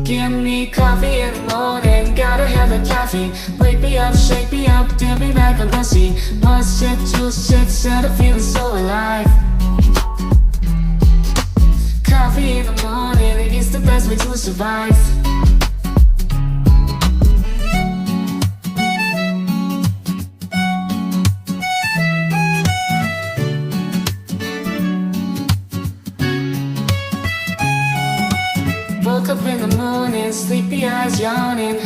Give me coffee in the morning, gotta have the caffeine. Wake me up, shake me up, dip me back on the seat. Must shit, juice, shit, set a feeling so alive. Coffee in the morning, it's the best way to survive. Woke up in the morning, sleepy eyes yawning.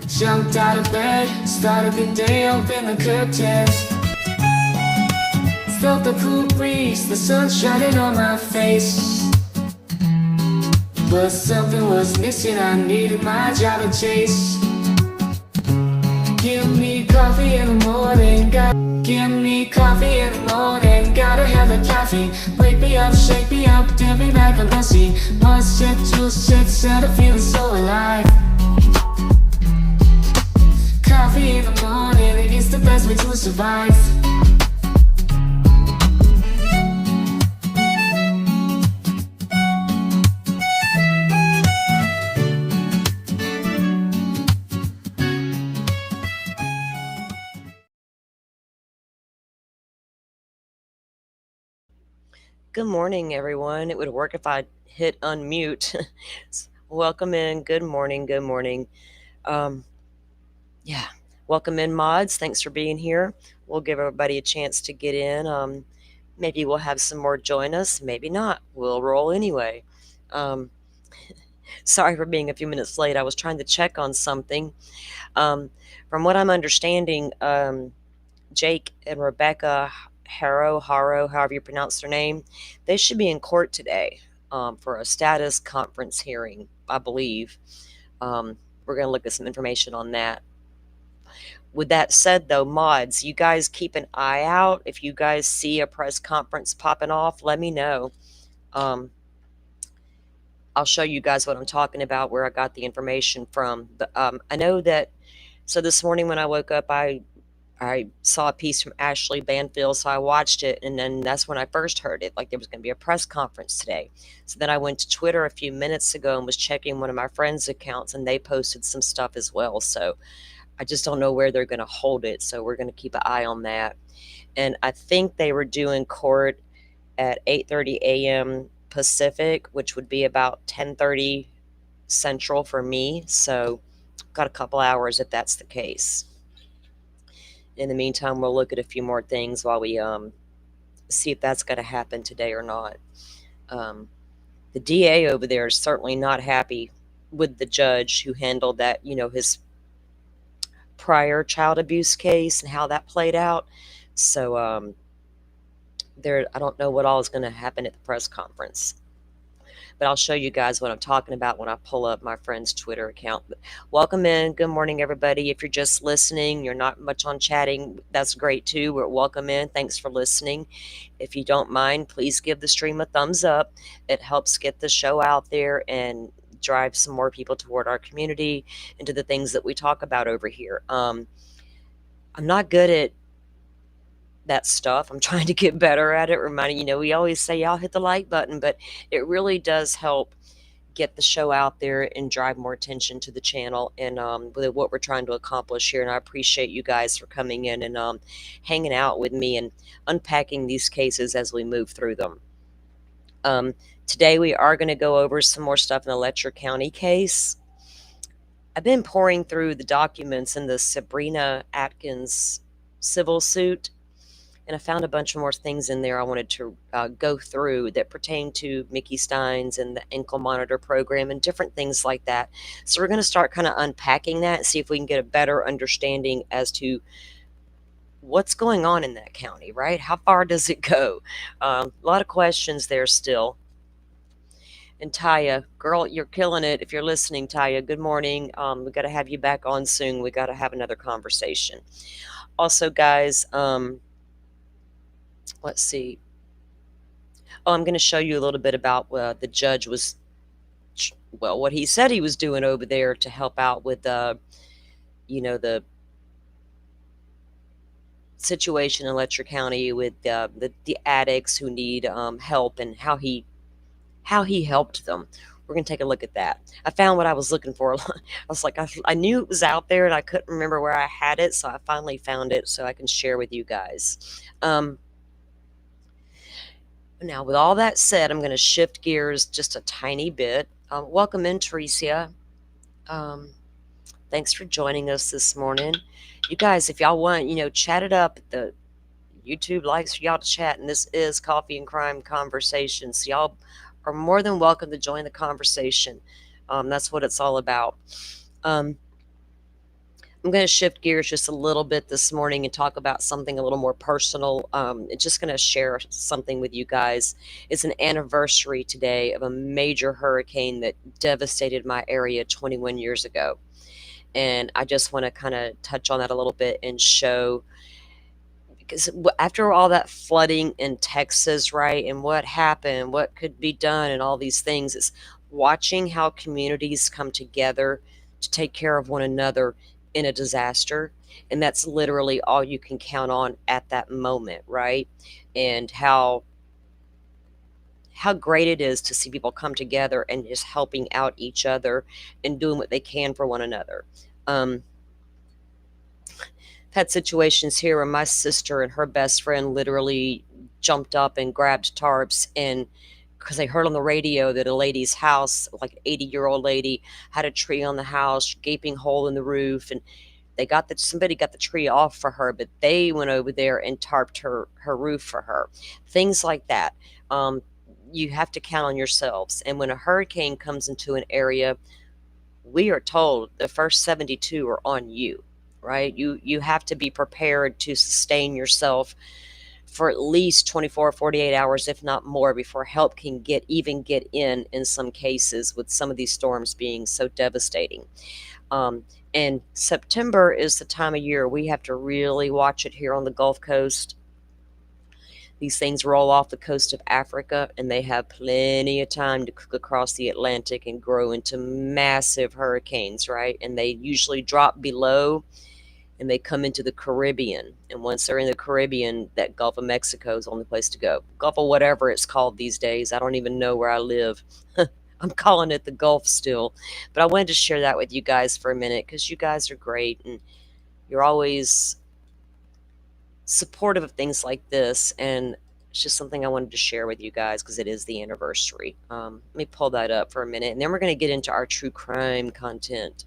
Jumped out of bed, started the day, open the curtains. Felt the cool breeze, the sun shining on my face. But something was missing, I needed my job to chase. Give me coffee in the morning, give me coffee in the morning, gotta have the caffeine. Wake me up, shake me up, dip me back on the seat. Must shit, juice, shit, set a feeling so alive. Coffee in the morning, it's the best way to survive. Good morning, everyone. It would work if I hit unmute. Welcome in. Good morning. Good morning. Welcome in, mods. Thanks for being here. We'll give everybody a chance to get in. Maybe we'll have some more join us. Maybe not. We'll roll anyway. Sorry for being a few minutes late. I was trying to check on something. From what I'm understanding, Jake and Rebecca Haro, however you pronounce their name, they should be in court today for a status conference hearing, I believe. We're going to look at some information on that. With that said, though, mods, you guys keep an eye out. If you guys see a press conference popping off, let me know. I'll show you guys what I'm talking about, where I got the information from. But I know that, so this morning when I woke up, I saw a piece from Ashley Banfield, so I watched it, and then that's when I first heard it, like there was going to be a press conference today. So then I went to Twitter a few minutes ago and was checking one of my friends' accounts, and they posted some stuff as well. So I just don't know where they're going to hold it, so we're going to keep an eye on that. And I think they were doing court at 8:30 a.m. Pacific, which would be about 10:30 Central for me. So got a couple hours if that's the case. In the meantime, we'll look at a few more things while we see if that's going to happen today or not. The DA over there is certainly not happy with the judge who handled that, his prior child abuse case and how that played out. So I don't know what all is going to happen at the press conference. But I'll show you guys what I'm talking about when I pull up my friend's Twitter account. But welcome in. Good morning, everybody. If you're just listening, you're not much on chatting, that's great too. We're welcome in. Thanks for listening. If you don't mind, please give the stream a thumbs up. It helps get the show out there and drive some more people toward our community into the things that we talk about over here. I'm not good at that stuff. I'm trying to get better at it. Reminding, we always say, y'all hit the like button, but it really does help get the show out there and drive more attention to the channel and with what we're trying to accomplish here. And I appreciate you guys for coming in and hanging out with me and unpacking these cases as we move through them. Today we are going to go over some more stuff in the Letcher County case. I've been pouring through the documents in the Sabrina Atkins civil suit, and I found a bunch of more things in there I wanted to go through that pertain to Mickey Steins and the ankle monitor program and different things like that. So we're going to start kind of unpacking that and see if we can get a better understanding as to what's going on in that county, right? How far does it go? A lot of questions there still. And Taya, girl, you're killing it. If you're listening, Taya, good morning. We got to have you back on soon. We got to have another conversation. Also, guys, let's see. I'm going to show you a little bit about the judge was, what he said he was doing over there to help out with, the situation in Letcher County with the addicts who need help, and how how he helped them. We're going to take a look at that. I found what I was looking for. I was like, I knew it was out there and I couldn't remember where I had it. So I finally found it so I can share with you guys. Now, with all that said, I'm going to shift gears just a tiny bit. Welcome in, Teresia. Thanks for joining us this morning. You guys, if y'all want, chat it up. The YouTube likes for y'all to chat, and this is Coffee and Crime Conversations. So y'all are more than welcome to join the conversation. That's what it's all about. I'm going to shift gears just a little bit this morning and talk about something a little more personal. Just going to share something with you guys. It's an anniversary today of a major hurricane that devastated my area 21 years ago. And I just want to kind of touch on that a little bit and show, because after all that flooding in Texas, right, and what happened, what could be done, and all these things, it's watching how communities come together to take care of one another in a disaster. And that's literally all you can count on at that moment, right? And how great it is to see people come together and just helping out each other and doing what they can for one another. I've had situations here where my sister and her best friend literally jumped up and grabbed tarps, and because they heard on the radio that a lady's house, like an 80-year-old lady, had a tree on the house, gaping hole in the roof, and somebody got the tree off for her, but they went over there and tarped her roof for her. Things like that. You have to count on yourselves. And when a hurricane comes into an area, we are told the first 72 are on you, right? You have to be prepared to sustain yourself for at least 24 or 48 hours, if not more, before help can get in some cases, with some of these storms being so devastating. And September is the time of year we have to really watch it here on the Gulf Coast. These things roll off the coast of Africa, and they have plenty of time to cook across the Atlantic and grow into massive hurricanes, right? And they usually drop below and they come into the Caribbean. And once they're in the Caribbean, that Gulf of Mexico is the only place to go. Gulf of whatever it's called these days. I don't even know where I live. I'm calling it the Gulf still. But I wanted to share that with you guys for a minute, because you guys are great and you're always supportive of things like this. And it's just something I wanted to share with you guys because it is the anniversary. Let me pull that up for a minute, and then we're going to get into our true crime content.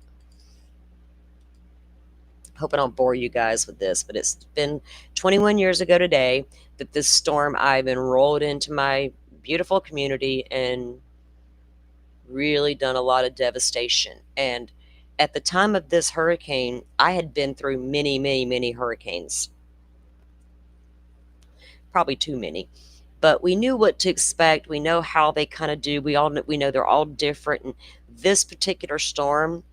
Hope I don't bore you guys with this, but it's been 21 years ago today that this storm Ivan rolled into my beautiful community and really done a lot of devastation. And at the time of this hurricane, I had been through many, many, many hurricanes. Probably too many. But we knew what to expect. We know how they kind of do. We know they're all different. And this particular storm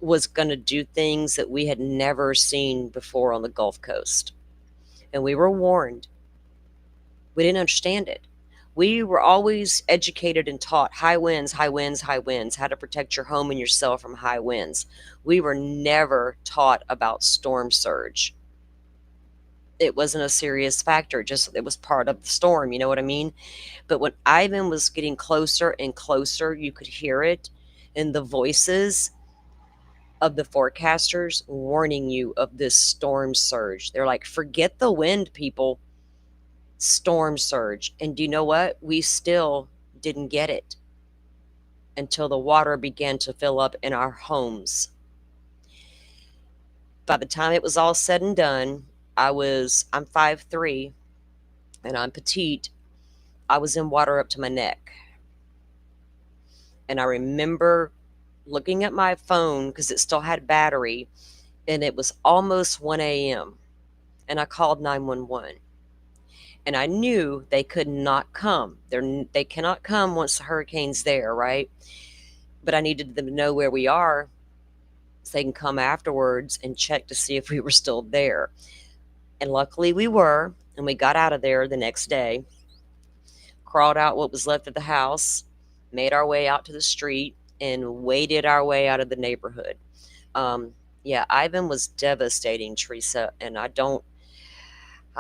was going to do things that we had never seen before on the Gulf Coast. And we were warned. We didn't understand it. We were always educated and taught high winds, high winds, high winds, how to protect your home and yourself from high winds. We were never taught about storm surge. It wasn't a serious factor, just it was part of the storm, you know what I mean? But when Ivan was getting closer and closer, you could hear it in the voices of the forecasters warning you of this storm surge. They're like, forget the wind, people. Storm surge. And do you know what? We still didn't get it until the water began to fill up in our homes. By the time it was all said and done, I'm 5'3", and I'm petite. I was in water up to my neck. And I remember looking at my phone because it still had battery, and it was almost 1 a.m. and I called 911. And I knew they could not come. They cannot come once the hurricane's there, right? But I needed them to know where we are so they can come afterwards and check to see if we were still there. And luckily we were, and we got out of there the next day, crawled out what was left of the house, made our way out to the street, and waded our way out of the neighborhood. Yeah, Ivan was devastating, Teresa, and I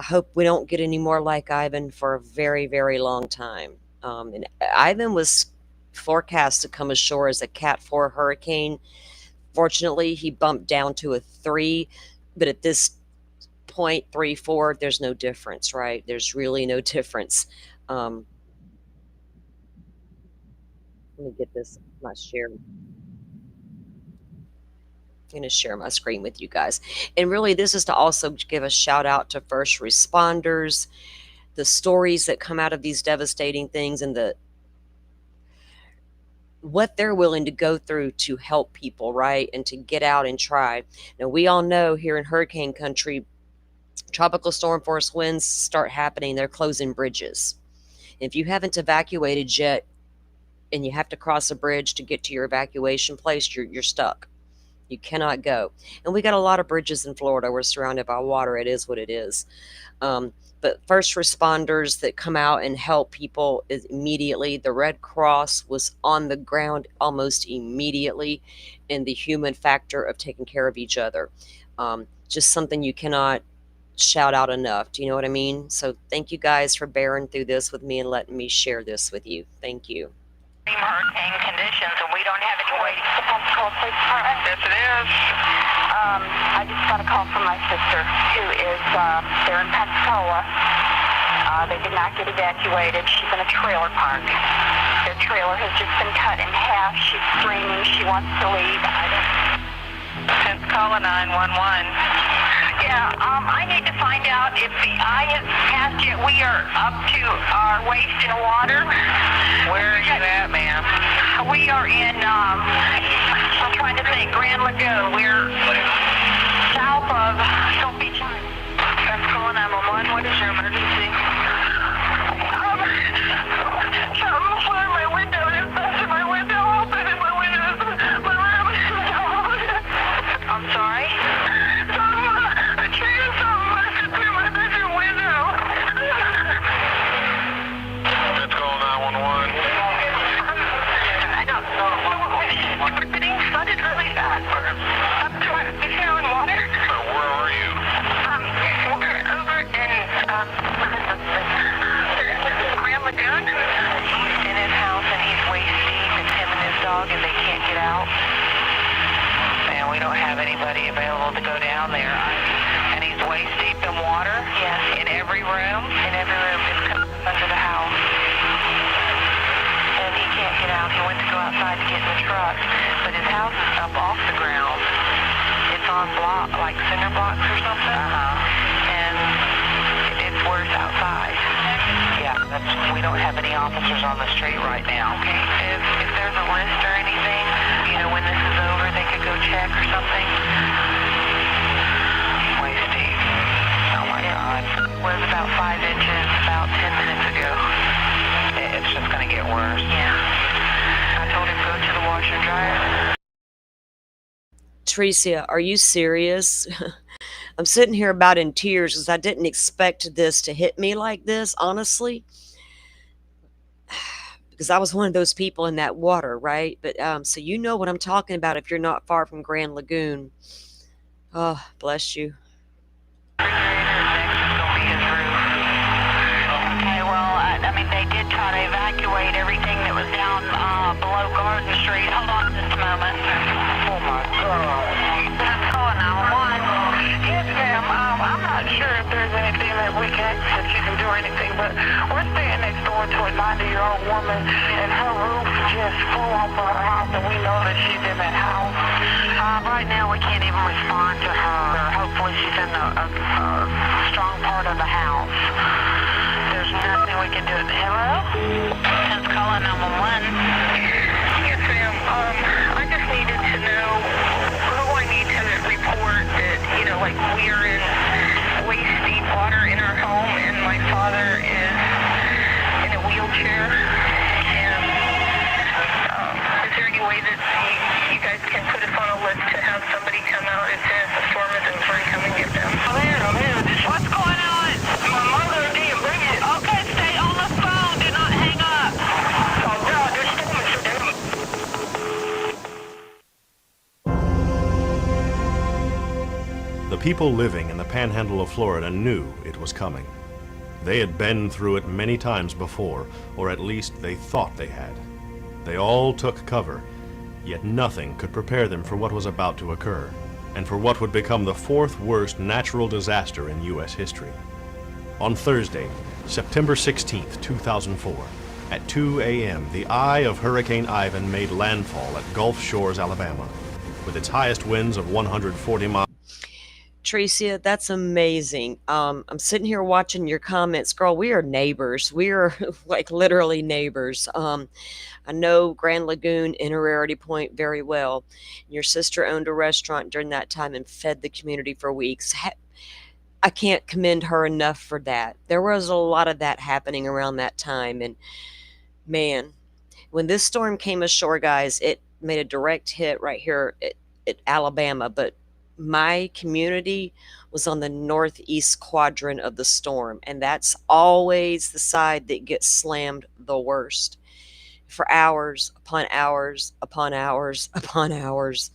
hope we don't get any more like Ivan for a very, very long time. And Ivan was forecast to come ashore as a Cat 4 hurricane. Fortunately, he bumped down to a 3, but at this point, 3, 4, there's no difference, right? There's really no difference. Let me get this, my share. I'm going to share my screen with you guys. And really, this is to also give a shout out to first responders, the stories that come out of these devastating things, and what they're willing to go through to help people, right? And to get out and try. Now, we all know here in hurricane country, tropical storm force winds start happening, they're closing bridges. If you haven't evacuated yet and you have to cross a bridge to get to your evacuation place, you're stuck. You cannot go. And we got a lot of bridges in Florida. We're surrounded by water. It is what it is. But first responders that come out and help people is immediately. The Red Cross was on the ground almost immediately, and the human factor of taking care of each other. Just something you cannot shout out enough. Do you know what I mean? So thank you guys for bearing through this with me and letting me share this with you. Thank you. Hurricane conditions, and we don't have any way. Yes, it is. I just got a call from my sister, who is there in Pensacola. They did not get evacuated. She's in a trailer park. Their trailer has just been cut in half. She's screaming. She wants to leave. Pensacola 911. Yeah, I need to find out if the eye has passed yet. We are up to our waist in water. Where are you at, ma'am? We are in, I'm trying to think, Grand Lagoon. We're south of South Beach. Pensacola 911, what is your emergency? Something flew in my window. It's busted my window open and my window, my room is down. I'm sorry? And they can't get out. And we don't have anybody available to go down there. And he's waist deep in water. Yes. In every room. In every room. It's coming under the house. And he can't get out. He went to go outside to get in the truck. But his house is up off the ground. It's on block, like cinder blocks or something. And it's worse outside. Yeah, we don't have any officers on the street right now. Okay. If there's a list or anything, when this is over, they could go check or something. Waist deep. Oh my God. It was about 5 inches about 10 minutes ago. It's just going to get worse. Yeah. I told him go to the washer and dryer. Tricia, are you serious? I'm sitting here about in tears because I didn't expect this to hit me like this, honestly. Because I was one of those people in that water, right? But so you know what I'm talking about if you're not far from Grand Lagoon. Oh, bless you. Okay, well, I mean, they did try to evacuate everything that was down below Garden Street. Hold on just a moment. Oh my God. That's calling 911. Yes, ma'am. I'm not sure if there's anything that you can do or anything, but we're staying next door to a 90-year-old woman, and her roof just flew off of her house, and we know that she's in that house. Right now, we can't even respond to her. Hopefully, she's in a strong part of the house. There's nothing we can do. Hello? Pensacola 911. Yes, ma'am. I just needed to know who I need to report that, like we are in waist deep water in our home, and my father is in a wheelchair. And is there any way that you guys can put us on a list to have somebody come out as soon as the storm is over and come and get them? I'm here. What's going on? My mother didn't bring it. Okay, stay on the phone. Do not hang up. Oh, God, this storm is so damn. The people living in the panhandle of Florida knew it was coming. They had been through it many times before, or at least they thought they had. They all took cover, yet nothing could prepare them for what was about to occur, and for what would become the fourth worst natural disaster in U.S. history. On Thursday, September 16th, 2004, at 2 a.m., the eye of Hurricane Ivan made landfall at Gulf Shores, Alabama, with its highest winds of 140 miles. Tricia, that's amazing. I'm sitting here watching your comments. Girl, we are neighbors. We are like literally neighbors. I know Grand Lagoon and Rarity Point very well. Your sister owned a restaurant during that time and fed the community for weeks. I can't commend her enough for that. There was a lot of that happening around that time. And man, when this storm came ashore, guys, it made a direct hit right here at Alabama. But my community was on the northeast quadrant of the storm. And that's always the side that gets slammed the worst. For hours upon hours upon hours upon hours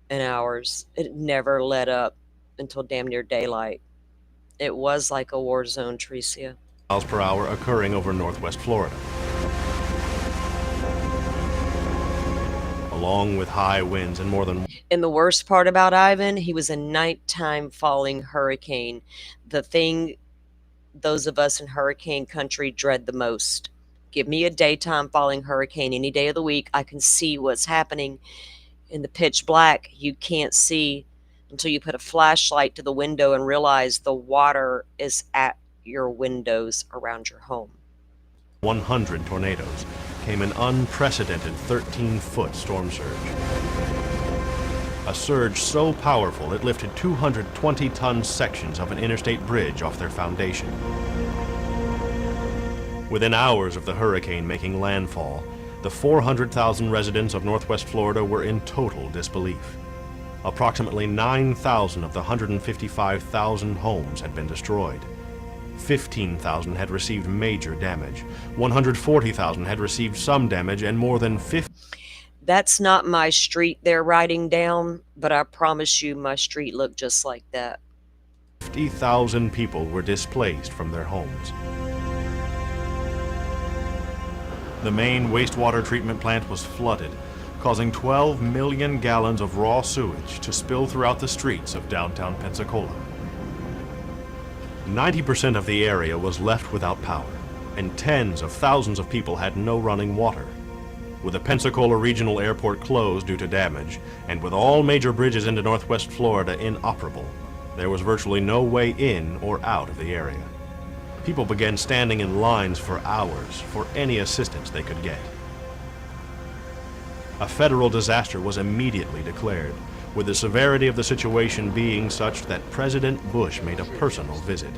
and hours. It never let up until damn near daylight. It was like a war zone, Tricia. Miles per hour occurring over northwest Florida, along with high winds and more than... And the worst part about Ivan, he was a nighttime falling hurricane. The thing those of us in hurricane country dread the most. Give me a daytime falling hurricane any day of the week. I can see what's happening. In the pitch black, you can't see until you put a flashlight to the window and realize the water is at your windows around your home. 100 tornadoes came an unprecedented 13-foot storm surge. A surge so powerful it lifted 220-ton sections of an interstate bridge off their foundation. Within hours of the hurricane making landfall, the 400,000 residents of Northwest Florida were in total disbelief. Approximately 9,000 of the 155,000 homes had been destroyed. 15,000 had received major damage. 140,000 had received some damage, and more than 50... That's not my street they're writing down, but I promise you my street looked just like that. 50,000 people were displaced from their homes. The main wastewater treatment plant was flooded, causing 12 million gallons of raw sewage to spill throughout the streets of downtown Pensacola. 90% of the area was left without power, and tens of thousands of people had no running water. With the Pensacola Regional Airport closed due to damage, and with all major bridges into Northwest Florida inoperable, there was virtually no way in or out of the area. People began standing in lines for hours for any assistance they could get. A federal disaster was immediately declared, with the severity of the situation being such that President Bush made a personal visit.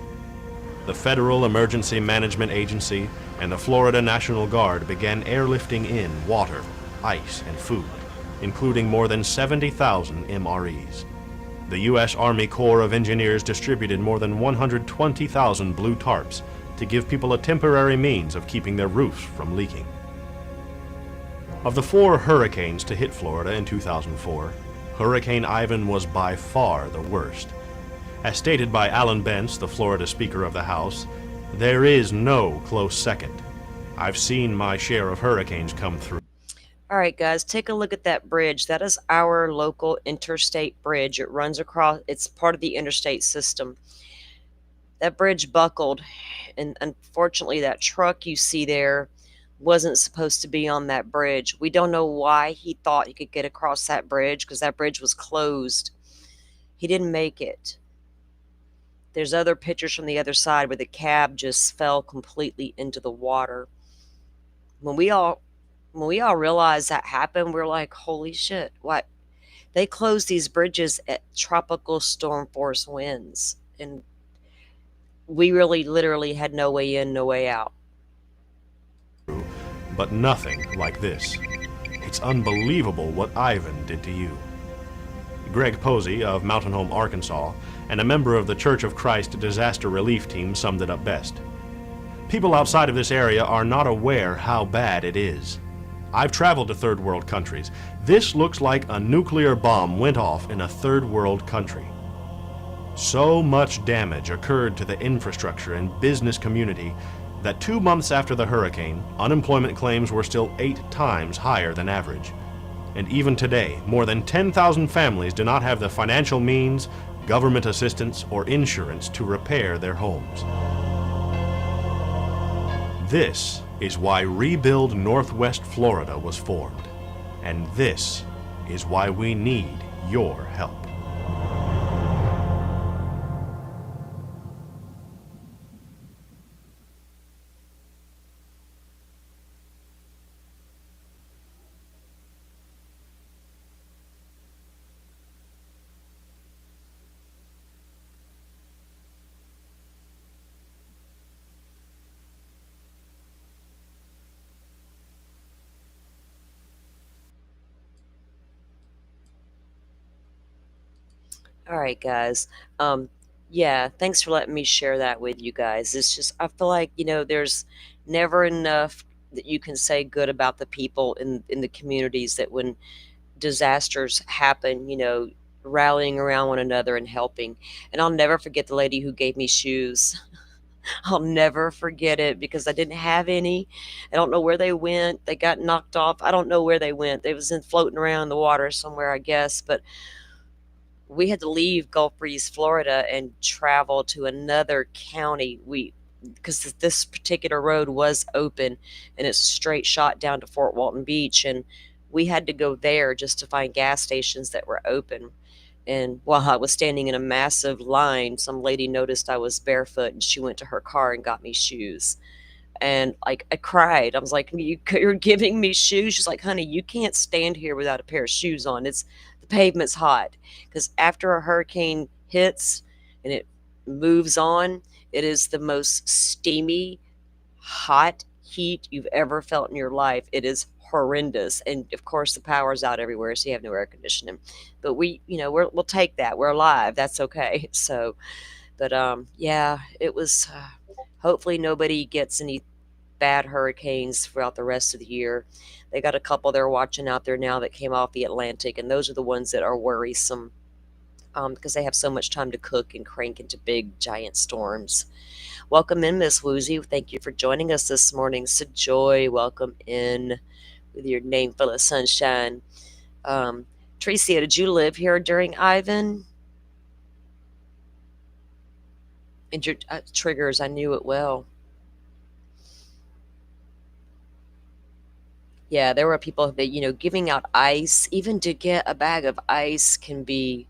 The Federal Emergency Management Agency and the Florida National Guard began airlifting in water, ice, and food, including more than 70,000 MREs. The U.S. Army Corps of Engineers distributed more than 120,000 blue tarps to give people a temporary means of keeping their roofs from leaking. Of the 4 hurricanes to hit Florida in 2004, Hurricane Ivan was by far the worst. As stated by Alan Bentz, the Florida Speaker of the House, there is no close second. I've seen my share of hurricanes come through. All right, guys, take a look at that bridge. That is our local interstate bridge. It runs across, it's part of the interstate system. That bridge buckled, and unfortunately that truck you see there wasn't supposed to be on that bridge. We don't know why he thought he could get across that bridge, because that bridge was closed. He didn't make it. There's other pictures from the other side where the cab just fell completely into the water. When we all realized that happened, we're like, holy shit, what? They closed these bridges at tropical storm force winds, and we really literally had no way in, no way out. But nothing like this. It's unbelievable what Ivan did to you. Greg Posey of Mountain Home, Arkansas, and a member of the Church of Christ Disaster Relief Team summed it up best. People outside of this area are not aware how bad it is. I've traveled to third world countries. This looks like a nuclear bomb went off in a third world country. So much damage occurred to the infrastructure and business community that 2 months after the hurricane, unemployment claims were still 8 times higher than average. And even today, more than 10,000 families do not have the financial means, government assistance, or insurance to repair their homes. This is why Rebuild Northwest Florida was formed. And this is why we need your help. All right, guys. Yeah, thanks for letting me share that with you guys. It's just, I feel like, there's never enough that you can say good about the people in the communities that when disasters happen, rallying around one another and helping. And I'll never forget the lady who gave me shoes. I'll never forget it because I didn't have any. I don't know where they went. They got knocked off. I don't know where they went. They was floating around in the water somewhere, I guess. But we had to leave Gulf Breeze, Florida, and travel to another county. Because this particular road was open and it's a straight shot down to Fort Walton Beach, and we had to go there just to find gas stations that were open. And while I was standing in a massive line, some lady noticed I was barefoot and she went to her car and got me shoes. And like I cried. I was like, "You're giving me shoes?" She's like, "Honey, you can't stand here without a pair of shoes on. The pavement's hot." Because after a hurricane hits and it moves on, it is the most steamy, hot heat you've ever felt in your life. It is horrendous. And of course, the power's out everywhere, so you have no air conditioning. But we'll take that. We're alive. That's okay. So, but yeah, it was. Hopefully, nobody gets any bad hurricanes throughout the rest of the year. They got a couple they're watching out there now that came off the Atlantic, and those are the ones that are worrisome because they have so much time to cook and crank into big, giant storms. Welcome in, Miss Woozy. Thank you for joining us this morning. Joy, welcome in with your name full of sunshine. Tricia, did you live here during Ivan? And your triggers, I knew it well. Yeah, there were people that, giving out ice, even to get a bag of ice can be,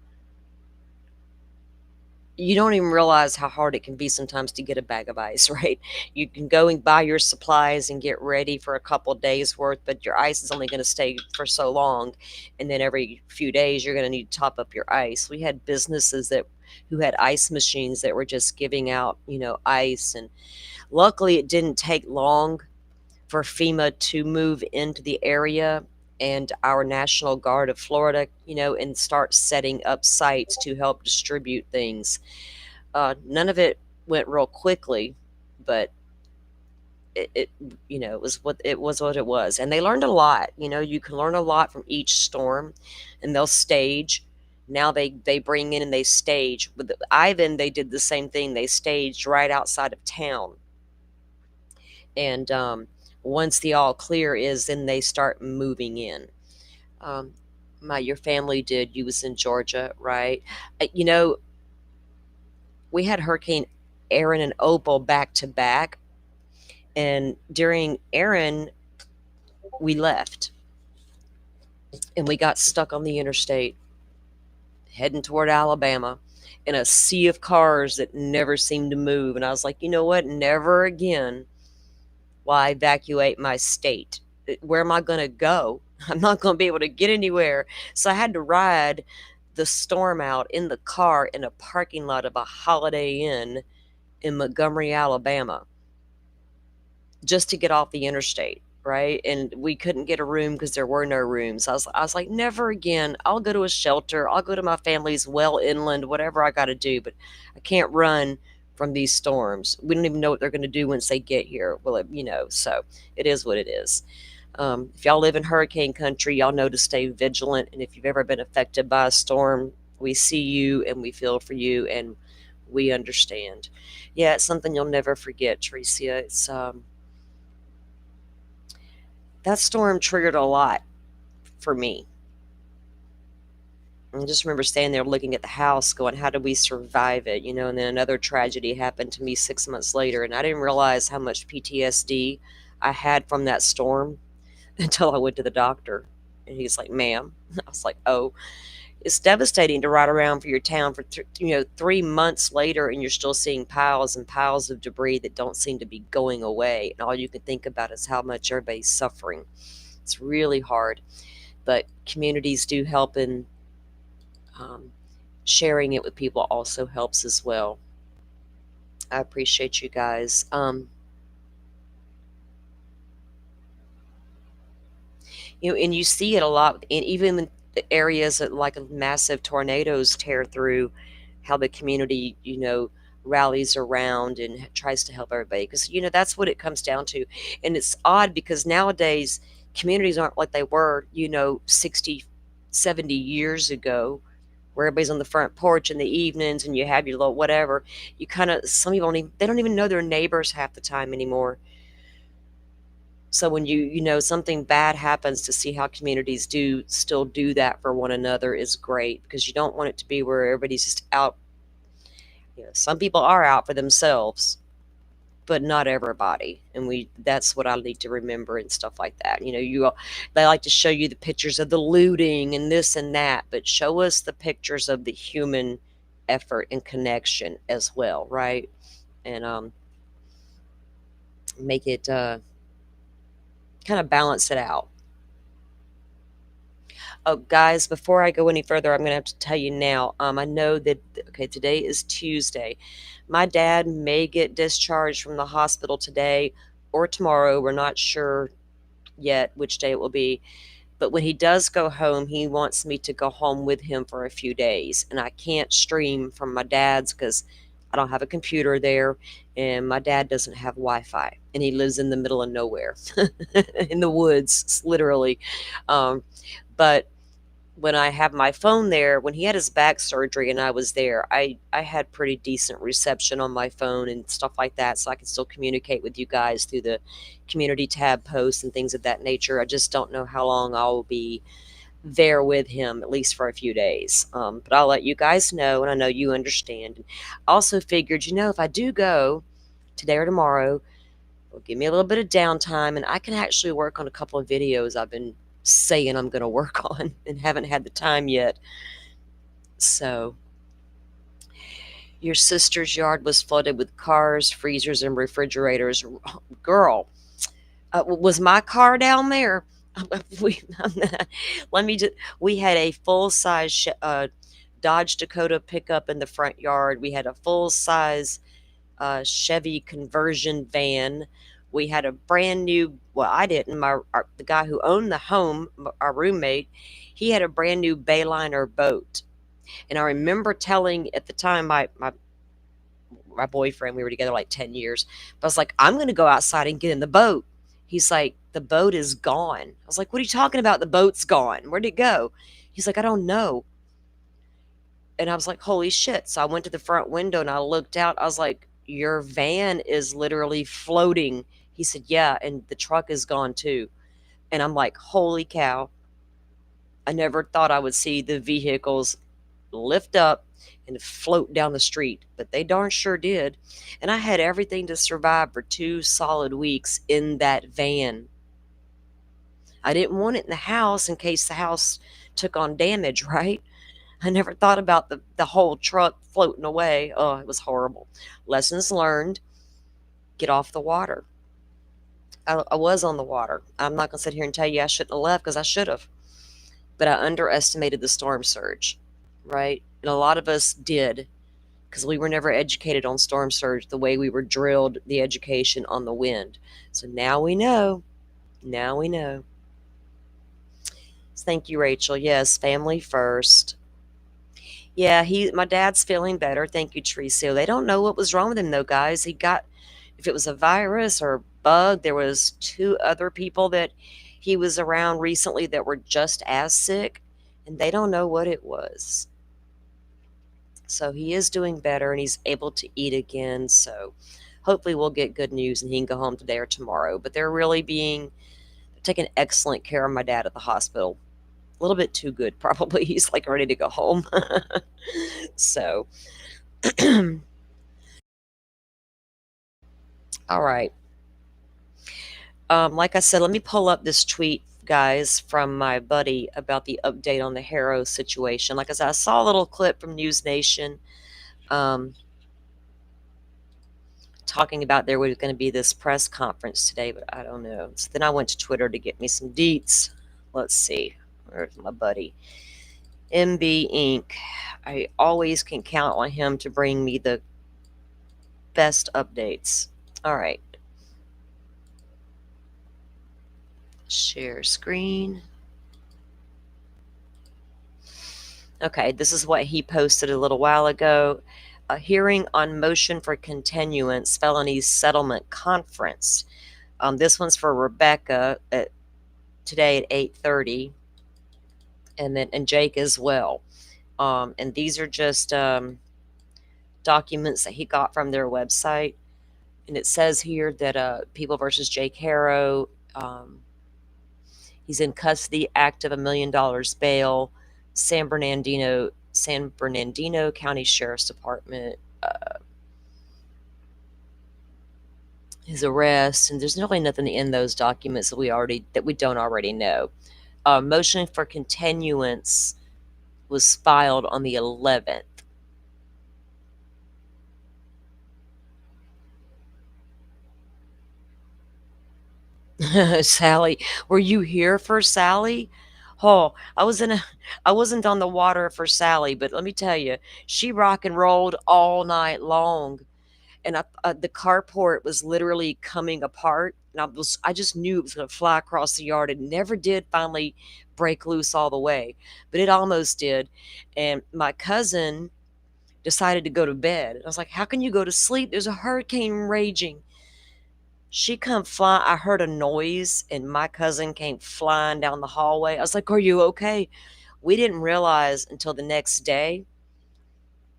you don't even realize how hard it can be sometimes to get a bag of ice, right? You can go and buy your supplies and get ready for a couple days worth, but your ice is only going to stay for so long. And then every few days, you're going to need to top up your ice. We had businesses who had ice machines that were just giving out, ice. And luckily, it didn't take long for FEMA to move into the area and our National Guard of Florida, and start setting up sites to help distribute things. None of it went real quickly, but it was what it was. And they learned a lot. You can learn a lot from each storm, and they'll stage. Now they bring in and they stage. With Ivan, they did the same thing. They staged right outside of town. And once the all clear is, then they start moving in. Your family did. You was in Georgia, right? We had Hurricane Aaron and Opal back to back. And during Aaron, we left. And we got stuck on the interstate, heading toward Alabama, in a sea of cars that never seemed to move. And I was like, you know what? Never again will I evacuate my state. Where am I going to go? I'm not going to be able to get anywhere. So I had to ride the storm out in the car in a parking lot of a Holiday Inn in Montgomery, Alabama, just to get off the interstate, right? And we couldn't get a room because there were no rooms. I was like, never again. I'll go to a shelter. I'll go to my family's well inland, whatever I got to do. But I can't run from these storms. We don't even know what they're going to do once they get here. Well, so it is what it is. If y'all live in hurricane country, y'all know to stay vigilant. And if you've ever been affected by a storm We see you and we feel for you and we understand. Yeah, it's something you'll never forget, Tricia. It's that storm triggered a lot for me. I just remember standing there looking at the house going, how did we survive it? You know, and then another tragedy happened to me 6 months later, and I didn't realize how much PTSD I had from that storm until I went to the doctor. And he's like, ma'am. I was like, oh, it's devastating to ride around for your town for 3 months later, and you're still seeing piles and piles of debris that don't seem to be going away. And all you can think about is how much everybody's suffering. It's really hard. But communities do help, and sharing it with people also helps as well. I appreciate you guys. And you see it a lot, and even in the areas that like massive tornadoes tear through, how the community, rallies around and tries to help everybody. Because, that's what it comes down to. And it's odd because nowadays communities aren't like they were, 60, 70 years ago, where everybody's on the front porch in the evenings and you have your little whatever. Some people they don't even know their neighbors half the time anymore. So when something bad happens, to see how communities still do that for one another is great, because you don't want it to be where everybody's just out. Some people are out for themselves, but not everybody. And that's what I need to remember and stuff like that. They like to show you the pictures of the looting and this and that, but show us the pictures of the human effort and connection as well, right? And make it kind of balance it out. Oh, guys, before I go any further, I'm going to have to tell you now. I know that, okay, today is Tuesday. My dad may get discharged from the hospital today or tomorrow. We're not sure yet which day it will be. But when he does go home, he wants me to go home with him for a few days. And I can't stream from my dad's because I don't have a computer there, and my dad doesn't have Wi-Fi, and he lives in the middle of nowhere, in the woods, literally. But when I have my phone there, when he had his back surgery and I was there, I had pretty decent reception on my phone and stuff like that, so I can still communicate with you guys through the community tab posts and things of that nature. I just don't know how long I'll be there with him, at least for a few days. But I'll let you guys know, and I know you understand. I also figured, if I do go today or tomorrow, it'll give me a little bit of downtime, and I can actually work on a couple of videos I've been saying I'm going to work on and haven't had the time yet. So, your sister's yard was flooded with cars, freezers, and refrigerators. Girl, was my car down there? We had a full-size Dodge Dakota pickup in the front yard. We had a full-size Chevy conversion van. We had a brand new, well, I didn't, the guy who owned the home, our roommate, he had a brand new Bayliner boat. And I remember telling, at the time, my boyfriend, we were together like 10 years, but I was like, I'm going to go outside and get in the boat. He's like, the boat is gone. I was like, what are you talking about? The boat's gone. Where'd it go? He's like, I don't know. And I was like, holy shit. So I went to the front window and I looked out. I was like, your van is literally floating. He said, yeah, and the truck is gone too. And I'm like, holy cow. I never thought I would see the vehicles lift up and float down the street, but they darn sure did. And I had everything to survive for 2 solid weeks in that van. I didn't want it in the house in case the house took on damage, right? I never thought about the whole truck floating away. Oh, it was horrible. Lessons learned. Get off the water. I was on the water. I'm not going to sit here and tell you I shouldn't have left, because I should have. But I underestimated the storm surge, right? And a lot of us did, because we were never educated on storm surge the way we were drilled the education on the wind. So now we know. Now we know. Thank you, Rachel. Yes, family first. Yeah, my dad's feeling better. Thank you, Teresa. They don't know what was wrong with him, though, guys. If it was a virus or bug, there was 2 other people that he was around recently that were just as sick, and they don't know what it was. So he is doing better and he's able to eat again. So hopefully we'll get good news and he can go home today or tomorrow. But they're taking excellent care of my dad at the hospital. A little bit too good, probably. He's like ready to go home. So, all right. Like I said, let me pull up this tweet, guys, from my buddy about the update on the Harrow situation. Like I said, I saw a little clip from News Nation talking about there was going to be this press conference today, but I don't know. So then I went to Twitter to get me some deets. Let's see. Where's my buddy? MB Inc. I always can count on him to bring me the best updates. All right. Share screen. Okay, this is what he posted a little while ago. A hearing on motion for continuance felony settlement conference. This one's for Rebecca today at 8:30, and Jake as well. And these are just documents that he got from their website. And it says here that People versus Jake Harrow. He's in custody, active, $1 million bail. San Bernardino County Sheriff's Department. His arrest, and there's really nothing in those documents that we don't already know. Motion for continuance was filed on the 11th. Sally, were you here for Sally? Oh, I wasn't on the water for Sally, but let me tell you, she rock and rolled all night long, and the carport was literally coming apart, and I just knew it was going to fly across the yard. It never did finally break loose all the way, but it almost did. And my cousin decided to go to bed. I was like, "How can you go to sleep? There's a hurricane raging." She come fly. I heard a noise, and my cousin came flying down the hallway. I was like, "Are you okay?" We didn't realize until the next day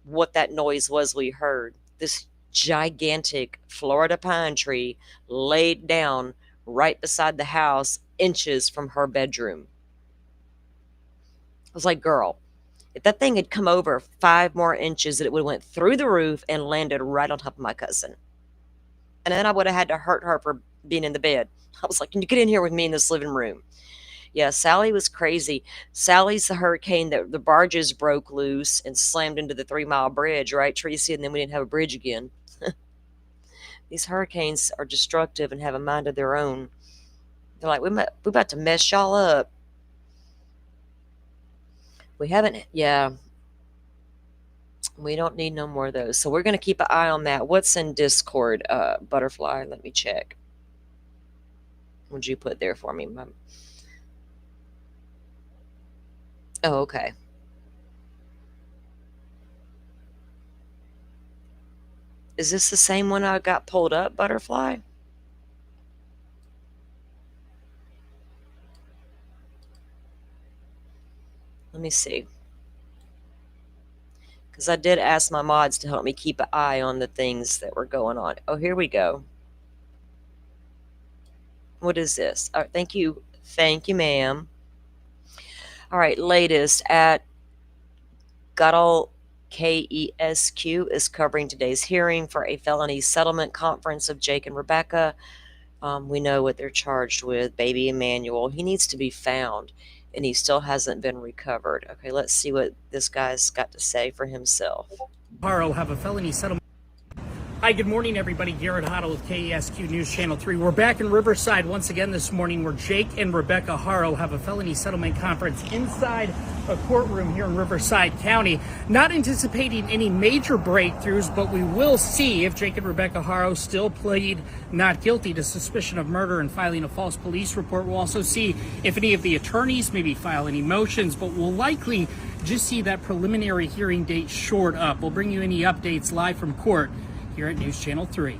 what that noise was we heard. This gigantic Florida pine tree laid down right beside the house, inches from her bedroom. I was like, "Girl, if that thing had come over 5 more inches, it would have went through the roof and landed right on top of my cousin. And then I would have had to hurt her for being in the bed." I was like, "Can you get in here with me in this living room?" Yeah, Sally was crazy. Sally's the hurricane that the barges broke loose and slammed into the 3 Mile Bridge, right, Tracy? And then we didn't have a bridge again. These hurricanes are destructive and have a mind of their own. They're like, we're about to mess y'all up. We haven't, yeah. We don't need no more of those. So we're going to keep an eye on that. What's in Discord, Butterfly? Let me check. What'd you put there for me, Mom? Oh, okay. Is this the same one I got pulled up, Butterfly? Let me see. Because I did ask my mods to help me keep an eye on the things that were going on. Oh, here we go. What is this? All right, thank you. Thank you, ma'am. All right, latest at Guttle KESQ is covering today's hearing for a felony settlement conference of Jake and Rebecca. We know what they're charged with. Baby Emmanuel. He needs to be found, and he still hasn't been recovered. Okay, let's see what this guy's got to say for himself. Harrow have a felony settlement. Hi, good morning, everybody. Garrett Hoddle with KESQ News Channel 3. We're back in Riverside once again this morning where Jake and Rebecca Harrow have a felony settlement conference inside a courtroom here in Riverside County. Not anticipating any major breakthroughs, but we will see if Jake and Rebecca Harrow still plead not guilty to suspicion of murder and filing a false police report. We'll also see if any of the attorneys maybe file any motions, but we'll likely just see that preliminary hearing date short up. We'll bring you any updates live from court here at News Channel 3.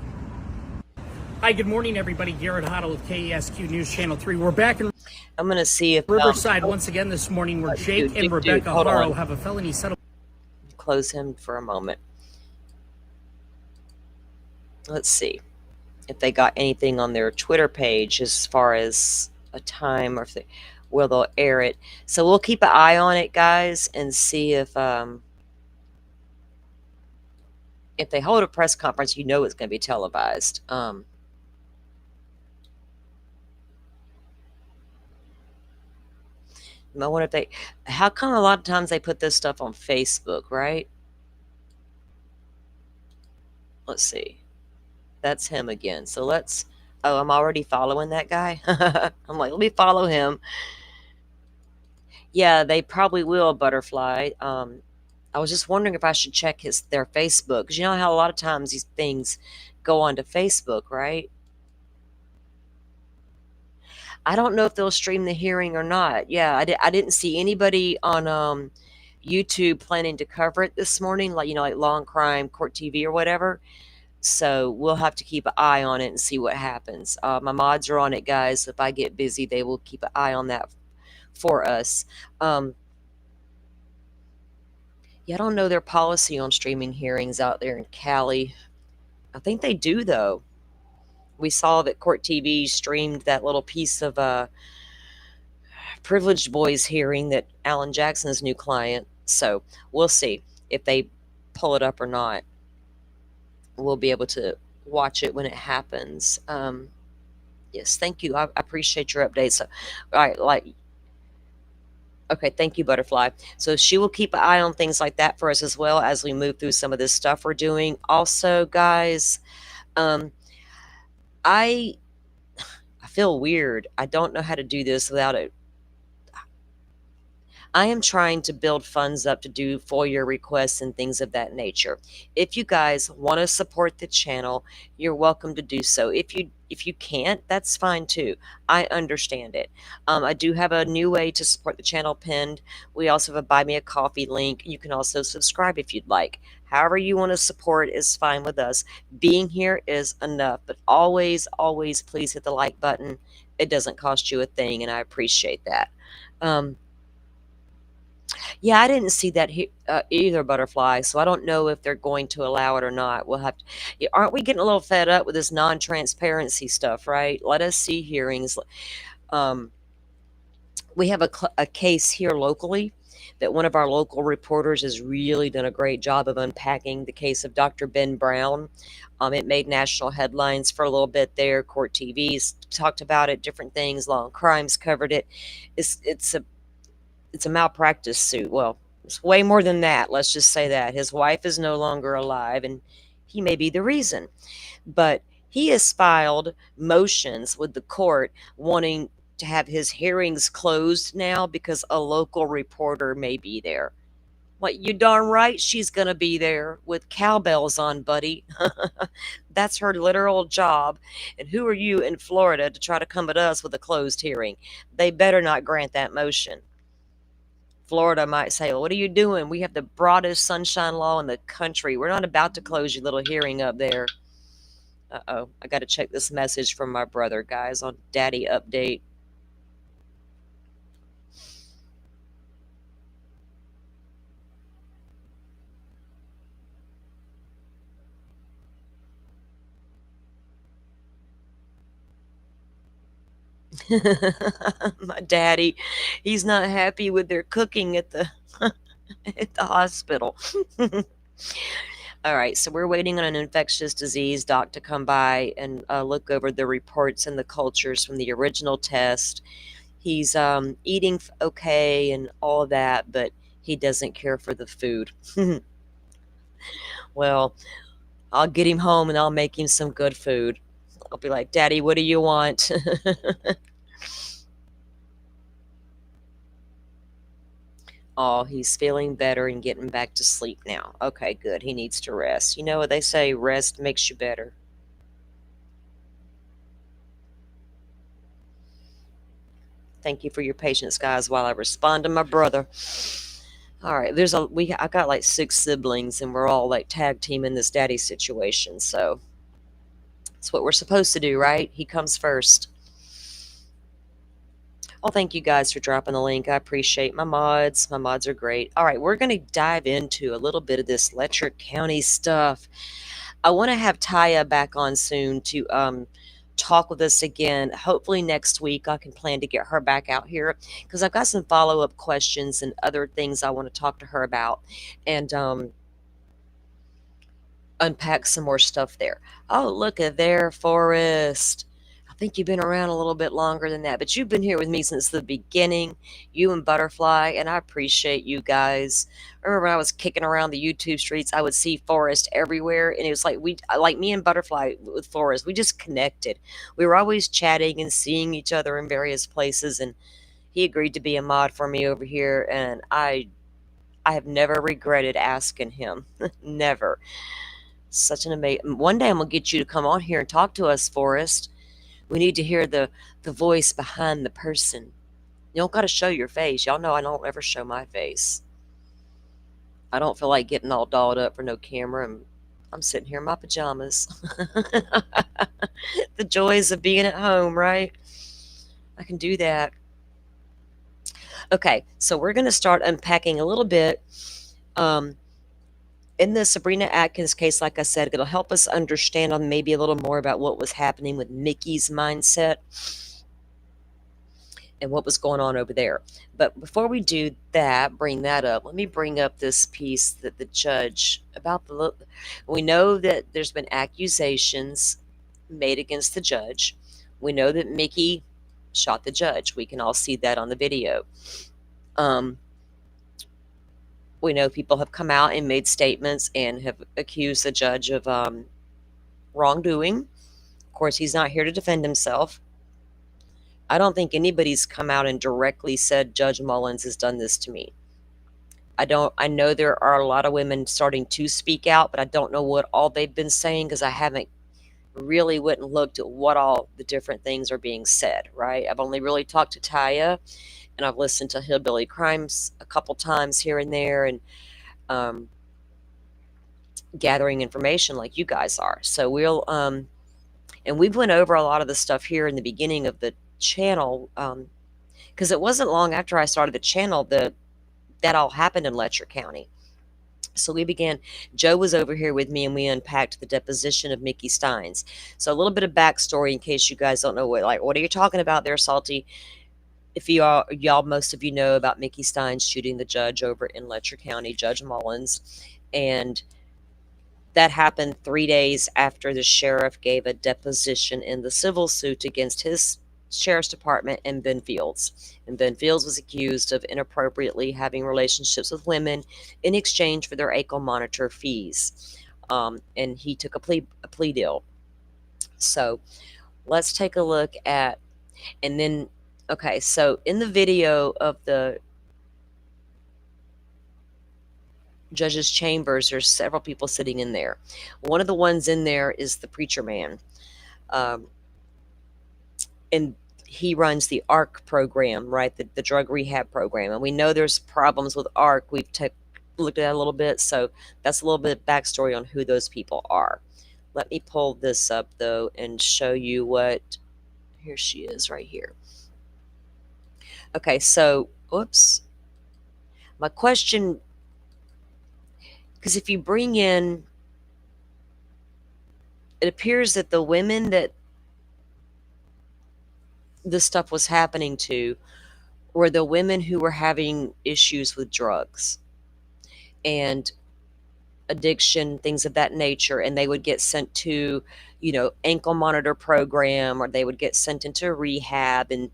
Hi, good morning, everybody. Garrett Hoddle with KESQ News Channel 3. We're back in I'm going to see if Riverside once again this morning where Jake and Rebecca Harrow have a felony settlement. close him for a moment. Let's see if they got anything on their Twitter page as far as a time, or if they, where they'll air it. So we'll keep an eye on it, guys, and see if they hold a press conference, you know it's going to be televised. I wonder if they, how come a lot of times they put this stuff on Facebook, right? Let's see. That's him again. So let's, oh, I'm already following that guy. I'm like, let me follow him. Yeah, they probably will, Butterfly. I was just wondering if I should check their Facebook, because you know how a lot of times these things go onto Facebook, right? I don't know if they'll stream the hearing or not. Yeah, I didn't see anybody on YouTube planning to cover it this morning, like, you know, like Law and Crime, Court TV, or whatever. So we'll have to keep an eye on it and see what happens. My mods are on it, guys. So if I get busy, they will keep an eye on that for us. Yeah, I don't know their policy on streaming hearings out there in Cali. I think they do, though. We saw that Court TV streamed that little piece of Privileged Boys hearing that Alan Jackson's new client. So we'll see if they pull it up or not. We'll be able to watch it when it happens. Yes, thank you. I appreciate your updates. So, all right, okay, thank you, Butterfly. So she will keep an eye on things like that for us as well as we move through some of this stuff we're doing. Also, guys, I feel weird. I don't know how to do this without it. I am trying to build funds up to do FOIA requests and things of that nature. If you guys want to support the channel, you're welcome to do so. If you can't, that's fine too. I understand it. I do have a new way to support the channel pinned. We also have a Buy Me a Coffee link. You can also subscribe if you'd like. However you want to support is fine with us. Being here is enough, but always, always please hit the like button. It doesn't cost you a thing, and I appreciate that. Yeah, I didn't see that either, Butterfly, so I don't know if they're going to allow it or not. We'll have to, yeah, aren't we getting a little fed up with this non-transparency stuff, right? Let us see hearings. We have a case here locally that one of our local reporters has really done a great job of unpacking, the case of Dr. Ben Brown. It made national headlines for a little bit there. Court TV's talked about it, different things. Law and Crimes covered it. It's a malpractice suit. Well, it's way more than that. Let's just say that. His wife is no longer alive, and he may be the reason. But he has filed motions with the court wanting to have his hearings closed now because a local reporter may be there. Like, you darn right she's going to be there with cowbells on, buddy. That's her literal job. And who are you in Florida to try to come at us with a closed hearing? They better not grant that motion. Florida might say, well, what are you doing? We have the broadest sunshine law in the country. We're not about to close your little hearing up there. Uh-oh. I got to check this message from my brother, guys, on Daddy Update. My daddy, he's not happy with their cooking at the at the hospital. All right, so we're waiting on an infectious disease doc to come by and look over the reports and the cultures from the original test. He's eating okay and all of that, but he doesn't care for the food. Well, I'll get him home and I'll make him some good food. I'll be like, Daddy, what do you want? Oh, he's feeling better and getting back to sleep now. Okay, good. He needs to rest. You know what they say, rest makes you better. Thank you for your patience, guys, while I respond to my brother. All right, I got like 6 siblings, and we're all like tag team in this daddy situation. So that's what we're supposed to do, right? He comes first. Well, thank you guys for dropping the link. I appreciate my mods. My mods are great. All right, we're going to dive into a little bit of this Letcher County stuff. I want to have Taya back on soon to talk with us again. Hopefully next week I can plan to get her back out here because I've got some follow-up questions and other things I want to talk to her about and unpack some more stuff there. Oh, look at there, Forrest. I think you've been around a little bit longer than that, but you've been here with me since the beginning, you and Butterfly, and I appreciate you guys. I remember when I was kicking around the YouTube streets, I would see Forrest everywhere, and it was like me and Butterfly with Forrest, we just connected. We were always chatting and seeing each other in various places, and he agreed to be a mod for me over here, and I have never regretted asking him. Never. Such an amazing. One day I'm gonna get you to come on here and talk to us, Forrest. We need to hear the voice behind the person. You don't got to show your face. Y'all know I don't ever show my face. I don't feel like getting all dolled up for no camera. I'm sitting here in my pajamas. The joys of being at home, right? I can do that. Okay, so we're going to start unpacking a little bit. In the Sabrina Atkins case, like I said, it'll help us understand maybe a little more about what was happening with Mickey's mindset and what was going on over there. But before we do that, bring that up, let me bring up this piece that the judge about we know that there's been accusations made against the judge. We know that Mickey shot the judge. We can all see that on the video. We know people have come out and made statements and have accused the judge of wrongdoing. Of course, he's not here to defend himself. I don't think anybody's come out and directly said Judge Mullins has done this to me. I know there are a lot of women starting to speak out, but I don't know what all they've been saying because I haven't really went and looked at what all the different things are being said, right? I've only really talked to Taya, and I've listened to Hillbilly Crimes a couple times here and there, and gathering information like you guys are. So we'll and we've went over a lot of the stuff here in the beginning of the channel, because it wasn't long after I started the channel that all happened in Letcher County. So we began, Joe was over here with me and we unpacked the deposition of Mickey Steins. So a little bit of backstory in case you guys don't know what are you talking about there, Salty? If y'all, most of you know about Mickey Steins shooting the judge over in Letcher County, Judge Mullins. And that happened 3 days after the sheriff gave a deposition in the civil suit against his sheriff's department and Ben Fields. And Ben Fields was accused of inappropriately having relationships with women in exchange for their ankle monitor fees. And he took a plea deal. So let's take a look at, and then, okay, so in the video of the judge's chambers, there's several people sitting in there. One of the ones in there is the preacher man. And he runs the ARC program, right? The drug rehab program. And we know there's problems with ARC. We've looked at that a little bit. So that's a little bit of backstory on who those people are. Let me pull this up, though, and show you what... Here she is right here. Okay, so, oops. My question... Because if you bring in... It appears that the women that this stuff was happening to were the women who were having issues with drugs and addiction, things of that nature, and they would get sent to, ankle monitor program, or they would get sent into rehab, and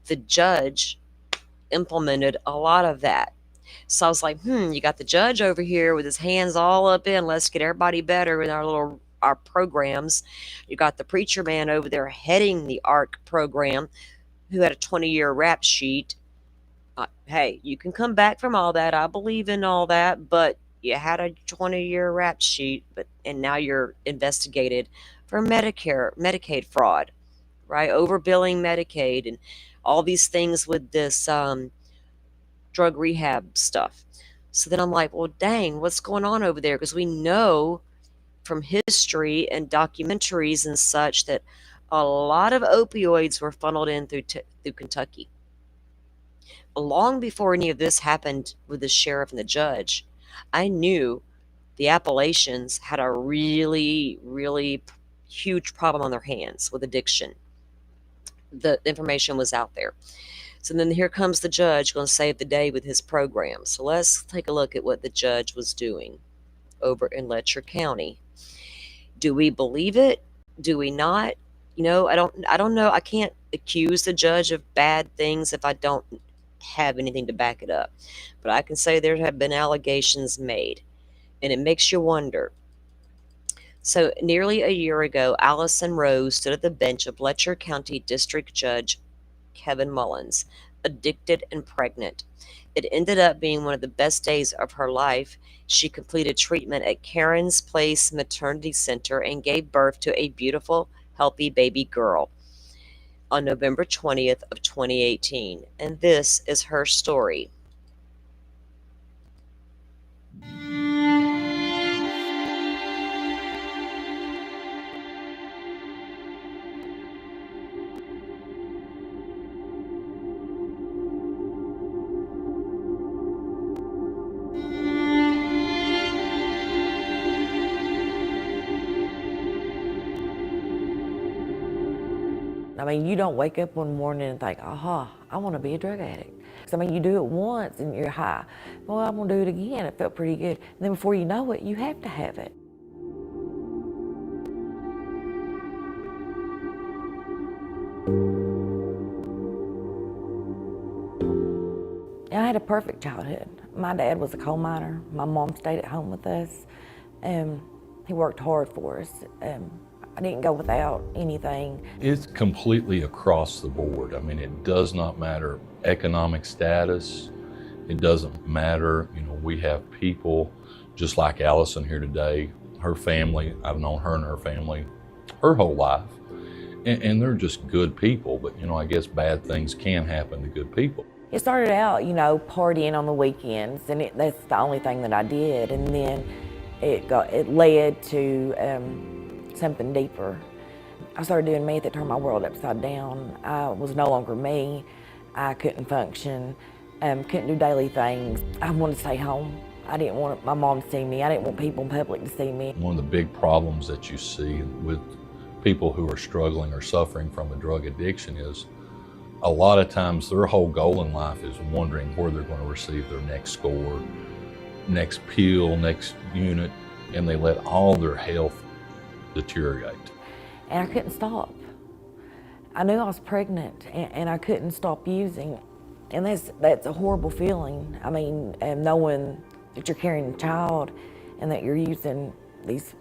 the judge implemented a lot of that. So I was like, you got the judge over here with his hands all up in, let's get everybody better in our programs. You got the preacher man over there heading the ARC program who had a 20-year rap sheet. Hey, you can come back from all that. I believe in all that, but you had a 20-year rap sheet, and now you're investigated for Medicaid fraud, right? Overbilling Medicaid and all these things with this drug rehab stuff. So then I'm like, well, dang, what's going on over there? Because we know from history and documentaries and such that a lot of opioids were funneled in through Kentucky. Long before any of this happened with the sheriff and the judge, I knew the Appalachians had a really, really huge problem on their hands with addiction. The information was out there. So then here comes the judge going to save the day with his program. So let's take a look at what the judge was doing over in Letcher County. Do we believe it? Do we not? I don't know. I can't accuse the judge of bad things if I don't have anything to back it up. But I can say there have been allegations made, and it makes you wonder. So, nearly a year ago, Allison Rose stood at the bench of Letcher County District Judge Kevin Mullins, addicted and pregnant. It ended up being one of the best days of her life. She completed treatment at Karen's Place Maternity Center and gave birth to a beautiful, healthy baby girl on November 20th of 2018. And this is her story. I mean, you don't wake up one morning and think, aha, I want to be a drug addict. 'Cause, I mean, you do it once and you're high. Well, I'm going to do it again. It felt pretty good. And then before you know it, you have to have it. I had a perfect childhood. My dad was a coal miner. My mom stayed at home with us. He worked hard for us. I didn't go without anything. It's completely across the board. I mean, it does not matter economic status. It doesn't matter, we have people just like Allison here today, her family, I've known her and her family her whole life. And they're just good people, but I guess bad things can happen to good people. It started out, partying on the weekends, and that's the only thing that I did. And then it led to something deeper. I started doing meth that turned my world upside down. I was no longer me. I couldn't function, couldn't do daily things. I wanted to stay home. I didn't want my mom to see me. I didn't want people in public to see me. One of the big problems that you see with people who are struggling or suffering from a drug addiction is a lot of times their whole goal in life is wondering where they're going to receive their next score, next pill, next unit, and they let all their health deteriorate. And I couldn't stop. I knew I was pregnant and I couldn't stop using. And that's a horrible feeling. I mean, knowing that you're carrying a child and that you're using these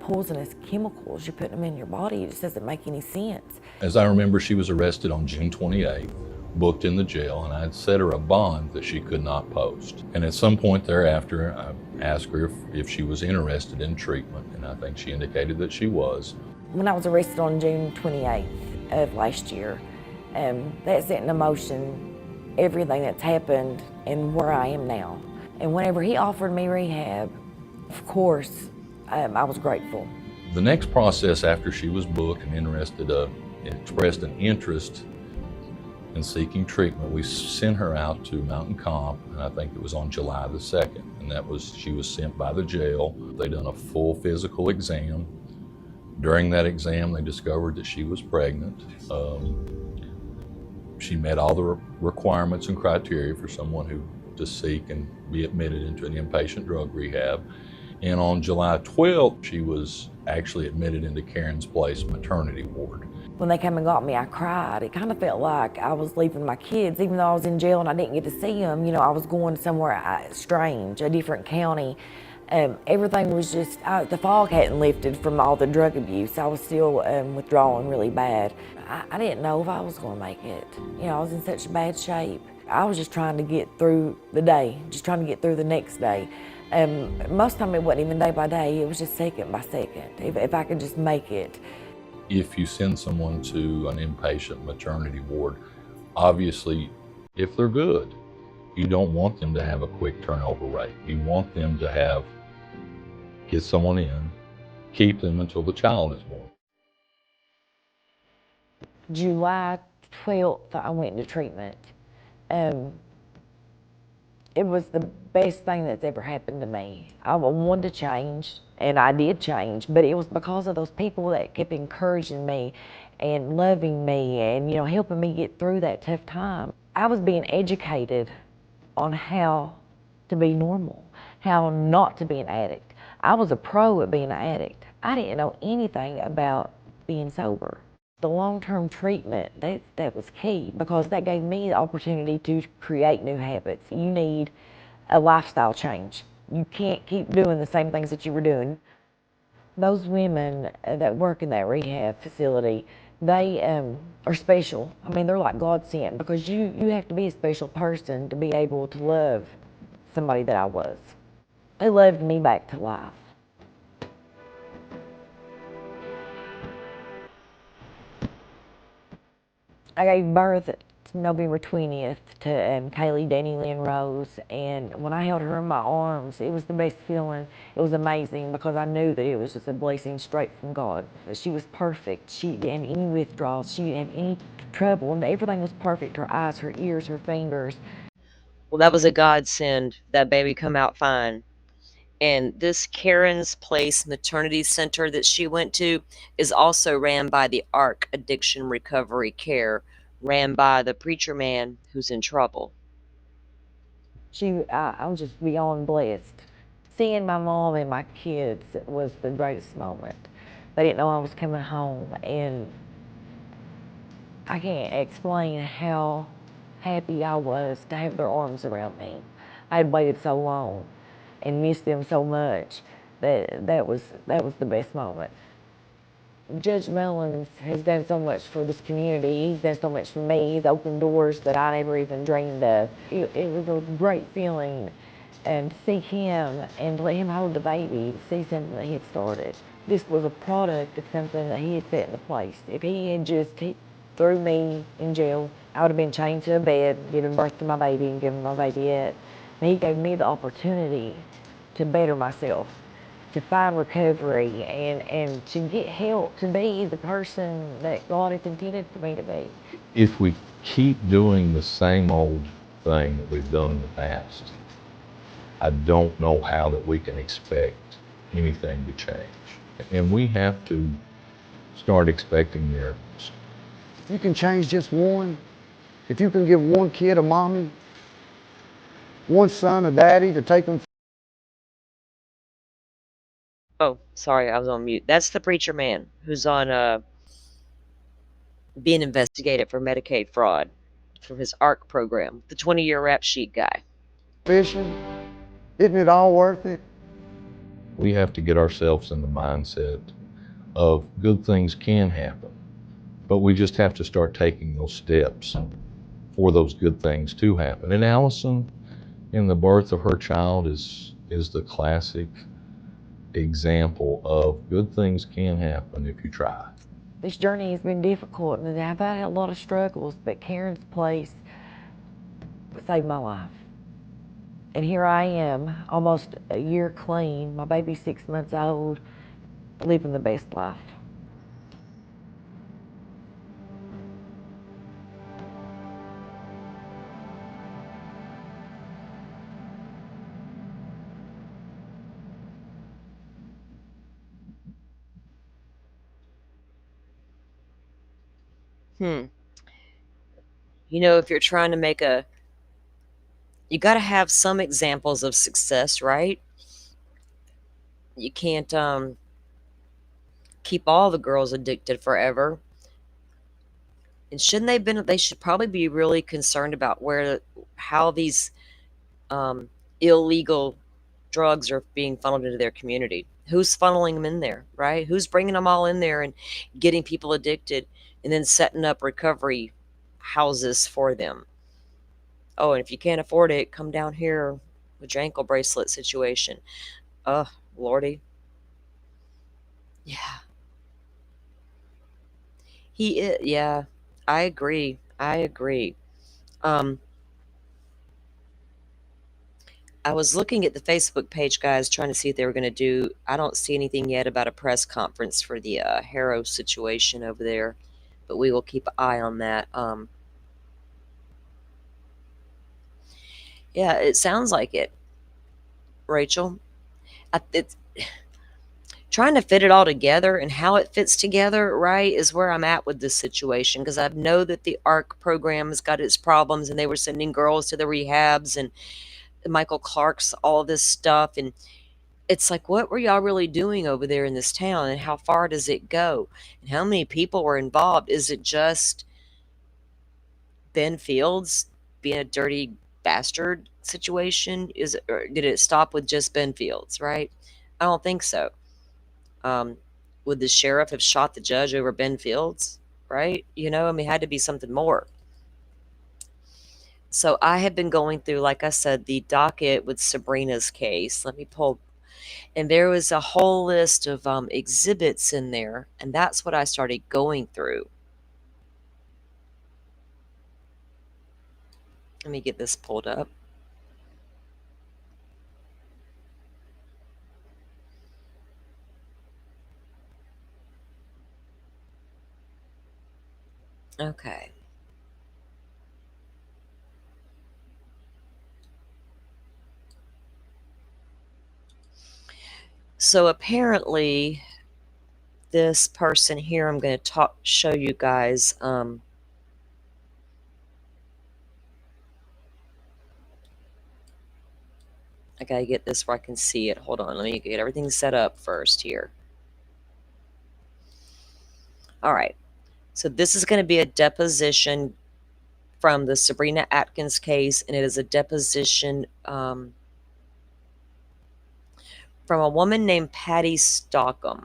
poisonous chemicals, you're putting them in your body, it just doesn't make any sense. As I remember, she was arrested on June 28th, booked in the jail, and I had set her a bond that she could not post. And at some point thereafter, I asked her if she was interested in treatment, and I think she indicated that she was. When I was arrested on June 28th of last year, that set in motion everything that's happened and where I am now. And whenever he offered me rehab, of course, I was grateful. The next process after she was booked and expressed an interest in seeking treatment, we sent her out to Mountain Comp, and I think it was on July the 2nd. And she was sent by the jail. They done a full physical exam. During that exam, they discovered that she was pregnant. She met all the requirements and criteria for someone to seek and be admitted into an inpatient drug rehab. And on July 12th, she was actually admitted into Karen's Place maternity ward. When they came and got me, I cried. It kind of felt like I was leaving my kids, even though I was in jail and I didn't get to see them. I was going somewhere strange, a different county. Everything was just, the fog hadn't lifted from all the drug abuse. I was still withdrawing really bad. I didn't know if I was going to make it. I was in such bad shape. I was just trying to get through the day, just trying to get through the next day. Most of the time it wasn't even day by day, it was just second by second, if I could just make it. If you send someone to an inpatient maternity ward, obviously, if they're good, you don't want them to have a quick turnover rate. You want them to get someone in, keep them until the child is born. July 12th, I went into treatment. Um, it was the best thing that's ever happened to me. I wanted to change, and I did change, but it was because of those people that kept encouraging me and loving me and, helping me get through that tough time. I was being educated on how to be normal, how not to be an addict. I was a pro at being an addict. I didn't know anything about being sober. The long-term treatment, that was key, because that gave me the opportunity to create new habits. You need a lifestyle change. You can't keep doing the same things that you were doing. Those women that work in that rehab facility, they are special. I mean, they're like God sent, because you have to be a special person to be able to love somebody that I was. They loved me back to life. I gave birth November 20th to Kaylee Danny Lynn Rose, and when I held her in my arms, it was the best feeling. It was amazing, because I knew that it was just a blessing straight from God. She was perfect. She didn't have any withdrawals. She didn't have any trouble, and everything was perfect. Her eyes, her ears, her fingers. Well, that was a godsend. That baby come out fine. And this Karen's Place Maternity Center that she went to is also ran by the ARC Addiction Recovery Care, ran by the preacher man who's in trouble. I was just beyond blessed. Seeing my mom and my kids was the greatest moment. They didn't know I was coming home, and I can't explain how happy I was to have their arms around me. I had waited so long and missed them so much that was the best moment. Judge Mullins has done so much for this community. He's done so much for me. He's opened doors that I never even dreamed of. It was a great feeling, and to see him and let him hold the baby, to see something that he had started. This was a product of something that he had set into place. If he had just threw me in jail, I would have been chained to a bed, giving birth to my baby and giving my baby up. And he gave me the opportunity to better myself, to find recovery, and to get help to be the person that God has intended for me to be. If we keep doing the same old thing that we've done in the past, I don't know how that we can expect anything to change. And we have to start expecting miracles. You can change just one. If you can give one kid a mommy, one son a daddy to take them. Oh, sorry, I was on mute. That's the preacher man who's on being investigated for Medicaid fraud for his ARC program, the 20-year rap sheet guy. Fishing, isn't it all worth it? We have to get ourselves in the mindset of good things can happen, but we just have to start taking those steps for those good things to happen. And Allison, in the birth of her child, is the classic example of good things can happen if you try. This journey has been difficult, and I've had a lot of struggles, but Karen's Place saved my life. And here I am, almost a year clean, my baby's 6 months old, living the best life. If you're trying to make you got to have some examples of success, right? You can't keep all the girls addicted forever. And they should probably be really concerned about how these illegal drugs are being funneled into their community. Who's funneling them in there, right? Who's bringing them all in there and getting people addicted and then setting up recovery houses for them? Oh, and if you can't afford it, come down here with your ankle bracelet situation. Lordy. Yeah. Yeah, I agree. I was looking at the Facebook page, guys, trying to see if they were going to do. I don't see anything yet about a press conference for the Harrow situation over there, but we will keep an eye on that. Yeah, it sounds like it, Rachel. It's trying to fit it all together, and how it fits together, right, is where I'm at with this situation, because I know that the ARC program has got its problems, and they were sending girls to the rehabs and Michael Clark's, all this stuff. And it's like, what were y'all really doing over there in this town, and how far does it go? And how many people were involved? Is it just Ben Fields being a dirty bastard situation? Is it, or did it stop with just Ben Fields, right? I don't think so. Um, would the sheriff have shot the judge over Ben Fields, right? I mean, it had to be something more. So I have been going through, like I said, the docket with Sabrina's case. Let me pull, and there was a whole list of exhibits in there, and that's what I started going through. Let me get this pulled up. Okay. So apparently, this person here, I'm going to show you guys. I gotta get this where I can see it. Hold on, let me get everything set up first here. All right, so this is going to be a deposition from the Sabrina Atkins case, and it is a deposition from a woman named Patty Stockham.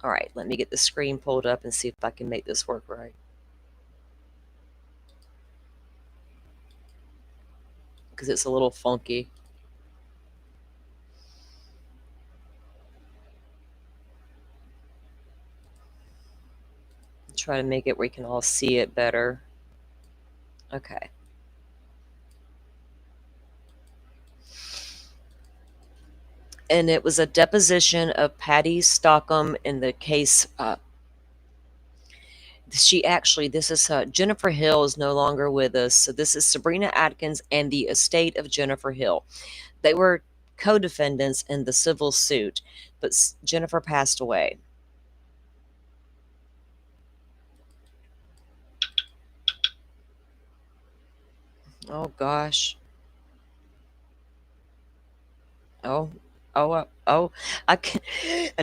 All right, let me get the screen pulled up and see if I can make this work right. Because it's a little funky. Try to make it where we can all see it better. Okay. And it was a deposition of Patty Stockham in the case. She actually, this is Jennifer Hill is no longer with us. So this is Sabrina Atkins and the estate of Jennifer Hill. They were co-defendants in the civil suit, but Jennifer passed away. Oh gosh. Oh, a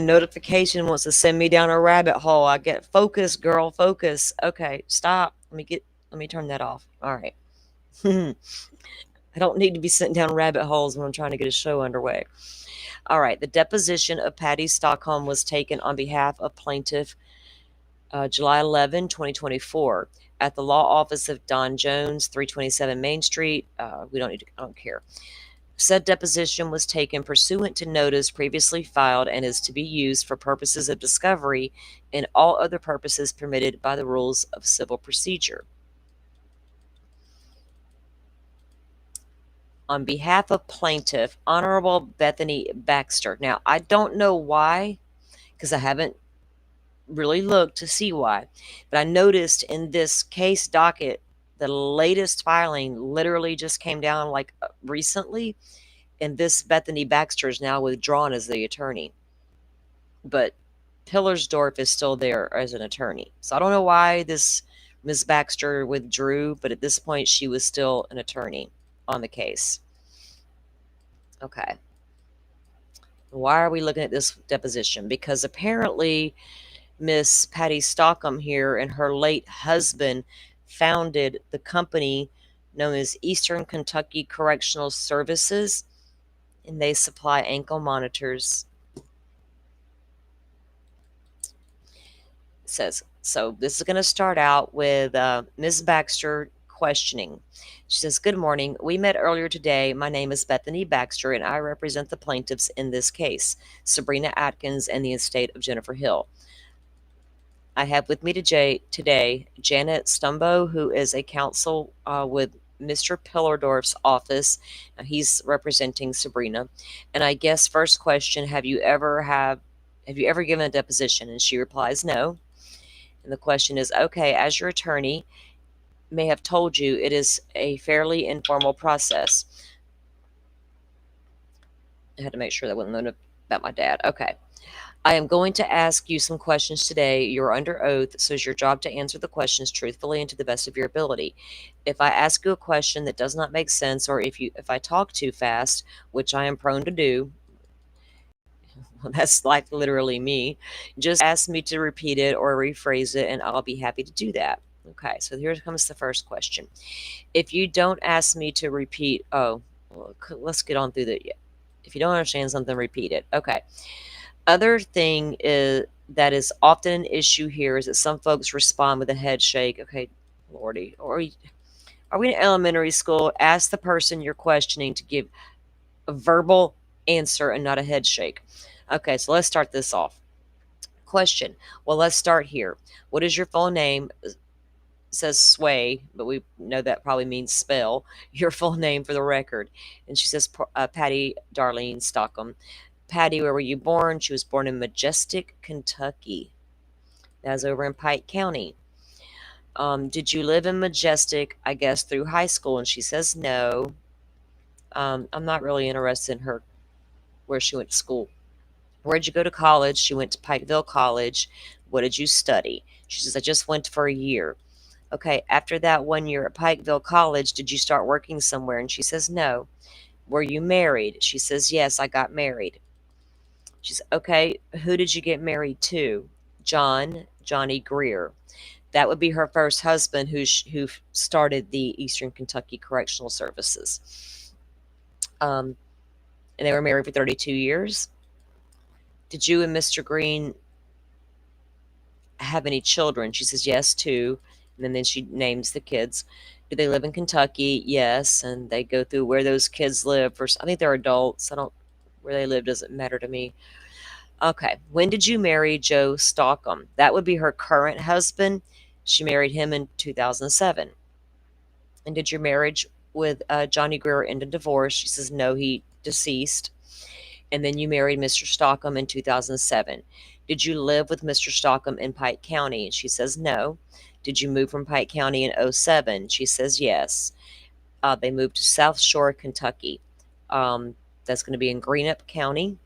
notification wants to send me down a rabbit hole. I get focus, girl, focus. Okay, stop. Let me turn that off. All right. I don't need to be sent down rabbit holes when I'm trying to get a show underway. All right, the deposition of Patty Stockham was taken on behalf of plaintiff July 11, 2024 at the law office of Don Jones, 327 Main Street. I don't care. Said deposition was taken pursuant to notice previously filed and is to be used for purposes of discovery and all other purposes permitted by the rules of civil procedure. On behalf of plaintiff, Honorable Bethany Baxter. Now, I don't know why, because I haven't really looked to see why, but I noticed in this case docket, the latest filing literally just came down like recently, and this Bethany Baxter is now withdrawn as the attorney. But Pillersdorf is still there as an attorney. So I don't know why this Ms. Baxter withdrew, but at this point she was still an attorney on the case. Okay. Why are we looking at this deposition? Because apparently Miss Patty Stockham here and her late husband founded the company known as Eastern Kentucky Correctional Services, and they supply ankle monitors. It says, so this is going to start out with Ms. Baxter questioning. She says, good morning. We met earlier today. My name is Bethany Baxter, and I represent the plaintiffs in this case, Sabrina Atkins and the estate of Jennifer Hill. I have with me today Janet Stumbo, who is a counsel with Mr. Pillerdorf's office. He's representing Sabrina. And I guess first question, have you ever given a deposition? And she replies, no. And the question is, okay, as your attorney may have told you, it is a fairly informal process. I had to make sure that wasn't known about my dad. Okay. I am going to ask you some questions today. You're under oath, so it's your job to answer the questions truthfully and to the best of your ability. If I ask you a question that does not make sense, or if I talk too fast, which I am prone to do, well, that's like literally me, just ask me to repeat it or rephrase it, and I'll be happy to do that. Okay, so here comes the first question. If you don't ask me to repeat, well, let's get on through the. If you don't understand something, repeat it. Okay. Other thing is that is often an issue here is that some folks respond with a head shake. Okay, Lordy, or are we in elementary school? Ask the person you're questioning to give a verbal answer and not a head shake. Okay, so let's start this off. Question. Well, let's start here. What is your full name? It says Sway, but we know that probably means spell your full name for the record. And she says Patty Darlene Stockham. Patty, where were you born? She was born in Majestic, Kentucky. That's over in Pike County. Did you live in Majestic, I guess, through high school? And she says no. I'm not really interested in her, where she went to school. Where'd you go to college? She went to Pikeville College. What did you study? She says, I just went for a year. Okay, after that 1 year at Pikeville College, did you start working somewhere? And she says, no. Were you married? She says, yes, I got married. She says, okay, who did you get married to? Johnny Greer. That would be her first husband who started the Eastern Kentucky Correctional Services. And they were married for 32 years. Did you and Mr. Green have any children? She says, yes, 2. And then she names the kids. Do they live in Kentucky? Yes. And they go through where those kids live. I think they're adults. Where they live doesn't matter to me. Okay. When did you marry Joe Stockham? That would be her current husband. She married him in 2007. And did your marriage with Johnny Greer end in divorce? She says, no, he deceased. And then you married Mr. Stockham in 2007. Did you live with Mr. Stockham in Pike County? And she says, no. Did you move from Pike County in 2007? She says, yes. They moved to South Shore, Kentucky. That's going to be in Greenup County.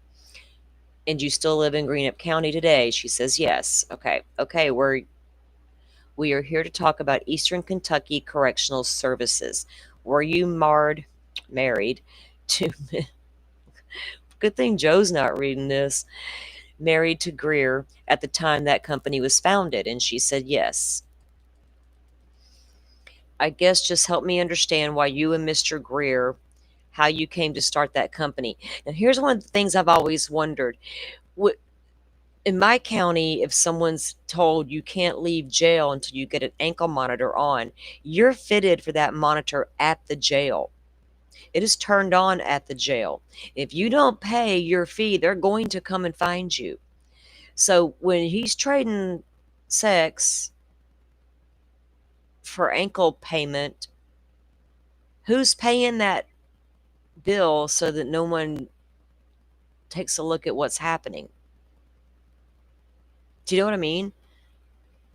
And you still live in Greenup County today? She says, yes. Okay, we are here to talk about Eastern Kentucky Correctional Services. Were you married to, good thing Joe's not reading this, married to Greer at the time that company was founded? And she said, yes. I guess just help me understand why you and Mr. Greer, how you came to start that company. Now, here's one of the things I've always wondered. In my county, if someone's told you can't leave jail until you get an ankle monitor on, you're fitted for that monitor at the jail. It is turned on at the jail. If you don't pay your fee, they're going to come and find you. So when he's trading sex for ankle payment, who's paying that bill so that no one takes a look at what's happening? Do you know what I mean?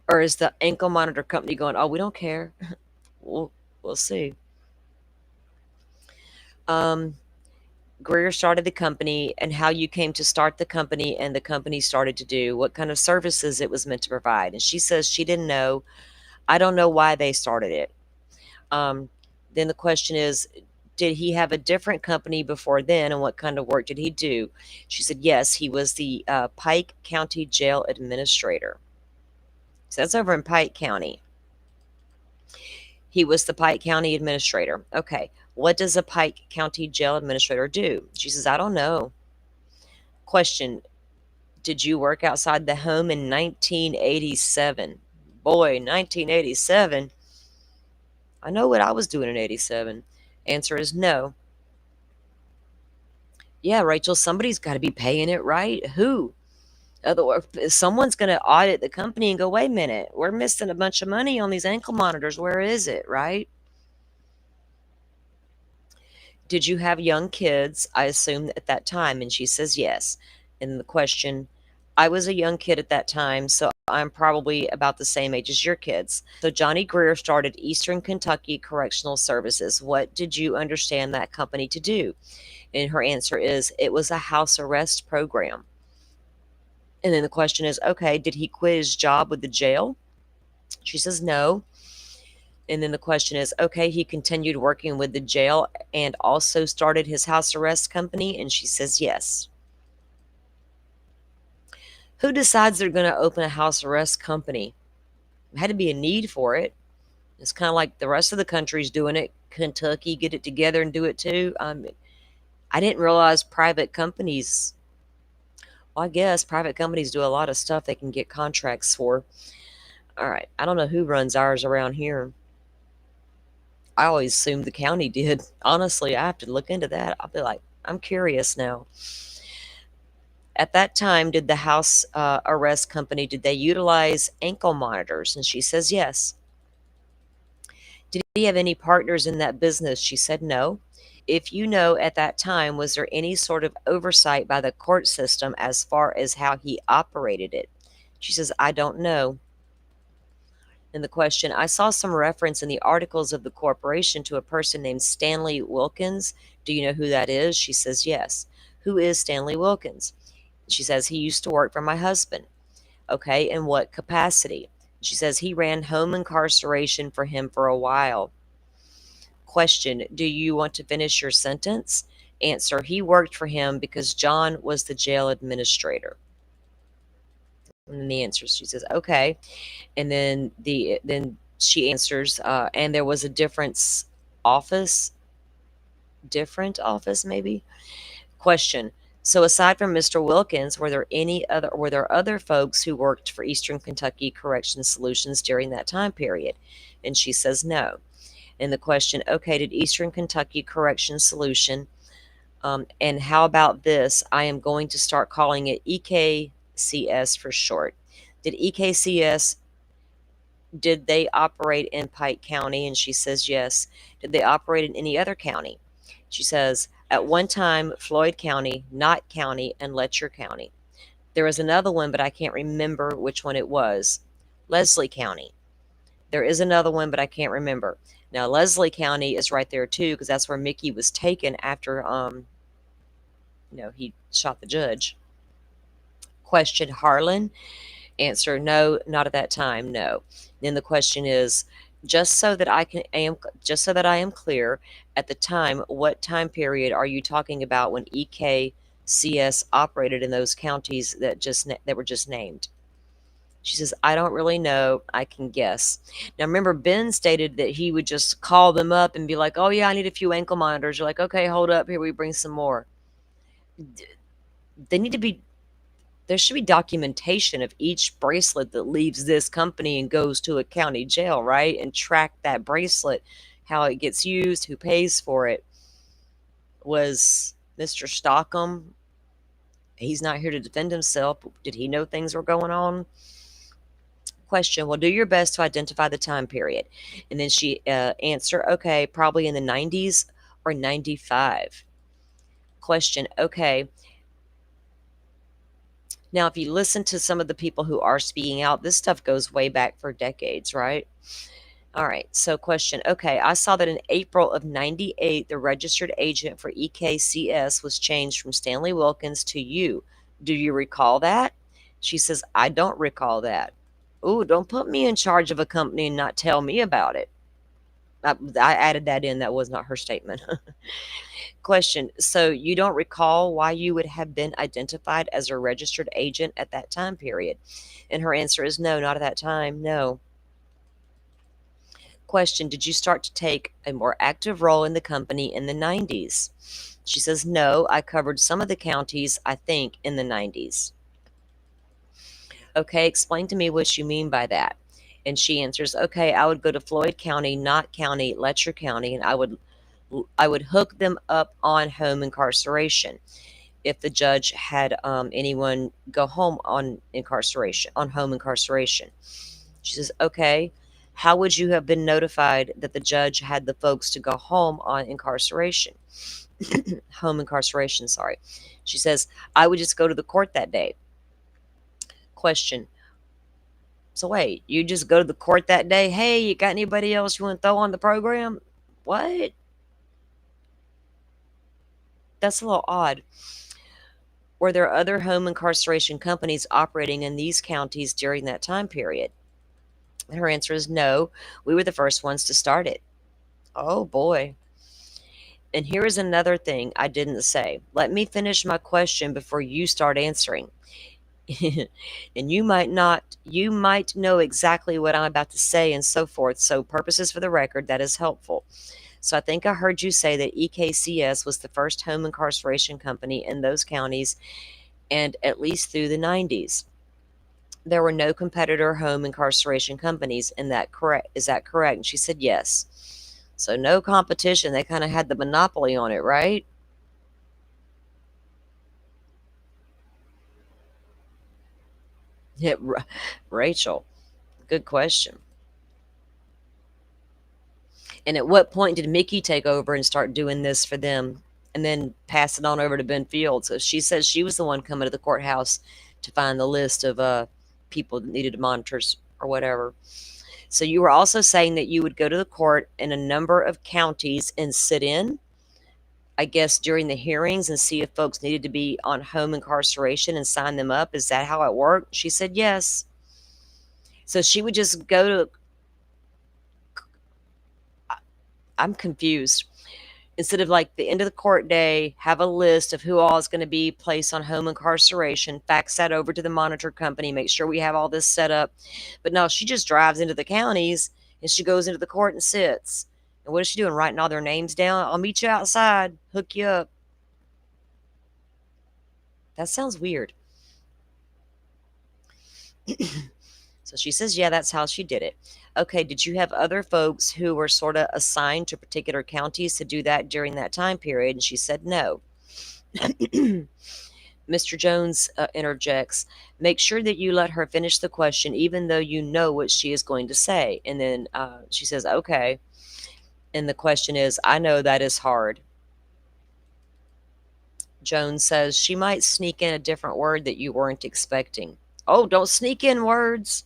Or is the ankle monitor company going, oh, we don't care? We'll see. Greer started the company, and how you came to start the company and the company started to do, what kind of services it was meant to provide. And she says she didn't know. I don't know why they started it. Then the question is, did he have a different company before then, and what kind of work did he do? She said, yes, he was the Pike County Jail Administrator. So that's over in Pike County. He was the Pike County Administrator. Okay, what does a Pike County Jail Administrator do? She says, I don't know. Question, did you work outside the home in 1987? Boy, 1987. I know what I was doing in 87. Answer is no. Yeah, Rachel, somebody's got to be paying it, right? Who? Otherwise, someone's going to audit the company and go, wait a minute, we're missing a bunch of money on these ankle monitors. Where is it, right? Did you have young kids? I assume at that time. And she says yes. And the question, I was a young kid at that time, so I'm probably about the same age as your kids. So Johnny Greer started Eastern Kentucky Correctional Services. What did you understand that company to do? And her answer is, it was a house arrest program. And then the question is, okay, did he quit his job with the jail? She says no. And then the question is, okay, he continued working with the jail and also started his house arrest company? And she says yes. Who decides they're going to open a house arrest company? There had to be a need for it. It's kind of like the rest of the country's doing it. Kentucky, get it together and do it too. I didn't realize private companies, well, I guess private companies do a lot of stuff they can get contracts for. All right, I don't know who runs ours around here. I always assumed the county did. Honestly, I have to look into that. I'll be like, I'm curious now. At that time, did the house arrest company, did they utilize ankle monitors? And she says yes. Did he have any partners in that business? She said no. If you know, at that time, was there any sort of oversight by the court system as far as how he operated it? She says, I don't know. And the question, I saw some reference in the articles of the corporation to a person named Stanley Wilkins. Do you know who that is? She says, yes. Who is Stanley Wilkins? She says, he used to work for my husband. Okay, in what capacity? She says, he ran home incarceration for him for a while. Question, do you want to finish your sentence? Answer, he worked for him because John was the jail administrator. And then the answer, she says, okay. And then she answers, and there was a different office maybe? Question, so aside from Mr. Wilkins, were there other folks who worked for Eastern Kentucky Correction Solutions during that time period? And she says no. And the question, okay, did Eastern Kentucky Correction Solution, and how about this? I am going to start calling it EKCS for short. Did EKCS, did they operate in Pike County? And she says yes. Did they operate in any other county? She says, at one time, Floyd County, Knott County, and Letcher County. There was another one, but I can't remember which one it was. Leslie County. There is another one, but I can't remember. Now, Leslie County is right there, too, because that's where Mickey was taken after, he shot the judge. Question, Harlan? Answer, no, not at that time, no. Then the question is, just so that I am clear, at the time, what time period are you talking about when EKCS operated in those counties that were just named? She says, I don't really know. I can guess. Now, remember, Ben stated that he would just call them up and be like, oh, yeah, I need a few ankle monitors. You're like, okay, hold up. Here, we bring some more. There should be documentation of each bracelet that leaves this company and goes to a county jail, right? And track that bracelet, how it gets used, who pays for it. Was Mr. Stockham, he's not here to defend himself. Did he know things were going on? Question, well, do your best to identify the time period. And then she answer, okay, probably in the 90s or 95. Question, okay. Now, if you listen to some of the people who are speaking out, this stuff goes way back for decades, right? All right, so question, okay, I saw that in April of 98, the registered agent for EKCS was changed from Stanley Wilkins to you. Do you recall that? She says, I don't recall that. Ooh, don't put me in charge of a company and not tell me about it. I added that in. That was not her statement. Question, so you don't recall why you would have been identified as a registered agent at that time period? And her answer is no, not at that time, no. Question, did you start to take a more active role in the company in the 90s? She says, no, I covered some of the counties, I think, in the 90s. Okay, explain to me what you mean by that. And she answers, okay, I would go to Floyd County, Knott County, Letcher County, and I would hook them up on home incarceration if the judge had anyone go home on home incarceration. She says, okay, how would you have been notified that the judge had the folks to go home on incarceration? Home incarceration, sorry. She says, I would just go to the court that day. Question. So wait, you just go to the court that day? Hey, you got anybody else you want to throw on the program? What? That's a little odd. Were there other home incarceration companies operating in these counties during that time period? And her answer is no. We were the first ones to start it. Oh boy. And here is another thing I didn't say. Let me finish my question before you start answering. And you might know exactly what I'm about to say and so forth. So, purposes for the record, that is helpful. So, I think I heard you say that EKCS was the first home incarceration company in those counties, and at least through the 90s. There were no competitor home incarceration companies. Is that correct? And she said yes. So, no competition. They kind of had the monopoly on it, right? Yeah, Rachel, good question. And at what point did Mickey take over and start doing this for them and then pass it on over to Ben Fields? So she says she was the one coming to the courthouse to find the list of people that needed monitors or whatever. So you were also saying that you would go to the court in a number of counties and sit in, I guess, during the hearings and see if folks needed to be on home incarceration and sign them up. Is that how it worked? She said yes. So she would just go to, I'm confused. Instead of like the end of the court day, have a list of who all is going to be placed on home incarceration, fax that over to the monitor company, make sure we have all this set up. But no, she just drives into the counties and she goes into the court and sits. And what is she doing? Writing all their names down? I'll meet you outside, hook you up. That sounds weird. So she says, yeah, that's how she did it. Okay, did you have other folks who were sort of assigned to particular counties to do that during that time period? And she said no. Mr. Jones interjects, make sure that you let her finish the question, even though you know what she is going to say. And then she says, okay. And the question is, I know that is hard. Jones says, she might sneak in a different word that you weren't expecting. Oh, don't sneak in words.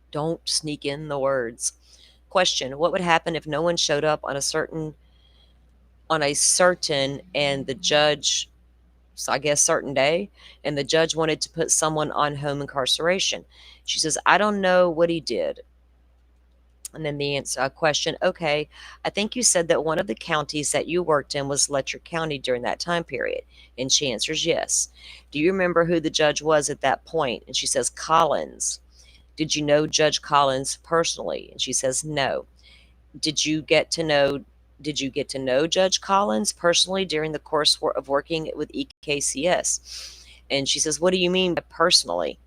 Don't sneak in the words. Question, what would happen if no one showed up on a certain and the judge, so I guess certain day, and the judge wanted to put someone on home incarceration? She says, I don't know what he did. And then the answer, question, okay, I think you said that one of the counties that you worked in was Letcher County during that time period. And she answers yes. Do you remember who the judge was at that point? And she says, Collins. Did you know Judge Collins personally? And she says, no. Did you get to know Judge Collins personally during the course of working with EKCS? And she says, what do you mean by personally?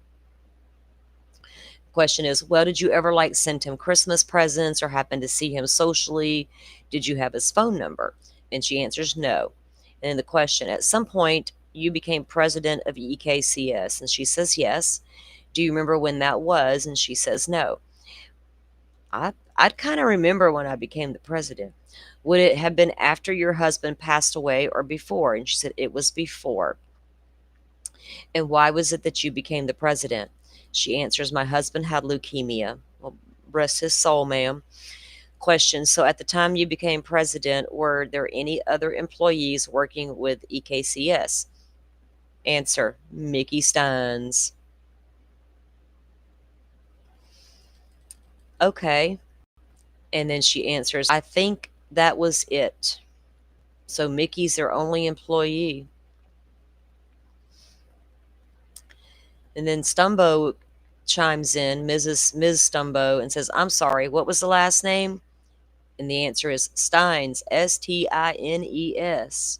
Question is, well, did you ever send him Christmas presents or happen to see him socially? Did you have his phone number? And she answers no. And then the question, at some point you became president of EKCS? And she says yes. Do you remember when that was? And she says no. I'd kind of remember when I became the president. Would it have been after your husband passed away or before? And she said it was before. And why was it that you became the president? She answers, my husband had leukemia. Well, rest his soul, ma'am. Question, so at the time you became president, were there any other employees working with EKCS? Answer, Mickey Steins. Okay. And then she answers, I think that was it. So Mickey's their only employee. And then Stumbo chimes in, Ms. Stumbo, and says, I'm sorry, what was the last name? And the answer is Steins, Stines.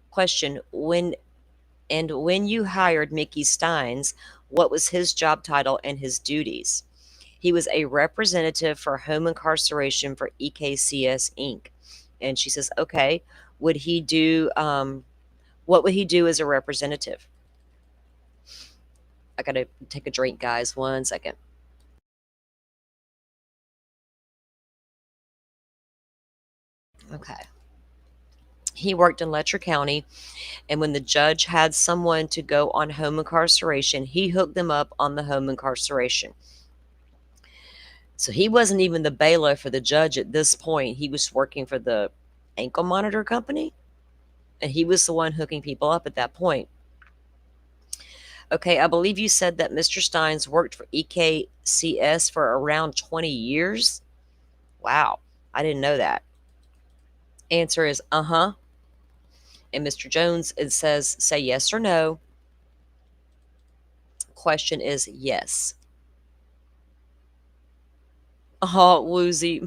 Question, when you hired Mickey Steins, what was his job title and his duties? He was a representative for home incarceration for EKCS Inc. And she says, okay, what would he do as a representative? I gotta take a drink, guys. 1 second. Okay. He worked in Letcher County, and when the judge had someone to go on home incarceration, he hooked them up on the home incarceration. So he wasn't even the bailiff for the judge at this point. He was working for the ankle monitor company, and he was the one hooking people up at that point. Okay, I believe you said that Mr. Steins worked for EKCS for around 20 years. Wow, I didn't know that. Answer is uh-huh. And Mr. Jones, it says say yes or no. Question is yes. Oh, Woozy.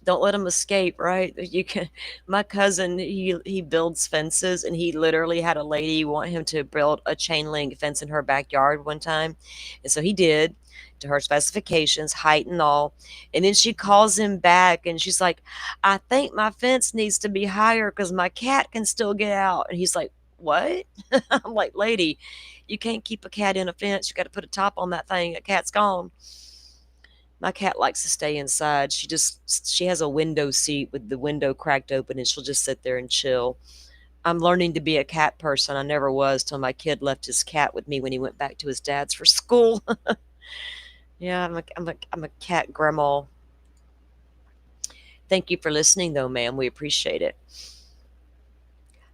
Don't let him escape, right? You can. My cousin, he builds fences, and he literally had a lady want him to build a chain link fence in her backyard one time, and so he did to her specifications, height and all. And then she calls him back, and she's like, "I think my fence needs to be higher because my cat can still get out." And he's like, "What?" I'm like, "Lady, you can't keep a cat in a fence. You got to put a top on that thing. A cat's gone." My cat likes to stay inside. She has a window seat with the window cracked open, and she'll just sit there and chill. I'm learning to be a cat person. I never was till my kid left his cat with me when he went back to his dad's for school. Yeah, I'm a cat grandma. Thank you for listening, though, ma'am. We appreciate it.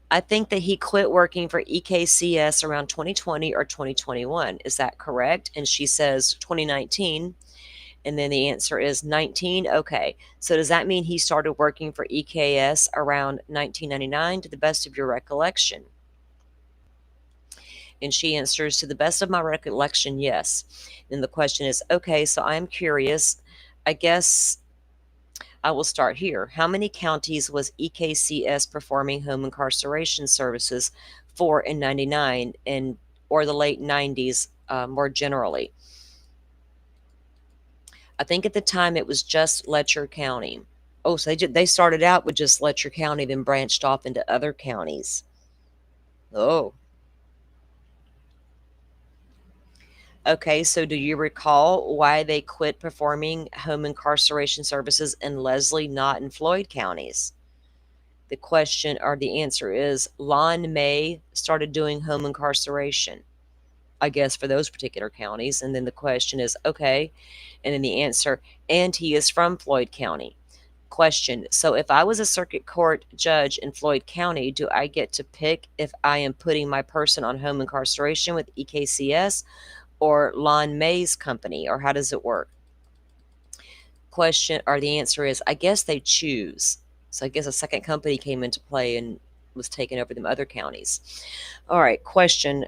I think that he quit working for EKCS around 2020 or 2021. Is that correct? And she says 2019. And then the answer is 19. Okay. So does that mean he started working for EKS around 1999 to the best of your recollection? And she answers, to the best of my recollection, yes. And the question is, okay, so I'm curious. I guess I will start here. How many counties was EKCS performing home incarceration services for in 99 and or the late 90s more generally? I think at the time it was just Letcher County. Oh, so they started out with just Letcher County, then branched off into other counties. Oh. Okay, so do you recall why they quit performing home incarceration services in Leslie, Knott, and Floyd counties? The question or the answer is Lon May started doing home incarceration, I guess, for those particular counties. And then the question is, okay, and then the answer, and he is from Floyd County. Question, so if I was a circuit court judge in Floyd County, do I get to pick if I am putting my person on home incarceration with EKCS or Lon May's company, or how does it work? Question, or the answer is, I guess they choose. So I guess a second company came into play and was taking over them other counties. All right, question,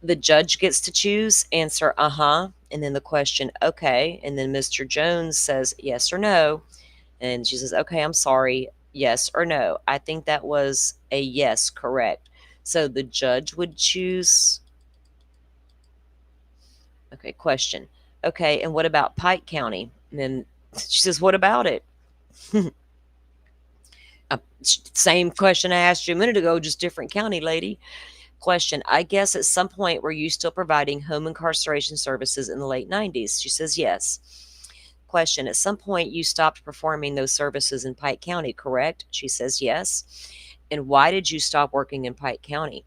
the judge gets to choose. Answer, uh-huh. And then the question, okay. And then Mr. Jones says yes or no. And she says, okay, I'm sorry, yes or no. I think that was a yes, correct. So the judge would choose. Okay, question. Okay, and what about Pike County? And then she says, what about it? Same question I asked you a minute ago, just different county, lady. Question, I guess at some point were you still providing home incarceration services in the late 90s? She says yes. Question, at some point you stopped performing those services in Pike County, correct? She says yes. And why did you stop working in Pike County?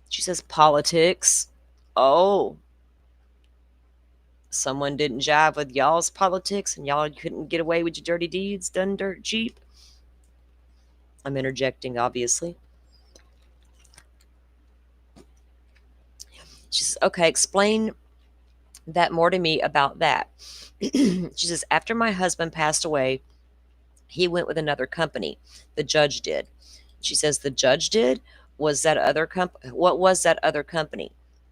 She says politics. Oh, someone didn't jive with y'all's politics and y'all couldn't get away with your dirty deeds done dirt cheap. I'm interjecting, obviously. She says, okay, explain that more to me about that. She says, after my husband passed away, he went with another company. The judge did. She says, the judge did? Was that other what was that other company?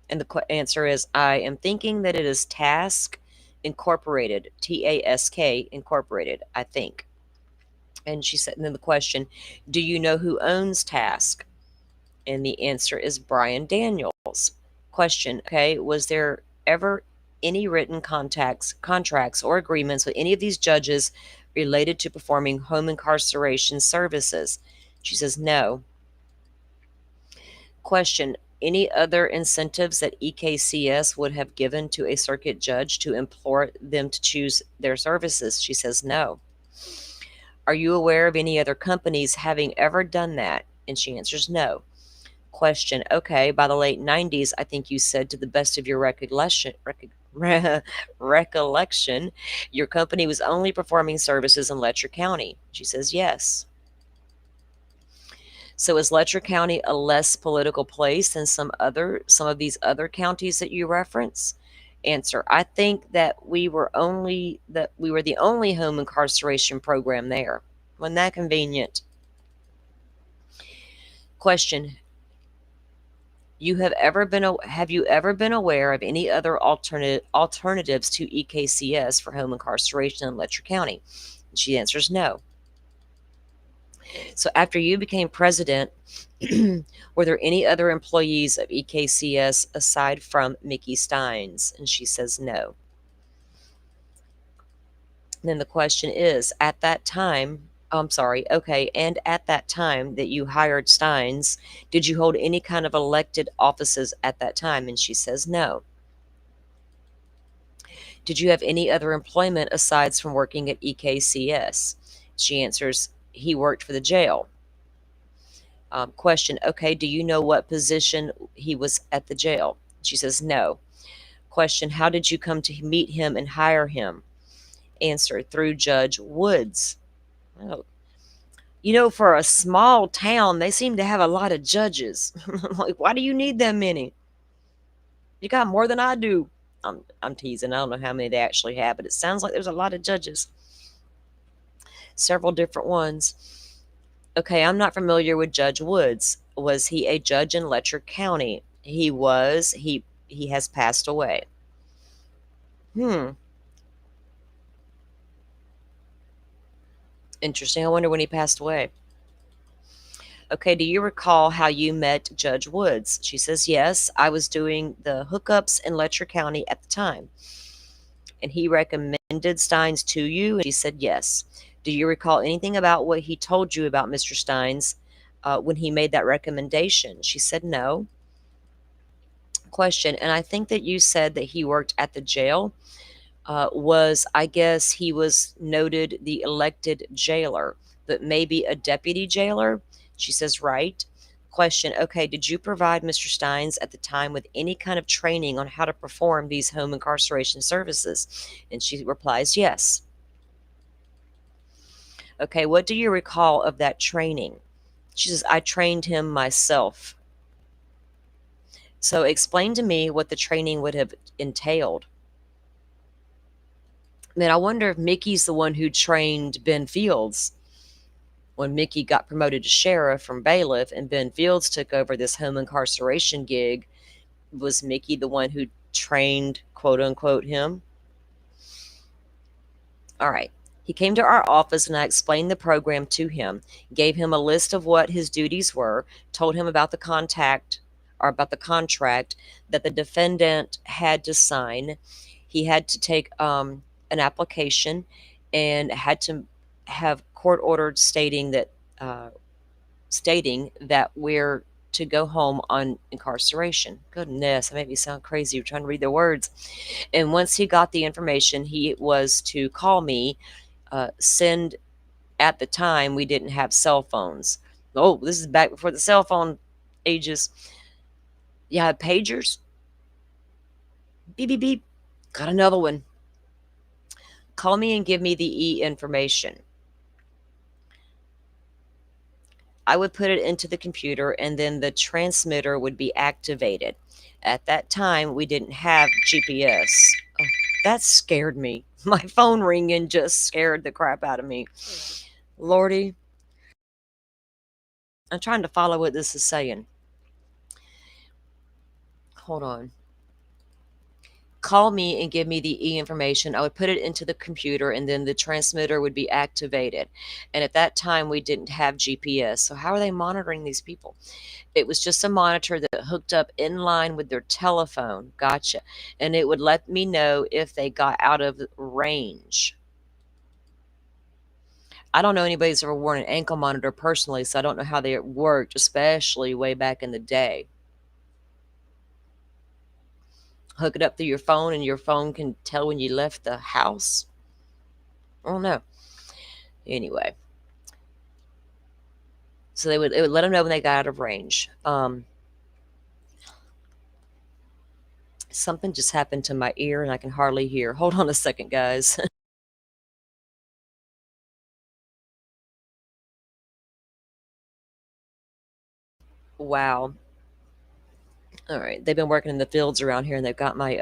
And the answer is, I am thinking that it is Task Incorporated, T-A-S-K Incorporated, I think. And she said, and then the question, do you know who owns Task? And the answer is Brian Daniels. Question, okay, was there ever any written contracts or agreements with any of these judges related to performing home incarceration services? She says no. Question, any other incentives that EKCS would have given to a circuit judge to implore them to choose their services? She says no. Are you aware of any other companies having ever done that? And she answers no. Question, okay, by the late 90s, I think you said, to the best of your recollection, your company was only performing services in Letcher County. She says yes. So is Letcher County a less political place than some of these other counties that you reference? Answer, I think that we were the only home incarceration program there. Wasn't that convenient? Question, have you ever been aware of any other alternatives to EKCS for home incarceration in Letcher County? And she answers no. So after you became president, were there any other employees of EKCS aside from Mickey Steins? And she says no. And then the question is, and at that time that you hired Steins, did you hold any kind of elected offices at that time? And she says no. Did you have any other employment aside from working at EKCS? She answers, he worked for the jail. Question, okay, do you know what position he was at the jail? She says no. Question, how did you come to meet him and hire him? Answer, through Judge Woods. Oh. You know, for a small town, they seem to have a lot of judges. Like, why do you need that many? You got more than I do. I'm teasing. I don't know how many they actually have, but it sounds like there's a lot of judges. Several different ones. Okay, I'm not familiar with Judge Woods. Was he a judge in Letcher County? He was. He has passed away. Interesting. I wonder when he passed away. Okay, do you recall how you met Judge Woods? She says, yes, I was doing the hookups in Letcher County at the time. And he recommended Steins to you? And she said, yes. Do you recall anything about what he told you about Mr. Steins when he made that recommendation? She said, no. Question, and I think that you said that he worked at the jail. I guess he was noted the elected jailer, but maybe a deputy jailer? She says, right. Question, okay, did you provide Mr. Steins at the time with any kind of training on how to perform these home incarceration services? And she replies, yes. Okay, what do you recall of that training? She says, I trained him myself. So explain to me what the training would have entailed. Man, I wonder if Mickey's the one who trained Ben Fields. When Mickey got promoted to sheriff from bailiff and Ben Fields took over this home incarceration gig, was Mickey the one who trained, quote unquote, him? All right. He came to our office and I explained the program to him, gave him a list of what his duties were, told him about the contract that the defendant had to sign. He had to take an application and had to have court ordered stating that we're to go home on incarceration. Goodness, that made me sound crazy. You're trying to read their words. And once he got the information, he was to call me. At the time, we didn't have cell phones. Oh, this is back before the cell phone ages. You had pagers. Beep, beep, beep. Got another one. Call me and give me the information. I would put it into the computer and then the transmitter would be activated. At that time, we didn't have GPS. Oh, that scared me. My phone ringing just scared the crap out of me. Lordy. I'm trying to follow what this is saying. Hold on. Call me and give me the information. I would put it into the computer and then the transmitter would be activated. And at that time, we didn't have GPS. So how are they monitoring these people? It was just a monitor that hooked up in line with their telephone. Gotcha. And it would let me know if they got out of range. I don't know anybody who's ever worn an ankle monitor personally, so I don't know how they worked, especially way back in the day. Hook it up through your phone and your phone can tell when you left the house. I don't know. Anyway, So it would let them know when they got out of range. Something just happened to my ear and I can hardly hear. Hold on a second, guys. Wow. All right. They've been working in the fields around here and they've got my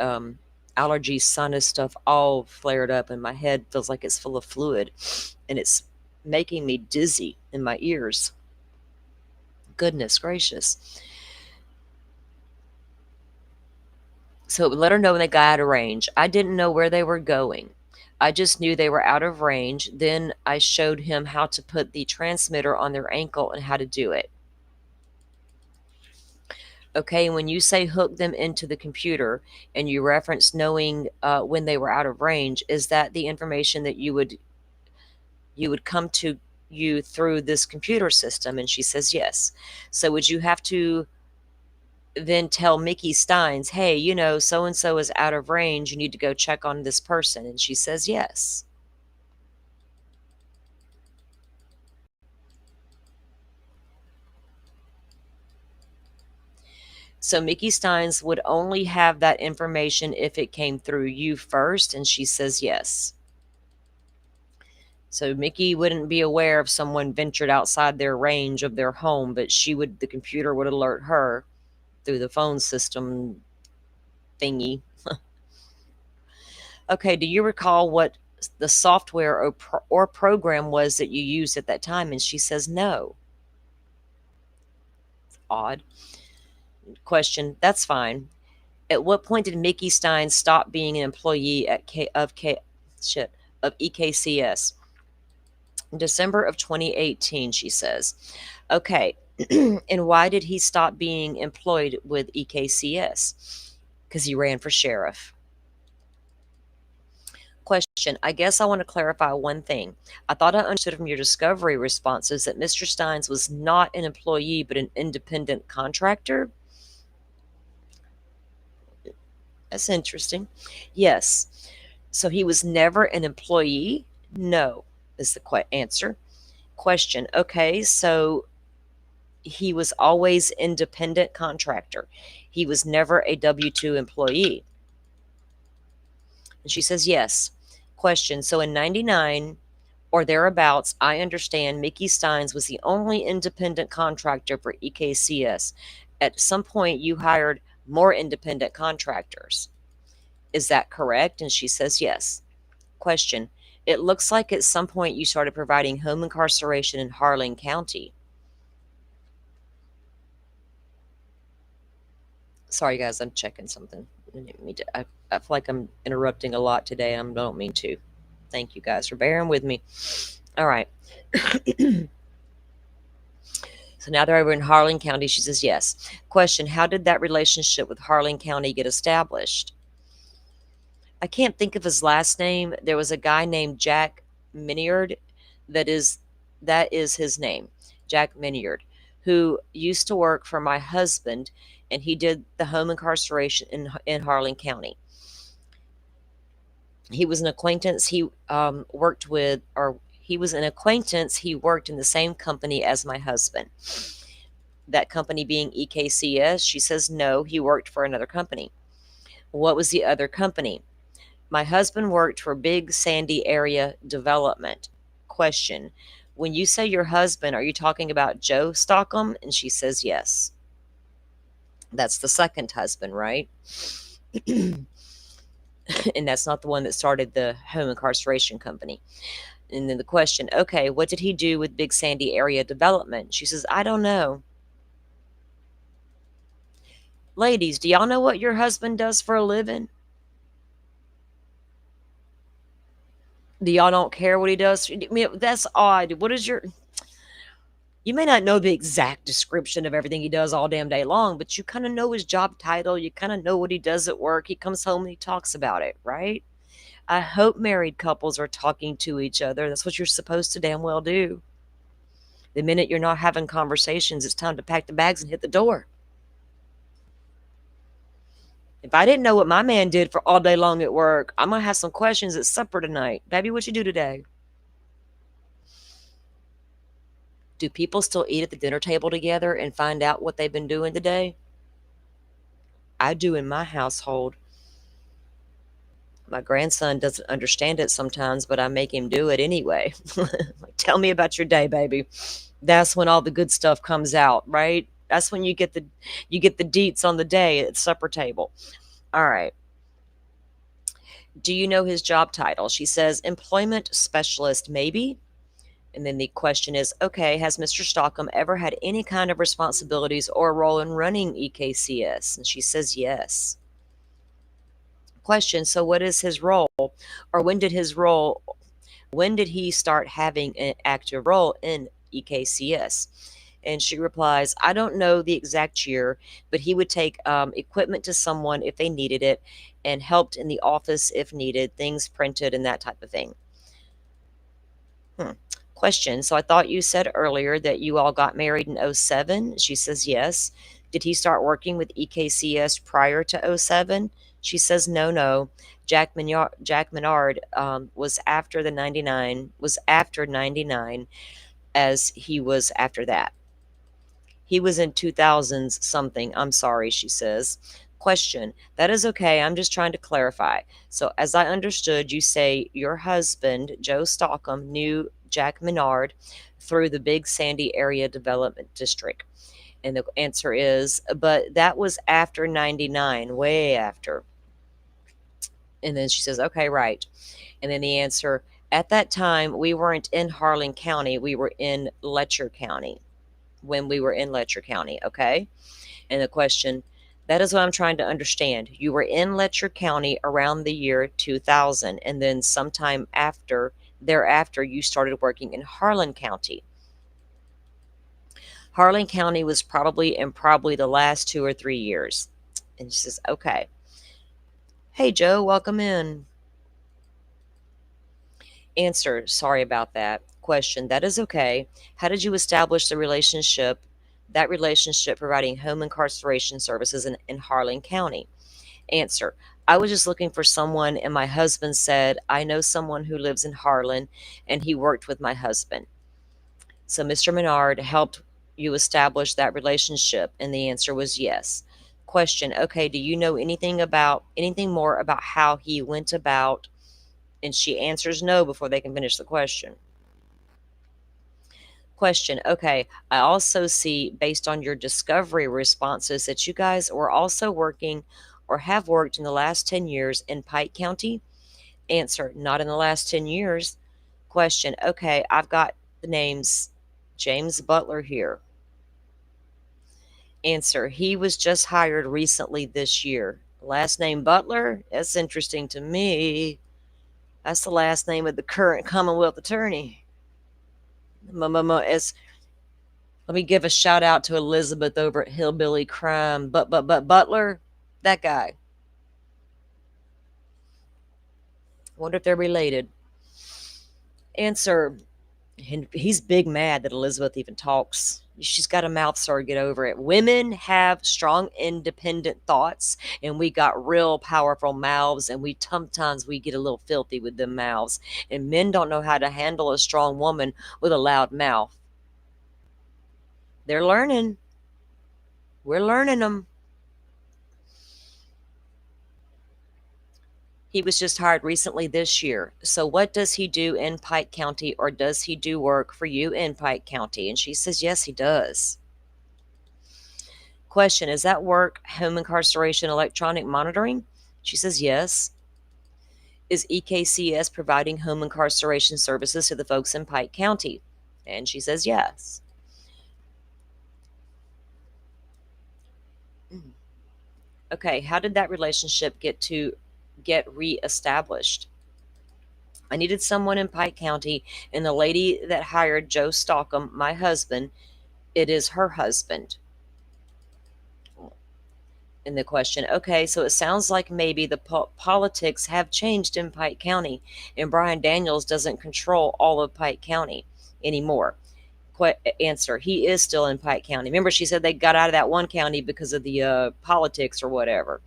allergy sinus stuff all flared up and my head feels like it's full of fluid and it's making me dizzy in my ears. Goodness gracious. So it would let her know when they got out of range. I didn't know where they were going. I just knew they were out of range. Then I showed him how to put the transmitter on their ankle and how to do it. Okay, when you say hook them into the computer and you reference knowing when they were out of range, is that the information that you would come to you through this computer system? And she says yes. So would you have to then tell Mickey Steins, hey, you know, so and so is out of range, you need to go check on this person? And she says yes. So Mickey Steins would only have that information if it came through you first, and she says yes. So Mickey wouldn't be aware if someone ventured outside their range of their home, but the computer would alert her through the phone system thingy. Okay, do you recall what the software or program was that you used at that time? And she says no. Odd. Question, that's fine. At what point did Mickey Stein stop being an employee of EKCS? December of 2018, she says. Okay, and why did he stop being employed with EKCS? Because he ran for sheriff. Question, I guess I want to clarify one thing. I thought I understood from your discovery responses that Mr. Steins was not an employee but an independent contractor. That's interesting. Yes. So he was never an employee? No, is the answer. Question, okay, so he was always independent contractor. He was never a W-2 employee. And she says yes. Question, so in 99 or thereabouts, I understand Mickey Steins was the only independent contractor for EKCS. At some point, you hired more independent contractors. Is that correct? And she says yes. Question, it looks like at some point you started providing home incarceration in Harlan County. Sorry, guys, I'm checking something. I feel like I'm interrupting a lot today. I don't mean to. Thank you guys for bearing with me. All right. So now they're over in Harlan County. She says yes. Question, how did that relationship with Harlan County get established? I can't think of his last name. There was a guy named Jack Miniard. That is his name, Jack Miniard, who used to work for my husband, and he did the home incarceration in Harlan County. He was an acquaintance. He worked in the same company as my husband. That company being EKCS. She says no, he worked for another company. What was the other company? My husband worked for Big Sandy Area Development. Question, when you say your husband, are you talking about Joe Stockham? And she says yes. That's the second husband, right? And that's not the one that started the home incarceration company. And then the question, okay, what did he do with Big Sandy Area Development? She says, I don't know. Ladies, do y'all know what your husband does for a living? Do y'all don't care what he does? I mean, that's odd. What is your... You may not know the exact description of everything he does all damn day long, but you kind of know his job title. You kind of know what he does at work. He comes home and he talks about it, right? I hope married couples are talking to each other. That's what you're supposed to damn well do. The minute you're not having conversations, it's time to pack the bags and hit the door. If I didn't know what my man did for all day long at work, I'm going to have some questions at supper tonight. Baby, what you do today? Do people still eat at the dinner table together and find out what they've been doing today? I do in my household. My grandson doesn't understand it sometimes, but I make him do it anyway. Like, tell me about your day, baby. That's when all the good stuff comes out, right? That's when you get the deets on the day at supper table. All right. Do you know his job title? She says employment specialist, maybe. And then the question is, okay, has Mr. Stockham ever had any kind of responsibilities or role in running EKCS? And she says yes. Question, so what is his role? Or when did he start having an active role in EKCS? And she replies, I don't know the exact year, but he would take equipment to someone if they needed it and helped in the office if needed, things printed and that type of thing. Question, so I thought you said earlier that you all got married in 07. She says yes. Did he start working with EKCS prior to 07? She says no. Jack Menard was after 99, as he was after that. He was in 2000s something. I'm sorry, she says. Question, that is okay. I'm just trying to clarify. So as I understood, you say your husband, Joe Stockham, knew Jack Menard through the Big Sandy Area Development District. And the answer is, but that was after 99, way after. And then she says, okay, right. And then the answer, at that time, we weren't in Harlan County. We were in Letcher County when we were in Letcher County, okay? And the question, that is what I'm trying to understand. You were in Letcher County around the year 2000, and then sometime thereafter, you started working in Harlan County. Harlan County was probably the last 2 or 3 years. And she says, okay. Hey, Joe, welcome in. Answer, sorry about that. Question, that is okay. How did you establish that relationship providing home incarceration services in Harlan County? Answer, I was just looking for someone, and my husband said, I know someone who lives in Harlan, and he worked with my husband. So Mr. Menard helped you establish that relationship, and the answer was yes. Question, okay, do you know anything more about how he went about? And she answers no before they can finish the question. Question, okay, I also see, based on your discovery responses, that you guys were also working or have worked in the last 10 years in Pike County. Answer, not in the last 10 years. Question, okay, I've got the names James Butler here. Answer, he was just hired recently this year. Last name Butler? That's interesting to me. That's the last name of the current Commonwealth attorney. Let me give a shout out to Elizabeth over at Hillbilly Crime. But Butler, that guy. Wonder if they're related. Answer, he's big mad that Elizabeth even talks. She's got a mouth sore, get over it. Women have strong, independent thoughts, and we got real powerful mouths, and sometimes we get a little filthy with them mouths. And men don't know how to handle a strong woman with a loud mouth. They're learning. We're learning them. He was just hired recently this year. So what does he do in Pike County, or does he do work for you in Pike County? And she says, yes, he does. Question, is that work home incarceration electronic monitoring? She says, yes. Is EKCS providing home incarceration services to the folks in Pike County? And she says, yes. Okay, how did that relationship get reestablished? I needed someone in Pike County, and the lady that hired Joe Stockham, my husband, it is her husband. And the question, okay, so it sounds like maybe the politics have changed in Pike County, and Brian Daniels doesn't control all of Pike County anymore. Answer, he is still in Pike County. Remember, she said they got out of that one county because of the politics or whatever.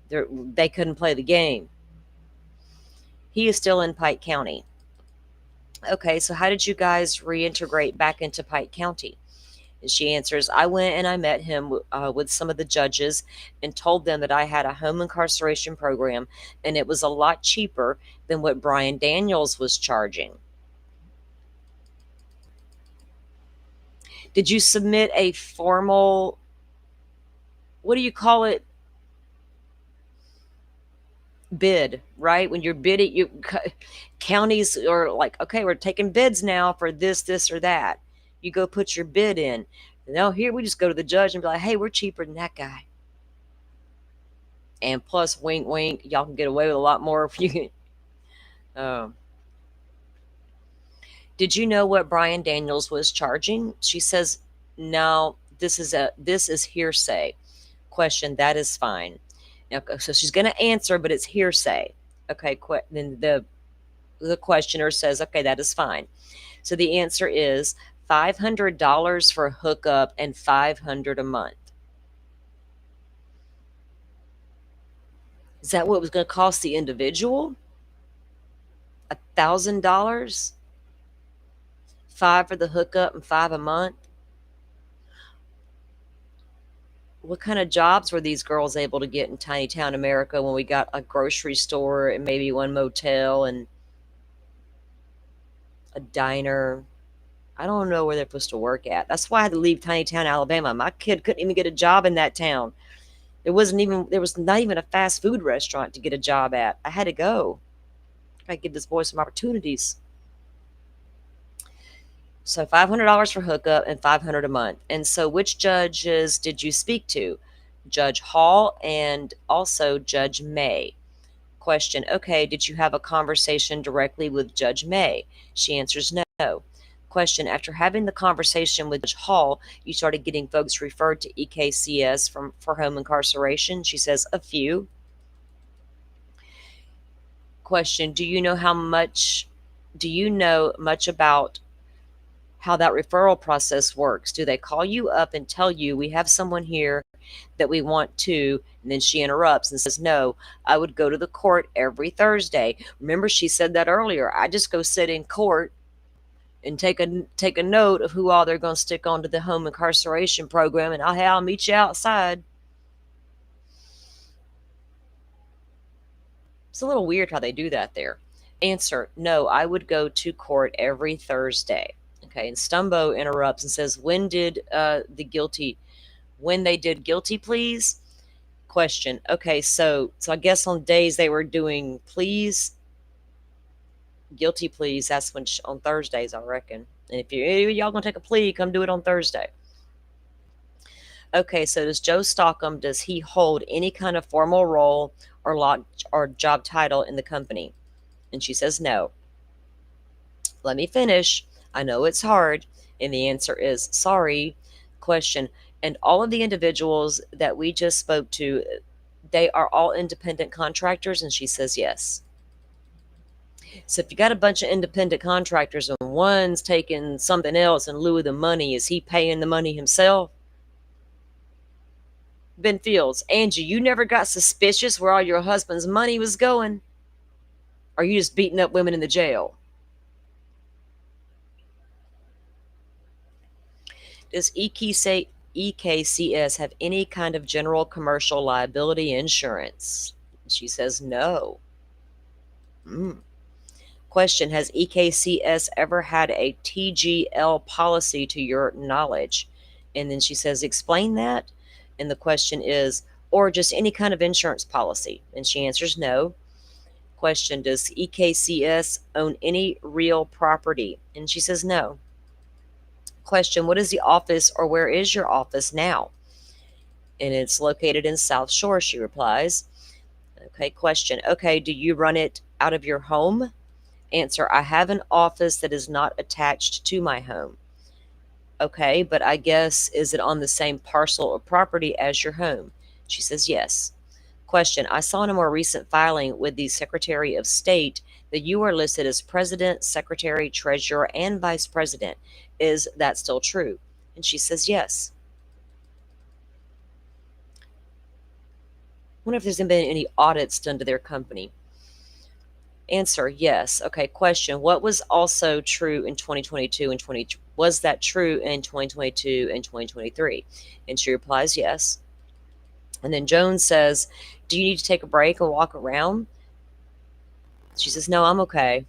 They couldn't play the game. He is still in Pike County. Okay, so how did you guys reintegrate back into Pike County? And she answers, I went and I met him with some of the judges and told them that I had a home incarceration program and it was a lot cheaper than what Brian Daniels was charging. Did you submit a formal, what do you call it? Bid, right? When you're bidding, counties are like, okay, we're taking bids now for this, or that. You go put your bid in. No, here we just go to the judge and be like, hey, we're cheaper than that guy. And plus, wink, wink, y'all can get away with a lot more if you can. Did you know what Brian Daniels was charging? She says, no, this is hearsay. Question, that is fine. Okay, so she's going to answer, but it's hearsay. Okay, then the questioner says, okay, that is fine. So the answer is $500 for a hookup and $500 a month. Is that what it was going to cost the individual? $1,000? $5 for the hookup and $5 a month? What kind of jobs were these girls able to get in tiny town America when we got a grocery store and maybe one motel and a diner? I don't know where they're supposed to work at. That's why I had to leave tiny town Alabama. My kid couldn't even get a job in that town. There was not even a fast food restaurant to get a job at. I had to go. I give this boy some opportunities. So $500 for hookup and $500 a month. And so which judges did you speak to? Judge Hall and also Judge May. Question, okay, did you have a conversation directly with Judge May? She answers no. Question, after having the conversation with Judge Hall, you started getting folks referred to EKCS for home incarceration? She says, a few. Question, do you know much about how that referral process works? Do they call you up and tell you, we have someone here that we want to, and then she interrupts and says, no, I would go to the court every Thursday. Remember, she said that earlier. I just go sit in court and take a note of who all they're going to stick onto the home incarceration program, and I'll meet you outside. It's a little weird how they do that there. Answer, no, I would go to court every Thursday. Okay, and Stumbo interrupts and says, when they did guilty pleas? Question, okay, so I guess on days they were doing guilty pleas, that's on Thursdays, I reckon. And if y'all gonna take a plea, come do it on Thursday. Okay, so does Joe Stockham, does he hold any kind of formal role or job title in the company? And she says no. Let me finish. I know it's hard. And the answer is sorry. Question, and all of the individuals that we just spoke to, they are all independent contractors? And she says yes. So if you got a bunch of independent contractors and one's taking something else in lieu of the money, is he paying the money himself? Ben Fields, Angie, you never got suspicious where all your husband's money was going? Or are you just beating up women in the jail? Does EKCS have any kind of general commercial liability insurance? She says no. Question, has EKCS ever had a TGL policy to your knowledge? And then she says, explain that. And the question is, or just any kind of insurance policy? And she answers no. Question, does EKCS own any real property? And she says no. Question, what is the office, or where is your office now? And it's located in South Shore, she replies. Okay, question, okay, do you run it out of your home? Answer, I have an office that is not attached to my home. Okay, but I guess, is it on the same parcel of property as your home? She says yes. Question, I saw in a more recent filing with the Secretary of State that you are listed as President, Secretary, Treasurer, and Vice President. Is that still true? And she says yes. I wonder if there's been any audits done to their company. Answer, yes. Okay, question. What was also true in 2022 and was that true in 2022 and 2023? And she replies, yes. And then Jones says, do you need to take a break and walk around? She says, no, I'm okay.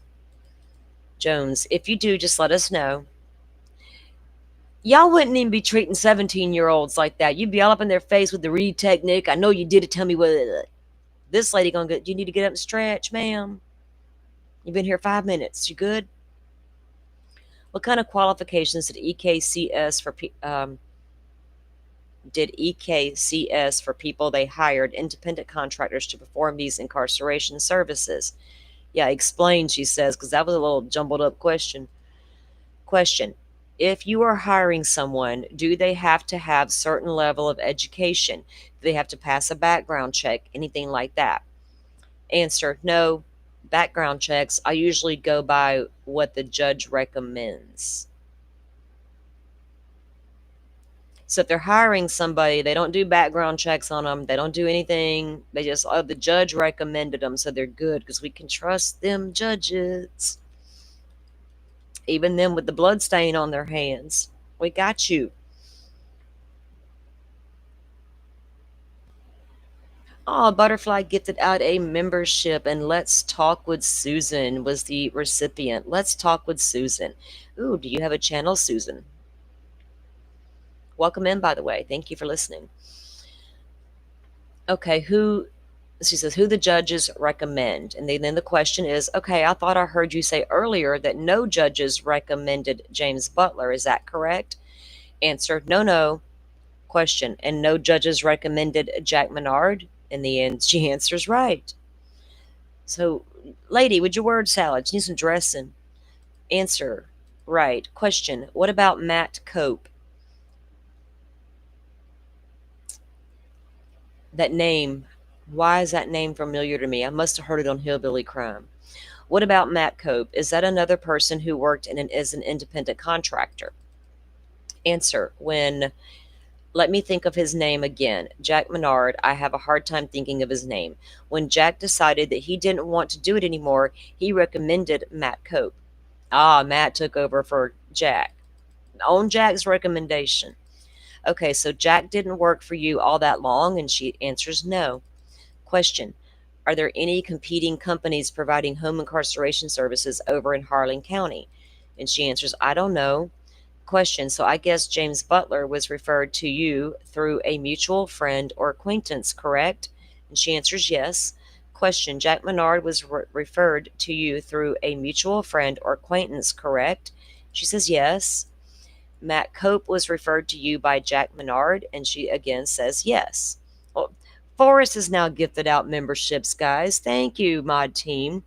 Jones, if you do, just let us know. Y'all wouldn't even be treating 17-year-olds like that. You'd be all up in their face with the read technique. I know you did it. Tell me what. This lady gonna get. You need to get up and stretch, ma'am. You've been here 5 minutes. You good? What kind of qualifications did EKCS for people they hired independent contractors to perform these incarceration services? Yeah, explain, she says, because that was a little jumbled up question. Question. If you are hiring someone, do they have to have certain level of education? Do they have to pass a background check? Anything like that? Answer. No. Background checks, I usually go by what the judge recommends. So if they're hiring somebody, they don't do background checks on them. They don't do anything. They just, oh, the judge recommended them, so they're good because we can trust them judges. Even them with the blood stain on their hands. We got you. Oh, Butterfly gifted out a membership, and Let's Talk with Susan was the recipient. Let's Talk with Susan. Ooh, do you have a channel, Susan? Welcome in, by the way. Thank you for listening. Okay, she says, who the judges recommend. And then the question is, okay, I thought I heard you say earlier that no judges recommended James Butler. Is that correct? Answer, no. Question, and no judges recommended Jack Menard? In the end, she answers right. So, lady, with your word salad, you need some dressing. Answer, right. Question, what about Matt Cope? That name, why is that name familiar to me? I must have heard it on Hillbilly Crime. What about Matt Cope? Is that another person who worked as an independent contractor? Answer, let me think of his name again. Jack Menard, I have a hard time thinking of his name. When Jack decided that he didn't want to do it anymore, he recommended Matt Cope. Matt took over for Jack. On Jack's recommendation. Okay, so Jack didn't work for you all that long, and she answers no. Question, are there any competing companies providing home incarceration services over in Harlan County? And she answers, I don't know. Question, so I guess James Butler was referred to you through a mutual friend or acquaintance, correct? And she answers yes. Question, Jack Menard was referred to you through a mutual friend or acquaintance, correct? She says yes. Matt Cope was referred to you by Jack Menard, and she again says yes. Well, Forrest is now gifted out memberships, guys. Thank you, mod team.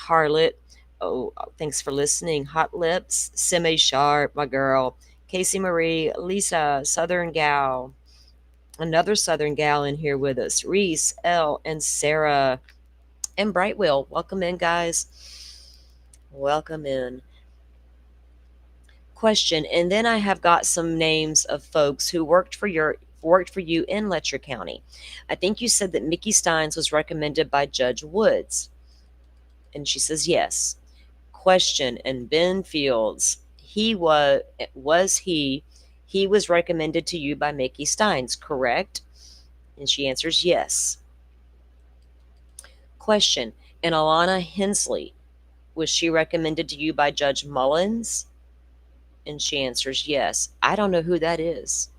Harlot, oh, thanks for listening. Hot Lips, Simi Sharp, my girl. Casey Marie, Lisa, Southern Gal. Another Southern Gal in here with us. Reese, Elle, and Sarah. And Brightwell. Welcome in, guys. Welcome in. Question, and then I have got some names of folks who worked for you in Letcher County. I think you said that Mickey Steins was recommended by Judge Woods. And she says yes. Question, and Ben Fields, he was recommended to you by Mickey Steins, correct? And she answers yes. Question, and Alana Hensley, was she recommended to you by Judge Mullins? And she answers yes. I don't know who that is.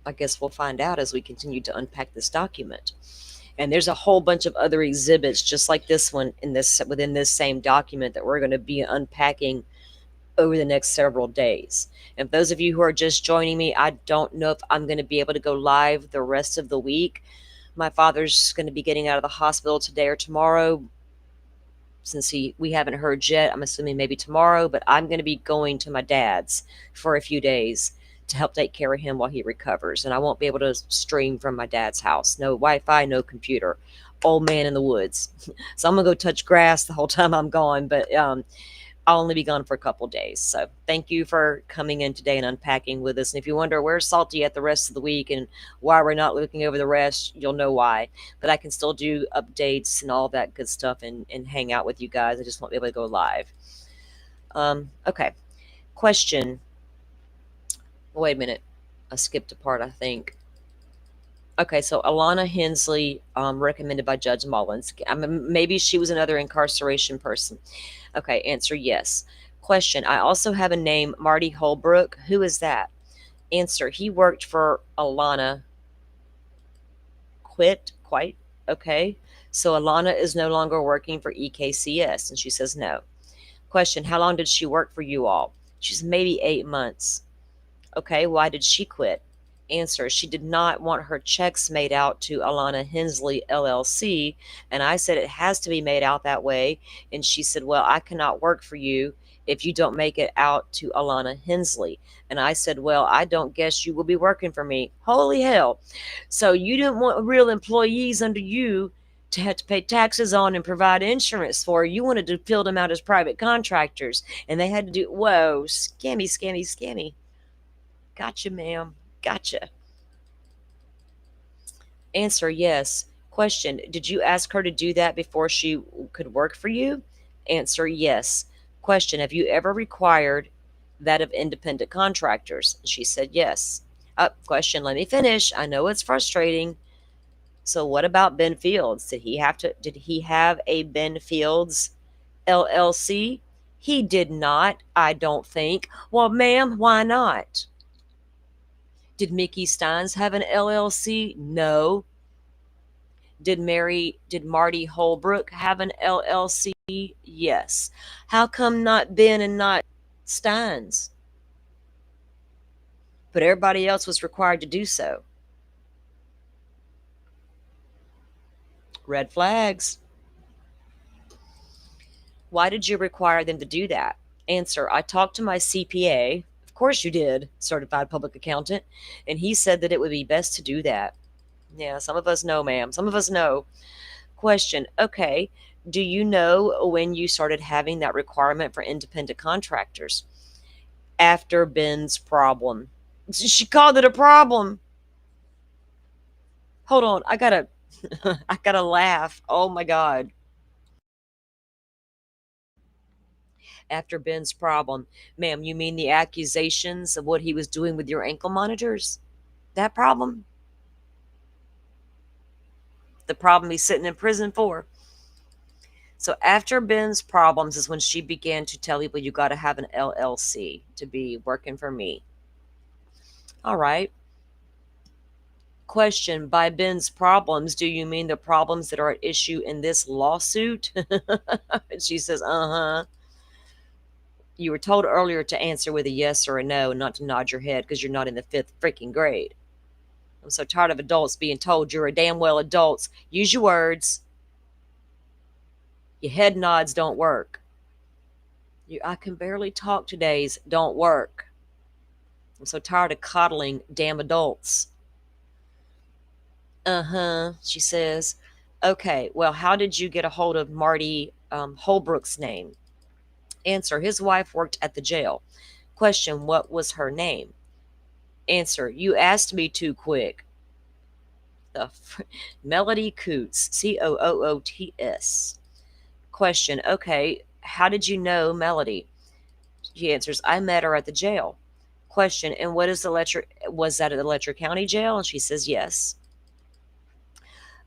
I guess we'll find out as we continue to unpack this document. And there's a whole bunch of other exhibits just like this one within this same document that we're going to be unpacking over the next several days. And for those of you who are just joining me, I don't know if I'm going to be able to go live the rest of the week. My father's going to be getting out of the hospital today or tomorrow. Since we haven't heard yet, I'm assuming maybe tomorrow, but I'm going to be going to my dad's for a few days to help take care of him while he recovers. And I won't be able to stream from my dad's house. No Wi-Fi, no computer. Old man in the woods. So I'm going to go touch grass the whole time I'm gone. But I'll only be gone for a couple days. So thank you for coming in today and unpacking with us. And if you wonder where's Salty at the rest of the week and why we're not looking over the rest, you'll know why. But I can still do updates and all that good stuff and hang out with you guys. I just won't be able to go live. Okay. Question. Wait a minute. I skipped a part, I think. Okay, so Alana Hensley, recommended by Judge Mullins. Maybe she was another incarceration person. Okay, answer yes. Question, I also have a name, Marty Holbrook. Who is that? Answer, he worked for Alana. Quite? Okay. So Alana is no longer working for EKCS, and she says no. Question, how long did she work for you all? She's maybe 8 months. Okay, why did she quit? Answer, she did not want her checks made out to Alana Hensley LLC, and I said it has to be made out that way, and she said, well, I cannot work for you if you don't make it out to Alana Hensley. And I said, well, I don't guess you will be working for me. Holy hell. So you didn't want real employees under you to have to pay taxes on and provide insurance for. You wanted to fill them out as private contractors, and they had to do, whoa, scammy. Gotcha, ma'am. Gotcha. Answer, yes. Question, did you ask her to do that before she could work for you? Answer, yes. Question, have you ever required that of independent contractors? She said yes. Question, let me finish. I know it's frustrating. So what about Ben Fields? Did he have a Ben Fields LLC? He did not, I don't think. Well, ma'am, why not? Did Mickey Steins have an LLC? No. Did Marty Holbrook have an LLC? Yes. How come not Ben and not Steins? But everybody else was required to do so. Red flags. Why did you require them to do that? Answer, I talked to my CPA. Of course you did, certified public accountant, and he said that it would be best to do that. Yeah, some of us know, ma'am. Some of us know. Question, okay, do you know when you started having that requirement for independent contractors? After Ben's problem. She called it a problem. Hold on, I gotta laugh. Oh my God. After Ben's problem. Ma'am, you mean the accusations of what he was doing with your ankle monitors? That problem? The problem he's sitting in prison for. So after Ben's problems is when she began to tell people you got to have an LLC to be working for me. All right. Question, by Ben's problems, do you mean the problems that are at issue in this lawsuit? She says, uh-huh. You were told earlier to answer with a yes or a no and not to nod your head because you're not in the 5th freaking grade. I'm so tired of adults being told you're a damn well adults. Use your words. Your head nods don't work. I can barely talk today's don't work. I'm so tired of coddling damn adults. Uh-huh, she says. Okay, well, how did you get a hold of Marty Holbrook's name? Answer, his wife worked at the jail. Question, what was her name? Answer, you asked me too quick. Melody Coots, Coots. Question, okay, how did you know Melody? She answers, I met her at the jail. Question, and what is was that at the Letcher County Jail? And she says, yes.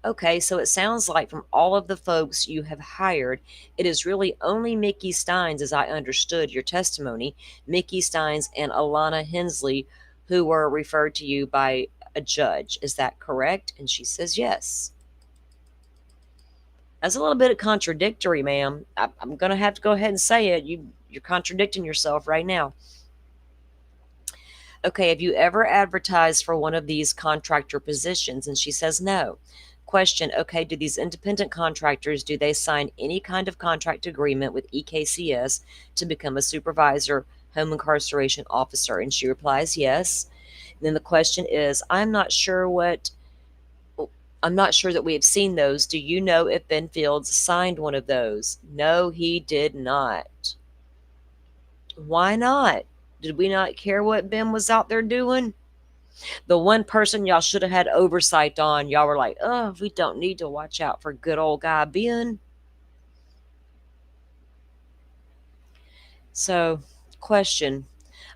Okay, so it sounds like from all of the folks you have hired, it is really only Mickey Steins, as I understood your testimony, Mickey Steins and Alana Hensley, who were referred to you by a judge. Is that correct? And she says yes. That's a little bit contradictory, ma'am. I'm going to have to go ahead and say it. You're contradicting yourself right now. Okay, have you ever advertised for one of these contractor positions? And she says no. Question, okay, do these independent contractors, do they sign any kind of contract agreement with EKCS to become a supervisor, home incarceration officer? And she replies yes. And then the question is, I'm not sure that we have seen those. Do you know if Ben Fields signed one of those? No, he did not. Why not? Did we not care what Ben was out there doing? The one person y'all should have had oversight on, y'all were like, oh, we don't need to watch out for good old guy Ben. So, question.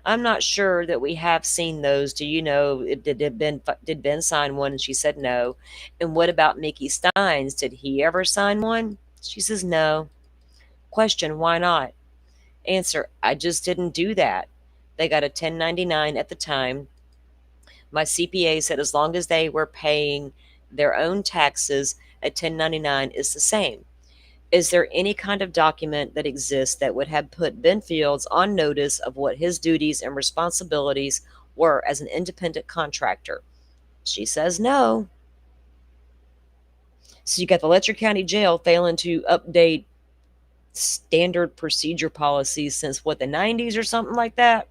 I'm not sure that we have seen those. Do you know, did Ben sign one? And she said no. And what about Mickey Steins? Did he ever sign one? She says no. Question, why not? Answer, I just didn't do that. They got a 1099 at the time. My CPA said as long as they were paying their own taxes, a 1099 is the same. Is there any kind of document that exists that would have put Ben Fields on notice of what his duties and responsibilities were as an independent contractor? She says no. So you got the Letcher County Jail failing to update standard procedure policies since what, the 90s or something like that?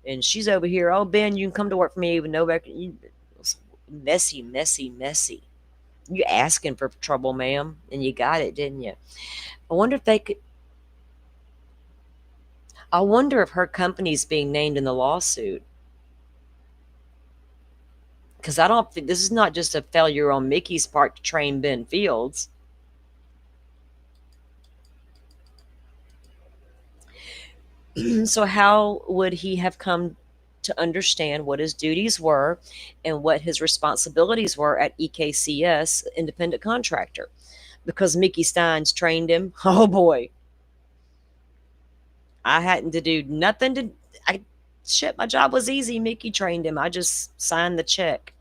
And she's over here, oh, Ben, you can come to work for me with no record. Messy, messy, messy. You asking for trouble, ma'am, and you got it, didn't you? I wonder if they could. I wonder if her company's being named in the lawsuit. Because I don't think this is not just a failure on Mickey's part to train Ben Fields. So how would he have come to understand what his duties were and what his responsibilities were at EKCS, independent contractor? Because Mickey Steins trained him. Oh boy. I hadn't to do nothing to my job was easy. Mickey trained him. I just signed the check.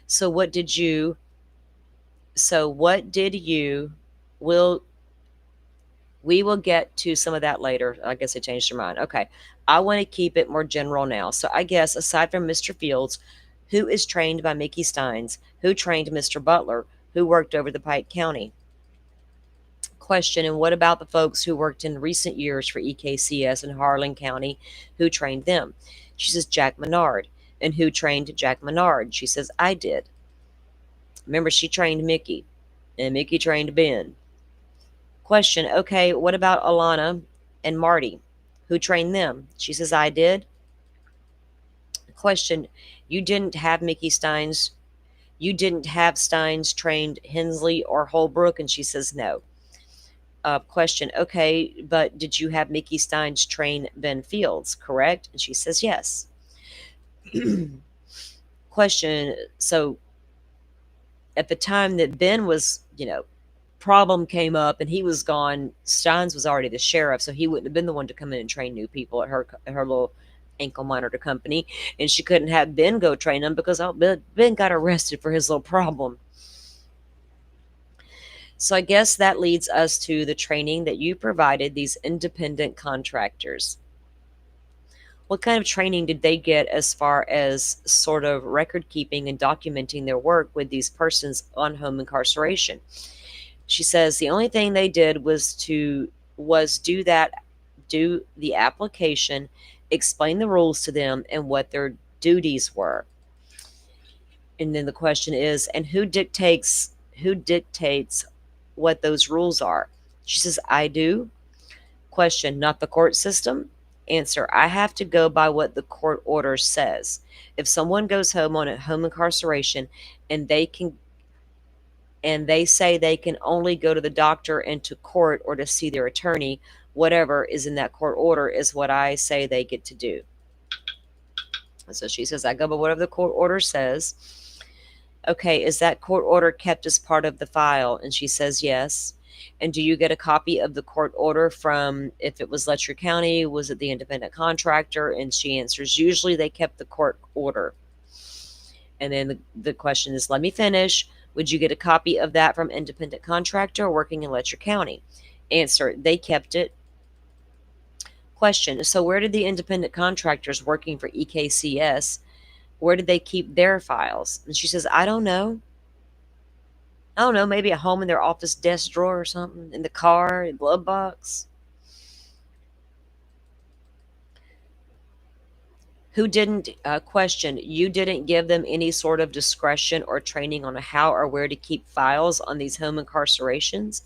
So what did you we will get to some of that later. I guess I changed your mind. Okay. I want to keep it more general now. So I guess aside from Mr. Fields, who is trained by Mickey Steins, who trained Mr. Butler, who worked over the Pike County? Question, and what about the folks who worked in recent years for EKCS in Harlan County? Who trained them? She says Jack Menard. And who trained Jack Menard? She says I did. Remember, she trained Mickey, and Mickey trained Ben. Question, okay, what about Alana and Marty? Who trained them? She says I did. Question, you didn't have Steins trained Hensley or Holbrook? And she says no. Question, okay, but did you have Mickey Steins train Ben Fields, correct? And she says yes. Question, so at the time that Ben was, problem came up and he was gone, Steins was already the sheriff, so he wouldn't have been the one to come in and train new people at her little ankle monitor company, and she couldn't have Ben go train them because Ben got arrested for his little problem. So I guess that leads us to the training that you provided these independent contractors. What kind of training did they get as far as sort of record keeping and documenting their work with these persons on home incarceration? She says the only thing they did was do the application, explain the rules to them and what their duties were. And then the question is, and who dictates what those rules are? She says, I do. Question, not the court system? Answer, I have to go by what the court order says. If someone goes home on a home incarceration and they say they can only go to the doctor and to court or to see their attorney, whatever is in that court order is what I say they get to do. So she says, I go by whatever the court order says. Okay, is that court order kept as part of the file? And she says yes. And do you get a copy of the court order from, if it was Letcher County, was it the independent contractor? And she answers, usually they kept the court order. And then the question is, let me finish. Would you get a copy of that from independent contractor working in Letcher County? Answer, they kept it. Question, so where did the independent contractors working for EKCS, where did they keep their files? And she says, I don't know. I don't know, maybe at home in their office desk drawer or something, in the car, glove box. Who didn't, question, you didn't give them any sort of discretion or training on how or where to keep files on these home incarcerations?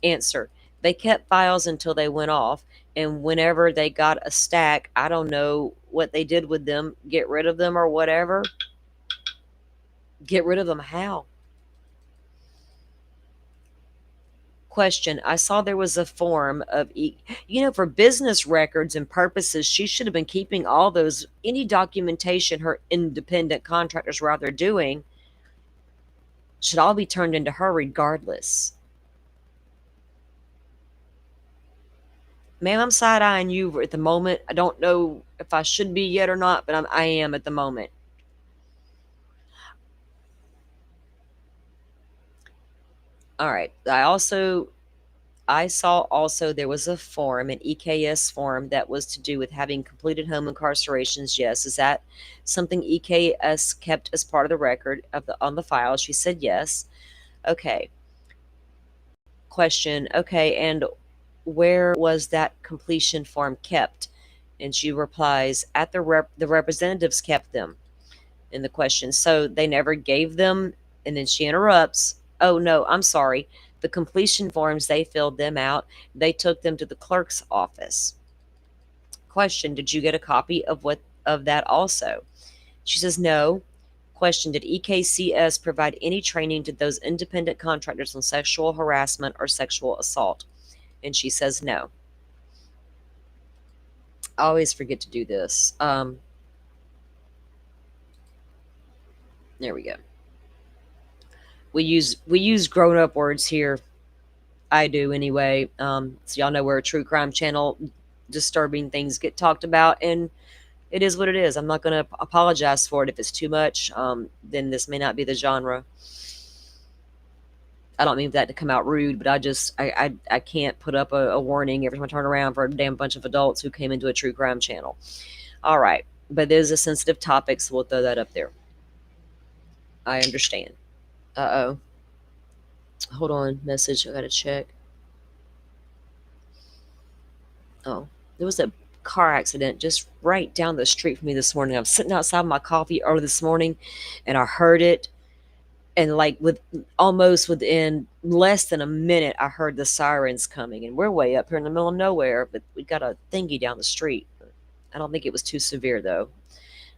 Answer, they kept files until they went off, And whenever they got a stack, I don't know what they did with them, get rid of them or whatever. Get rid of them how? Question, I saw there was a form of, for business records and purposes, she should have been keeping all those, any documentation her independent contractors were out there doing should all be turned into her regardless. Ma'am, I'm side-eyeing you at the moment. I don't know if I should be yet or not, but I am at the moment. All right. I saw also there was a form, an EKS form, that was to do with having completed home incarcerations. Yes. Is that something EKS kept as part of the record on the file? She said yes. Okay. Question. Okay. And where was that completion form kept? And she replies, at the representatives kept them. In the question, so they never gave them. And then she interrupts, oh no, I'm sorry, the completion forms, they filled them out, they took them to the clerk's office. Question, did you get a copy of that also? She says no. Question, did EKCS provide any training to those independent contractors on sexual harassment or sexual assault? And she says no. I always forget to do this. There we go. We use grown-up words here. I do anyway. So y'all know we're a true crime channel. Disturbing things get talked about, and it is what it is. I'm not going to apologize for it. If it's too much, then this may not be the genre. I don't mean that to come out rude, but I can't put up a warning every time I turn around for a damn bunch of adults who came into a true crime channel. All right. But it is a sensitive topic, so we'll throw that up there. I understand. Uh-oh. Hold on. Message. I got to check. Oh, there was a car accident just right down the street from me this morning. I was sitting outside my coffee early this morning, and I heard it. And like almost within less than a minute, I heard the sirens coming. And we're way up here in the middle of nowhere, but we got a thingy down the street. I don't think it was too severe, though.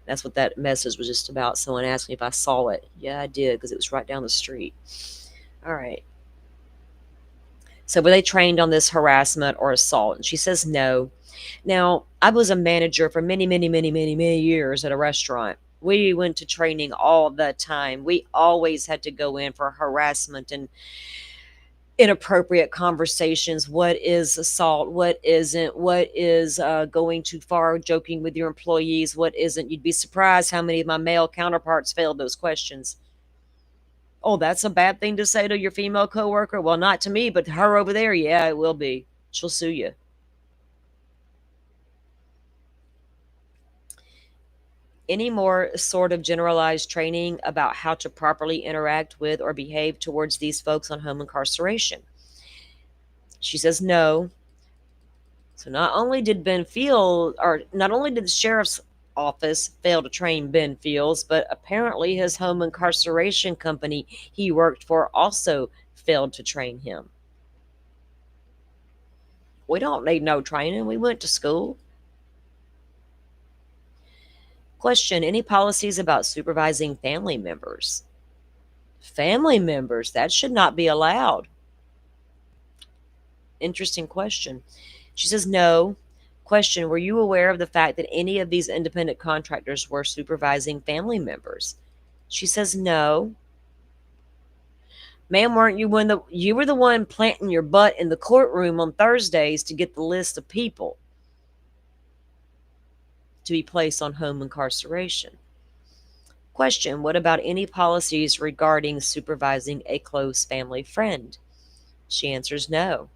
That's what that message was just about. Someone asked me if I saw it. Yeah, I did, because it was right down the street. All right. So were they trained on this harassment or assault? And she says no. Now, I was a manager for many, many, many, many, many years at a restaurant. We went to training all the time. We always had to go in for harassment and inappropriate conversations. What is assault? What isn't? What is going too far, joking with your employees? What isn't? You'd be surprised how many of my male counterparts failed those questions. Oh, that's a bad thing to say to your female coworker? Well, not to me, but her over there, yeah, it will be. She'll sue you. Any more sort of generalized training about how to properly interact with or behave towards these folks on home incarceration? She says no. So not only did the sheriff's office fail to train Ben Fields, but apparently his home incarceration company he worked for also failed to train him. We don't need no training. We went to school. Question, any policies about supervising family members? Family members, that should not be allowed. Interesting question. She says no. Question, were you aware of the fact that any of these independent contractors were supervising family members? She says no. Ma'am, weren't you you were the one planting your butt in the courtroom on Thursdays to get the list of people to be placed on home incarceration? Question, what about any policies regarding supervising a close family friend? She answers no.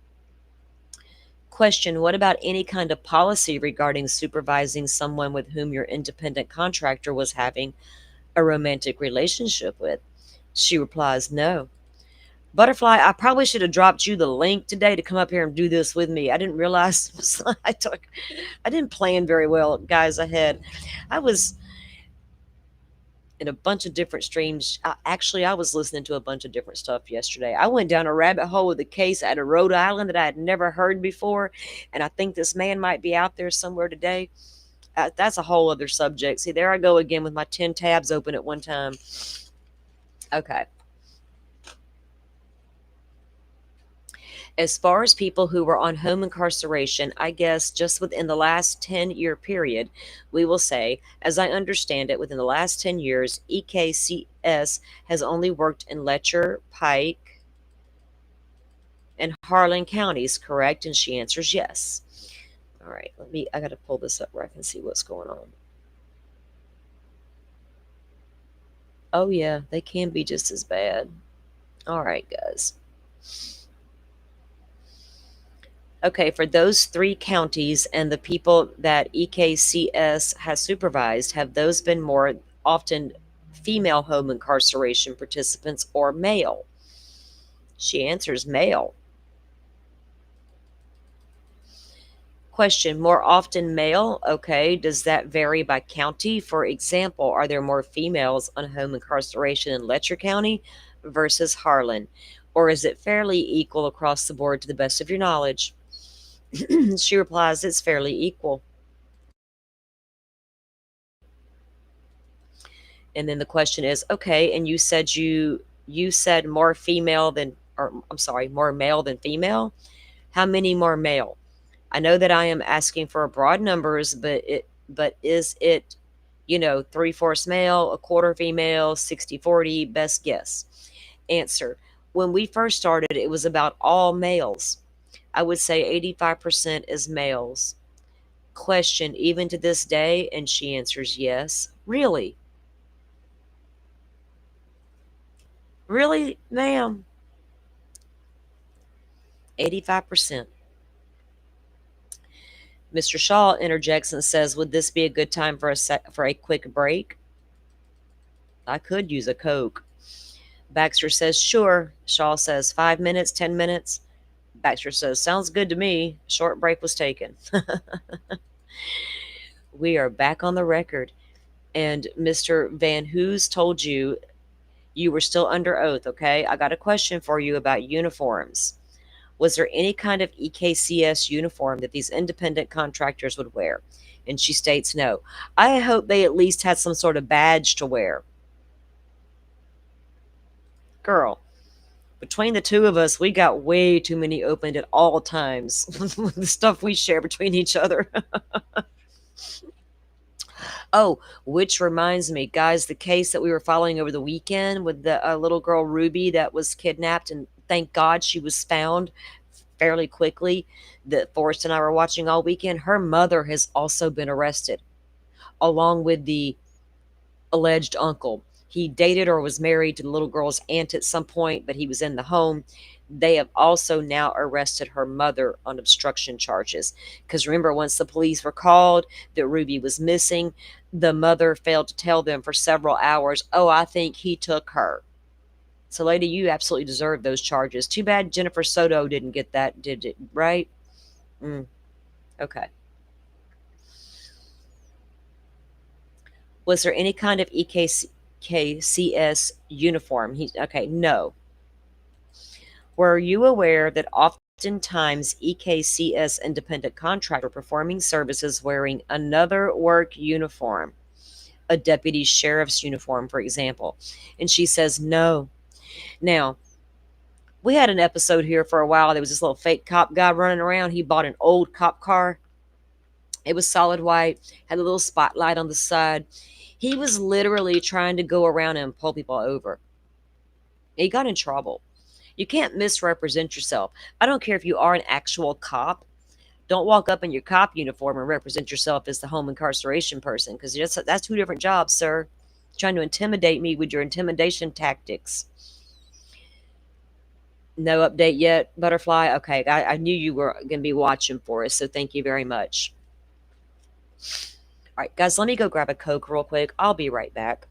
Question, what about any kind of policy regarding supervising someone with whom your independent contractor was having a romantic relationship with? She replies no. Butterfly, I probably should have dropped you the link today to come up here and do this with me. I didn't realize I didn't plan very well, guys, ahead. in a bunch of different streams. Actually, I was listening to a bunch of different stuff yesterday. I went down a rabbit hole with a case out of Rhode Island that I had never heard before, and I think this man might be out there somewhere today. That's a whole other subject. See, there I go again with my 10 tabs open at one time. Okay. As far as people who were on home incarceration, I guess just within the last 10-year period, we will say, as I understand it, within the last 10 years, EKCS has only worked in Letcher, Pike, and Harlan counties, correct? And she answers yes. All right, I got to pull this up where I can see what's going on. Oh, yeah, they can be just as bad. All right, guys. Okay, for those 3 counties and the people that EKCS has supervised, have those been more often female home incarceration participants or male? She answers male. Question, more often male? Okay, does that vary by county? For example, are there more females on home incarceration in Letcher County versus Harlan? Or is it fairly equal across the board to the best of your knowledge? She replies, it's fairly equal. And then the question is, okay, and you said more female than, or I'm sorry, more male than female? How many more male? I know that I am asking for broad numbers, but is it, 3/4 male, a quarter female, 60/40, best guess? Answer, when we first started, it was about all males. I would say 85% is males. Question, even to this day? And she answers yes. Really? Really, ma'am? 85%. Mr. Shaw interjects and says, would this be a good time for a quick break? I could use a Coke. Baxter says, sure. Shaw says, 5 minutes, 10 minutes. Baxter says, sounds good to me. Short break was taken. We are back on the record. And Mr. Van Hoos told you were still under oath, okay? I got a question for you about uniforms. Was there any kind of EKCS uniform that these independent contractors would wear? And she states no. I hope they at least had some sort of badge to wear. Girl, between the two of us, we got way too many opened at all times with the stuff we share between each other. Oh, which reminds me, guys, the case that we were following over the weekend with the little girl Ruby that was kidnapped, and thank God she was found fairly quickly, that Forrest and I were watching all weekend. Her mother has also been arrested, along with the alleged uncle. He dated or was married to the little girl's aunt at some point, but he was in the home. They have also now arrested her mother on obstruction charges. Because remember, once the police were called that Ruby was missing, the mother failed to tell them for several hours, oh, I think he took her. So, lady, you absolutely deserve those charges. Too bad Jennifer Soto didn't get that, did it? Right? Okay. Was there any kind of EKCS uniform? Okay, no. Were you aware that oftentimes EKCS independent contractor performing services wearing another work uniform, a deputy sheriff's uniform, for example? And she says no. Now, we had an episode here for a while. There was this little fake cop guy running around. He bought an old cop car. It was solid white, had a little spotlight on the side. He was literally trying to go around and pull people over. He got in trouble. You can't misrepresent yourself. I don't care if you are an actual cop. Don't walk up in your cop uniform and represent yourself as the home incarceration person, because that's 2 different jobs, sir. Trying to intimidate me with your intimidation tactics. No update yet, Butterfly? Okay, I knew you were going to be watching for us, so thank you very much. All right, guys, let me go grab a Coke real quick. I'll be right back.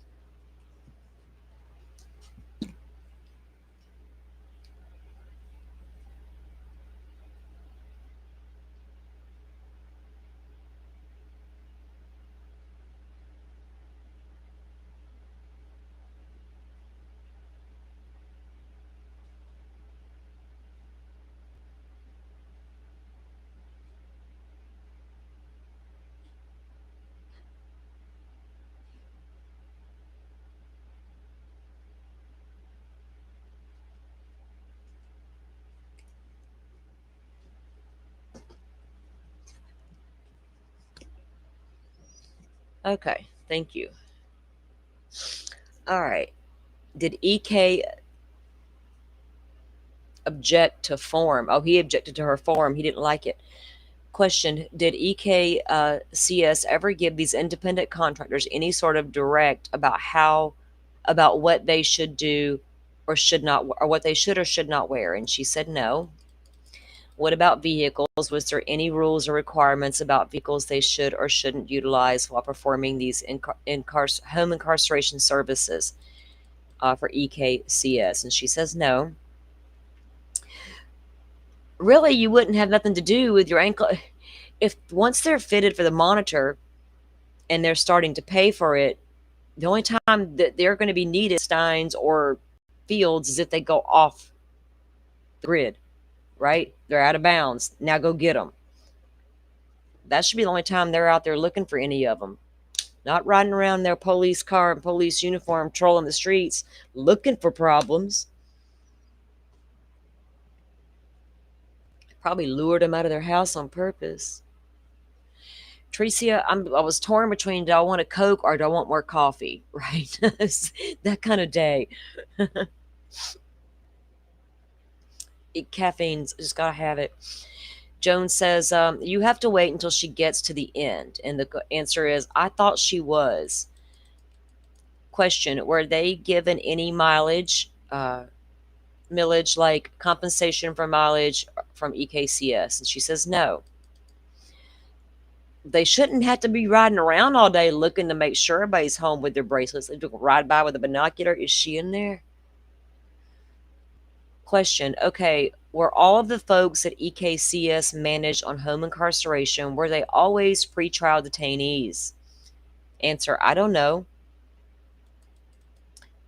Okay, thank you. All right. Did EK object to form? Oh, he objected to her form. He didn't like it. Question: did EKCS ever give these independent contractors any sort of direct about what they should do or should not, or what they should or should not wear? And she said no. What about vehicles? Was there any rules or requirements about vehicles they should or shouldn't utilize while performing these home incarceration services for EKCS? And she says no. Really, you wouldn't have nothing to do with your ankle. If once they're fitted for the monitor and they're starting to pay for it, the only time that they're going to be needed Steins or Fields is if they go off the grid, right? They're out of bounds. Now go get them. That should be the only time they're out there looking for any of them. Not riding around their police car and police uniform, trolling the streets, looking for problems. Probably lured them out of their house on purpose. Tricia, I was torn between, do I want a Coke or do I want more coffee? Right? That kind of day. Caffeine's just gotta have it. Jones says, you have to wait until she gets to the end. And the answer is, I thought she was. Question: were they given any millage, like compensation for mileage from EKCS? And she says no. They shouldn't have to be riding around all day looking to make sure everybody's home with their bracelets. They don't ride by with a binocular. Is she in there? Question: okay, were all of the folks at EKCS managed on home incarceration, were they always pretrial detainees? Answer: I don't know.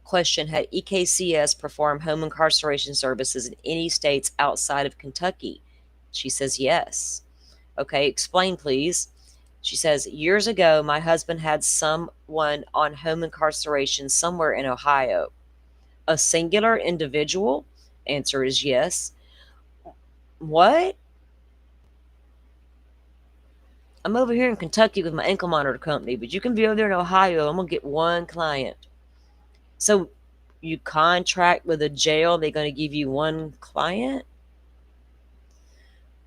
Question: had EKCS performed home incarceration services in any states outside of Kentucky? She says yes. Okay, explain please. She says, years ago, my husband had someone on home incarceration somewhere in Ohio. A singular individual? Answer is yes. What? I'm over here in Kentucky with my ankle monitor company, but you can be over there in Ohio. I'm going to get one client. So you contract with a jail, they're going to give you one client?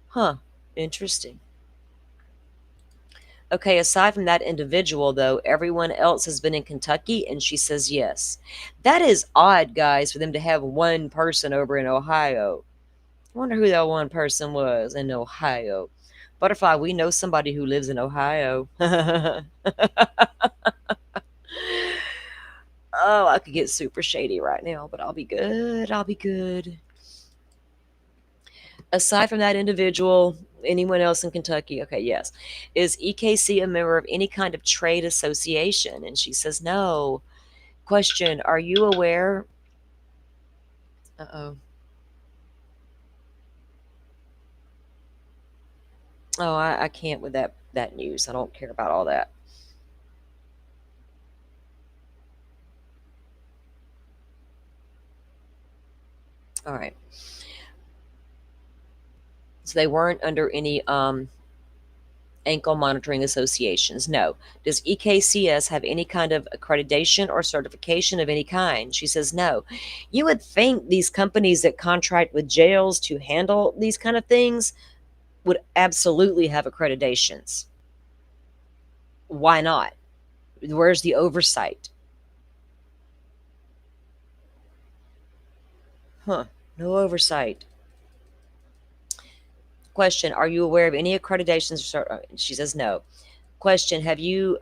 Huh, interesting. Okay, aside from that individual, though, everyone else has been in Kentucky, and she says yes. That is odd, guys, for them to have one person over in Ohio. I wonder who that one person was in Ohio. Butterfly, we know somebody who lives in Ohio. Oh, I could get super shady right now, but I'll be good. I'll be good. Aside from that individual, anyone else in Kentucky? Okay, yes. Is EKC a member of any kind of trade association? And she says no. Question: are you aware? Uh-oh. Oh, I can't with that news. I don't care about all that. All right. So they weren't under any ankle monitoring associations. No. Does EKCS have any kind of accreditation or certification of any kind? She says no. You would think these companies that contract with jails to handle these kind of things would absolutely have accreditations. Why not? Where's the oversight? Huh, no oversight. Question: are you aware of any accreditations? She says no. Question: have you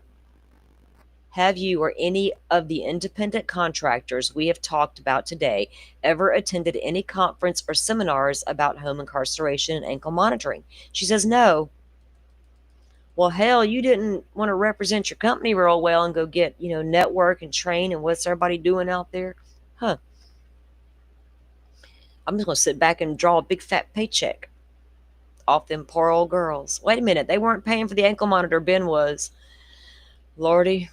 or any of the independent contractors we have talked about today ever attended any conference or seminars about home incarceration and ankle monitoring? She says no. Well, hell, you didn't want to represent your company real well and go get, network and train and what's everybody doing out there? Huh. I'm just going to sit back and draw a big fat paycheck off them poor old girls. Wait a minute. They weren't paying for the ankle monitor. Ben was. Lordy.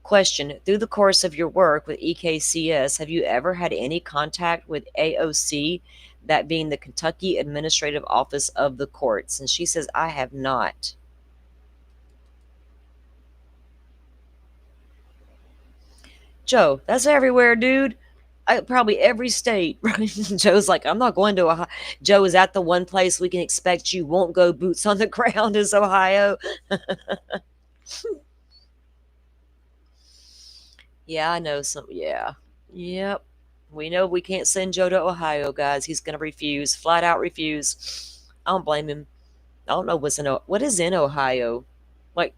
Question: through the course of your work with EKCS, have you ever had any contact with AOC, that being the Kentucky Administrative Office of the Courts? And she says, I have not. Joe, that's everywhere, dude. Probably every state. Joe's like, I'm not going to Ohio. Joe, is that the one place we can expect you won't go boots on the ground is Ohio? Yeah, I know some. Yeah. Yep. We know we can't send Joe to Ohio, guys. He's going to refuse, flat out refuse. I don't blame him. I don't know what is in Ohio. Like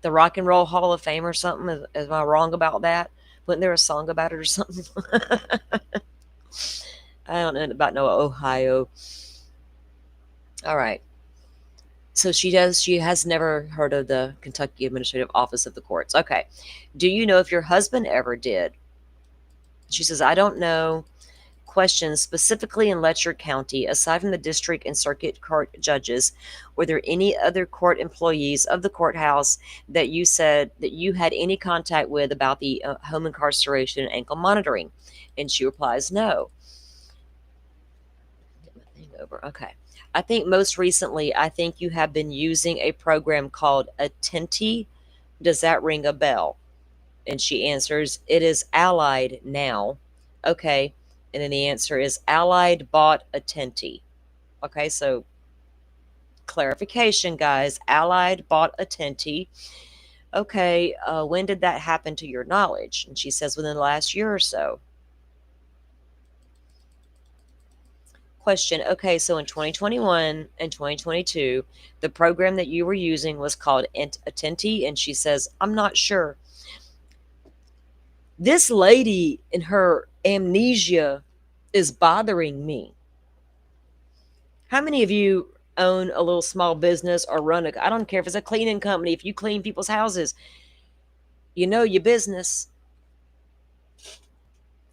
the Rock and Roll Hall of Fame or something? Am I wrong about that? Wasn't there a song about it or something? I don't know about no Ohio. All right. So she has never heard of the Kentucky Administrative Office of the Courts. Okay. Do you know if your husband ever did? She says, I don't know. Questions specifically in Letcher County, aside from the district and circuit court judges, were there any other court employees of the courthouse that you said that you had any contact with about the home incarceration and ankle monitoring? And she replies, no. Get my thing over. Okay. I think most recently, I think you have been using a program called Attenti. Does that ring a bell? And she answers, it is Allied now. Okay. And then the answer is Allied bought Attenti. Okay, so clarification, guys. Allied bought Attenti. Okay, when did that happen to your knowledge? And she says within the last year or so. Question, okay, so in 2021 and 2022, the program that you were using was called Attenti, and she says, I'm not sure. This lady in her amnesia is bothering me. How many of you own a little small business or I don't care if it's a cleaning company, if you clean people's houses, you know your business.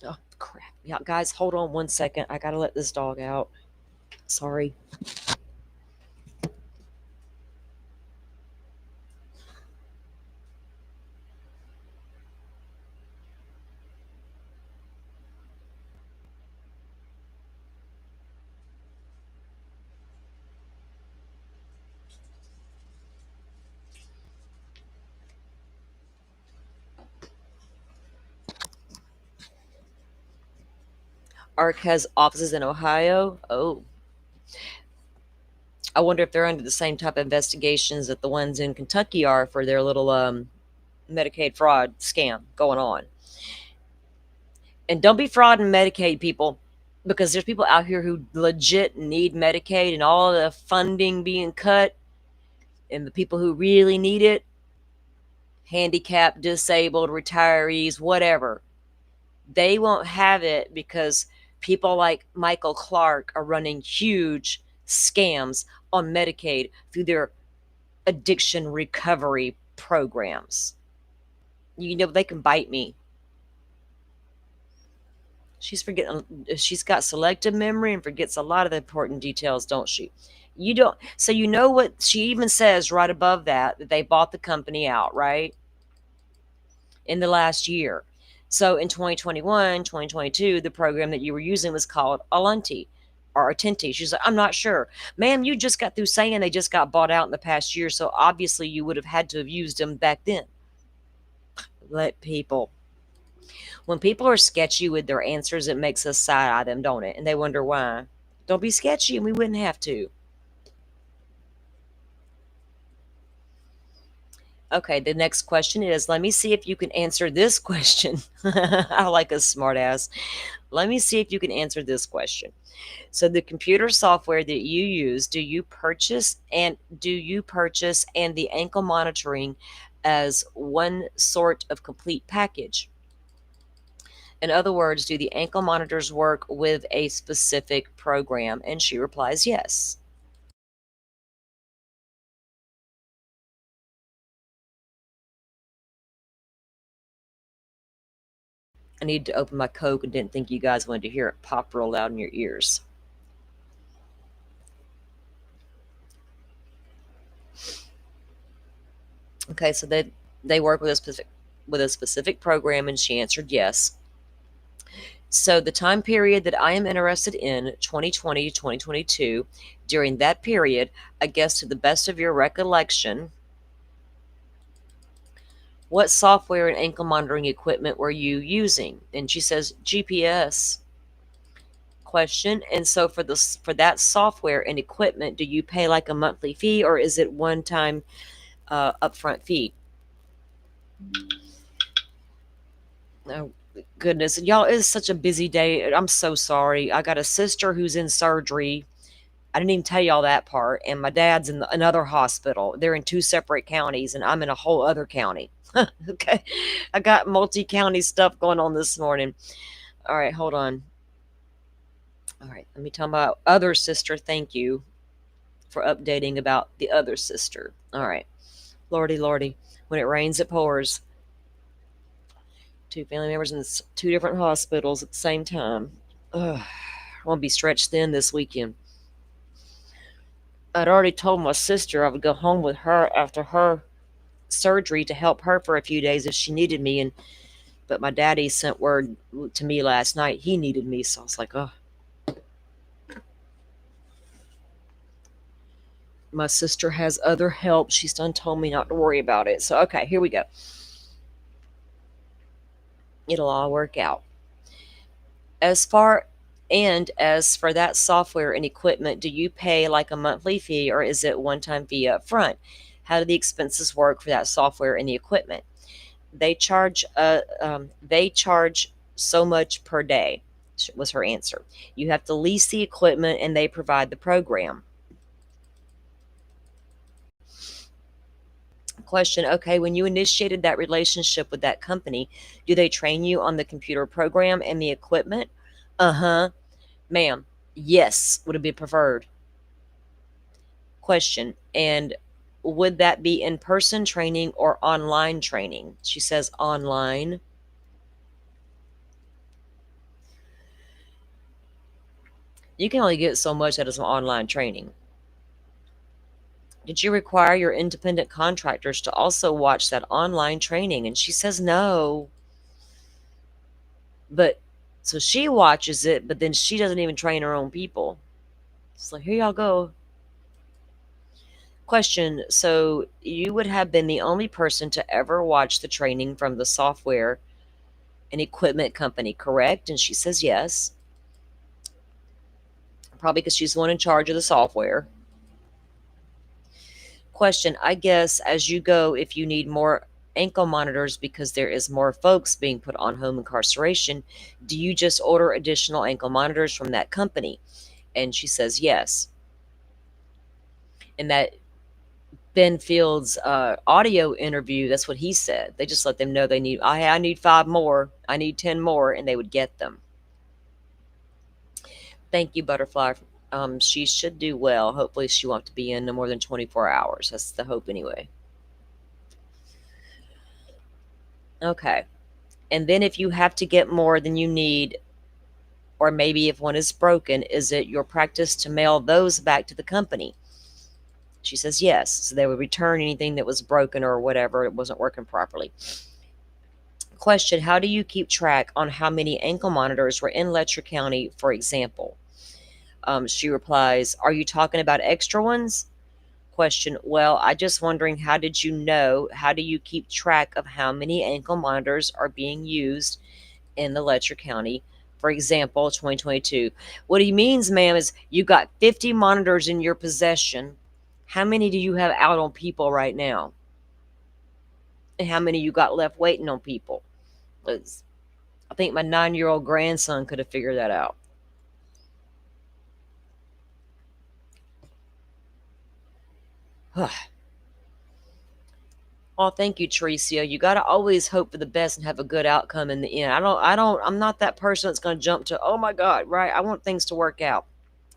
Oh, crap. Yeah, guys, hold on one second. I got to let this dog out. Sorry. ARC has offices in Ohio. Oh. I wonder if they're under the same type of investigations that the ones in Kentucky are for their little Medicaid fraud scam going on. And don't be frauding Medicaid, people, because there's people out here who legit need Medicaid and all the funding being cut. And the people who really need it, handicapped, disabled, retirees, whatever, they won't have it because people like Michael Clark are running huge scams on Medicaid through their addiction recovery programs. You know, they can bite me. She's got selective memory and forgets a lot of the important details, don't she? You don't. So you know what she even says right above that they bought the company out, right? In the last year. So in 2021, 2022, the program that you were using was called Alenti or Attenti. She's like, I'm not sure. Ma'am, you just got through saying they just got bought out in the past year, so obviously you would have had to have used them back then. Let people. When people are sketchy with their answers, it makes us side-eye them, don't it? And they wonder why. Don't be sketchy and we wouldn't have to. Okay, the next question is, let me see if you can answer this question. I like a smart ass. Let me see if you can answer this question. So the computer software that you use, do you purchase and the ankle monitoring as one sort of complete package? In other words, do the ankle monitors work with a specific program? And she replies, yes. I needed to open my Coke and didn't think you guys wanted to hear it pop real loud in your ears. Okay, so they work with a specific program, and she answered yes. So the time period that I am interested in, 2020 to 2022, during that period, I guess to the best of your recollection, what software and ankle monitoring equipment were you using? And she says GPS. Question. And so for that software and equipment, do you pay like a monthly fee, or is it one time upfront fee? Oh goodness, y'all, it's such a busy day. I'm so sorry. I got a sister who's in surgery. I didn't even tell y'all that part. And my dad's in another hospital. They're in 2 separate counties, and I'm in a whole other county. Okay. I got multi-county stuff going on this morning. All right, hold on. All right, let me tell my other sister thank you for updating about the other sister. All right. Lordy, Lordy. When it rains, it pours. 2 family members in 2 different hospitals at the same time. Ugh. I want to be stretched thin this weekend. I'd already told my sister I would go home with her after her surgery to help her for a few days if she needed me. But my daddy sent word to me last night he needed me, so I was like, oh. My sister has other help. She's done told me not to worry about it. So, okay, here we go. It'll all work out. As for that software and equipment, do you pay like a monthly fee, or is it one-time fee up front? How do the expenses work for that software and the equipment? They charge so much per day, was her answer. You have to lease the equipment and they provide the program. Question. Okay, when you initiated that relationship with that company, do they train you on the computer program and the equipment? Ma'am, yes, would it be preferred? Question. And would that be in-person training or online training? She says online. You can only get so much out of some online training. Did you require your independent contractors to also watch that online training? And she says no. But so she watches it, but then she doesn't even train her own people. So here y'all go. Question. So you would have been the only person to ever watch the training from the software and equipment company, correct? And she says yes. Probably because she's the one in charge of the software. Question. I guess as you go, if you need more ankle monitors because there is more folks being put on home incarceration, do you just order additional ankle monitors from that company? And she says yes. And that Ben Fields' audio interview, that's what he said. They just let them know they need, I need 5 more, I need 10 more, and they would get them. Thank you, Butterfly. She should do well. Hopefully she won't have to be in no more than 24 hours. That's the hope anyway. Okay. And then if you have to get more than you need, or maybe if one is broken, is it your practice to mail those back to the company? She says yes. So they would return anything that was broken or whatever, it wasn't working properly. Question. How do you keep track on how many ankle monitors were in Letcher County, for example? She replies, are you talking about extra ones? Question. Well, I just wondering, how did you know? How do you keep track of how many ankle monitors are being used in the Letcher County? For example, 2022. What he means, ma'am, is you got 50 monitors in your possession. How many do you have out on people right now? And how many you got left waiting on people? I think my 9-year-old grandson could have figured that out. Oh, thank you, Teresia. You got to always hope for the best and have a good outcome in the end. I'm not that person that's going to jump to, oh my God, right? I want things to work out.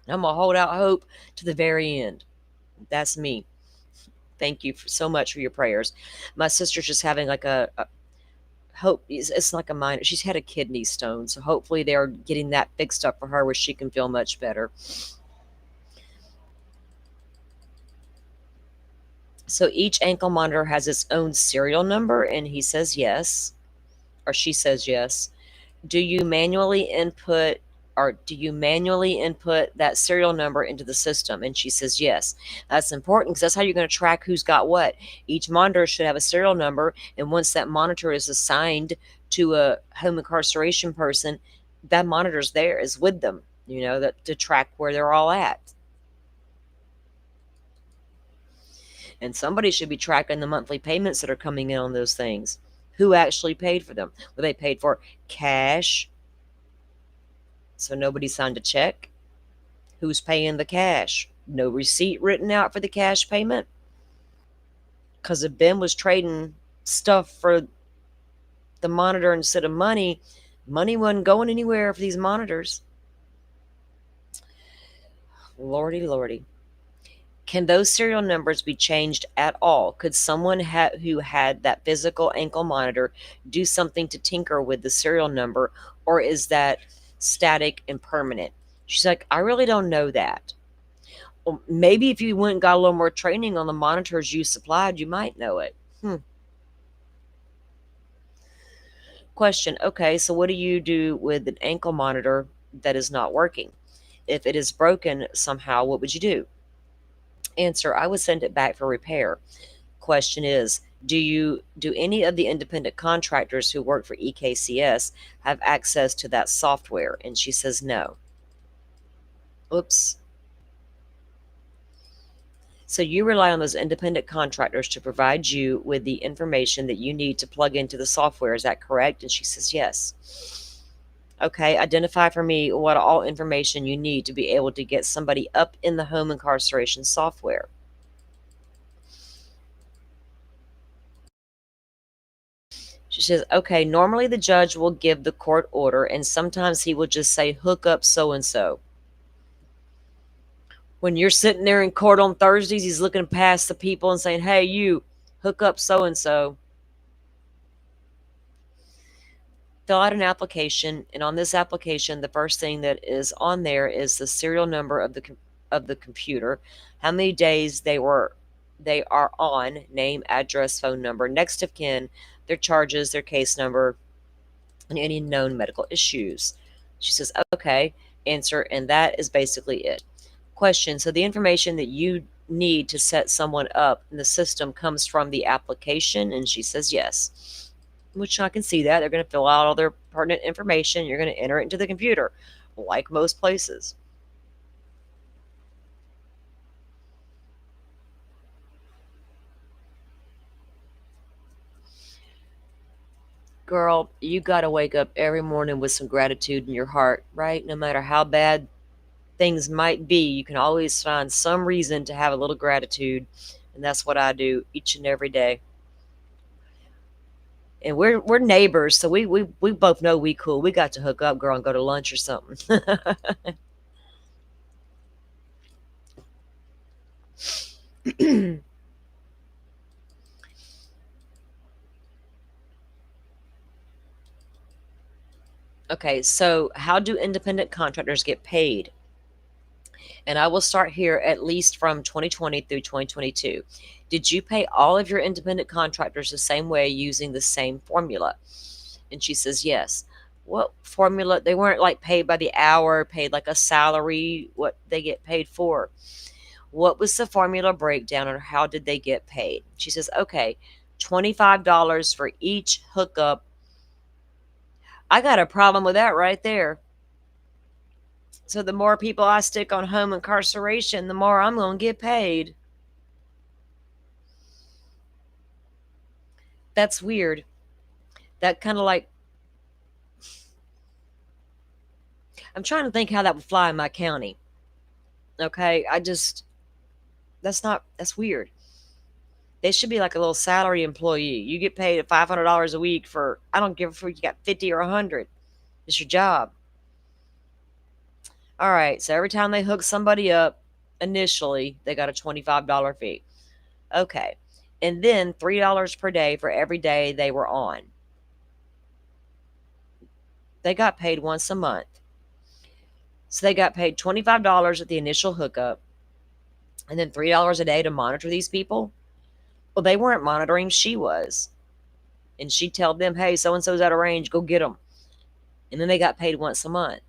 I'm going to hold out hope to the very end. That's me. Thank you so much for your prayers. My sister's just having like a hope. It's like a minor. She's had a kidney stone. So hopefully they're getting that fixed up for her where she can feel much better. So each ankle monitor has its own serial number, and he says yes, or she says yes. Do you manually input or do you manually input that serial number into the system? And she says yes. That's important because that's how you're going to track who's got what. Each monitor should have a serial number, and once that monitor is assigned to a home incarceration person, that monitor's there, is with them, that to track where they're all at. And somebody should be tracking the monthly payments that are coming in on those things. Who actually paid for them? Were they paid for cash? So nobody signed a check? Who's paying the cash? No receipt written out for the cash payment? Because if Ben was trading stuff for the monitor instead of money wasn't going anywhere for these monitors. Lordy, lordy. Can those serial numbers be changed at all? Could someone who had that physical ankle monitor do something to tinker with the serial number, or is that static and permanent? She's like, I really don't know that. Well, maybe if you went and got a little more training on the monitors you supplied, you might know it. Question. Okay, so what do you do with an ankle monitor that is not working? If it is broken somehow, what would you do? Answer, I would send it back for repair. Question is, do any of the independent contractors who work for EKCS have access to that software? And she says no. Oops. So you rely on those independent contractors to provide you with the information that you need to plug into the software. Is that correct? And she says yes. Okay, identify for me what all information you need to be able to get somebody up in the home incarceration software. She says, okay, normally the judge will give the court order, and sometimes he will just say, hook up so-and-so. When you're sitting there in court on Thursdays, he's looking past the people and saying, hey, you, hook up so-and-so. Fill out an application, and on this application, the first thing that is on there is the serial number of the computer, how many days they are on, name, address, phone number, next of kin, their charges, their case number, and any known medical issues. She says, okay, answer, and that is basically it. Question, so the information that you need to set someone up in the system comes from the application? And she says yes. Which I can see that. They're going to fill out all their pertinent information. You're going to enter it into the computer, like most places. Girl, you got to wake up every morning with some gratitude in your heart, right? No matter how bad things might be, you can always find some reason to have a little gratitude. And that's what I do each and every day. And we're neighbors, so we both know we cool. We got to hook up, girl, and go to lunch or something. Okay, so how do independent contractors get paid? And I will start here at least from 2020 through 2022. Did you pay all of your independent contractors the same way using the same formula? And she says, yes. What formula? They weren't like paid by the hour, paid like a salary, what they get paid for. What was the formula breakdown, or how did they get paid? She says, okay, $25 for each hookup. I got a problem with that right there. So the more people I stick on home incarceration, the more I'm going to get paid. That's weird. That kind of like, I'm trying to think how that would fly in my county. Okay, that's weird. They should be like a little salary employee. You get paid $500 a week for, I don't give a fuck, you got 50 or 100. It's your job. All right, so every time they hook somebody up, initially, they got a $25 fee. Okay, and then $3 per day for every day they were on. They got paid once a month. So they got paid $25 at the initial hookup, and then $3 a day to monitor these people. Well, they weren't monitoring, she was. And she'd tell them, hey, so-and-so's out of range, go get them. And then they got paid once a month.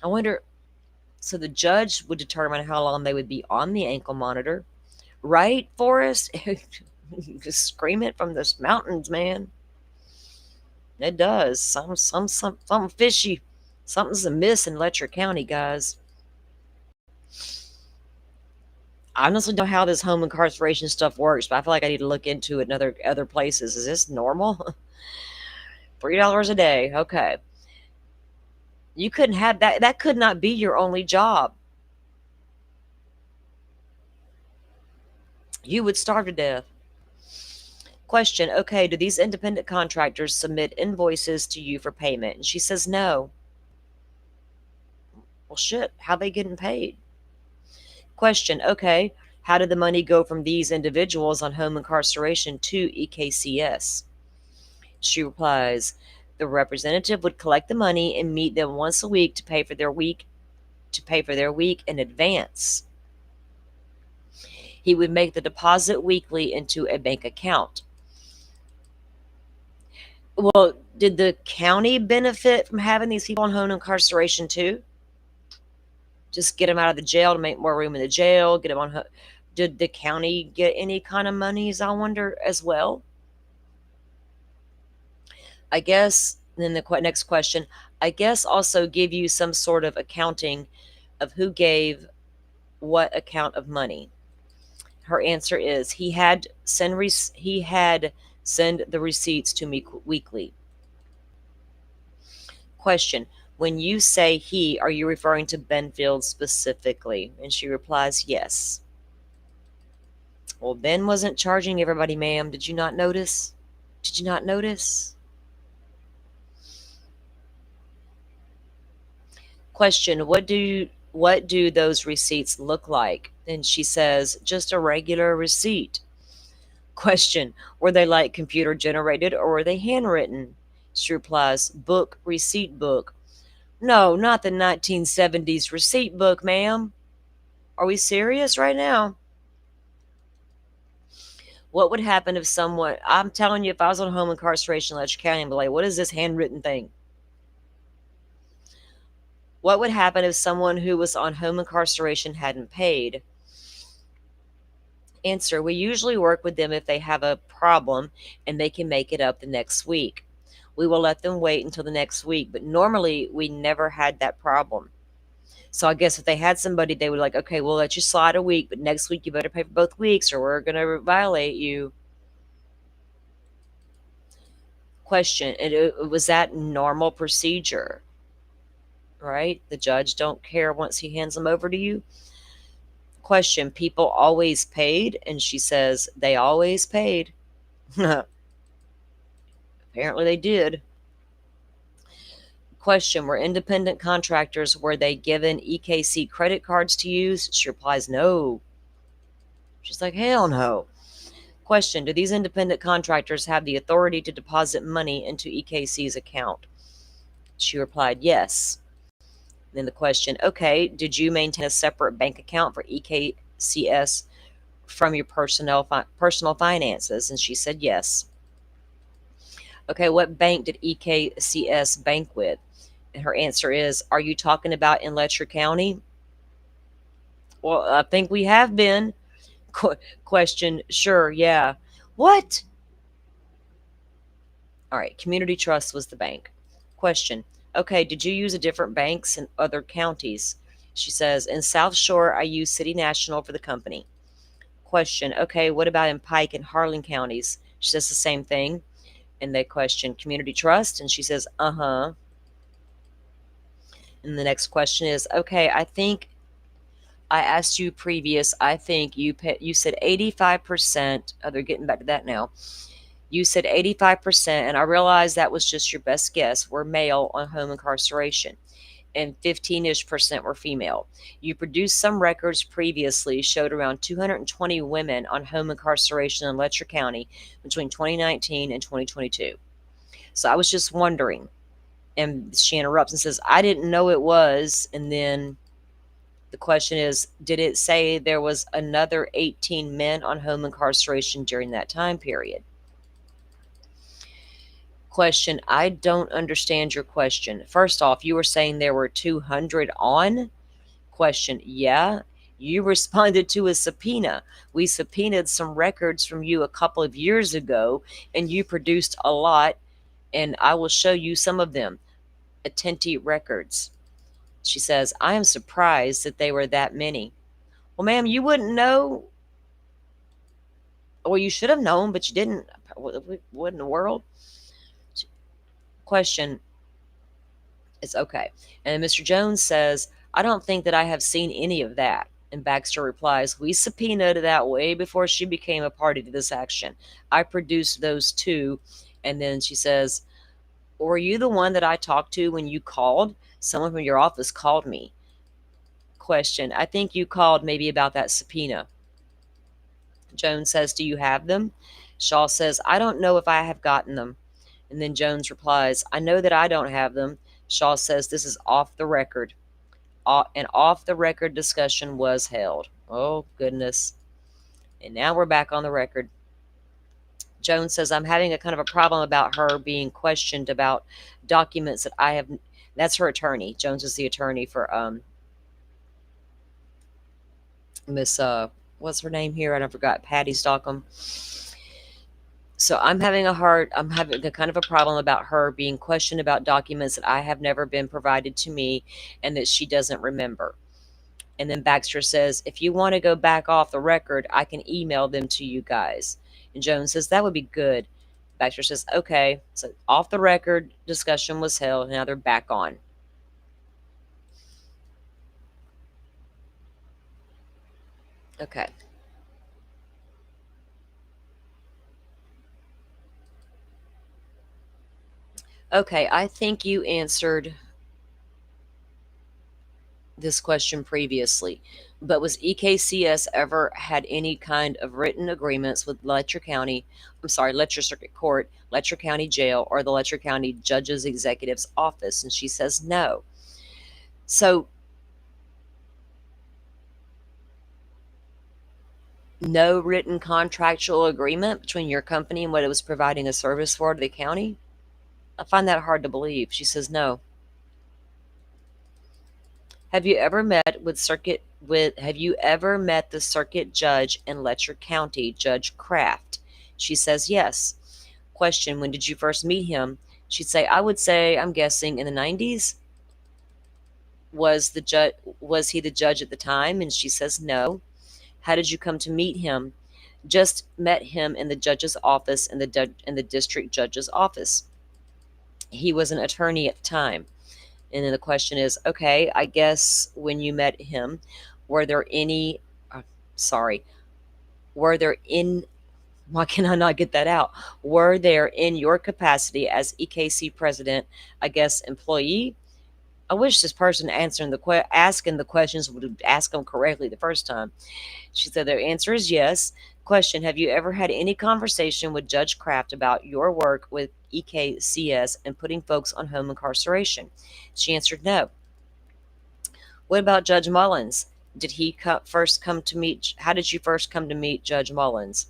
I wonder, so the judge would determine how long they would be on the ankle monitor. Right, Forrest? Just scream it from the mountains, man. It does. Something fishy. Something's amiss in Letcher County, guys. I honestly don't know how this home incarceration stuff works, but I feel like I need to look into it in other places. Is this normal? $3 a day. Okay. You couldn't have that. That could not be your only job. You would starve to death. Question. Okay, do these independent contractors submit invoices to you for payment? And she says no. Well, shit. How they getting paid? Question. Okay, how did the money go from these individuals on home incarceration to EKCS? She replies, the representative would collect the money and meet them once a week to pay for their week in advance. He would make the deposit weekly into a bank account. Well, did the county benefit from having these people on home incarceration too? Just get them out of the jail to make more room in the jail, get them on. Did the county get any kind of monies, I wonder, as well? I guess, then the next question, I guess also give you some sort of accounting of who gave what account of money. Her answer is he had send the receipts to me weekly. Question, when you say he, are you referring to Benfield specifically? And she replies, yes. Well, Ben wasn't charging everybody, ma'am. Did you not notice? Did you not notice? Question, what do those receipts look like? And she says, just a regular receipt. Question, were they like computer generated or were they handwritten? She replies, receipt book. No, not the 1970s receipt book, ma'am. Are we serious right now? What would happen if someone, I'm telling you, if I was on home incarceration in Letcher County, I'd be like, what is this handwritten thing? What would happen if someone who was on home incarceration hadn't paid? Answer, we usually work with them if they have a problem and they can make it up the next week. We will let them wait until the next week, but normally we never had that problem. So I guess if they had somebody, they would like, okay, we'll let you slide a week, but next week you better pay for both weeks or we're going to violate you. Question, was that normal procedure? Right? The judge don't care once he hands them over to you. Question, people always paid? And she says, they always paid. Apparently they did. Question, were independent contractors, were they given EKC credit cards to use? She replies, no. She's like, hell no. Question, do these independent contractors have the authority to deposit money into EKC's account? She replied, yes. Then the question, okay, did you maintain a separate bank account for EKCS from your personal finances? And she said yes. Okay, what bank did EKCS bank with? And her answer is, are you talking about in Letcher County? Well, I think we have been. Question, sure, yeah. What? All right, Community Trust was the bank. Question, okay, did you use a different banks in other counties? She says, in South Shore, I use City National for the company. Question, okay, what about in Pike and Harlan counties? She says the same thing. And they question, Community Trust? And she says, uh-huh. And the next question is, okay, I think I asked you previous, I think you said 85%. Oh, they're getting back to that now. You said 85%, and I realized that was just your best guess. Were male on home incarceration, and 15-ish% were female. You produced some records previously, showed around 220 women on home incarceration in Letcher County between 2019 and 2022. So I was just wondering, and she interrupts and says, I didn't know it was, and then the question is, did it say there was another 18 men on home incarceration during that time period? Question, I don't understand your question. First off, you were saying there were 200 on? Question, yeah. You responded to a subpoena. We subpoenaed some records from you a couple of years ago, and you produced a lot, and I will show you some of them. Attenti records. She says, I am surprised that they were that many. Well, ma'am, you wouldn't know. Well, you should have known, but you didn't. What in the world? Question, it's okay. And Mr. Jones says, I don't think that I have seen any of that. And Baxter replies, we subpoenaed that way before she became a party to this action. I produced those too. And then she says, were you the one that I talked to when you called? Someone from your office called me. Question, I think you called maybe about that subpoena. Jones says, do you have them? Shaw says, I don't know if I have gotten them. And then Jones replies, I know that I don't have them. Shaw says, this is off the record. An off-the-record discussion was held. Oh, goodness. And now we're back on the record. Jones says, I'm having a kind of a problem about her being questioned about documents that I have. That's her attorney. Jones is the attorney for Miss, what's her name here? I forgot, Patty Stockham. So I'm having a kind of a problem about her being questioned about documents that I have never been provided to me and that she doesn't remember. And then Baxter says, if you want to go back off the record, I can email them to you guys. And Jones says, that would be good. Baxter says, okay. So off the record discussion was held. Now they're back on. Okay. Okay, I think you answered this question previously, but was EKCS ever had any kind of written agreements with Letcher Circuit Court, Letcher County Jail, or the Letcher County Judge's Executive's Office? And she says no. So, no written contractual agreement between your company and what it was providing a service for to the county? I find that hard to believe. She says no. Have you ever met the circuit judge in Letcher County, Judge Kraft? She says yes. Question, when did you first meet him? She'd say, I would say, I'm guessing in the 90s. Was he the judge at the time? And she says no. How did you come to meet him? Just met him in the judge's office, in the district judge's office. He was an attorney at the time. And then the question is, okay, I guess when you met him, why can I not get that out? Were there in your capacity as EKC president, I guess, employee? I wish this person asking the questions would ask them correctly the first time. She said their answer is yes. Question, have you ever had any conversation with Judge Kraft about your work with EKCS and putting folks on home incarceration? She answered no. What about Judge Mullins? How did you first come to meet Judge Mullins?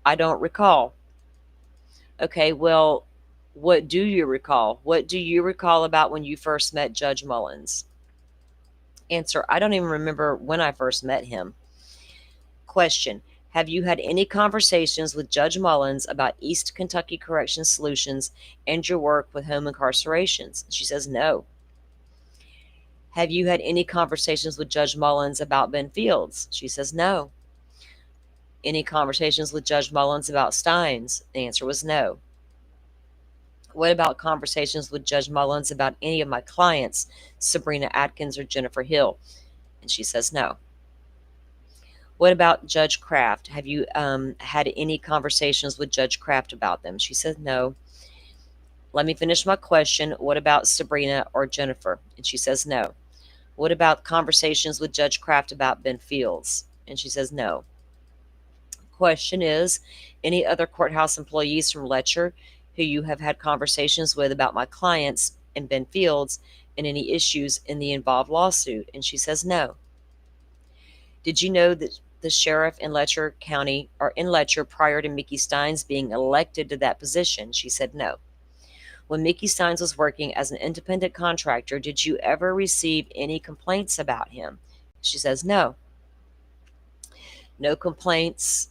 I don't recall. Okay, well, what do you recall? What do you recall about when you first met Judge Mullins? Answer, I don't even remember when I first met him. Question, have you had any conversations with Judge Mullins about East Kentucky Correction Solutions and your work with home incarcerations? She says no. Have you had any conversations with Judge Mullins about Ben Fields? She says no. Any conversations with Judge Mullins about Steins? The answer was no. What about conversations with Judge Mullins about any of my clients, Sabrina Atkins or Jennifer Hill? And she says no. What about Judge Kraft? Have you had any conversations with Judge Kraft about them? She says no. Let me finish my question. What about Sabrina or Jennifer? And she says no. What about conversations with Judge Kraft about Ben Fields? And she says no. Question is, any other courthouse employees from Letcher who you have had conversations with about my clients and Ben Fields and any issues in the involved lawsuit? And she says no. Did you know that the sheriff in Letcher County or in Letcher prior to Mickey Steins being elected to that position? She said no. When Mickey Steins was working as an independent contractor, did you ever receive any complaints about him? She says no. No complaints.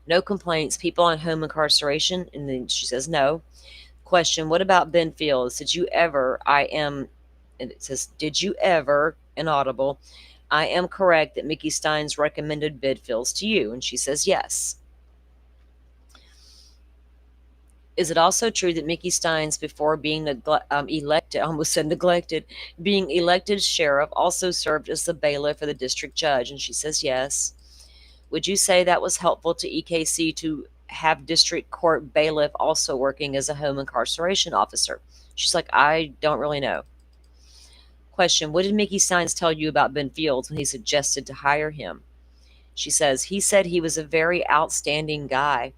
No complaints. People on home incarceration? And then she says no. Question, what about Ben Fields? Did you ever, and it says, did you ever, inaudible, I am correct that Mickey Steins recommended Ben Fields to you? And she says yes. Is it also true that Mickey Steins, before being elected, I almost said neglected, being elected sheriff, also served as the bailiff for the district judge? And she says yes. Would you say that was helpful to EKC to have district court bailiff also working as a home incarceration officer? She's like, I don't really know. Question, what did Mickey Steins tell you about Ben Fields when he suggested to hire him? She says, he said he was a very outstanding guy.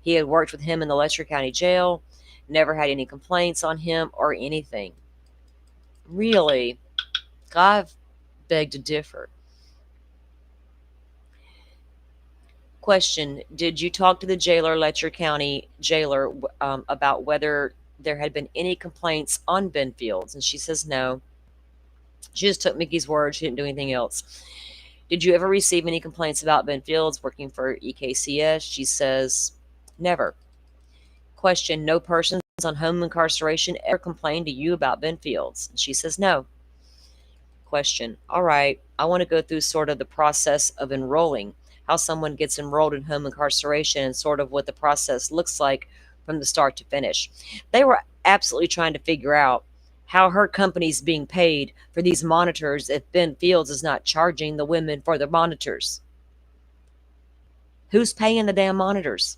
He had worked with him in the Letcher County Jail, never had any complaints on him or anything. Really? I beg to differ. Question, did you talk to the jailer, Letcher County jailer, about whether there had been any complaints on Ben Fields? And she says no. She just took Mickey's word. She didn't do anything else. Did you ever receive any complaints about Ben Fields working for EKCS? She says never. Question, no persons on home incarceration ever complained to you about Ben Fields? And she says no. Question, all right, I want to go through sort of the process of enrolling, how someone gets enrolled in home incarceration and sort of what the process looks like from the start to finish. They were absolutely trying to figure out how her company's being paid for these monitors if Ben Fields is not charging the women for the monitors. Who's paying the damn monitors?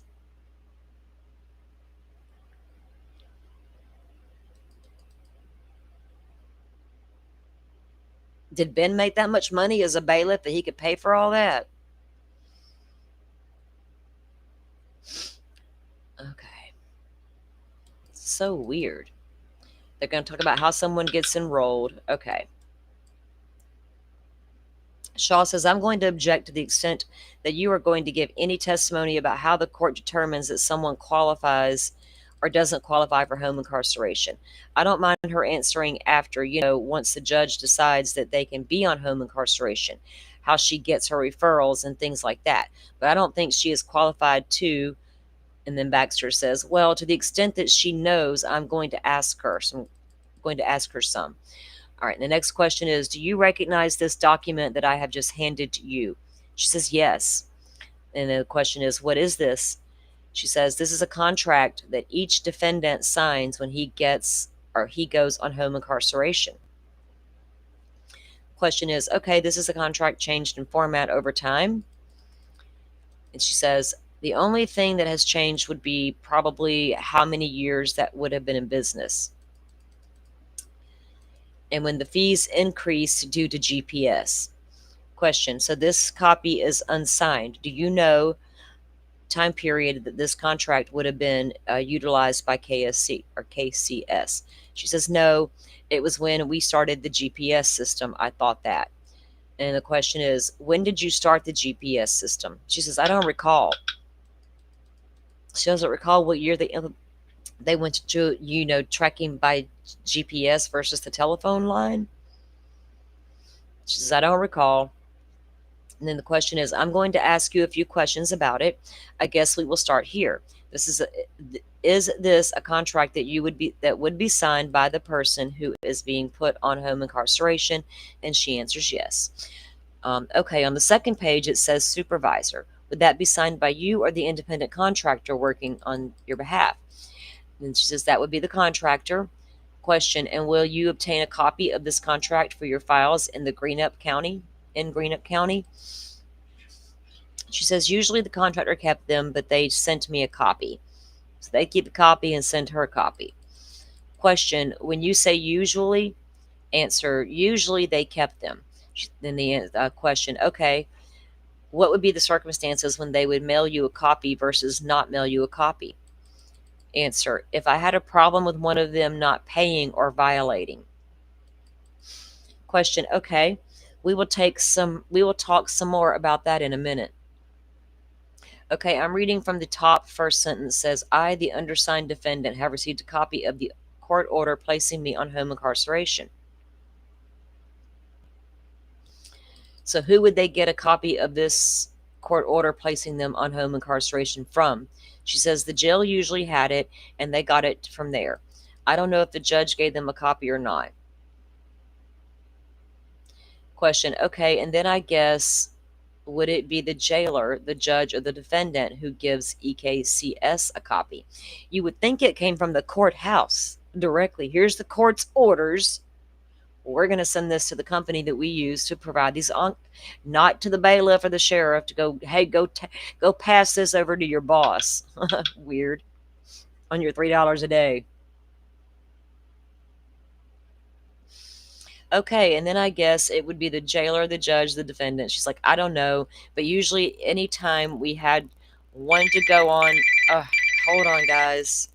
Did Ben make that much money as a bailiff that he could pay for all that? Okay. So weird. They're going to talk about how someone gets enrolled. Okay. Shaw says, I'm going to object to the extent that you are going to give any testimony about how the court determines that someone qualifies or doesn't qualify for home incarceration. I don't mind her answering after, once the judge decides that they can be on home incarceration, how she gets her referrals and things like that. But I don't think she is qualified to. And then Baxter says, well, to the extent that she knows, I'm going to ask her. So I'm going to ask her some. All right. And the next question is, do you recognize this document that I have just handed to you? She says, yes. And the question is, what is this? She says, this is a contract that each defendant signs when he goes on home incarceration. Question is, okay, this is a contract changed in format over time. And she says, the only thing that has changed would be probably how many years that would have been in business. And when the fees increase due to GPS. Question, so this copy is unsigned. Do you know time period that this contract would have been utilized by KSC or KCS? She says, no, it was when we started the GPS system. I thought that. And the question is, when did you start the GPS system? She says, I don't recall. She doesn't recall what year they went to, tracking by GPS versus the telephone line. She says, I don't recall. And then the question is, I'm going to ask you a few questions about it. I guess we will start here. Is this a contract that would be signed by the person who is being put on home incarceration? And she answers yes. Okay, on the second page it says supervisor. Would that be signed by you or the independent contractor working on your behalf? And she says that would be the contractor. Question, and will you obtain a copy of this contract for your files in Greenup County? She says, usually the contractor kept them, but they sent me a copy. So they keep a copy and send her a copy. Question, when you say usually, answer, usually they kept them. Then the question, okay, what would be the circumstances when they would mail you a copy versus not mail you a copy? Answer, if I had a problem with one of them not paying or violating. Question, okay, we will talk some more about that in a minute. Okay, I'm reading from the top. First sentence says, I, the undersigned defendant, have received a copy of the court order placing me on home incarceration. So who would they get a copy of this court order placing them on home incarceration from? She says the jail usually had it and they got it from there. I don't know if the judge gave them a copy or not. Question, okay, and then I guess, would it be the jailer, the judge, or the defendant who gives EKCS a copy? You would think it came from the courthouse directly. Here's the court's orders. We're going to send this to the company that we use to provide these on, not to the bailiff or the sheriff to go, hey, go pass this over to your boss. Weird. On your $3 a day. Okay, and then I guess it would be the jailer, the judge, the defendant. She's like, I don't know, but usually anytime we had one to go on, hold on, guys.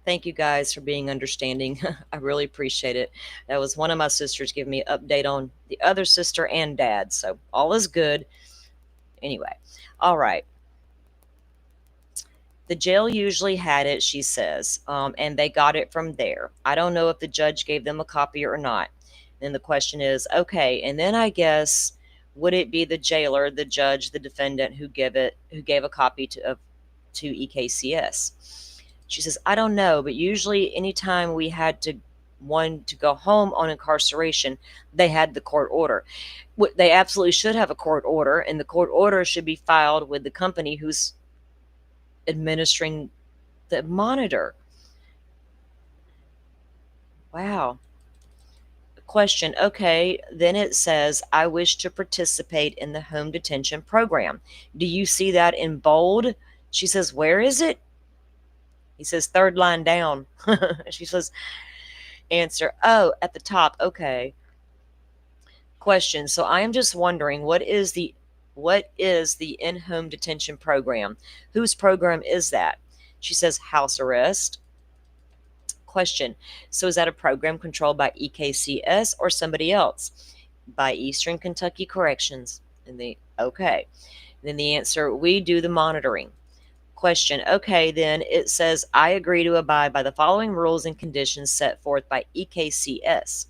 Thank you guys for being understanding. I really appreciate it. That was one of my sisters giving me an update on the other sister and dad. So all is good. Anyway, all right. The jail usually had it, she says, and they got it from there. I don't know if the judge gave them a copy or not. Then the question is, okay, and then I guess would it be the jailer, the judge, the defendant who gave a copy to EKCS? She says, I don't know, but usually anytime we had one to go home on incarceration, they had the court order. They absolutely should have a court order, and the court order should be filed with the company who's administering the monitor. Wow. Question. Okay, then it says, I wish to participate in the home detention program. Do you see that in bold? She says, where is it? He says, third line down. She says, answer, oh, at the top. Okay. Question. So I am just wondering, what is the in-home detention program? Whose program is that? She says, house arrest. Question. So is that a program controlled by EKCS or somebody else? By Eastern Kentucky Corrections. Okay. Then the answer, we do the monitoring. Question. Okay, then it says, I agree to abide by the following rules and conditions set forth by EKCS.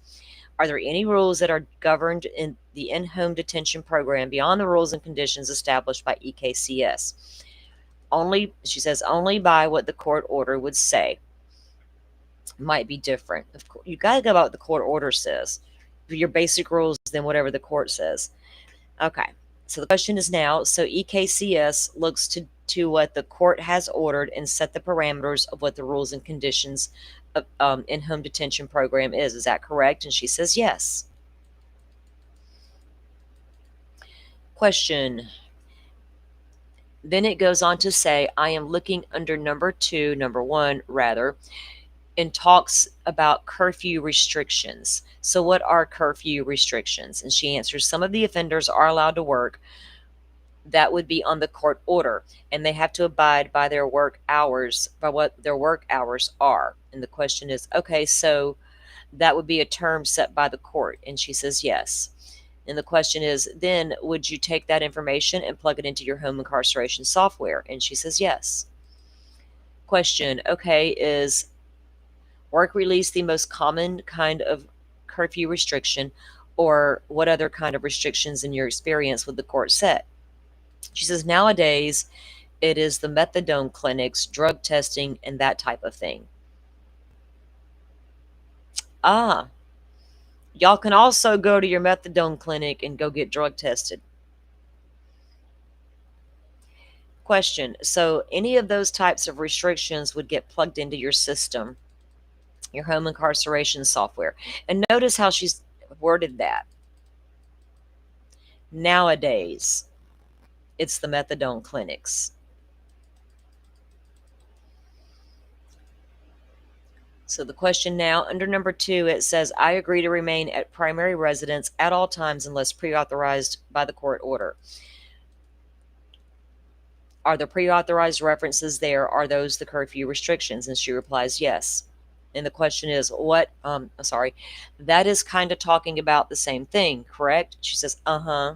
Are there any rules that are governed in the in-home detention program beyond the rules and conditions established by EKCS? Only, she says, only by what the court order would say. Might be different. You got to go by what the court order says. Your basic rules, then whatever the court says. Okay, so the question is now, so EKCS looks to what the court has ordered and set the parameters of what the rules and conditions of in-home detention program is. Is that correct? And she says yes. Question. Then it goes on to say, I am looking under number one, and talks about curfew restrictions. So what are curfew restrictions? And she answers, some of the offenders are allowed to work. That would be on the court order, and they have to abide by their work hours, by what their work hours are. And the question is, okay, so that would be a term set by the court. And she says yes. And the question is, then would you take that information and plug it into your home incarceration software? And she says yes. Question, okay, is work release the most common kind of curfew restriction, or what other kind of restrictions in your experience would the court set? She says nowadays it is the methadone clinics, drug testing, and that type of thing. Y'all can also go to your methadone clinic and go get drug tested. Question. So any of those types of restrictions would get plugged into your system, your home incarceration software. And notice how she's worded that. Nowadays, it's the methadone clinics. So the question now, under number 2, it says, I agree to remain at primary residence at all times unless pre-authorized by the court order. Are the pre-authorized references there? Are those the curfew restrictions? And she replies, yes. And the question is, what? That is kind of talking about the same thing, correct? She says, uh-huh.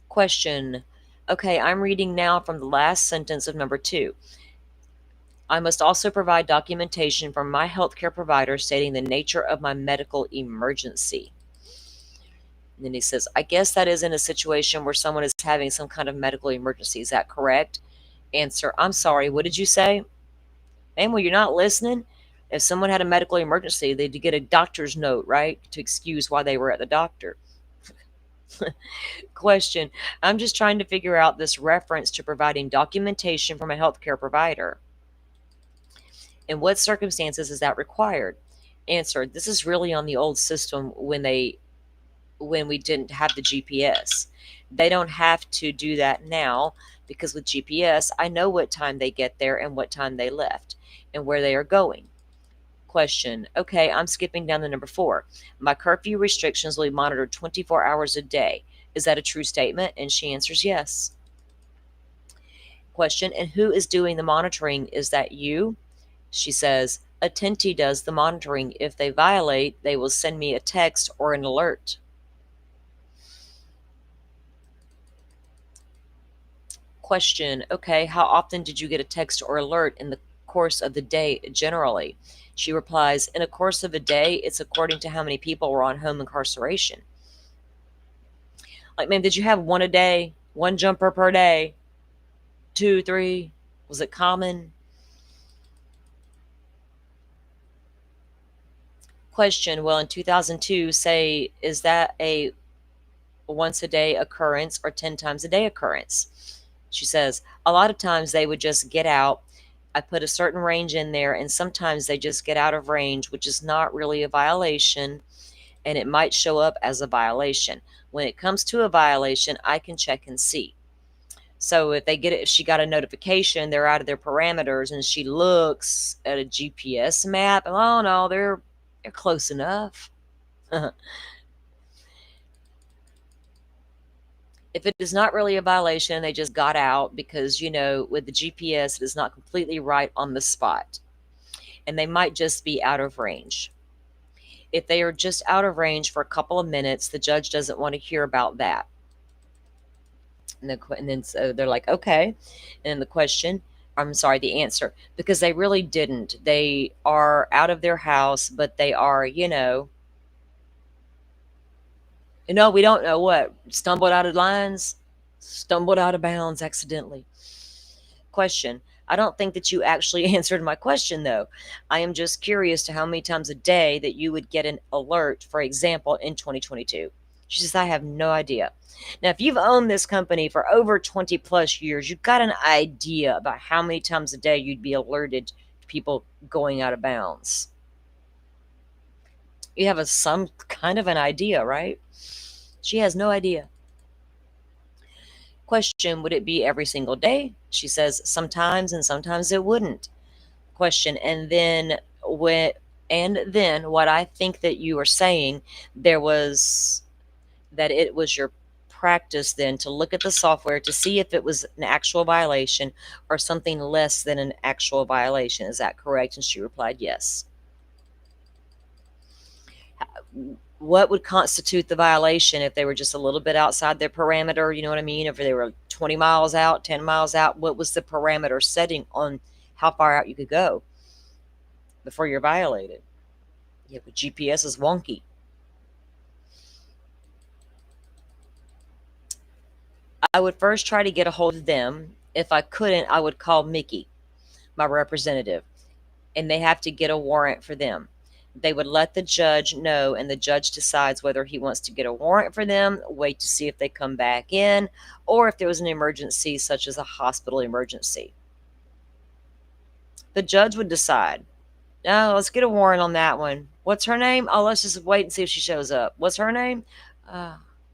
Question. Okay, I'm reading now from the last sentence of number 2. I must also provide documentation from my healthcare provider stating the nature of my medical emergency. And then he says, I guess that is in a situation where someone is having some kind of medical emergency. Is that correct? Answer, I'm sorry, what did you say? Man, well, you're not listening. If someone had a medical emergency, they'd get a doctor's note, right? To excuse why they were at the doctor. Question. I'm just trying to figure out this reference to providing documentation from a healthcare provider. In what circumstances is that required? Answer. This is really on the old system when we didn't have the GPS. They don't have to do that now because with GPS, I know what time they get there and what time they left and where they are going. Question. Okay, I'm skipping down to number 4. My curfew restrictions will be monitored 24 hours a day. Is that a true statement? And she answers yes. Question. And who is doing the monitoring? Is that you? She says, Attenti does the monitoring. If they violate, they will send me a text or an alert. Question, okay, how often did you get a text or alert in the course of the day generally? She replies, in a course of a day, it's according to how many people were on home incarceration. Like, man, did you have one a day? One jumper per day? 2, 3? Was it common? Question, well, in 2002, say, is that a once a day occurrence or 10 times a day occurrence? She says, a lot of times they would just get out. I put a certain range in there, and sometimes they just get out of range, which is not really a violation, and it might show up as a violation. When it comes to a violation, I can check and see. So if she got a notification, they're out of their parameters, and she looks at a GPS map, oh no, they're close enough. If it is not really a violation, they just got out because, with the GPS, it is not completely right on the spot. And they might just be out of range. If they are just out of range for a couple of minutes, the judge doesn't want to hear about that. And then so they're like, okay. And the answer, because they really didn't. They are out of their house, but they are, we don't know what. Stumbled out of lines, stumbled out of bounds accidentally. Question, I don't think that you actually answered my question, though. I am just curious to how many times a day that you would get an alert, for example, in 2022. She says, I have no idea. Now, if you've owned this company for over 20 plus years, you've got an idea about how many times a day you'd be alerted to people going out of bounds. You have some kind of an idea, right? She has no idea. Question, would it be every single day? She says sometimes, and sometimes it wouldn't. Question, and then what I think that you are saying, it was your practice then to look at the software to see if it was an actual violation or something less than an actual violation. Is that correct? And she replied, yes. What would constitute the violation if they were just a little bit outside their parameter? You know what I mean? If they were 20 miles out, 10 miles out, what was the parameter setting on how far out you could go before you're violated? Yeah, but GPS is wonky. I would first try to get a hold of them. If I couldn't, I would call Mickey, my representative, and they have to get a warrant for them. They would let the judge know, and the judge decides whether he wants to get a warrant for them, wait to see if they come back in, or if there was an emergency, such as a hospital emergency. The judge would decide, no, let's get a warrant on that one. What's her name? Oh, let's just wait and see if she shows up. What's her name?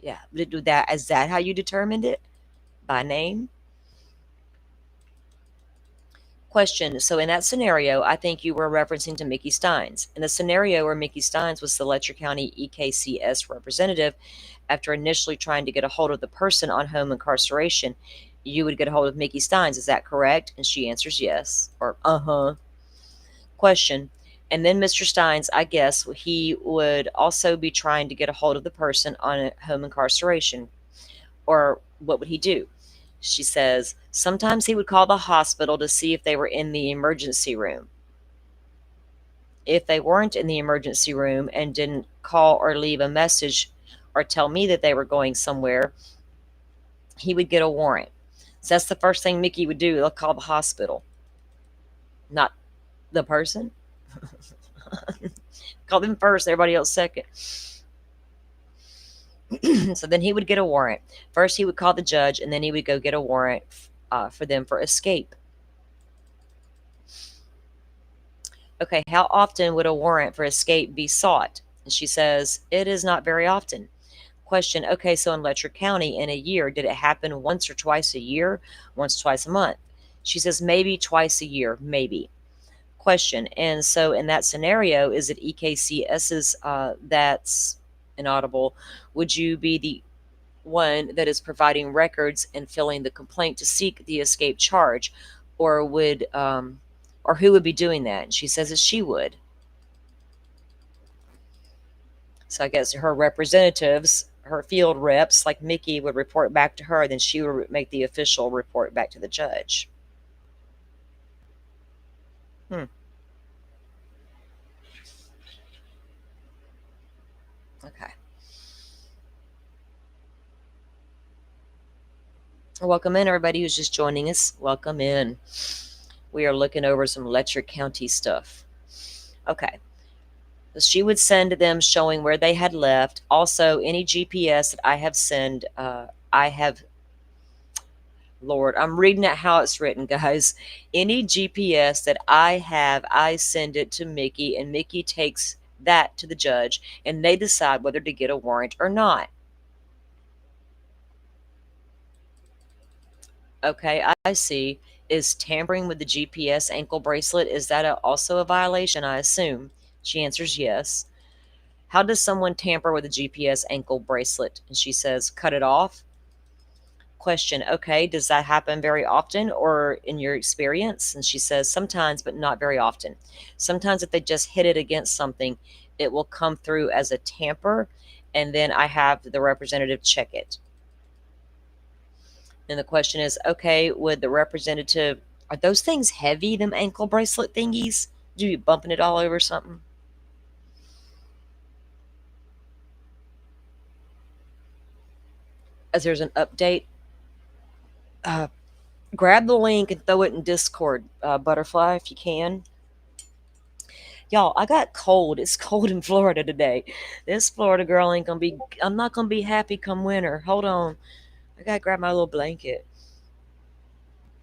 Yeah, do that. Is that how you determined it? By name? Question, so in that scenario, I think you were referencing to Mickey Steins. In the scenario where Mickey Steins was the Letcher County EKCS representative, after initially trying to get a hold of the person on home incarceration, you would get a hold of Mickey Steins. Is that correct? And she answers yes, or uh-huh. Question, and then Mr. Steins, I guess he would also be trying to get a hold of the person on home incarceration. Or what would he do? She says, sometimes he would call the hospital to see if they were in the emergency room. If they weren't in the emergency room and didn't call or leave a message or tell me that they were going somewhere, he would get a warrant. So that's the first thing Mickey would do. They'll call the hospital, not the person. Call them first, everybody else second. So then he would get a warrant. First, he would call the judge, and then he would go get a warrant for them for escape. Okay, how often would a warrant for escape be sought? And she says, it is not very often. Question, okay, so in Letcher County in a year, did it happen once or twice a year? Once, twice a month? She says, maybe twice a year, maybe. Question, and so in that scenario, is it EKCS's that's inaudible? Would you be the one that is providing records and filling the complaint to seek the escape charge? Or would Or who would be doing that? And she says that she would. So I guess her representatives, her field reps, like Mickey, would report back to her, then she would make the official report back to the judge. Okay. Welcome in, everybody who's just joining us. Welcome in. We are looking over some Letcher County stuff. Okay. So she would send them showing where they had left. Also, any GPS that I have sent, Lord, I'm reading it how it's written, guys. Any GPS that I have, I send it to Mickey, and Mickey takes that to the judge, and they decide whether to get a warrant or not. Okay, I see. Is tampering with the GPS ankle bracelet, is that also a violation, I assume? She answers yes. How does someone tamper with a GPS ankle bracelet? And she says, cut it off. Question, okay, does that happen very often or in your experience? And she says, sometimes, but not very often. Sometimes if they just hit it against something, it will come through as a tamper, and then I have the representative check it. And the question is, okay, would the representative, are those things heavy, them ankle bracelet thingies? Do you bumping it all over something? As there's an update, grab the link and throw it in Discord, Butterfly, if you can. Y'all, I got cold. It's cold in Florida today. This Florida girl ain't gonna be, I'm not gonna be happy come winter. Hold on. I gotta grab my little blanket.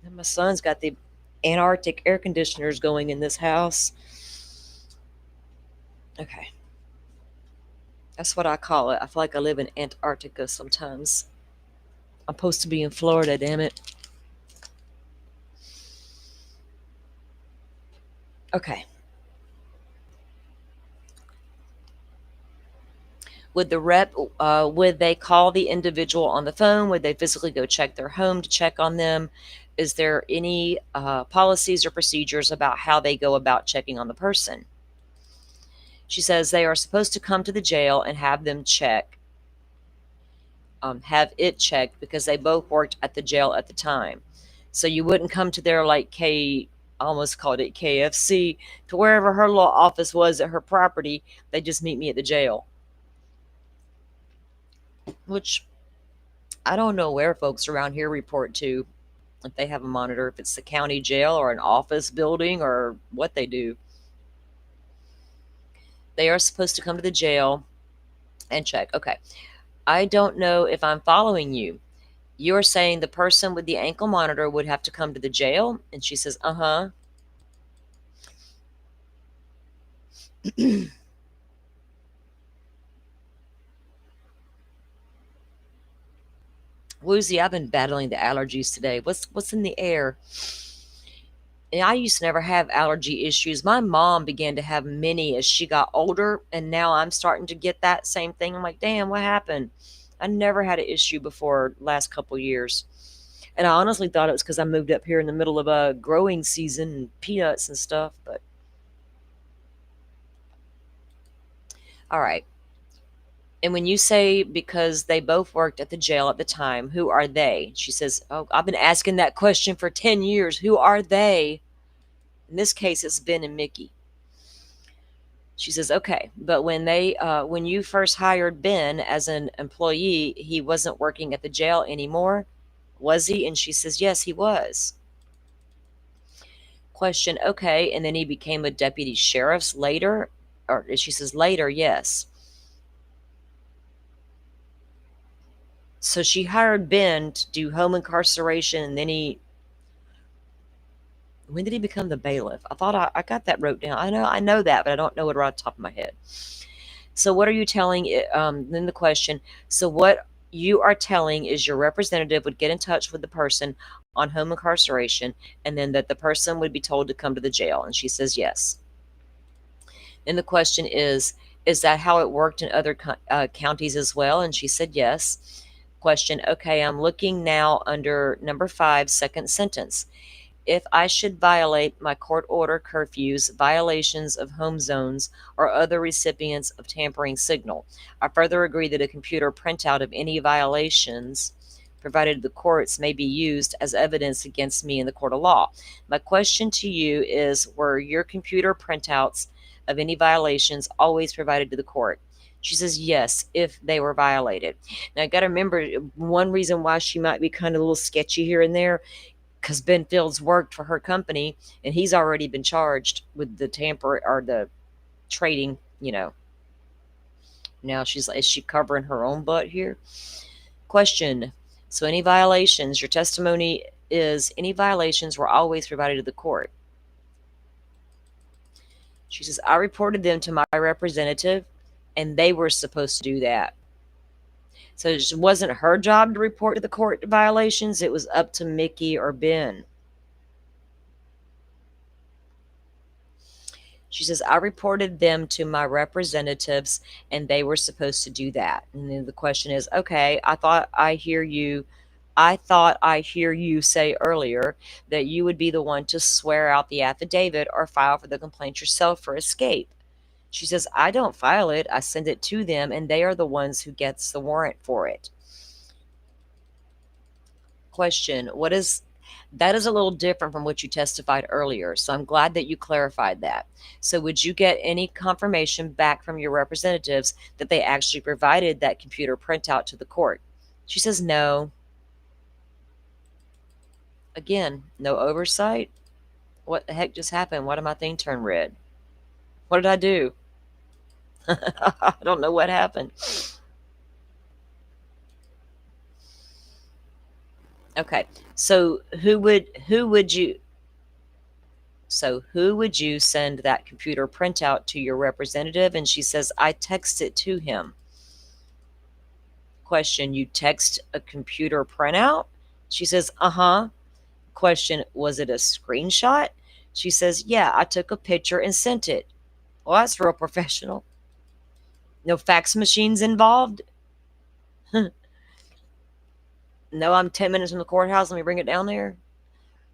And my son's got the Antarctic air conditioners going in this house. Okay. That's what I call it. I feel like I live in Antarctica sometimes. I'm supposed to be in Florida, damn it. Okay. Would the rep, would they call the individual on the phone? Would they physically go check their home to check on them? Is there any policies or procedures about how they go about checking on the person? She says they are supposed to come to the jail and have them check, have it checked, because they both worked at the jail at the time. So you wouldn't come to their, like, I almost called it KFC, to wherever her little office was at her property. They just meet me at the jail. Which I don't know where folks around here report to, if they have a monitor, if it's the county jail or an office building or what they do. They are supposed to come to the jail and check. Okay. I don't know if I'm following you. You're saying the person with the ankle monitor would have to come to the jail? And she says, uh-huh. Woozy, I've been battling the allergies today. What's in the air? And I used to never have allergy issues. My mom began to have many as she got older, and now I'm starting to get that same thing. I'm like, damn, what happened? I never had an issue before last couple years. And I honestly thought it was because I moved up here in the middle of a growing season and peanuts and stuff, but all right. And when you say because they both worked at the jail at the time, who are they? She says, oh, I've been asking that question for 10 years. Who are they? In this case, it's Ben and Mickey. She says, okay, but when you first hired Ben as an employee, he wasn't working at the jail anymore, was he? And she says, yes, he was. Question, okay, and then he became a deputy sheriff's later? Or she says, later, yes. So she hired Ben to do home incarceration, and then when did he become the bailiff? I thought I got that wrote down. I know that, but I don't know it right off the top of my head. So what are you telling, then the question, so what you are telling is your representative would get in touch with the person on home incarceration, and then that the person would be told to come to the jail. And she says yes. And the question is that how it worked in other counties as well? And she said yes. Question, okay, I'm looking now under number 5, second sentence. if I should violate my court order curfews, violations of home zones, or other recipients of tampering signal. I further agree that a computer printout of any violations provided to the courts may be used as evidence against me in the court of law. My question to you is, were your computer printouts of any violations always provided to the court? She says yes, if they were violated. Now, I got to remember, one reason why she might be kind of a little sketchy here and there, because Ben Fields worked for her company, and he's already been charged with the tamper or the trading, Now is she covering her own butt here? Question. So any violations, your testimony is any violations were always provided to the court. She says, I reported them to my representative, and they were supposed to do that. So it wasn't her job to report to the court violations. It was up to Mickey or Ben. She says, I reported them to my representatives, and they were supposed to do that. And then the question is, okay, I thought I hear you say earlier that you would be the one to swear out the affidavit or file for the complaint yourself for escape. She says, I don't file it. I send it to them, and they are the ones who gets the warrant for it. Question. That is a little different from what you testified earlier, so I'm glad that you clarified that. So would you get any confirmation back from your representatives that they actually provided that computer printout to the court? She says no. Again, no oversight. What the heck just happened? Why did my thing turn red? What did I do? I don't know what happened. Okay, so who would you send that computer printout to your representative? And she says, I text it to him. Question, you text a computer printout? She says, uh-huh. Question, was it a screenshot? She says, yeah, I took a picture and sent it. Well, that's real professional. No fax machines involved? No, I'm 10 minutes from the courthouse. Let me bring it down there.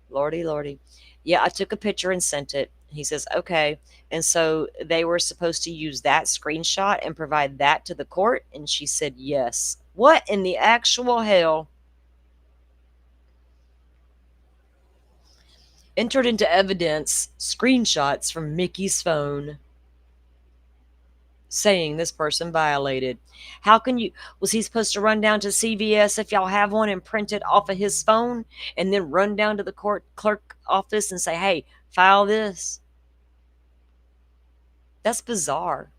Lordy, lordy. Yeah, I took a picture and sent it. He says, okay. And so they were supposed to use that screenshot and provide that to the court? And she said, yes. What in the actual hell? Entered into evidence screenshots from Mickey's phone saying this person violated. How can you, was he supposed to run down to CVS if y'all have one and print it off of his phone and then run down to the court clerk office and say, hey, file this? That's bizarre.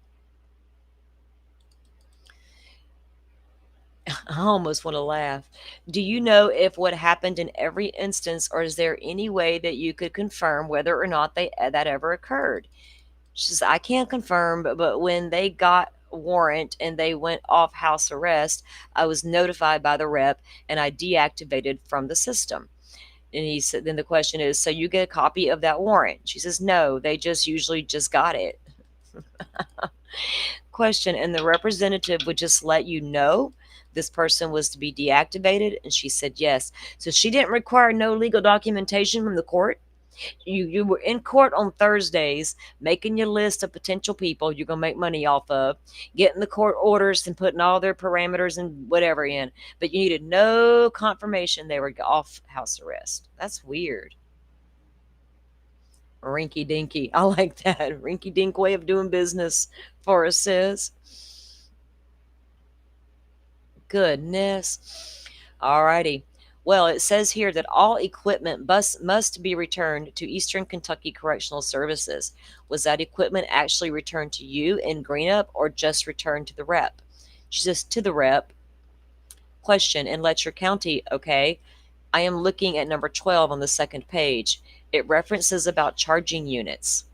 I almost want to laugh. Do you know if what happened in every instance, or is there any way that you could confirm whether or not that ever occurred? She says, I can't confirm, but when they got a warrant and they went off house arrest, I was notified by the rep and I deactivated from the system. And he said, then the question is, so you get a copy of that warrant? She says, no, they usually just got it. Question, and the representative would just let you know this person was to be deactivated? And she said yes. So she didn't require no legal documentation from the court. You were in court on Thursdays making your list of potential people you're going to make money off of, getting the court orders and putting all their parameters and whatever in, but you needed no confirmation they were off house arrest. That's weird. Rinky dinky. I like that. Rinky dink way of doing business, Forrest says. Goodness. Alrighty. Well, it says here that all equipment must be returned to Eastern Kentucky Correctional Services. Was that equipment actually returned to you in Greenup or just returned to the rep? She says, to the rep. Question, in Letcher County, okay. I am looking at number 12 on the second page. It references about charging units.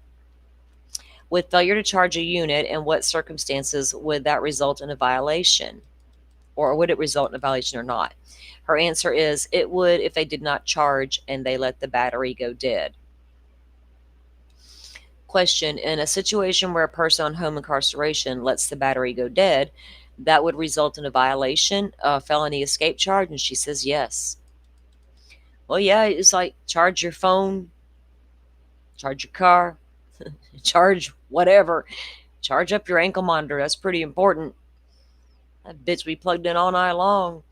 With failure to charge a unit, in what circumstances would that result in a violation? Or would it result in a violation or not? Her answer is, it would if they did not charge and they let the battery go dead. Question, in a situation where a person on home incarceration lets the battery go dead, that would result in a violation, a felony escape charge? And she says yes. Well, yeah, it's like charge your phone, charge your car, charge whatever. Charge up your ankle monitor. That's pretty important. That bitch be plugged in all night long.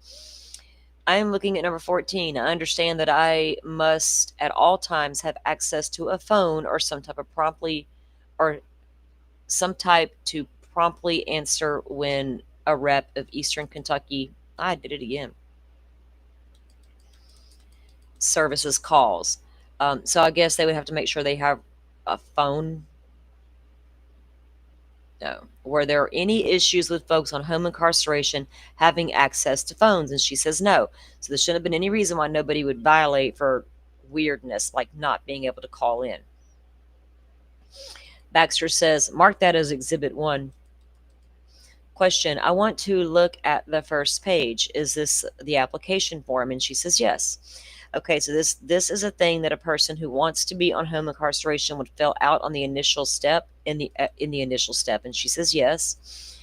I am looking at number 14. I understand that I must at all times have access to a phone or some type to promptly answer when a rep of Eastern Kentucky, I did it again, services calls. So I guess they would have to make sure they have a phone. No. Were there any issues with folks on home incarceration having access to phones? And she says no. So there shouldn't have been any reason why nobody would violate for weirdness, like not being able to call in. Baxter says, mark that as Exhibit 1. Question, I want to look at the first page. Is this the application form? And she says yes. Okay, so this is a thing that a person who wants to be on home incarceration would fill out on the initial step in the initial step. And she says yes.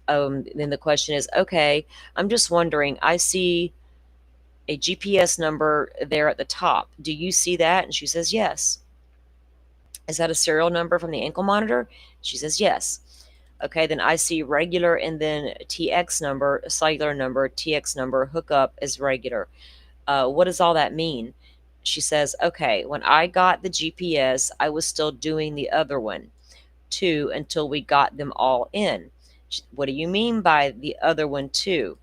Then the question is, okay, I'm just wondering, I see a GPS number there at the top. Do you see that? And she says yes. Is that a serial number from the ankle monitor? She says yes. Okay, then I see regular and then TX number, cellular number, TX number, hookup is regular. What does all that mean? She says, okay, when I got the GPS, I was still doing the other one too until we got them all in. What do you mean by the other one too?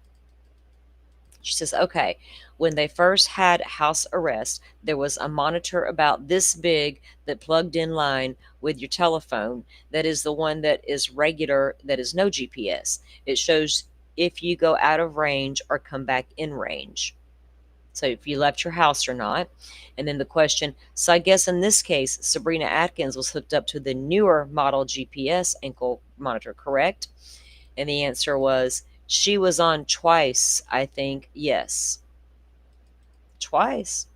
She says, okay, when they first had house arrest, there was a monitor about this big that plugged in line with your telephone. That is the one that is regular, that is no GPS. It shows if you go out of range or come back in range. So if you left your house or not. And then the question, so I guess in this case, Sabrina Atkins was hooked up to the newer model GPS ankle monitor, correct? And the answer was, she was on twice, I think. Yes. Twice.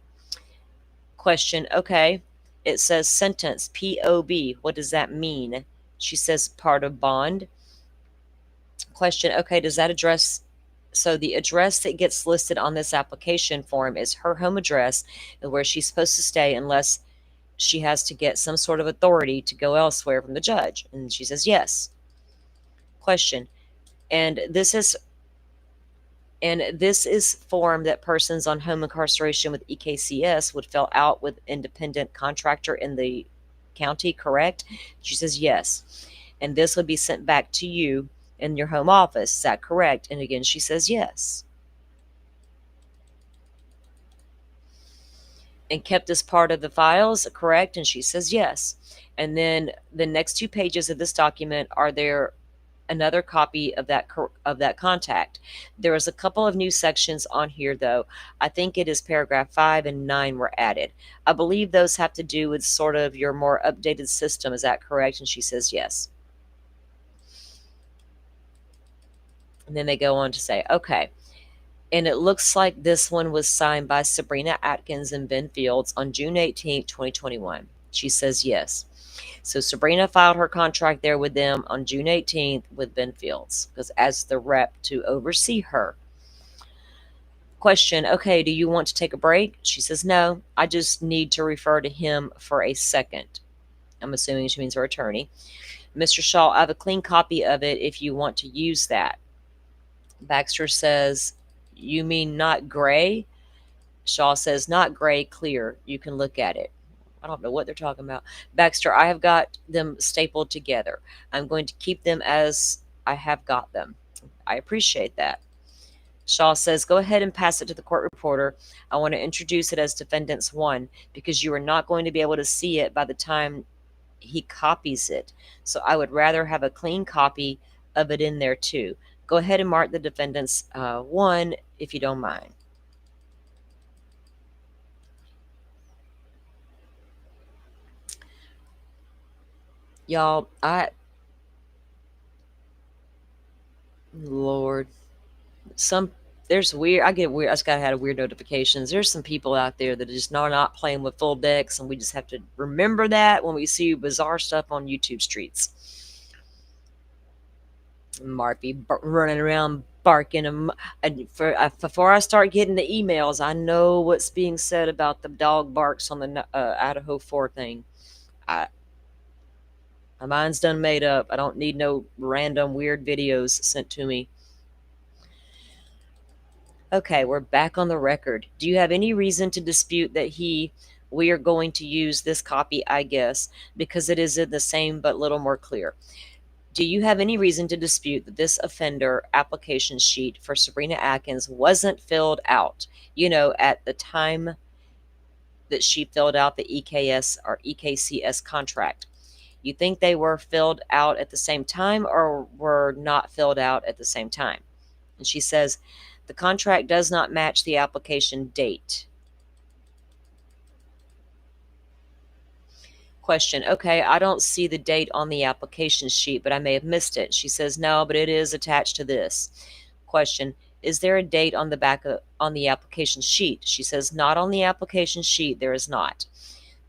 Question, okay. It says sentence, POB. What does that mean? She says part of bond. Question, okay, does that address... So the address that gets listed on this application form is her home address and where she's supposed to stay unless she has to get some sort of authority to go elsewhere from the judge. And she says yes. Question, and this is form that persons on home incarceration with EKCS would fill out with independent contractor in the county, correct? She says yes. And this would be sent back to you in your home office. Is that correct? And again, she says yes. And kept as part of the files, correct? And she says yes. And then the next 2 pages of this document are there another copy of that contact. There is a couple of new sections on here though. I think it is paragraph 5 and 9 were added. I believe those have to do with sort of your more updated system. Is that correct? And she says yes. And then they go on to say, okay, and it looks like this one was signed by Sabrina Atkins and Ben Fields on June 18, 2021. She says yes. So Sabrina filed her contract there with them on June 18th with Ben Fields, because as the rep to oversee her. Question, okay, do you want to take a break? She says, no, I just need to refer to him for a second. I'm assuming she means her attorney. Mr. Shaw, I have a clean copy of it if you want to use that. Baxter says, you mean not gray? Shaw says, not gray, clear. You can look at it. I don't know what they're talking about. Baxter, I have got them stapled together. I'm going to keep them as I have got them. I appreciate that. Shaw says, go ahead and pass it to the court reporter. I want to introduce it as Defendants 1 because you are not going to be able to see it by the time he copies it. So I would rather have a clean copy of it in there too. Go ahead and mark the Defendants 1 if you don't mind. Y'all, Lord, there's weird, I just got had weird notifications. There's some people out there that are just not playing with full decks, and we just have to remember that when we see bizarre stuff on YouTube streets. Might be running around barking. Before I start getting the emails, I know what's being said about the dog barks on the Idaho 4 thing. My mind's done made up. I don't need no random weird videos sent to me. Okay, we're back on the record. Do you have any reason to dispute that we are going to use this copy, I guess, because it is in the same but little more clear? Do you have any reason to dispute that this offender application sheet for Sabrina Atkins wasn't filled out, at the time that she filled out the EKS or EKCS contract? You think they were filled out at the same time or were not filled out at the same time? And she says, the contract does not match the application date. Question, okay, I don't see the date on the application sheet, but I may have missed it. She says, no, but it is attached to this. Question, is there a date on the back on the application sheet? She says, not on the application sheet, there is not.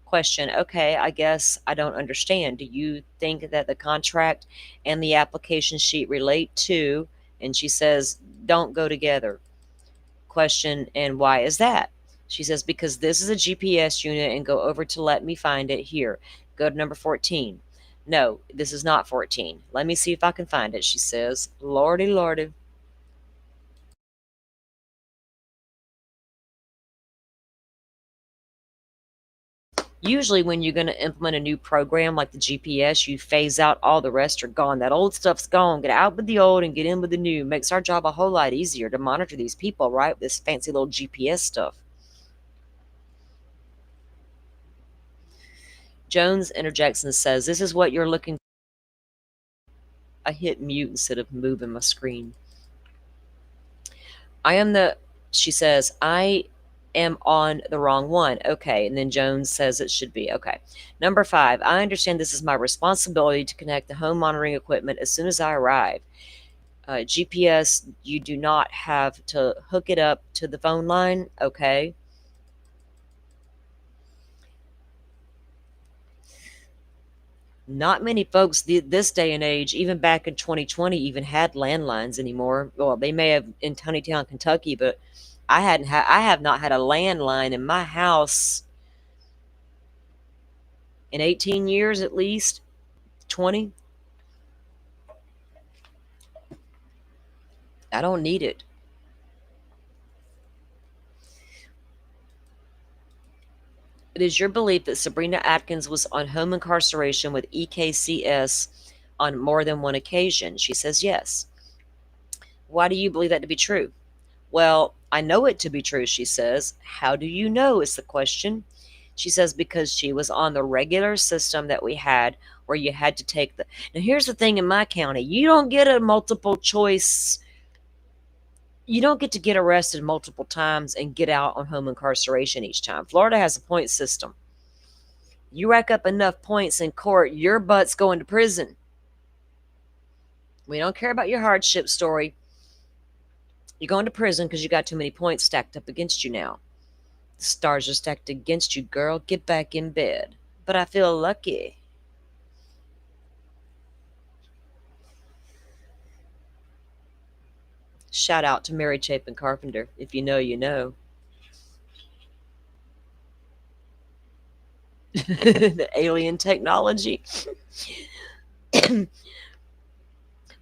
Question, okay, I guess I don't understand. Do you think that the contract and the application sheet relate to? And she says, don't go together. Question, and why is that? She says, because this is a GPS unit and go over to let me find it here. Go to number 14. No, this is not 14. Let me see if I can find it, she says. Lordy, lordy. Usually when you're going to implement a new program like the GPS, you phase out all the rest are gone. That old stuff's gone. Get out with the old and get in with the new. Makes our job a whole lot easier to monitor these people, right? This fancy little GPS stuff. Jones interjects and says, this is what you're looking for. I hit mute instead of moving my screen. She says, I am on the wrong one. Okay. And then Jones says it should be. Okay. Number 5, I understand this is my responsibility to connect the home monitoring equipment as soon as I arrive. GPS, you do not have to hook it up to the phone line. Okay. Not many folks this day and age, even back in 2020, even had landlines anymore. Well, they may have in Tonytown, Kentucky, but I have not had a landline in my house in 18 years at least, 20. I don't need it. It is your belief that Sabrina Atkins was on home incarceration with EKCS on more than one occasion? She says yes. Why do you believe that to be true? Well, I know it to be true, she says. How do you know is the question. She says because she was on the regular system that we had where you had to take the... Now, here's the thing in my county. You don't get a multiple choice... You don't get to get arrested multiple times and get out on home incarceration each time. Florida has a point system. You rack up enough points in court, your butt's going to prison. We don't care about your hardship story. You're going to prison because you got too many points stacked up against you now. The stars are stacked against you, girl. Get back in bed. But I feel lucky. Shout out to Mary Chapin Carpenter. If you know, you know. The alien technology. My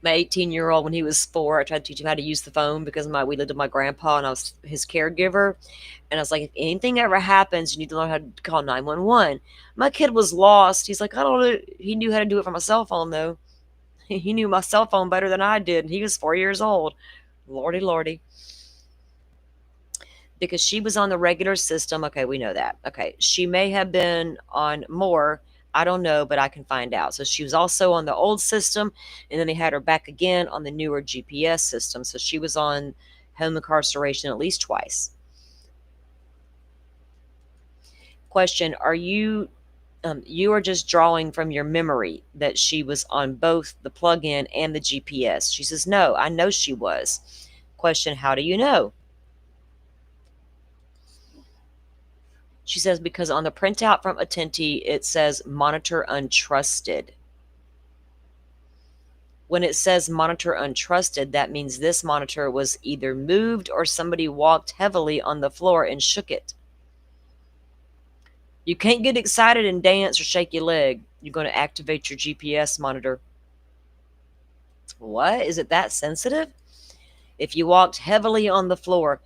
18-year-old, when he was 4, I tried to teach him how to use the phone because we lived with my grandpa and I was his caregiver. And I was like, if anything ever happens, you need to learn how to call 911. My kid was lost. He's like, I don't know. He knew how to do it from my cell phone, though. He knew my cell phone better than I did. And he was 4 years old. Lordy, lordy. Because she was on the regular system. Okay, we know that. Okay, she may have been on more. I don't know, but I can find out. So she was also on the old system, and then they had her back again on the newer GPS system. So she was on home incarceration at least twice. Question, are you... you are just drawing from your memory that she was on both the plug-in and the GPS. She says, no, I know she was. Question, how do you know? She says, because on the printout from Attenti, it says monitor untrusted. When it says monitor untrusted, that means this monitor was either moved or somebody walked heavily on the floor and shook it. You can't get excited and dance or shake your leg. You're going to activate your GPS monitor. What? Is it that sensitive? If you walked heavily on the floor,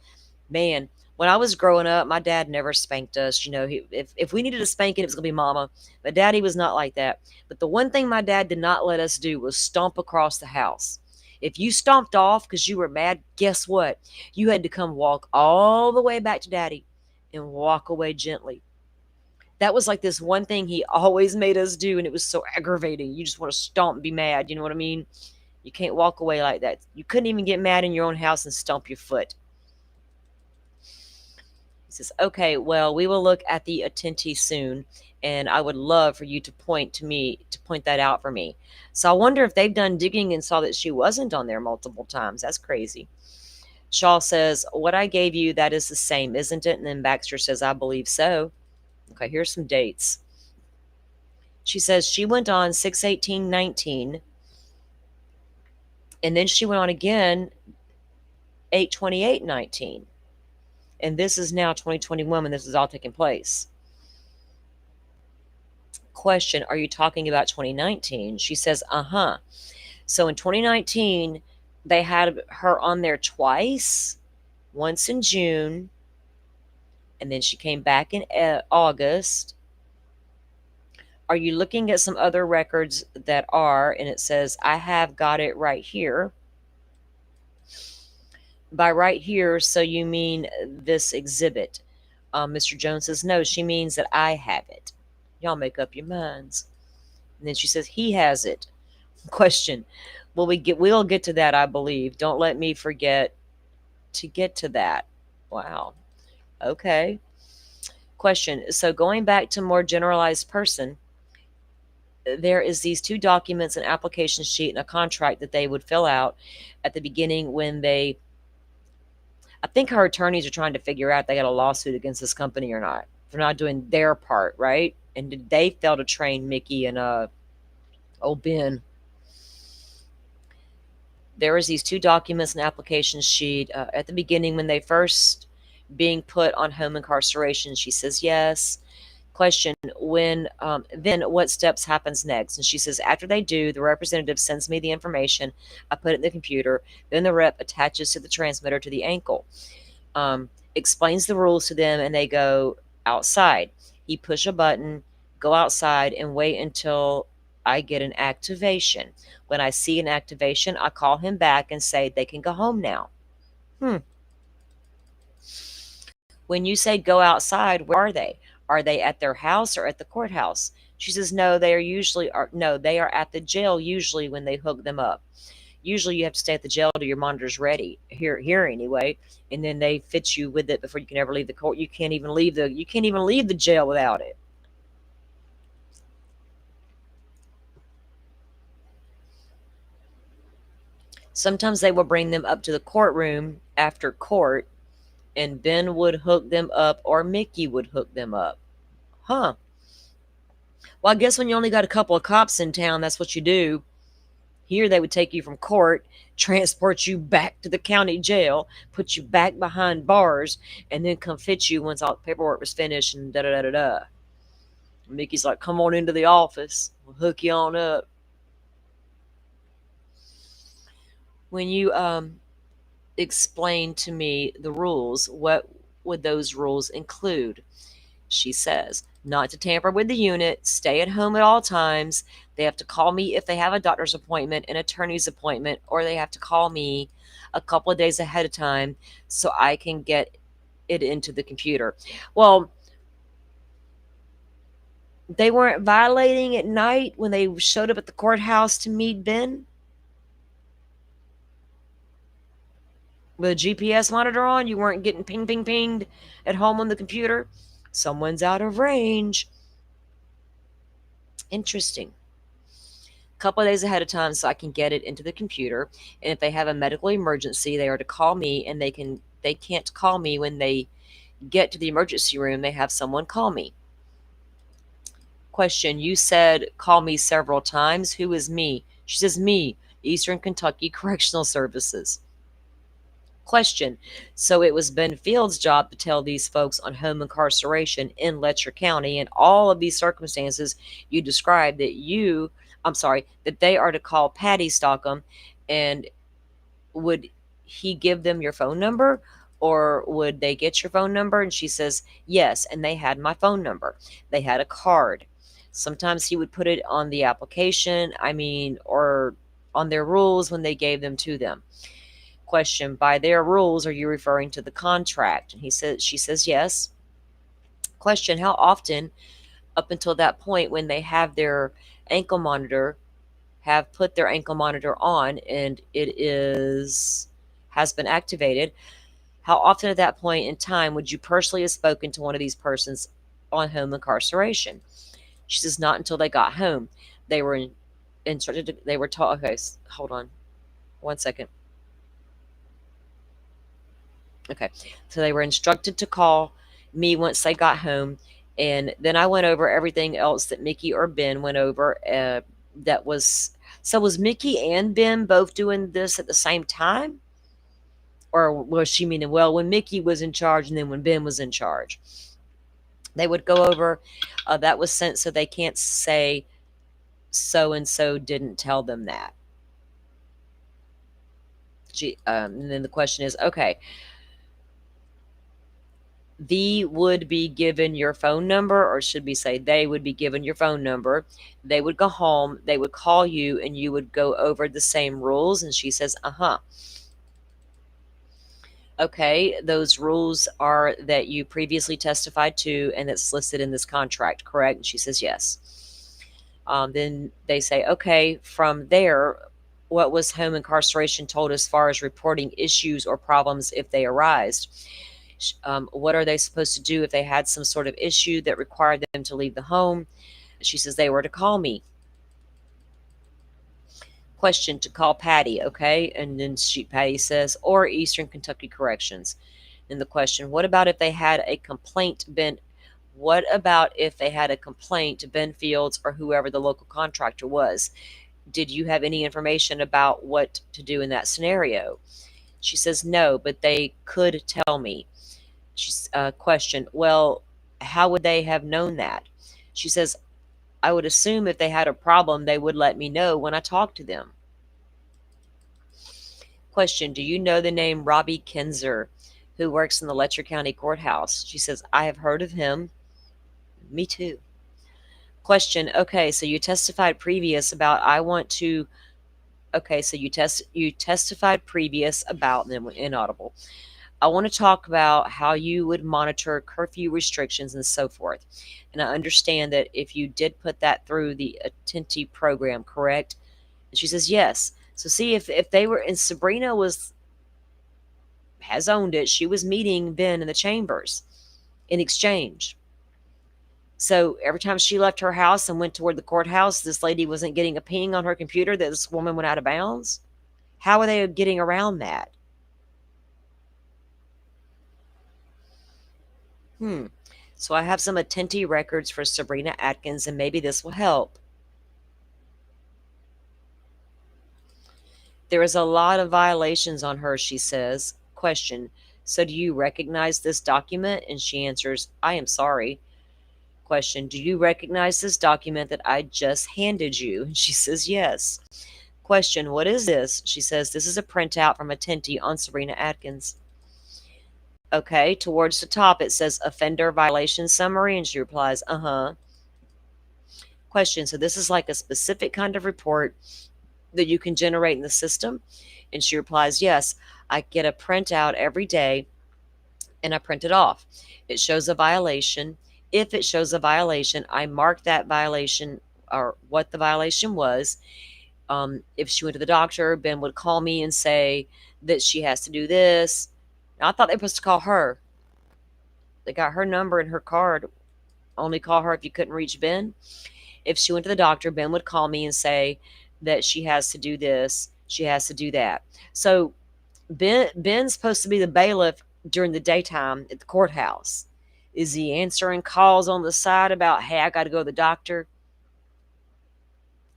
man, when I was growing up, my dad never spanked us. If we needed a spanking, it was going to be mama. But daddy was not like that. But the one thing my dad did not let us do was stomp across the house. If you stomped off because you were mad, guess what? You had to come walk all the way back to daddy and walk away gently. That was like this one thing he always made us do, and it was so aggravating. You just want to stomp and be mad. You know what I mean? You can't walk away like that. You couldn't even get mad in your own house and stomp your foot. He says, okay, well, we will look at the attendee soon, and I would love for you to point that out for me. So I wonder if they've done digging and saw that she wasn't on there multiple times. That's crazy. Shaw says, what I gave you, that is the same, isn't it? And then Baxter says, I believe so. Okay, here's some dates. She says she went on 6/18/19, and then she went on again 8/28/19. And this is now 2021 when this is all taking place. Question, are you talking about 2019? She says, uh-huh. So in 2019, they had her on there twice, once in June, and then she came back in August. Are you looking at some other records that are, and it says, I have got it right here. By right here, so you mean this exhibit. Mr. Jones says, no, she means that I have it. Y'all make up your minds. And then she says, he has it. Question, we'll get to that, I believe. Don't let me forget to get to that. Wow. Okay. Question, so going back to more generalized person, there is these two documents, an application sheet and a contract that they would fill out at the beginning when I think her attorneys are trying to figure out if they got a lawsuit against this company or not. They're not doing their part, right? And did they fail to train Mickey and old Ben? There was these two documents, an application sheet at the beginning when they first being put on home incarceration. She says yes. Question, then what steps happens next? And she says, after they do, the representative sends me the information. I put it in the computer. Then the rep attaches to the transmitter to the ankle, explains the rules to them, and they go outside. You push a button, go outside, and wait until I get an activation. When I see an activation, I call him back and say they can go home now. When you say go outside, where are they? Are they at their house or at the courthouse? She says, no, they are at the jail usually when they hook them up. Usually you have to stay at the jail till your monitor's ready, here anyway, and then they fit you with it before you can ever leave the court. You can't even leave the jail without it. Sometimes they will bring them up to the courtroom after court, and Ben would hook them up or Mickey would hook them up. Huh. Well, I guess when you only got a couple of cops in town, that's what you do. Here they would take you from court, transport you back to the county jail, put you back behind bars, and then come fit you once all the paperwork was finished and da-da-da-da-da. Mickey's like, come on into the office. We'll hook you on up. When you explain to me the rules, what would those rules include? She says, not to tamper with the unit, stay at home at all times. They have to call me if they have a doctor's appointment, an attorney's appointment, or they have to call me a couple of days ahead of time so I can get it into the computer. Well, they weren't violating at night when they showed up at the courthouse to meet Ben? With a GPS monitor on, you weren't getting pinged at home on the computer? Someone's out of range. Interesting. A couple of days ahead of time so I can get it into the computer. And if they have a medical emergency, they are to call me, and they can't call me when they get to the emergency room. They have someone call me. Question, you said call me several times. Who is me? She says me. Eastern Kentucky Correctional Services. Question. So it was Ben Field's job to tell these folks on home incarceration in Letcher County and all of these circumstances you described that they are to call Patty Stockham, and would he give them your phone number, or would they get your phone number? And she says, yes, and they had my phone number. They had a card. Sometimes he would put it on the application, or on their rules when they gave them to them. Question. By their rules, are you referring to the contract? And she says yes. Question. How often up until that point when they have put their ankle monitor on and it has been activated, how often at that point in time would you personally have spoken to one of these persons on home incarceration? She says not until they got home. They were instructed they were taught. Okay, hold on 1 second. Okay, so they were instructed to call me once they got home, and then I went over everything else that Mickey or Ben went over. Was Mickey and Ben both doing this at the same time? Or was she meaning, well, when Mickey was in charge and then when Ben was in charge? They would go over, that was sent so they can't say so-and-so didn't tell them that. And then the question is, okay, they would be given your phone number, or should we say they would be given your phone number. They would go home, they would call you, and you would go over the same rules. And she says, okay, those rules are that you previously testified to and that's listed in this contract, correct? And she says yes. Then they say, okay, from there, what was home incarceration told as far as reporting issues or problems if they arise? What are they supposed to do if they had some sort of issue that required them to leave the home? She says they were to call me. Question. To call Patty, okay? And then Patty says, or Eastern Kentucky Corrections. And the question, what about if they had a complaint, Ben Fields or whoever the local contractor was? Did you have any information about what to do in that scenario? She says no, but they could tell me. She's question. Well, how would they have known that? She says, I would assume if they had a problem, they would let me know when I talked to them. Question. Do you know the name Robbie Kinzer, who works in the Letcher County Courthouse? She says, I have heard of him. Me too. Question. Okay, so you testified previous about you testified previous about them inaudible. I want to talk about how you would monitor curfew restrictions and so forth. And I understand that if you did put that through the Attenti program, correct? And she says, yes. So see, if they were, and Sabrina has owned it, she was meeting Ben in the chambers in exchange. So every time she left her house and went toward the courthouse, this lady wasn't getting a ping on her computer that this woman went out of bounds. How are they getting around that? So I have some Attenti records for Sabrina Atkins, and maybe this will help. There is a lot of violations on her, she says. Question. So do you recognize this document? And she answers, I am sorry. Question. Do you recognize this document that I just handed you? And she says, yes. Question. What is this? She says, this is a printout from Attenti on Sabrina Atkins. Okay, towards the top it says offender violation summary, and she replies, Question. So this is like a specific kind of report that you can generate in the system? And she replies, yes, I get a printout every day and I print it off. It shows a violation. If it shows a violation, I mark that violation or what the violation was. If she went to the doctor, Ben would call me and say that she has to do this. Now, I thought they were supposed to call her. They got her number and her card. Only call her if you couldn't reach Ben. If she went to the doctor, Ben would call me and say that she has to do this, she has to do that. So Ben's supposed to be the bailiff during the daytime at the courthouse. Is he answering calls on the side about, hey, I got to go to the doctor?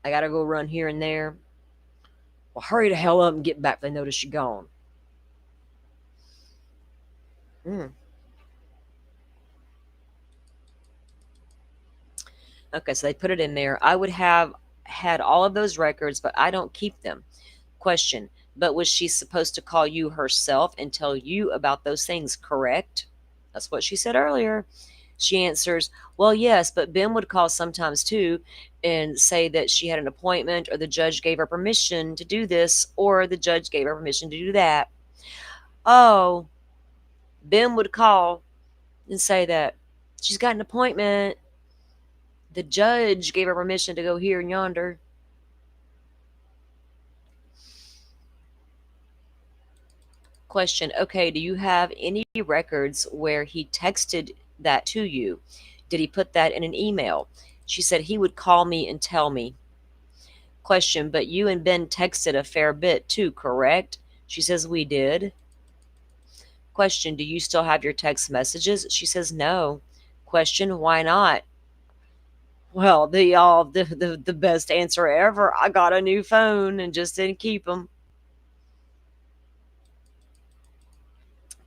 I got to go run here and there? Well, hurry the hell up and get back. They notice you're gone. Okay, so they put it in there. I would have had all of those records, but I don't keep them. Question, but was she supposed to call you herself and tell you about those things, correct? That's what she said earlier. She answers, well, yes, but Ben would call sometimes too and say that she had an appointment or the judge gave her permission to do this or the judge gave her permission to do that. Oh, Ben would call and say that she's got an appointment. The judge gave her permission to go here and yonder. Question, okay, do you have any records where he texted that to you? Did he put that in an email? She said he would call me and tell me. Question, but you and Ben texted a fair bit too, correct? She says we did. Question, do you still have your text messages? She says no. Question, why not? Well, the best answer ever. I got a new phone and just didn't keep them.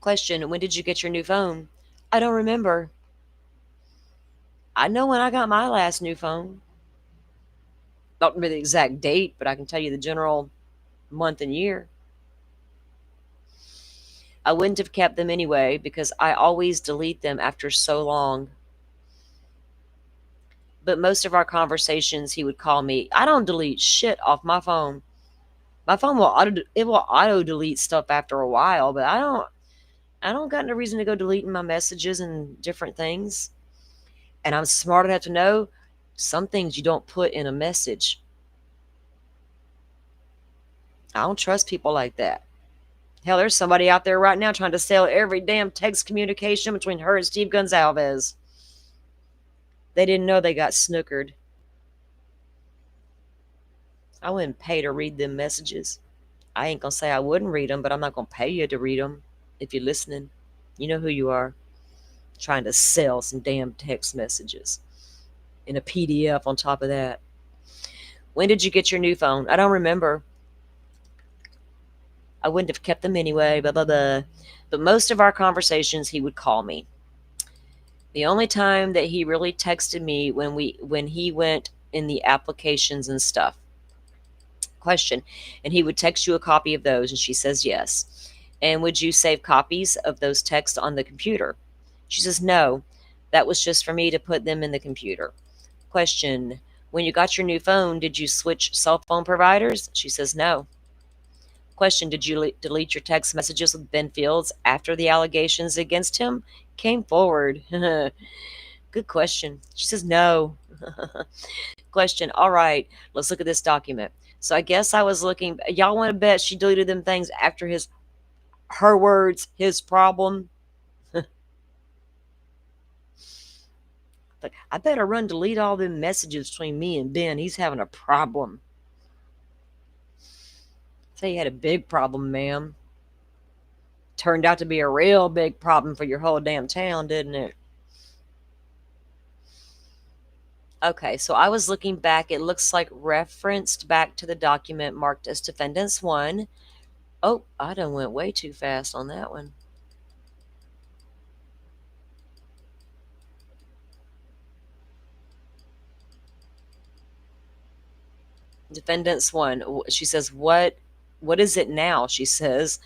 Question, when did you get your new phone? I don't remember. I know when I got my last new phone. Don't remember the exact date, but I can tell you the general month and year. I wouldn't have kept them anyway because I always delete them after so long. But most of our conversations, he would call me. I don't delete shit off my phone. My phone will auto delete stuff after a while, but I don't got no reason to go deleting my messages and different things. And I'm smart enough to know some things you don't put in a message. I don't trust people like that. Hell, there's somebody out there right now trying to sell every damn text communication between her and Steve Gonzalez. They didn't know they got snookered. I wouldn't pay to read them messages. I ain't going to say I wouldn't read them, but I'm not going to pay you to read them. If you're listening, you know who you are. Trying to sell some damn text messages. In a PDF on top of that. When did you get your new phone? I don't remember. I wouldn't have kept them anyway, blah, blah, blah. But most of our conversations, he would call me. The only time that he really texted me when he went in the applications and stuff. Question, and he would text you a copy of those, and she says yes. And would you save copies of those texts on the computer? She says no. That was just for me to put them in the computer. Question, when you got your new phone, did you switch cell phone providers? She says no. Question, did you delete your text messages with Ben Fields after the allegations against him came forward? Good question. She says no. Question, all right, let's look at this document. So I guess I was looking, y'all want to bet she deleted them things after her words, his problem? Like, I better run delete all them messages between me and Ben. He's having a problem. Say you had a big problem, ma'am. Turned out to be a real big problem for your whole damn town, didn't it? Okay, so I was looking back. It looks like referenced back to the document marked as Defendants 1. Oh, I done went way too fast on that one. Defendants 1. She says, what is it now? She says,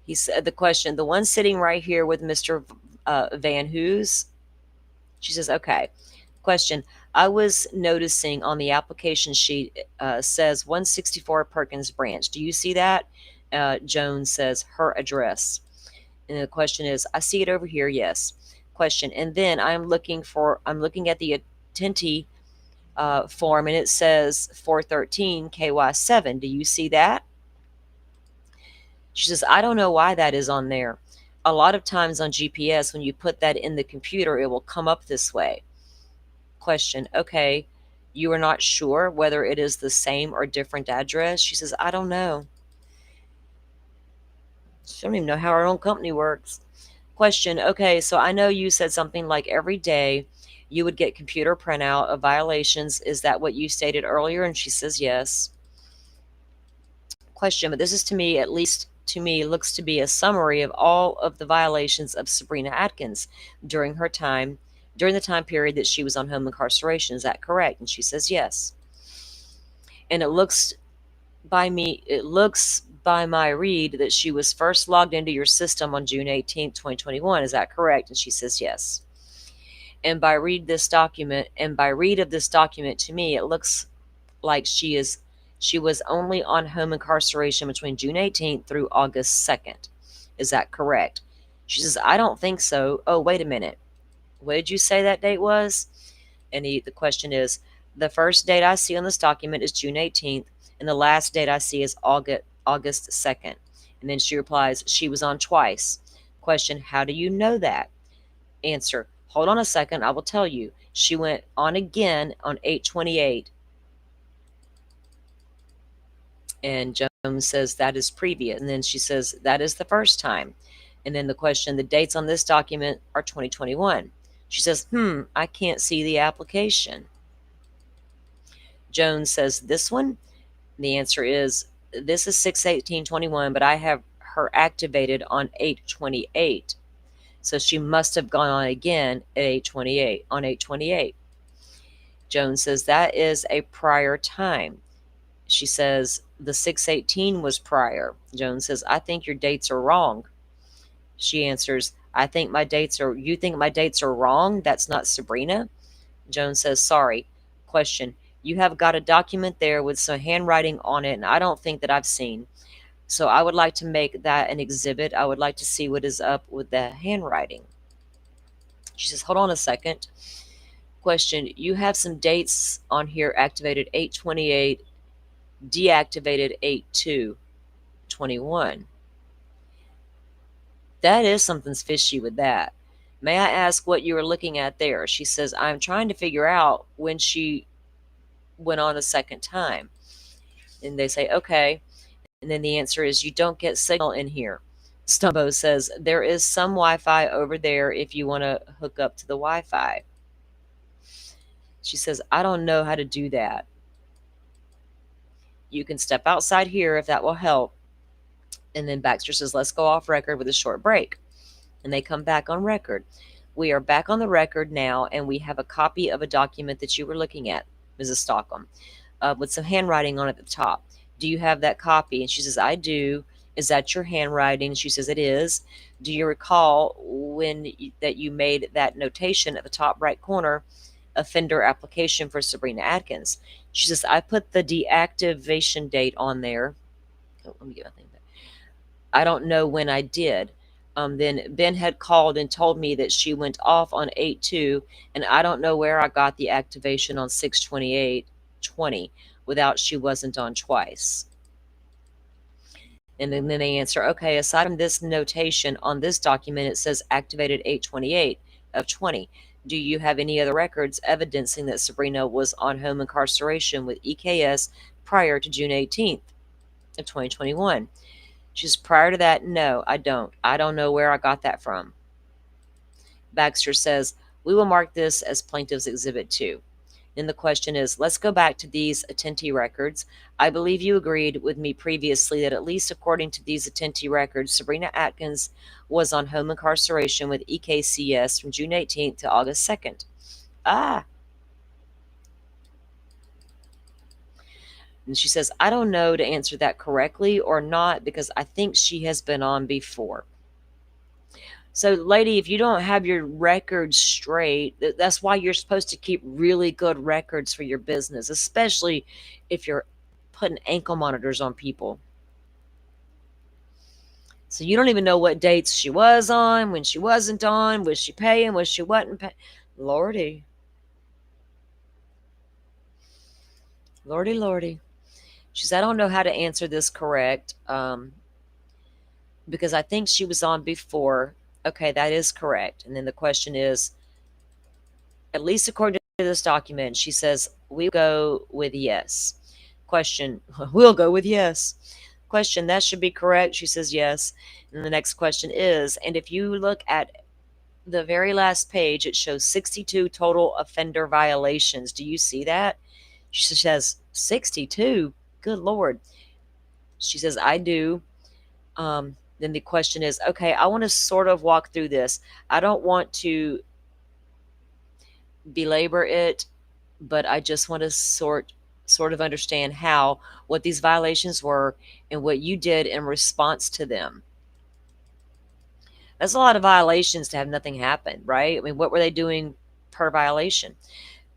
he said the question, the one sitting right here with Mr. Van Hoos. She says, okay. Question, I was noticing on the application sheet says 164 Perkins Branch. Do you see that? Jones says her address. And the question is, I see it over here, yes. Question, and then I'm looking at the attendee form, and it says 413 KY7. Do you see that? She says, I don't know why that is on there. A lot of times on GPS, when you put that in the computer, it will come up this way. Question, okay, you are not sure whether it is the same or different address? She says, I don't know. She don't even know how her own company works. Question, okay, so I know you said something like every day you would get computer printout of violations. Is that what you stated earlier? And she says yes. Question, but this is to me, at least to me, looks to be a summary of all of the violations of Sabrina Atkins during the time period that she was on home incarceration. Is that correct? And she says yes. And it looks by my read that she was first logged into your system on June 18th, 2021. Is that correct? And she says yes. And by read of this document, to me, it looks like she was only on home incarceration between June 18th through August 2nd. Is that correct? She says, I don't think so. Oh, wait a minute. What did you say that date was? And the question is, the first date I see on this document is June 18th, and the last date I see is August 2nd. And then she replies, she was on twice. Question, how do you know that? Answer, hold on a second, I will tell you. She went on again on 8/28. And Jones says that is previous. And then she says that is the first time. And then the question, the dates on this document are 2021. She says, I can't see the application. Jones says, this one? The answer is, this is 6/18/21, but I have her activated on 8/28. So she must have gone on again at 8/28. Jones says, that is a prior time. She says, the 6/18 was prior. Jones says, I think your dates are wrong. She answers, you think my dates are wrong? That's not Sabrina. Jones says, sorry. Question, you have got a document there with some handwriting on it, and I don't think that I've seen. So I would like to make that an exhibit. I would like to see what is up with the handwriting. She says, hold on a second. Question, you have some dates on here activated 8/28, deactivated 8/2/21. That is something's fishy with that. May I ask what you were looking at there? She says, I'm trying to figure out when she went on a second time. And they say, okay. And then the answer is, you don't get signal in here. Stumbo says, there is some Wi-Fi over there if you want to hook up to the Wi-Fi. She says, I don't know how to do that. You can step outside here if that will help. And then Baxter says, let's go off record with a short break. And they come back on record. We are back on the record now, and we have a copy of a document that you were looking at, Mrs. Stockham, with some handwriting on it at the top. Do you have that copy? And she says, I do. Is that your handwriting? She says, it is. Do you recall that you made that notation at the top right corner, offender application for Sabrina Atkins? She says, I put the deactivation date on there. Oh, let me get my thing back. I don't know when I did. Then Ben had called and told me that she went off on 8/2, and I don't know where I got the activation on 6/28/20 without she wasn't on twice. And then they answer, okay, aside from this notation on this document, it says activated 8/28/20. Do you have any other records evidencing that Sabrina was on home incarceration with EKS prior to June 18th of 2021? She's prior to that, no, I don't. I don't know where I got that from. Baxter says, we will mark this as Plaintiff's Exhibit 2. Then the question is, let's go back to these attentee records. I believe you agreed with me previously that at least according to these attentee records, Sabrina Atkins was on home incarceration with EKCS from June 18th to August 2nd. And she says, I don't know to answer that correctly or not because I think she has been on before. So, lady, if you don't have your records straight, that's why you're supposed to keep really good records for your business, especially if you're putting ankle monitors on people. So you don't even know what dates she was on, when she wasn't on, was she paying, was she wasn't paying. Lordy. Lordy, lordy. She says, I don't know how to answer this correct because I think she was on before. Okay, that is correct. And then the question is, at least according to this document, she says, we'll go with yes. Question, we'll go with yes. Question, that should be correct. She says yes. And the next question is, and if you look at the very last page, it shows 62 total offender violations. Do you see that? She says, 62? Good Lord. She says, I do. Then the question is, okay, I want to sort of walk through this. I don't want to belabor it, but I just want to sort of understand what these violations were and what you did in response to them. That's a lot of violations to have nothing happen, right? I mean, what were they doing per violation?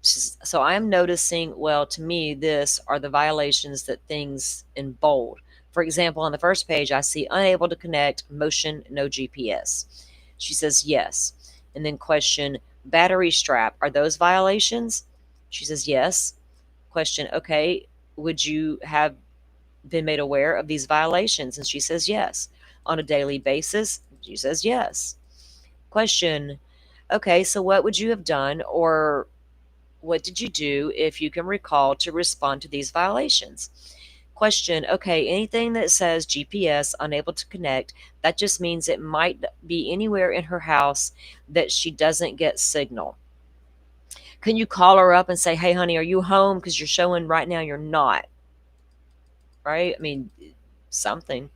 So I'm noticing, well, to me, this are the violations that things in bold. For example, on the first page, I see unable to connect, motion, no GPS. She says yes. And then question, battery strap, are those violations? She says yes. Question, okay, would you have been made aware of these violations? And she says yes. On a daily basis? She says yes. Question, okay, so what would you have done, or what did you do, if you can recall, to respond to these violations? Question, okay, anything that says GPS, unable to connect, that just means it might be anywhere in her house that she doesn't get signal. Can you call her up and say, hey, honey, are you home? Because you're showing right now you're not. Right? I mean, something.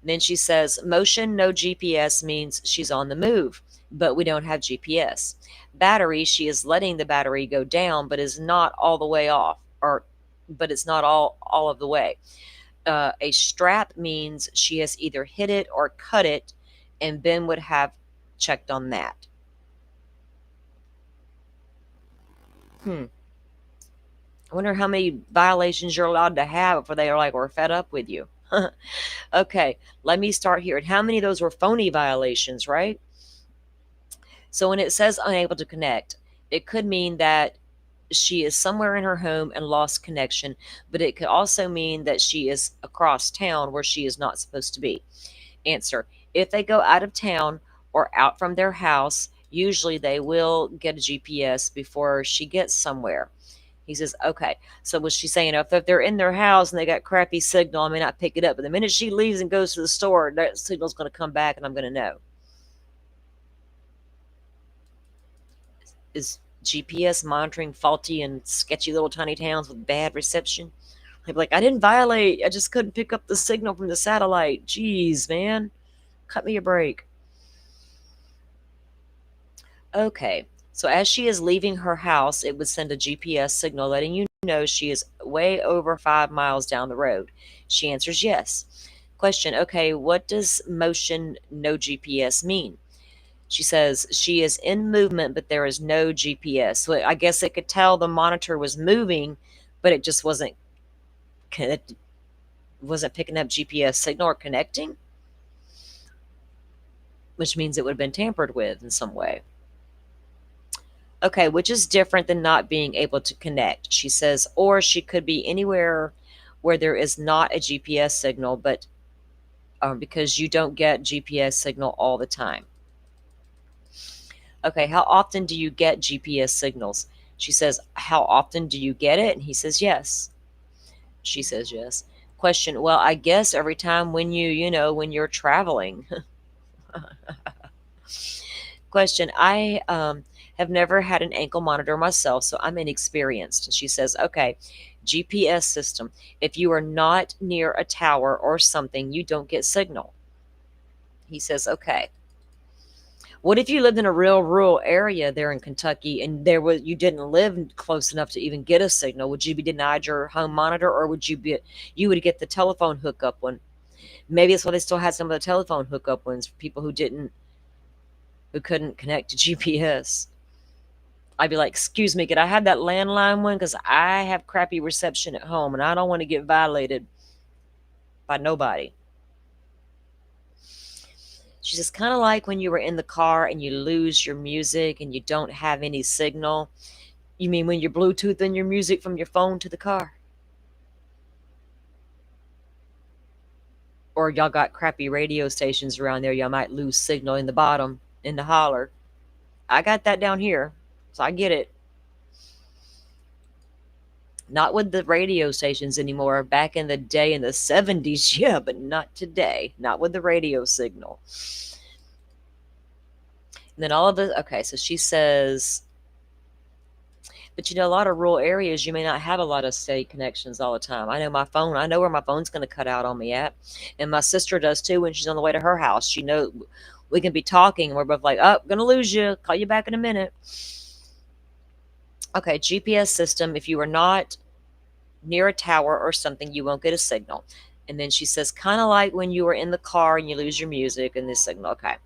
Then she says, motion, no GPS means she's on the move, but we don't have GPS. Battery, she is letting the battery go down, but is not all the way off, but it's not all of the way. A strap means she has either hit it or cut it, and Ben would have checked on that. I wonder how many violations you're allowed to have before they are like, we're fed up with you. Okay, let me start here. And how many of those were phony violations, right? So when it says unable to connect, it could mean that she is somewhere in her home and lost connection, but it could also mean that she is across town where she is not supposed to be. Answer, if they go out of town or out from their house, usually they will get a GPS before she gets somewhere. He says, okay. So was she saying, if they're in their house and they got crappy signal, I may not pick it up, but the minute she leaves and goes to the store, that signal's going to come back and I'm going to know. Is GPS monitoring faulty in sketchy little tiny towns with bad reception? I'd be like, I didn't violate. I just couldn't pick up the signal from the satellite. Jeez, man. Cut me a break. Okay. So as she is leaving her house, it would send a GPS signal letting you know she is way over 5 miles down the road. She answers yes. Question, okay, what does motion no GPS mean? She says she is in movement, but there is no GPS. So I guess it could tell the monitor was moving, but it just wasn't picking up GPS signal or connecting, which means it would have been tampered with in some way. Okay, which is different than not being able to connect. She says, or she could be anywhere where there is not a GPS signal, but because you don't get GPS signal all the time. Okay, how often do you get GPS signals? She says, how often do you get it? And he says, yes. She says, yes. Question, well, I guess every time when you're traveling. Question, I have never had an ankle monitor myself, so I'm inexperienced. And she says, okay, GPS system. If you are not near a tower or something, you don't get signal. He says, okay. What if you lived in a real rural area there in Kentucky and you didn't live close enough to even get a signal? Would you be denied your home monitor, or would you would get the telephone hookup one? Maybe that's why they still had some of the telephone hookup ones for people who couldn't connect to GPS. I'd be like, excuse me, could I have that landline one? Because I have crappy reception at home and I don't want to get violated by nobody. She says, kind of like when you were in the car and you lose your music and you don't have any signal. You mean when you're Bluetoothing your music from your phone to the car? Or y'all got crappy radio stations around there, y'all might lose signal in the bottom, in the holler. I got that down here, so I get it. Not with the radio stations anymore. Back in the day in the 70s, yeah, but not today. Not with the radio signal. And then all of the, okay, so she says, But a lot of rural areas, you may not have a lot of steady connections all the time. I know I know where my phone's going to cut out on me at. And my sister does too when she's on the way to her house. She knows we can be talking and we're both like, oh, going to lose you. Call you back in a minute. Okay, GPS system. If you are not near a tower or something, you won't get a signal. And then she says, kind of like when you are in the car and you lose your music and this signal. Okay.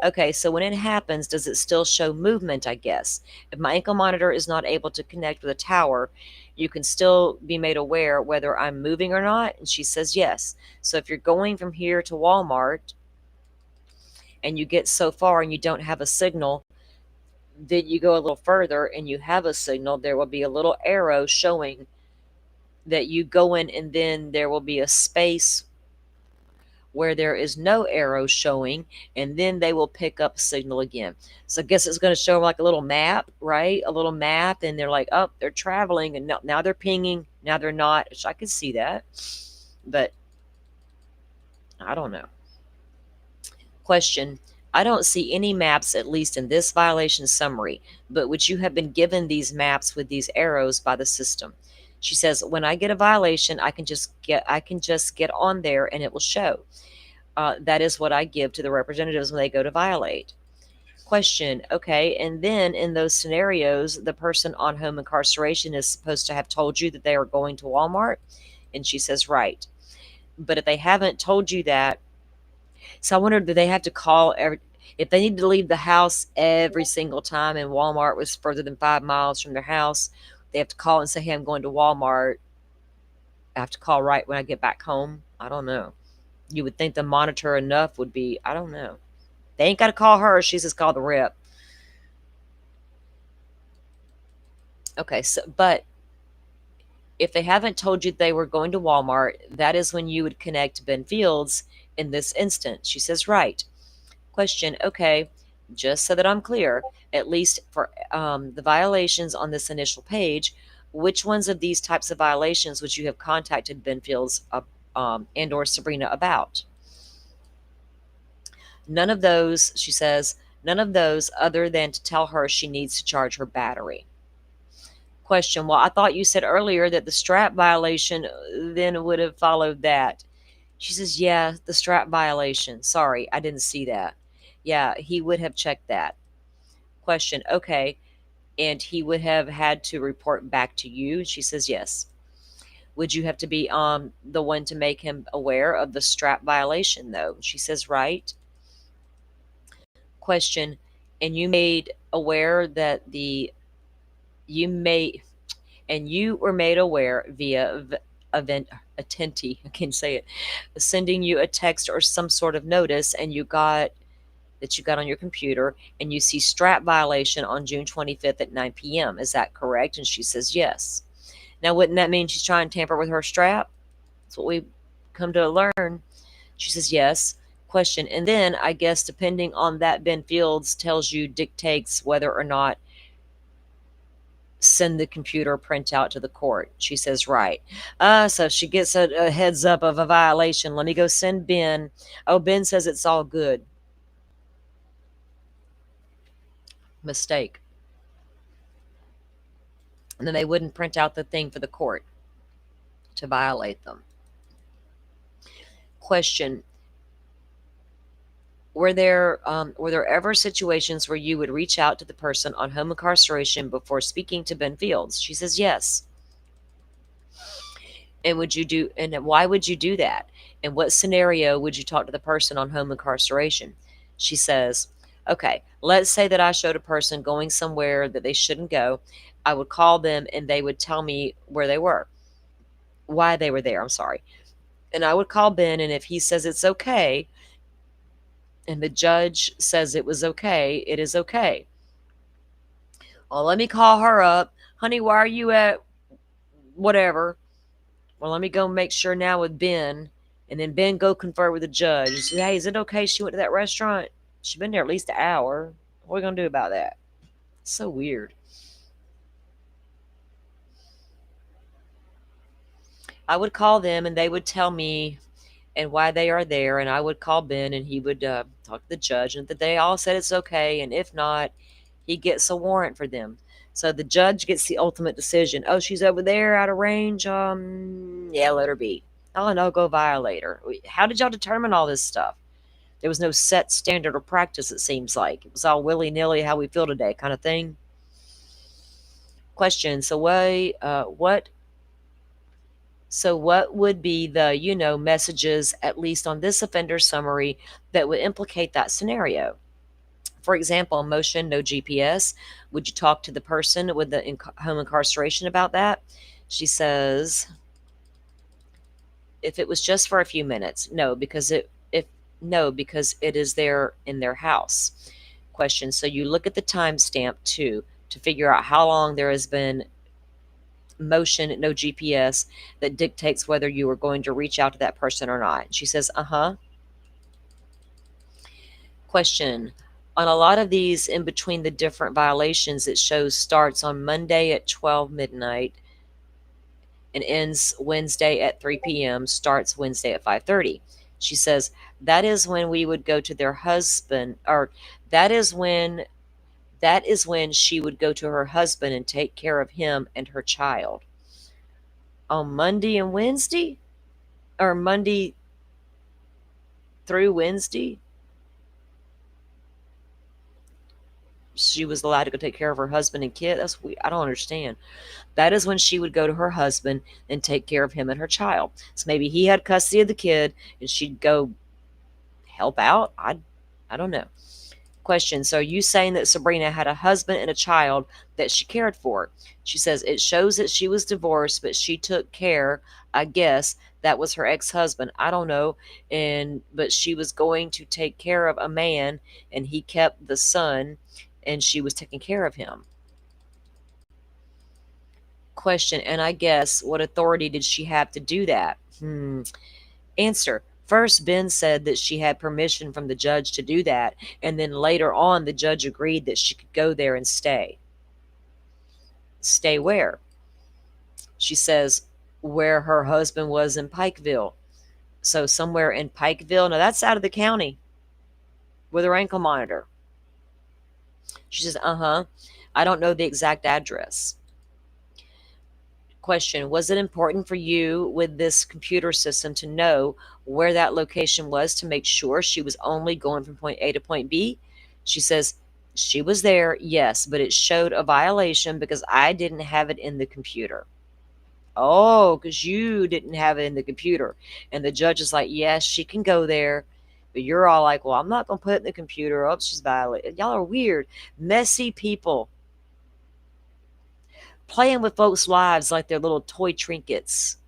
Okay, so when it happens, does it still show movement, I guess? If my ankle monitor is not able to connect with a tower, you can still be made aware whether I'm moving or not. And she says yes. So if you're going from here to Walmart and you get so far and you don't have a signal, then you go a little further and you have a signal, there will be a little arrow showing that you go in, and then there will be a space where there is no arrow showing, and then they will pick up a signal again. So I guess it's going to show like a little map, right? A little map, and they're like, oh, they're traveling, and now they're pinging, now they're not. Which I could see that, but I don't know. Question. I don't see any maps, at least in this violation summary, but would you have been given these maps with these arrows by the system? She says, when I get a violation, I can just get on there and it will show. That is what I give to the representatives when they go to violate. Question. Okay, and then in those scenarios, the person on home incarceration is supposed to have told you that they are going to Walmart? And she says, right. But if they haven't told you that, so I wonder, do they have to call if they need to leave the house every single time and Walmart was further than 5 miles from their house, they have to call and say, hey, I'm going to Walmart. I have to call right when I get back home. I don't know. You would think the monitor enough would be, I don't know. They ain't got to call her. She says call the rep. Okay, so, but if they haven't told you they were going to Walmart, that is when you would connect to Ben Fields in this instance. She says, right. Question. Okay, just so that I'm clear, at least for the violations on this initial page, which ones of these types of violations would you have contacted Ben Fields and or Sabrina about? None of those, she says, none of those other than to tell her she needs to charge her battery. Question. Well, I thought you said earlier that the strap violation then would have followed that. She says, yeah, the strap violation. Sorry, I didn't see that. Yeah, he would have checked that. Question. Okay, and he would have had to report back to you? She says, yes. Would you have to be the one to make him aware of the strap violation, though? She says, right. Question. And you made aware that you were made aware via Attenti, I can't say it, sending you a text or some sort of notice, and you got on your computer, and you see strap violation on June 25th at 9 p.m. Is that correct? And she says yes. Now, wouldn't that mean she's trying to tamper with her strap? That's what we come to learn. She says yes. Question. And then I guess depending on that, Ben Fields dictates whether or not send the computer printout to the court. She says, right. So she gets a heads up of a violation. Let me go send Ben. Oh, Ben says it's all good. Mistake. And then they wouldn't print out the thing for the court to violate them. Question. Were there ever situations where you would reach out to the person on home incarceration before speaking to Ben Fields? She says yes. And why would you do that? In what scenario would you talk to the person on home incarceration? She says, okay, let's say that I showed a person going somewhere that they shouldn't go. I would call them and they would tell me where they were, why they were there, I'm sorry. And I would call Ben, and if he says it's okay, and the judge says it was okay, it is okay. Well, let me call her up. Honey, why are you at whatever? Well, let me go make sure now with Ben. And then Ben go confer with the judge. He said, hey, is it okay she went to that restaurant? She's been there at least an hour. What are we going to do about that? It's so weird. I would call them and they would tell me and why they are there, and I would call Ben and he would talk to the judge, and that they all said it's okay, and if not, he gets a warrant for them. So the judge gets the ultimate decision. Oh, she's over there out of range. Yeah, let her be. Oh, no, go violate her. How did y'all determine all this stuff? There was no set standard or practice, it seems like. It was all willy-nilly, how we feel today kind of thing. Question. So what would be the, messages, at least on this offender summary, that would implicate that scenario? For example, motion, no GPS. Would you talk to the person with the home incarceration about that? She says, if it was just for a few minutes, no, because it is there in their house. Question. So you look at the timestamp too to figure out how long there has been motion, no GPS, that dictates whether you are going to reach out to that person or not. She says, Question. On a lot of these, in between the different violations, it shows starts on Monday at 12 midnight and ends Wednesday at 3 p.m., starts Wednesday at 5:30. She says, that is when we would go to their husband, or that is when she would go to her husband and take care of him and her child. On Monday and Wednesday? Or Monday through Wednesday? She was allowed to go take care of her husband and kid? That's weird. I don't understand. That is when she would go to her husband and take care of him and her child. So maybe he had custody of the kid and she'd go help out. I don't know. Question. So are you saying that Sabrina had a husband and a child that she cared for? She says it shows that she was divorced, but she took care, I guess that was her ex-husband. I don't know. But she was going to take care of a man and he kept the son and she was taking care of him. Question. And I guess what authority did she have to do that? Answer. First, Ben said that she had permission from the judge to do that, and then later on, the judge agreed that she could go there and stay. Stay where? She says where her husband was in Pikeville. So somewhere in Pikeville. Now, that's out of the county with her ankle monitor. She says, I don't know the exact address. Question. Was it important for you with this computer system to know where that location was to make sure she was only going from point A to point B? She says, she was there, yes, but it showed a violation because I didn't have it in the computer. Oh, because you didn't have it in the computer. And the judge is like, yes, she can go there. But you're all like, well, I'm not going to put it in the computer. Oh, she's violated. Y'all are weird, messy people. Playing with folks' lives like they're little toy trinkets.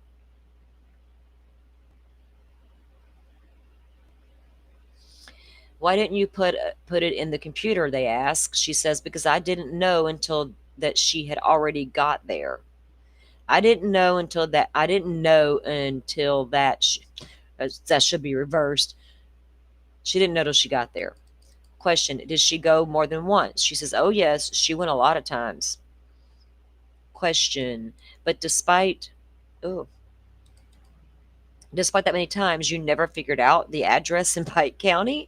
Why didn't you put it in the computer, they ask. She says, because I didn't know until that she had already got there. I didn't know until that. That should be reversed. She didn't know till she got there. Question. Did she go more than once? She says, oh, yes, she went a lot of times. Question. But despite that many times, you never figured out the address in Pike County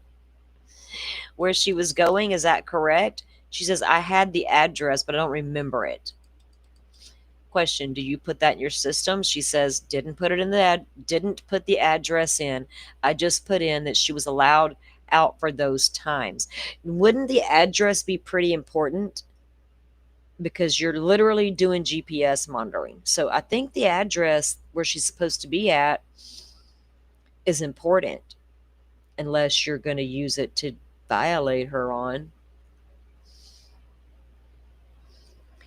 where she was going. Is that correct? She says, I had the address, but I don't remember it. Question. Do you put that in your system? She says, didn't put the address in. I just put in that she was allowed out for those times. Wouldn't the address be pretty important? Because you're literally doing GPS monitoring. So I think the address where she's supposed to be at is important, unless you're going to use it to violate her on.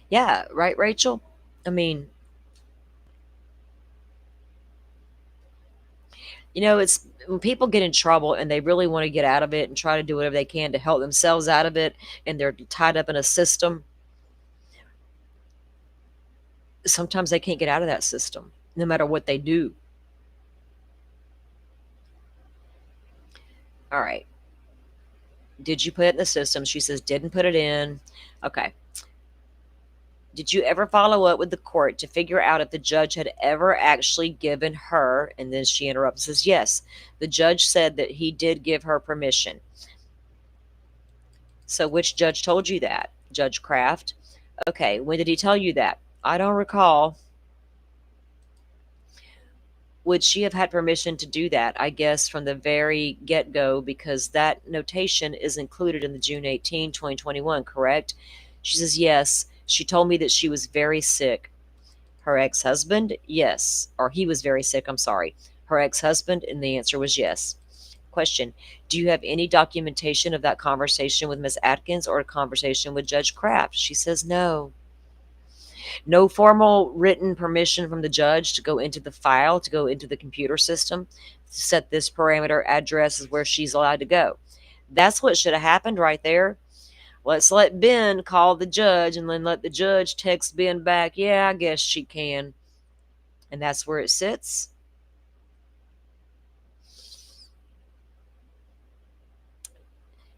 Yeah, right, Rachel? I mean, it's when people get in trouble and they really want to get out of it and try to do whatever they can to help themselves out of it, and they're tied up in a system. Sometimes they can't get out of that system, no matter what they do. All right. Did you put it in the system? She says, didn't put it in. Okay. Did you ever follow up with the court to figure out if the judge had ever actually given her, and then she interrupts and says, yes, the judge said that he did give her permission. So which judge told you that? Judge Kraft? Okay, when did he tell you that? I don't recall. Would she have had permission to do that? I guess from the very get go, because that notation is included in the June 18, 2021, correct? She says, yes. She told me that she was very sick. Her ex husband? Yes. Or he was very sick, I'm sorry. Her ex husband? And the answer was yes. Question: do you have any documentation of that conversation with Miss Atkins or a conversation with Judge Kraft? She says no. No formal written permission from the judge to go into the file, to go into the computer system, to set this parameter address is where she's allowed to go. That's what should have happened right there. Let's let Ben call the judge and then let the judge text Ben back, yeah, I guess she can. And that's where it sits.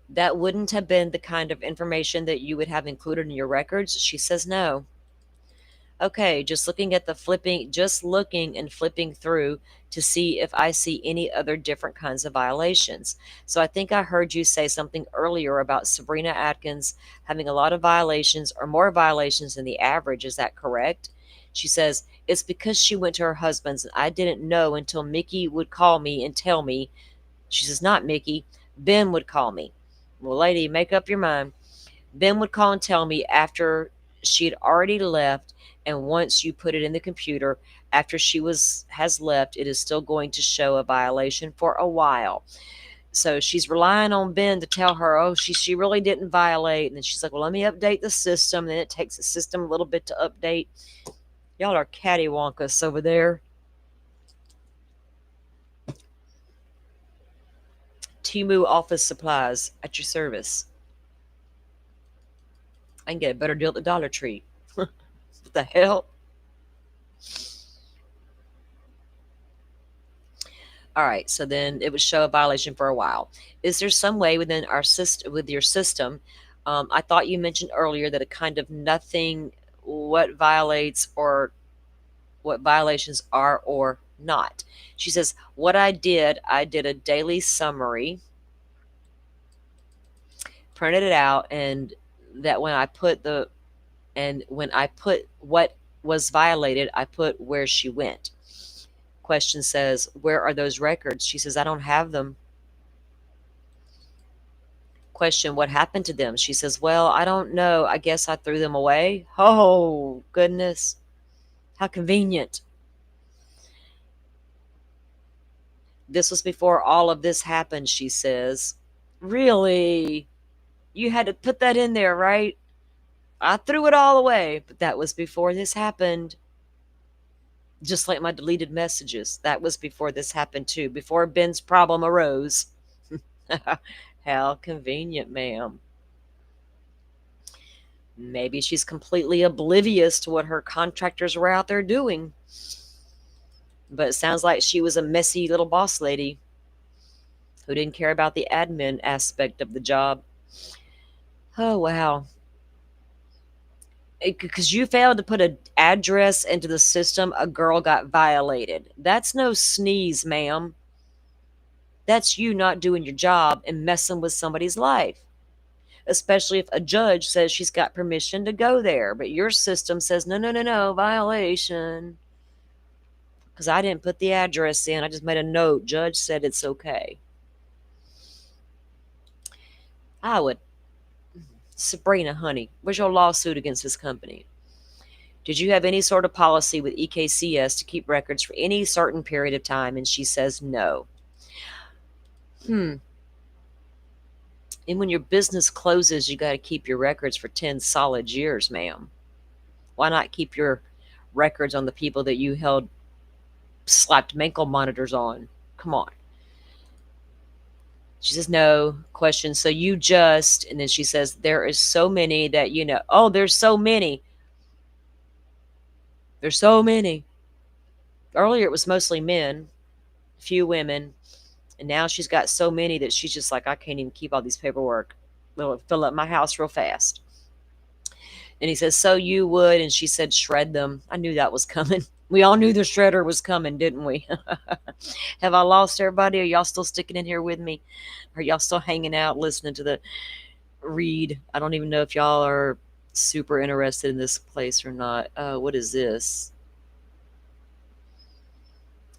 That wouldn't have been the kind of information that you would have included in your records. She says no. Okay, just looking and flipping through to see if I see any other different kinds of violations. So I think I heard you say something earlier about Sabrina Atkins having a lot of violations or more violations than the average. Is that correct? She says, it's because she went to her husband's and I didn't know until Mickey would call me and tell me. She says, not Mickey, Ben would call me. Well, lady, make up your mind. Ben would call and tell me after she had already left, and once you put it in the computer after she has left, it is still going to show a violation for a while. So she's relying on Ben to tell her, oh, she really didn't violate. And then she's like, well, let me update the system. And then it takes the system a little bit to update. Y'all are cattywampus over there. Timu office supplies at your service. I can get a better deal at the Dollar Tree. What the hell? All right, so then it would show a violation for a while. Is there some way within our system, with your system? I thought you mentioned earlier that a kind of nothing, what violates or what violations are or not. She says, what I did a daily summary, printed it out, and that when I put what was violated, I put where she went. Question says, where are those records? She says, I don't have them. Question, what happened to them? She says, well, I don't know. I guess I threw them away. Oh, goodness. How convenient. This was before all of this happened, she says. Really? You had to put that in there, right? I threw it all away, but that was before this happened. Just like my deleted messages. That was before this happened too, before Ben's problem arose. How convenient, ma'am. Maybe she's completely oblivious to what her contractors were out there doing. But it sounds like she was a messy little boss lady who didn't care about the admin aspect of the job. Oh, wow. Because you failed to put an address into the system, a girl got violated. That's no sneeze, ma'am. That's you not doing your job and messing with somebody's life. Especially if a judge says she's got permission to go there, but your system says, no, violation. Because I didn't put the address in. I just made a note. Judge said it's okay. I would. Sabrina, honey, where's your lawsuit against this company? Did you have any sort of policy with EKCS to keep records for any certain period of time? And she says no. And when your business closes, you got to keep your records for 10 solid years, ma'am. Why not keep your records on the people that you slapped ankle monitors on? Come on. She says, no. Question, so you just, and then she says, there is so many that, oh, there's so many. There's so many. Earlier it was mostly men, few women, and now she's got so many that she's just like, I can't even keep all these paperwork. It'll fill up my house real fast. And he says, so you would, and she said, shred them. I knew that was coming. We all knew the shredder was coming, didn't we? Have I lost everybody? Are y'all still sticking in here with me? Are y'all still hanging out, listening to the read? I don't even know if y'all are super interested in this place or not. What is this?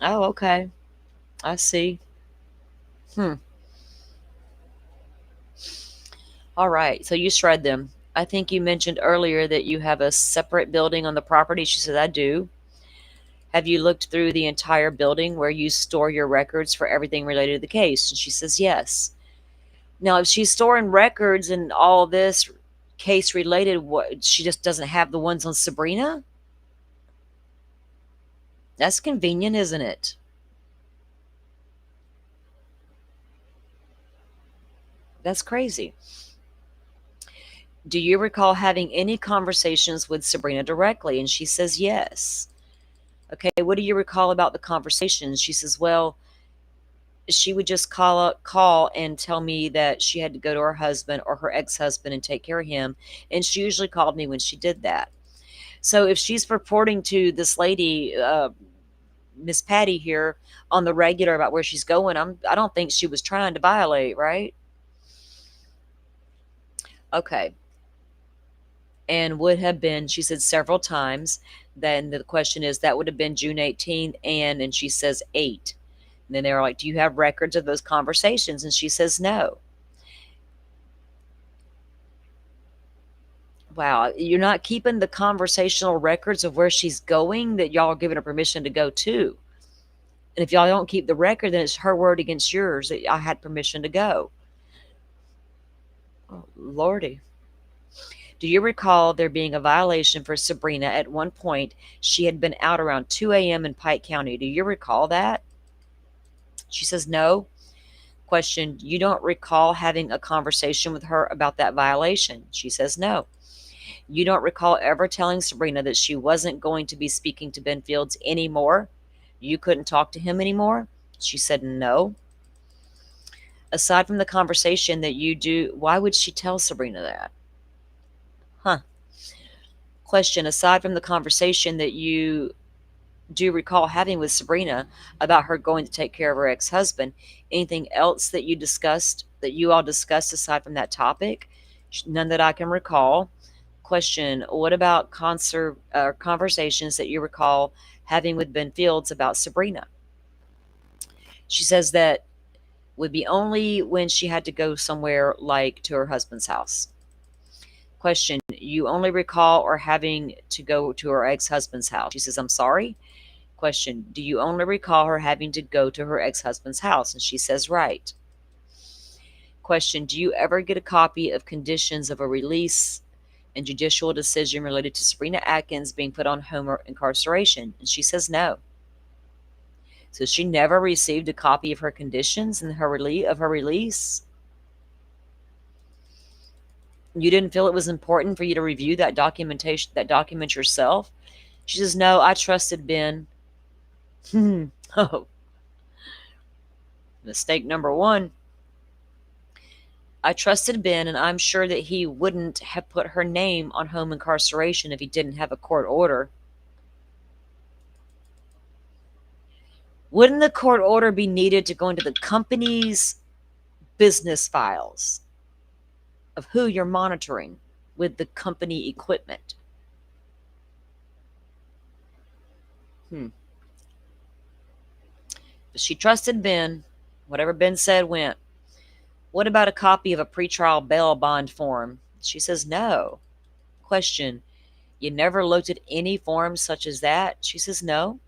Oh, okay. I see. All right. So you shred them. I think you mentioned earlier that you have a separate building on the property. She says, I do. Have you looked through the entire building where you store your records for everything related to the case? And she says, yes. Now, if she's storing records and all this case related, what, she just doesn't have the ones on Sabrina? That's convenient, isn't it? That's crazy. Do you recall having any conversations with Sabrina directly? And she says, yes. Okay, what do you recall about the conversations? She says, well, she would just call and tell me that she had to go to her husband or her ex-husband and take care of him. And she usually called me when she did that. So if she's reporting to this lady, Miss Patty here, on the regular about where she's going, I don't think she was trying to violate, right? Okay. And would have been, she said several times. Then the question is, that would have been June 18th, and she says 8. And then they're like, do you have records of those conversations? And she says no. Wow, you're not keeping the conversational records of where she's going that y'all are giving her permission to go to. And if y'all don't keep the record, then it's her word against yours that I had permission to go. Oh, Lordy. Do you recall there being a violation for Sabrina at one point? She had been out around 2 a.m. in Pike County. Do you recall that? She says no. Question, you don't recall having a conversation with her about that violation? She says no. You don't recall ever telling Sabrina that she wasn't going to be speaking to Ben Fields anymore? You couldn't talk to him anymore? She said no. Aside from the conversation that you do, why would she tell Sabrina that? Question, aside from the conversation that you do recall having with Sabrina about her going to take care of her ex-husband, anything else that you all discussed aside from that topic? None that I can recall. Question, what about conversations that you recall having with Ben Fields about Sabrina? She says that would be only when she had to go somewhere like to her husband's house. Question, you only recall or having to go to her ex-husband's house? She says, I'm sorry? Question, do you only recall her having to go to her ex-husband's house? And she says, right. Question, do you ever get a copy of conditions of a release and judicial decision related to Sabrina Atkins being put on home incarceration? And she says no. So she never received a copy of her conditions and her release. You didn't feel it was important for you to review that documentation, that document yourself? She says, no, I trusted Ben. Oh. Mistake number one. I trusted Ben, and I'm sure that he wouldn't have put her name on home incarceration if he didn't have a court order. Wouldn't the court order be needed to go into the company's business files of who you're monitoring with the company equipment? She trusted Ben. Whatever Ben said went. What about a copy of a pretrial bail bond form? She says no. Question, you never looked at any forms such as that? She says no.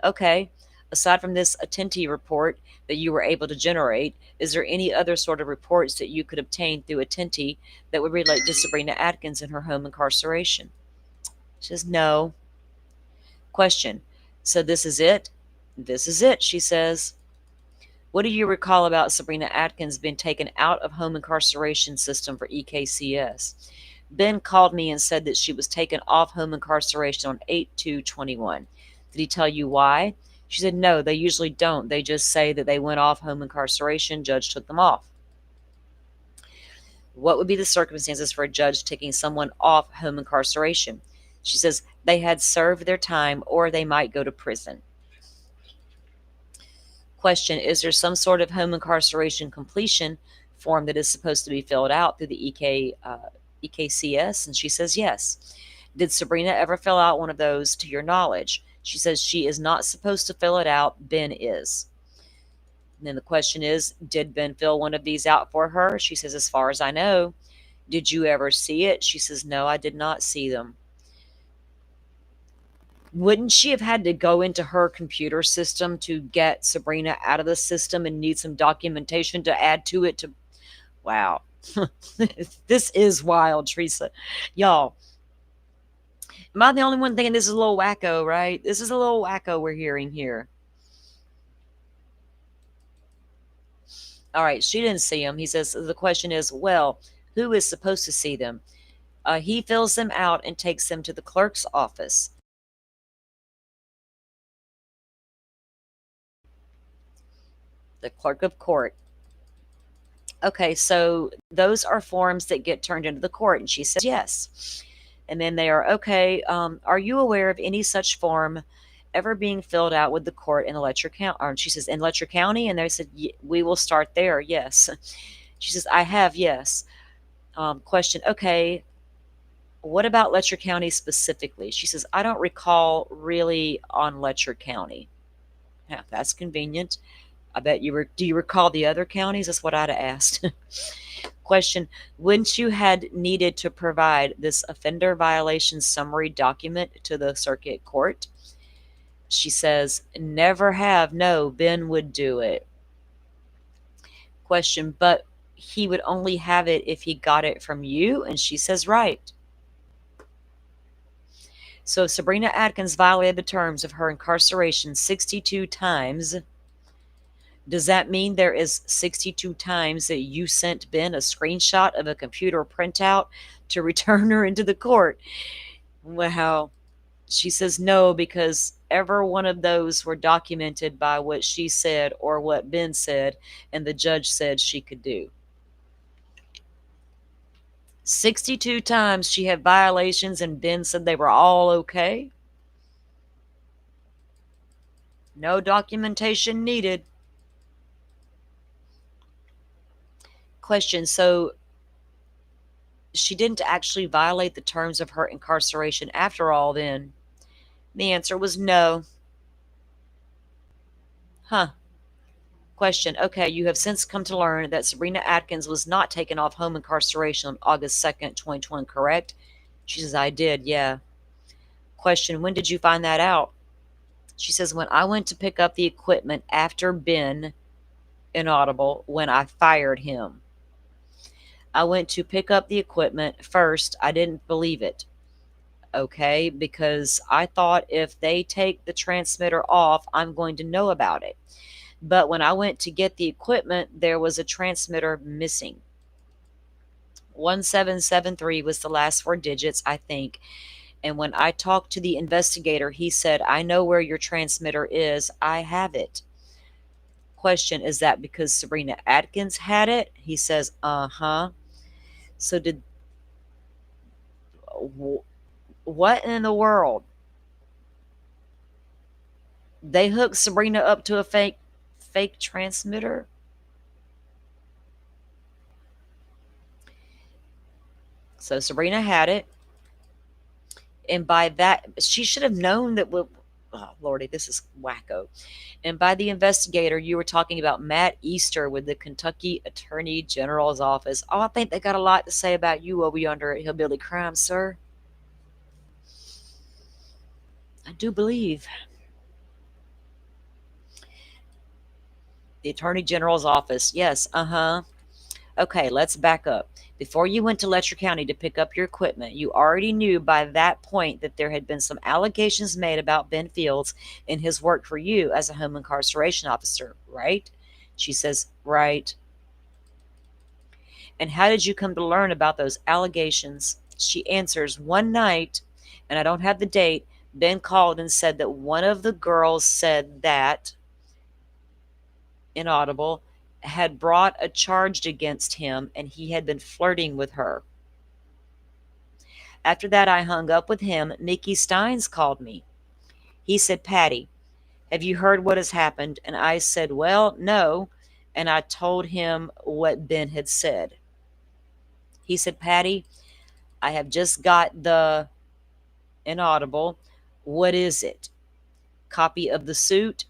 Okay. Aside from this Attenti report that you were able to generate, is there any other sort of reports that you could obtain through Attenti that would relate to Sabrina Atkins and her home incarceration? She says no. Question, so this is it? This is it, she says. What do you recall about Sabrina Atkins being taken out of home incarceration system for EKCS? Ben called me and said that she was taken off home incarceration on 8/2/21. Did he tell you why? She said, no, they usually don't. They just say that they went off home incarceration. Judge took them off. What would be the circumstances for a judge taking someone off home incarceration? She says they had served their time or they might go to prison. Question, is there some sort of home incarceration completion form that is supposed to be filled out through the EKCS? And she says yes. Did Sabrina ever fill out one of those to your knowledge? She says she is not supposed to fill it out. Ben is. And then the question is, did Ben fill one of these out for her? She says, as far as I know. Did you ever see it? She says, no, I did not see them. Wouldn't she have had to go into her computer system to get Sabrina out of the system and need some documentation to add to it? Wow. This is wild, Teresa. Y'all, am I the only one thinking this is a little wacko, right? This is a little wacko we're hearing here. All right, she didn't see them. He says, the question is, well, who is supposed to see them? He fills them out and takes them to the clerk's office. The clerk of court. Okay, so those are forms that get turned into the court. And she says, yes. And then they are, okay, are you aware of any such form ever being filled out with the court in Letcher County? Or she says, in Letcher County? And they said, we will start there, yes. She says, I have, yes. Question, okay, what about Letcher County specifically? She says, I don't recall really on Letcher County. Yeah, that's convenient. I bet do you recall the other counties? That's what I'd have asked. Question, wouldn't you had needed to provide this offender violation summary document to the circuit court? She says, never have. No, Ben would do it. Question, but he would only have it if he got it from you? And she says, right. So Sabrina Atkins violated the terms of her incarceration 62 times. Does that mean there is 62 times that you sent Ben a screenshot of a computer printout to return her into the court? Wow. She says no, because every one of those were documented by what she said or what Ben said, and the judge said she could do. 62 times she had violations, and Ben said they were all okay. No documentation needed. Question, so she didn't actually violate the terms of her incarceration after all then? The answer was no. Huh. Question, okay, you have since come to learn that Sabrina Atkins was not taken off home incarceration on August 2nd, 2020, correct? She says, I did, yeah. Question, when did you find that out? She says, when I went to pick up the equipment after Ben, inaudible, when I fired him. I went to pick up the equipment. First, I didn't believe it. Okay, because I thought if they take the transmitter off, I'm going to know about it. But when I went to get the equipment, there was a transmitter missing. 1773 was the last 4 digits, I think. And when I talked to the investigator, he said, I know where your transmitter is. I have it. Question, is that because Sabrina Atkins had it? He says, uh-huh. So what in the world? They hooked Sabrina up to a fake transmitter? So Sabrina had it. And by that, she should have known that, oh, Lordy, this is wacko. And by the investigator, you were talking about Matt Easter with the Kentucky Attorney General's office. Oh, I think they got a lot to say about you over yonder at Hillbilly Crime, sir. I do believe. The Attorney General's office. Yes, uh-huh. Okay, let's back up. Before you went to Letcher County to pick up your equipment, you already knew by that point that there had been some allegations made about Ben Fields and his work for you as a home incarceration officer, right? She says, right. And how did you come to learn about those allegations? She answers, one night, and I don't have the date, Ben called and said that one of the girls said that, inaudible, had brought a charge against him and he had been flirting with her. After that, I hung up with him. Mickey Steins called me. He said, Patty, have you heard what has happened? And I said, well, no. And I told him what Ben had said. He said, Patty, I have just got the inaudible. What is it? Copy of the suit?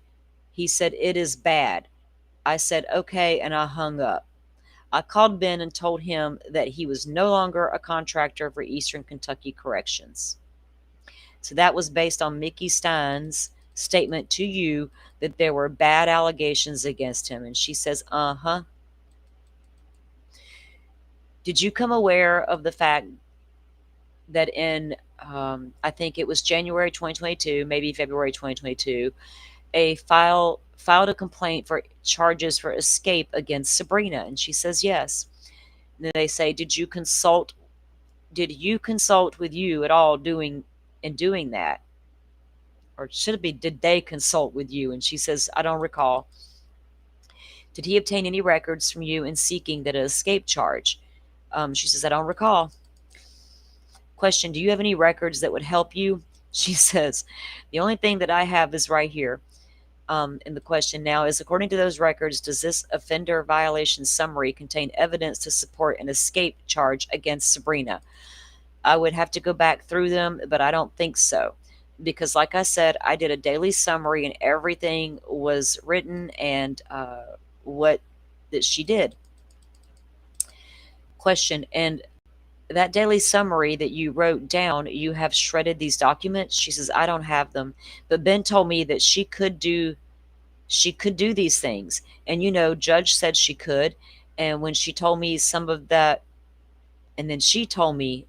He said, it is bad. I said, okay, and I hung up. I called Ben and told him that he was no longer a contractor for Eastern Kentucky Corrections. So that was based on Mickey Stein's statement to you that there were bad allegations against him. And she says, uh-huh. Did you come aware of the fact that in, I think it was January 2022, maybe February 2022, filed a complaint for charges for escape against Sabrina? And she says yes. And then they say, did you consult with you at all doing that? Or should it be, did they consult with you? And she says, I don't recall. Did he obtain any records from you in seeking that escape charge? She says, I don't recall. Question, do you have any records that would help you? She says, the only thing that I have is right here. And the question now is, according to those records, does this offender violation summary contain evidence to support an escape charge against Sabrina? I would have to go back through them, but I don't think so. Because like I said, I did a daily summary and everything was written and what that she did. Question, and that daily summary that you wrote down, you have shredded these documents? She says, I don't have them. But Ben told me that she could do these things. And Judge said she could. And when she told me some of that, and then she told me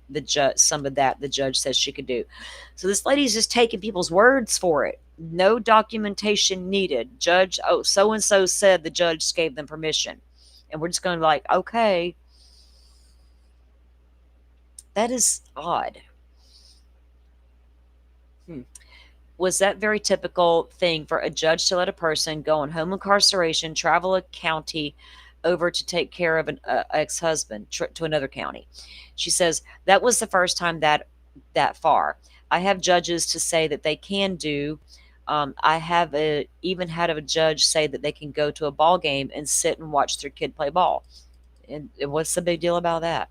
some of that the judge says she could do. So this lady's just taking people's words for it. No documentation needed. Judge, so-and-so said the judge gave them permission. And we're just going to be like, okay. That is odd. Was that very typical thing for a judge to let a person go on home incarceration, travel a county over to take care of an ex-husband to another county? She says, that was the first time that far. I have judges to say that they can do. I have even had a judge say that they can go to a ball game and sit and watch their kid play ball. And what's the big deal about that?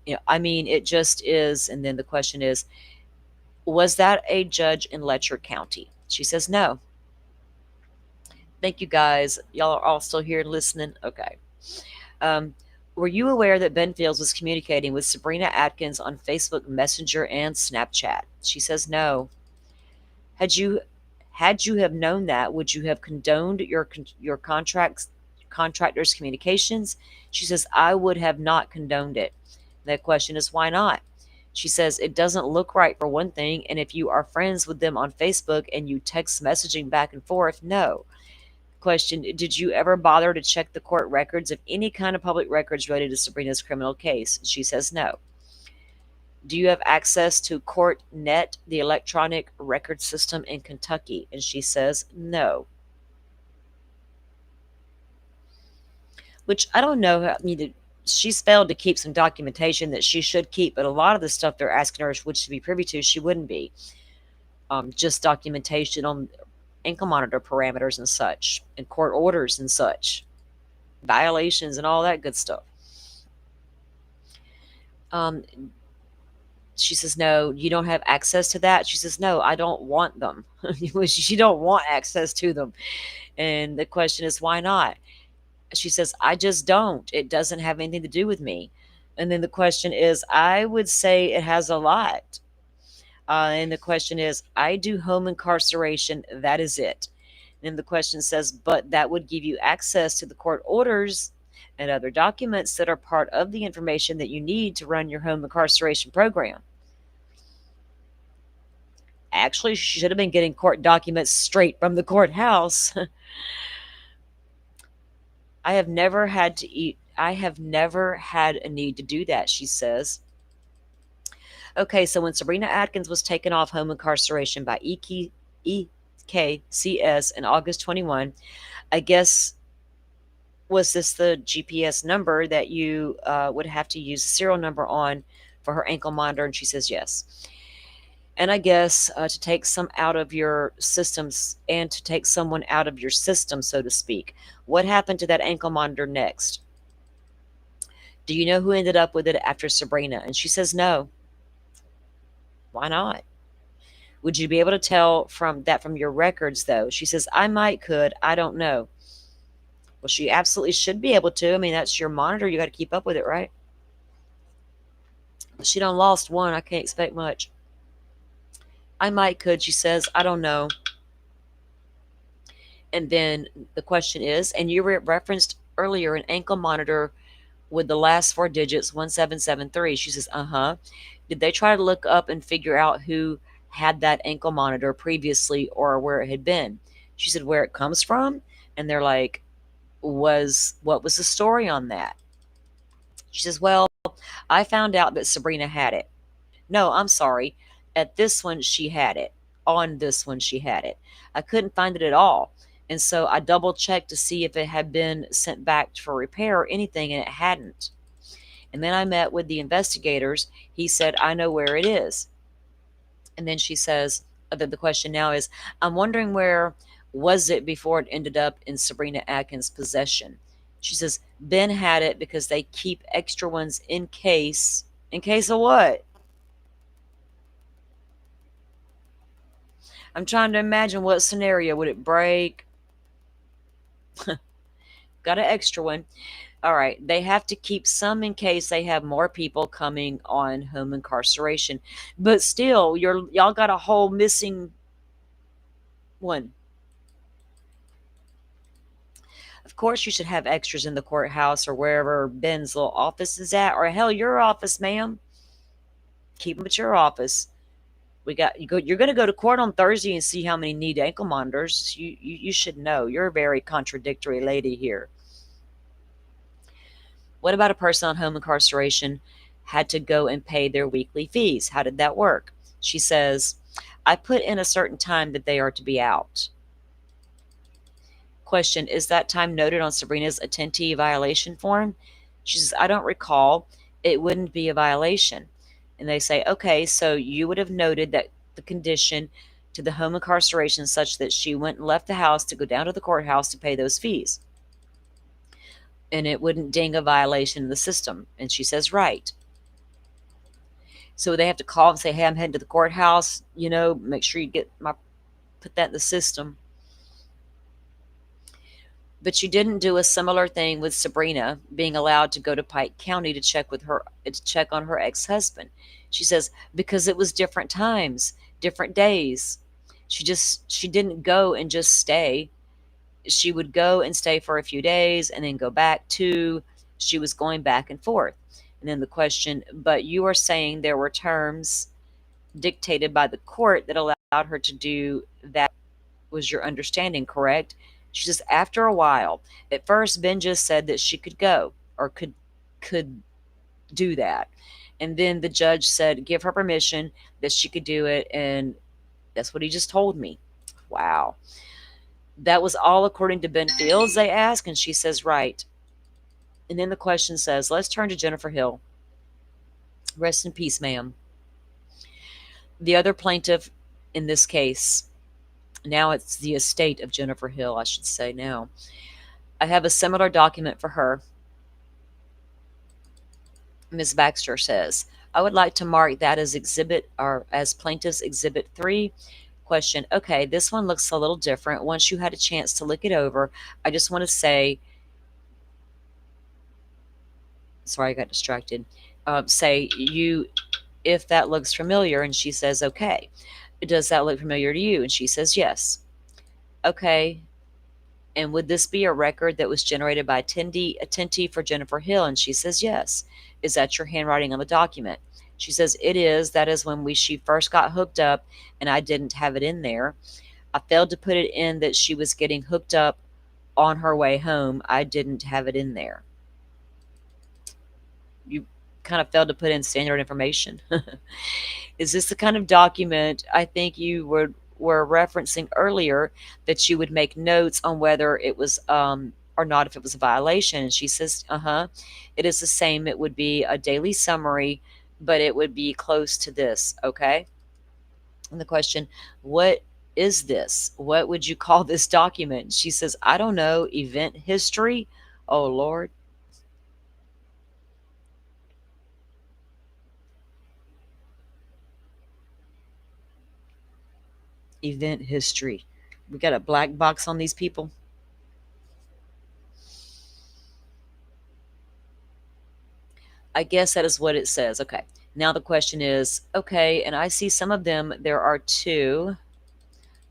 It just is. And then the question is, was that a judge in Letcher County? She says no. Thank you, guys. Y'all are all still here listening? Okay. Were you aware that Ben Fields was communicating with Sabrina Atkins on Facebook Messenger and Snapchat? She says no. Had you have known that, would you have condoned your contractor's communications? She says, I would have not condoned it. The question is, why not? She says, it doesn't look right for one thing, and if you are friends with them on Facebook and you text messaging back and forth, no. Question, did you ever bother to check the court records of any kind of public records related to Sabrina's criminal case? She says no. Do you have access to CourtNet, the electronic record system in Kentucky? And she says no. Which I don't know. She's failed to keep some documentation that she should keep, but a lot of the stuff they're asking her which to be privy to, she wouldn't be. Just documentation on ankle monitor parameters and such, and court orders and such, violations and all that good stuff. She says, no, you don't have access to that? She says, no, I don't want them. She don't want access to them. And the question is, why not? She says, I just don't. It doesn't have anything to do with me. And then the question is, I would say it has a lot. And the question is, I do home incarceration. That is it. And the question says, but that would give you access to the court orders and other documents that are part of the information that you need to run your home incarceration program. Actually, she should have been getting court documents straight from the courthouse. I have never had a need to do that, she says. Okay, so when Sabrina Atkins was taken off home incarceration by EKCS in August 21, I guess, was this the GPS number that you would have to use a serial number on for her ankle monitor? And she says yes. And I guess to take some out of your systems and to take someone out of your system, so to speak. What happened to that ankle monitor next? Do you know who ended up with it after Sabrina? And she says no. Why not? Would you be able to tell from your records, though? She says, I could. I don't know. Well, she absolutely should be able to. I mean, that's your monitor. You got to keep up with it, right? She done lost one. I can't expect much. I could, she says. I don't know. And then the question is, and you referenced earlier an ankle monitor with the last four digits, 1773. She says, Did they try to look up and figure out who had that ankle monitor previously or where it had been? She said, where it comes from? And they're like, what was the story on that? She says, well, I found out that Sabrina had it. No, I'm sorry. At this one, she had it. On this one, she had it. I couldn't find it at all. And so I double checked to see if it had been sent back for repair or anything, and it hadn't. And then I met with the investigators. He said, I know where it is. And then she says, the question now is, I'm wondering where was it before it ended up in Sabrina Atkins' possession? She says, Ben had it because they keep extra ones in case of what? I'm trying to imagine what scenario. Would it break? Got an extra one. All right. They have to keep some in case they have more people coming on home incarceration. But still, y'all got a whole missing one. Of course, you should have extras in the courthouse or wherever Ben's little office is at, or hell, your office, ma'am. Keep them at your office. You're going to go to court on Thursday and see how many need ankle monitors. You should know. You're a very contradictory lady here. What about a person on home incarceration had to go and pay their weekly fees? How did that work? She says, I put in a certain time that they are to be out. Question, is that time noted on Sabrina's attentee violation form? She says, I don't recall. It wouldn't be a violation. And they say, okay, so you would have noted that the condition to the home incarceration such that she went and left the house to go down to the courthouse to pay those fees. And it wouldn't ding a violation in the system. And she says, right. So they have to call and say, hey, I'm heading to the courthouse. Make sure you put that in the system. But you didn't do a similar thing with Sabrina being allowed to go to Pike County to check on her ex-husband. She says, because it was different times, different days. She didn't go and just stay. She would go and stay for a few days and then go back to, she was going back and forth. And then the question, but you are saying there were terms dictated by the court that allowed her to do that, was your understanding correct? She says, after a while, at first Ben just said that she could go or could do that. And then the judge said, give her permission that she could do it. And that's what he just told me. Wow. That was all according to Ben Fields, they ask. And she says, right. And then the question says, let's turn to Jennifer Hill. Rest in peace, ma'am. The other plaintiff in this case, now it's the estate of Jennifer Hill, I should say now. I have a similar document for her. Ms. Baxter says, I would like to mark that as as plaintiff's exhibit 3. Question, okay, this one looks a little different. Once you had a chance to look it over, I just want to say, sorry, I got distracted. If that looks familiar, and she says, okay. Does that look familiar to you? And she says, yes. Okay. And would this be a record that was generated by attendee for Jennifer Hill? And she says, yes. Is that your handwriting on the document? She says, it is. That is when she first got hooked up, and I didn't have it in there. I failed to put it in that she was getting hooked up on her way home. I didn't have it in there. You kind of failed to put in standard information. Is this the kind of document I think you were referencing earlier, that you would make notes on whether it was or not, if it was a violation? And she says, it is the same. It would be a daily summary, but it would be close to this. Okay. And the question, what is this? What would you call this document? She says, I don't know. Event history. Oh, Lord. Event history. We got a black box on these people. I guess that is what it says. Okay. Now the question is, okay, and I see some of them, there are 2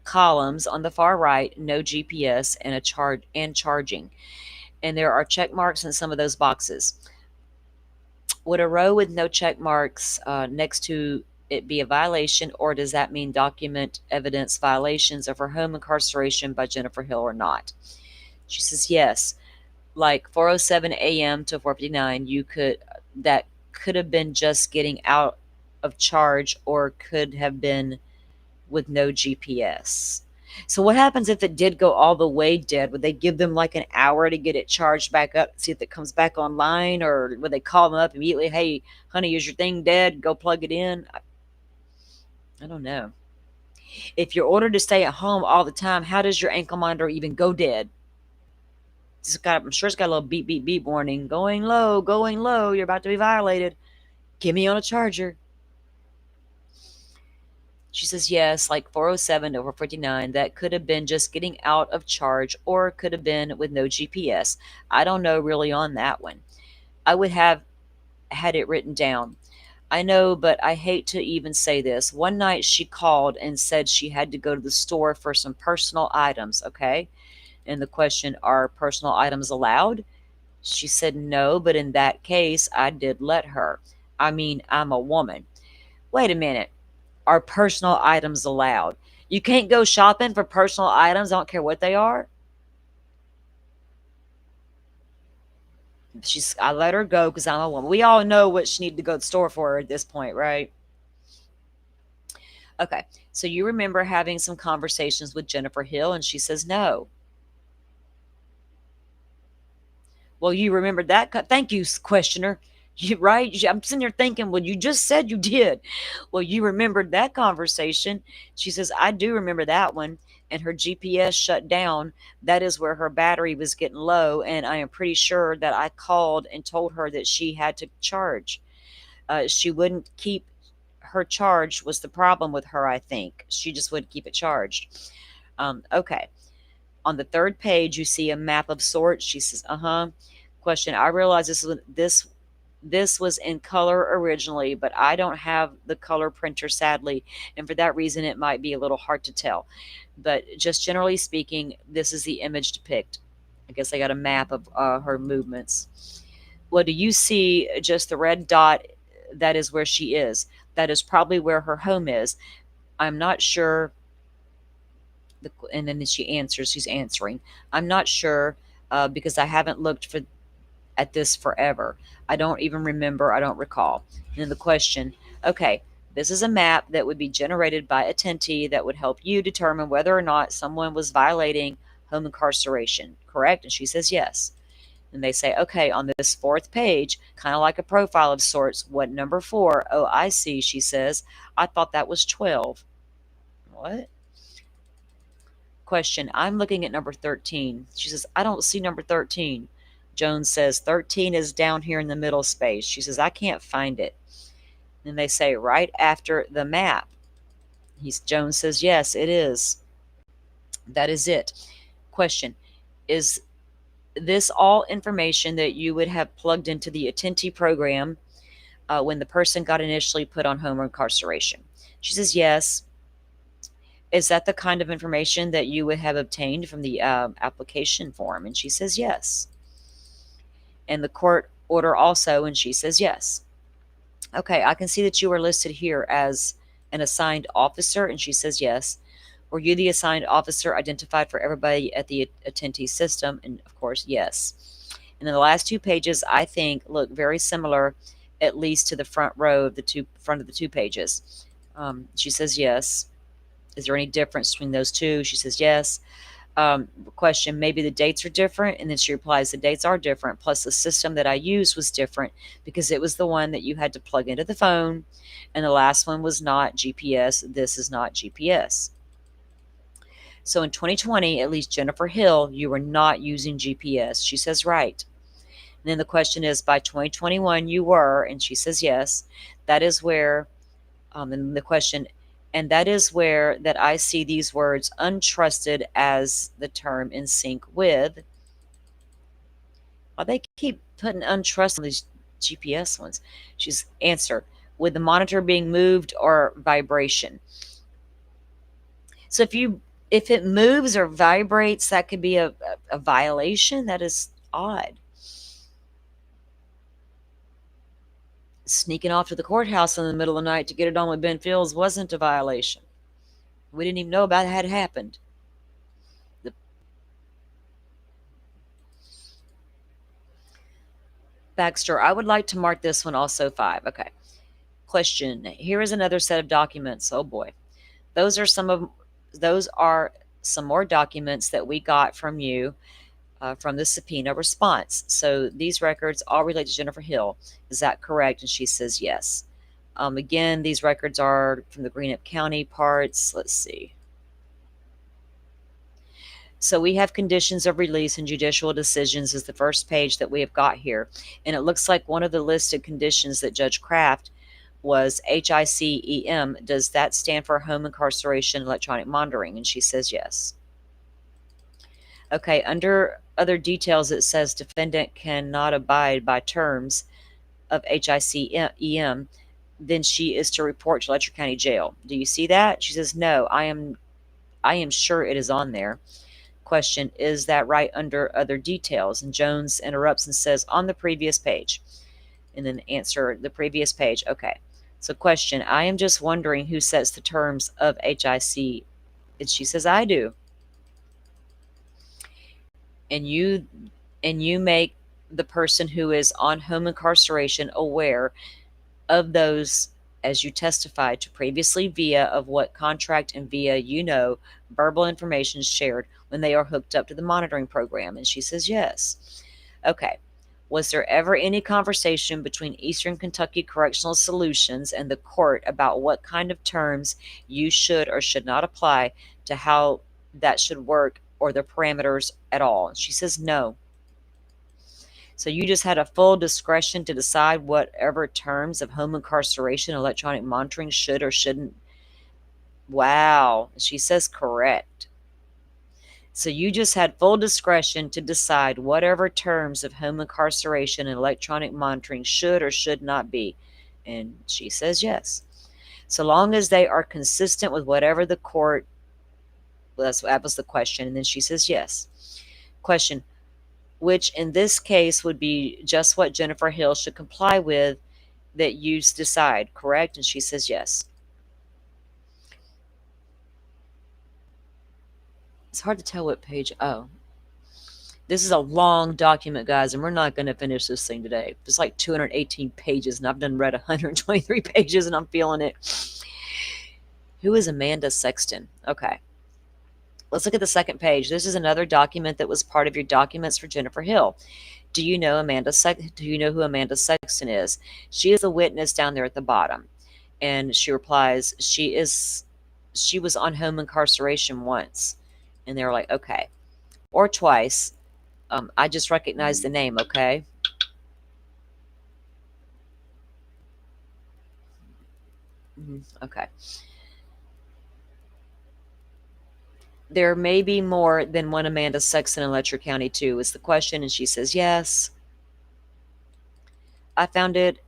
columns on the far right, no GPS and a charge and charging. And there are check marks in some of those boxes. Would a row with no check marks next to it be a violation, or does that mean document evidence violations of her home incarceration by Jennifer Hill or not? She says yes. Like 4:07 a.m. to 4:59, that could have been just getting out of charge, or could have been with no GPS. So what happens if it did go all the way dead? Would they give them like an hour to get it charged back up, see if it comes back online, or would they call them up immediately? Hey, honey, is your thing dead? Go plug it in. I don't know. If you're ordered to stay at home all the time, how does your ankle monitor even go dead? I'm sure it's got a little beep, beep, beep warning. Going low, you're about to be violated. Get me on a charger. She says yes, like 4:07 to 4:59. That could have been just getting out of charge, or could have been with no GPS. I don't know really on that one. I would have had it written down. I know, but I hate to even say this. One night she called and said she had to go to the store for some personal items, okay? And the question, are personal items allowed? She said no, but in that case, I did let her. I mean, I'm a woman. Wait a minute. Are personal items allowed? You can't go shopping for personal items, I don't care what they are? I let her go because I'm a woman. We all know what she needed to go to the store for at this point, right? Okay, so you remember having some conversations with Jennifer Hill, and she says no. Well, you remembered that. Thank you, questioner. Right? I'm sitting there thinking, well, you just said you did. Well, you remembered that conversation. She says, I do remember that one. And her GPS shut down. That is where her battery was getting low. And I am pretty sure that I called and told her that she had to charge. She wouldn't keep her charge, was the problem with her, I think. She just wouldn't keep it charged. Okay. On the 3rd page, you see a map of sorts. She says, Question, I realize this was in color originally, but I don't have the color printer, sadly, and for that reason, it might be a little hard to tell. But just generally speaking, this is the image depicted. I guess I got a map of her movements. Well, do you see just the red dot? That is where she is. That is probably where her home is. I'm not sure. And then she answers. She's answering. I'm not sure because I haven't looked at this forever. I don't even remember. I don't recall. And then the question, okay, this is a map that would be generated by Attenti that would help you determine whether or not someone was violating home incarceration, correct? And she says yes. And they say, okay, on this 4th page, kind of like a profile of sorts, what number 4? Oh, I see, she says. I thought that was 12. What? Question, I'm looking at number 13. She says, I don't see number 13. Jones says, 13 is down here in the middle space. She says, I can't find it. And they say, right after the map. Jones says, yes, it is. That is it. Question, is this all information that you would have plugged into the Attenti program when the person got initially put on home incarceration? She says, yes. Is that the kind of information that you would have obtained from the application form? And she says, yes. And the court order also, and she says, yes. Okay, I can see that you are listed here as an assigned officer, and she says, yes. Were you the assigned officer identified for everybody at the Attenti system? And of course, yes. And then the last 2 pages, I think, look very similar, at least to the front row of front of the 2 pages. She says, yes. Is there any difference between those 2? She says, yes. Question, maybe the dates are different. And then she replies, the dates are different. Plus the system that I used was different because it was the one that you had to plug into the phone. And the last one was not GPS. This is not GPS. So in 2020, at least Jennifer Hill, you were not using GPS. She says, right. And then the question is, by 2021, you were, and she says, yes. That is where, and the question, And that is where that I see these words untrusted as the term in sync with. Well, they keep putting untrusted on these GPS ones. She's answer with the monitor being moved or vibration. So if it moves or vibrates, that could be a violation. That is odd. Sneaking off to the courthouse in the middle of the night to get it on with Ben Fields wasn't a violation. We didn't even know about it had happened. Baxter, I would like to mark this one also 5. Okay. Question. Here is another set of documents. Oh boy. Those are some more documents that we got from you from the subpoena response. So these records all relate to Jennifer Hill. Is that correct? And she says yes. Again, these records are from the Greenup County parts. Let's see. So we have conditions of release and judicial decisions is the first page that we have got here. And it looks like one of the listed conditions that Judge Kraft was HICEM. Does that stand for home incarceration electronic monitoring? And she says yes. Okay, under other details, it says defendant cannot abide by terms of HICEM, then she is to report to Letcher County Jail. Do you see that? She says, no, I am sure it is on there. Question, is that right under other details? And Jones interrupts and says, on the previous page. And then answer, the previous page. Okay. So question, I am just wondering who sets the terms of HIC. And she says, I do. And you make the person who is on home incarceration aware of those as you testified to previously via of what contract and via, verbal information shared when they are hooked up to the monitoring program. And she says yes. Okay. Was there ever any conversation between Eastern Kentucky Correctional Solutions and the court about what kind of terms you should or should not apply to how that should work or the parameters at all? And she says no. So you just had a full discretion to decide whatever terms of home incarceration electronic monitoring should or shouldn't. Wow. She says correct. So you just had full discretion to decide whatever terms of home incarceration and electronic monitoring should or should not be. And she says yes. So long as they are consistent with whatever the court, that was the question. And then she says yes. Question, which in this case would be just what Jennifer Hill should comply with that you decide, correct? And she says yes. It's hard to tell what page. Oh, this is a long document, guys, and we're not going to finish this thing today. It's like 218 pages, and I've read 123 pages, and I'm feeling it. Who is Amanda Sexton? Okay. Let's look at the second page. This is another document that was part of your documents for Jennifer Hill. Do you know who Amanda Sexton is? She is a witness down there at the bottom. And she replies, she was on home incarceration once. And they were like, okay. Or twice. I just recognize the name, okay? Okay. There may be more than one Amanda Sexton in Letcher County, too, is the question. And she says yes. I found it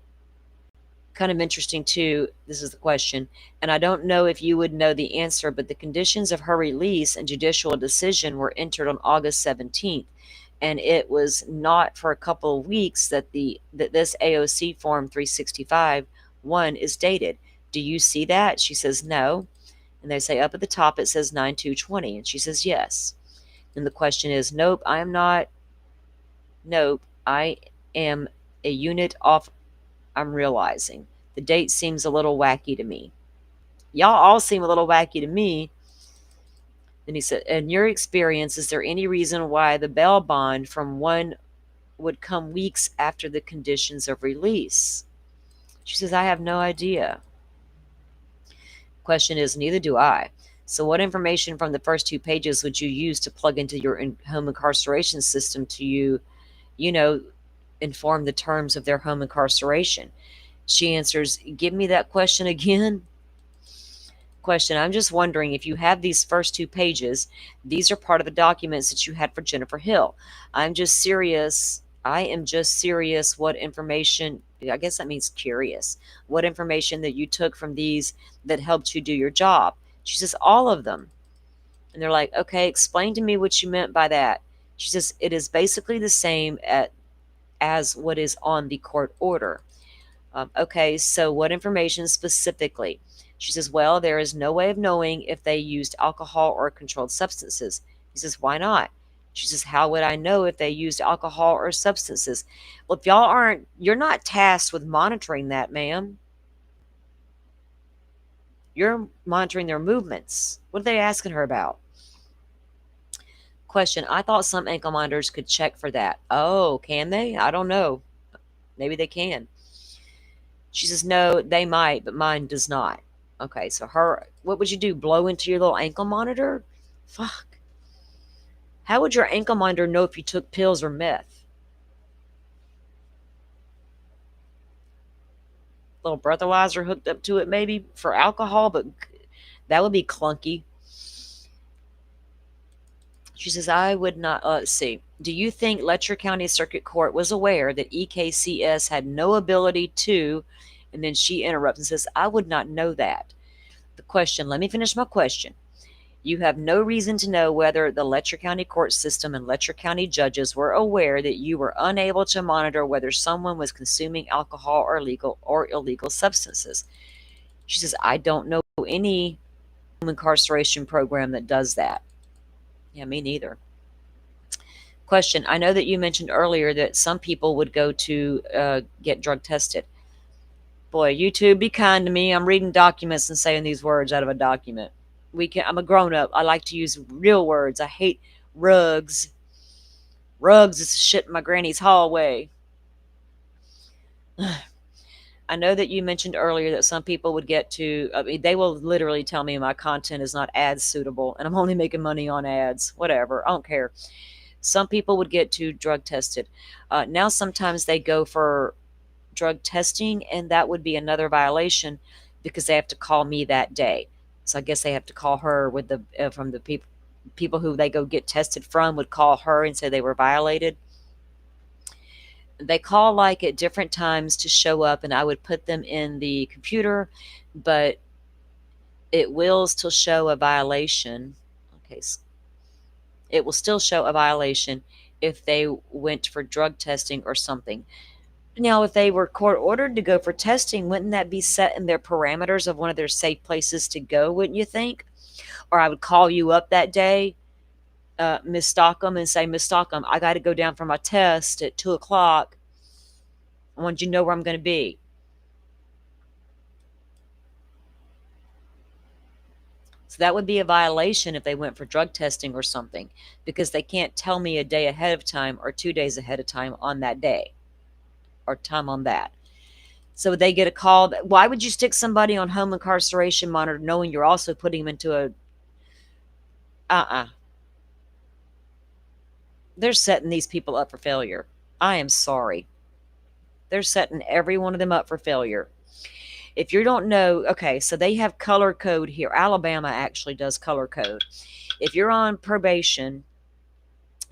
kind of interesting, too. This is the question. And I don't know if you would know the answer, but the conditions of her release and judicial decision were entered on August 17th. And it was not for a couple of weeks that this AOC Form 365-1 is dated. Do you see that? She says no. And they say up at the top it says 9/2/20, and she says yes. And the question is, nope, I am not. Nope, I am a unit off. I'm realizing the date seems a little wacky to me. Y'all all seem a little wacky to me. Then he said, in your experience, is there any reason why the bail bond from one would come weeks after the conditions of release? She says, I have no idea. Question is, neither do I. So what information from the first 2 pages would you use to plug into your home incarceration system to inform the terms of their home incarceration? She answers, give me that question again. Question, I'm just wondering if you have these first 2 pages, these are part of the documents that you had for Jennifer Hill. I am just serious what information, I guess that means curious, what information that you took from these that helped you do your job. She says, all of them. And they're like, okay, explain to me what you meant by that. She says, it is basically the same as what is on the court order. Okay, so what information specifically? She says, well, there is no way of knowing if they used alcohol or controlled substances. He says, why not? She says, how would I know if they used alcohol or substances? Well, if you're not tasked with monitoring that, ma'am. You're monitoring their movements. What are they asking her about? Question, I thought some ankle monitors could check for that. Oh, can they? I don't know. Maybe they can. She says, no, they might, but mine does not. Okay, so what would you do? Blow into your little ankle monitor? Fuck. How would your ankle monitor know if you took pills or meth? Little breathalyzer hooked up to it maybe for alcohol, but that would be clunky. She says, I would not, let's see. Do you think Letcher County Circuit Court was aware that EKCS had no ability to, and then she interrupts and says, I would not know that. The question, let me finish my question. You have no reason to know whether the Letcher County court system and Letcher County judges were aware that you were unable to monitor whether someone was consuming alcohol or illegal substances. She says, I don't know any incarceration program that does that. Yeah, me neither. Question, I know that you mentioned earlier that some people would go to get drug tested. Boy, YouTube, be kind to me. I'm reading documents and saying these words out of a document. I'm a grown-up. I like to use real words. I hate rugs. Rugs is shit in my granny's hallway. I know that you mentioned earlier that some people would get to, they will literally tell me my content is not ad suitable and I'm only making money on ads. Whatever. I don't care. Some people would get to drug tested. Now sometimes they go for drug testing, and that would be another violation because they have to call me that day. So I guess they have to call her with from the people who they go get tested from would call her and say they were violated. They call like at different times to show up, and I would put them in the computer, but it will still show a violation. Okay, so it will still show a violation if they went for drug testing or something. Now, if they were court ordered to go for testing, wouldn't that be set in their parameters of one of their safe places to go, wouldn't you think? Or I would call you up that day, Miss Stockham, and say, Miss Stockham, I got to go down for my test at 2 o'clock. I want you to know where I'm going to be. So that would be a violation if they went for drug testing or something, because they can't tell me a day ahead of time or 2 days ahead of time on that day or time on that. So they get a call. Why would you stick somebody on home incarceration monitor knowing you're also putting them into a... They're setting these people up for failure. I am sorry. They're setting every one of them up for failure. If you don't know, okay, so they have color code here. Alabama actually does color code. If you're on probation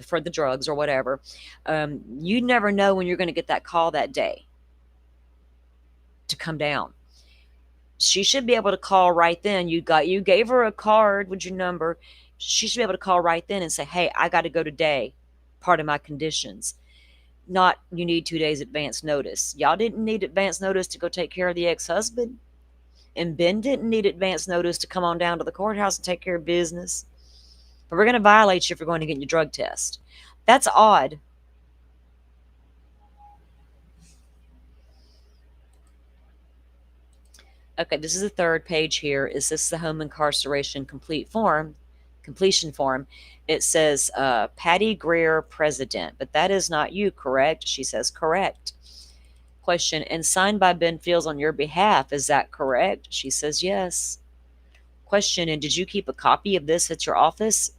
for the drugs or whatever, you never know when you're going to get that call that day to come down. She should be able to call right then. You gave her a card with your number. She should be able to call right then and say, hey, I got to go today. Part of my conditions. Not you need 2 days advance notice. Y'all didn't need advance notice to go take care of the ex-husband. And Ben didn't need advance notice to come on down to the courthouse and take care of business. But we're going to violate you if you're going to get your drug test. That's odd. Okay, this is the third page here. Is this the home incarceration completion form? It says Patty Greer, President, but that is not you, correct? She says correct. Question, and signed by Ben Fields on your behalf, is that correct? She says yes. Question, and did you keep a copy of this at your office?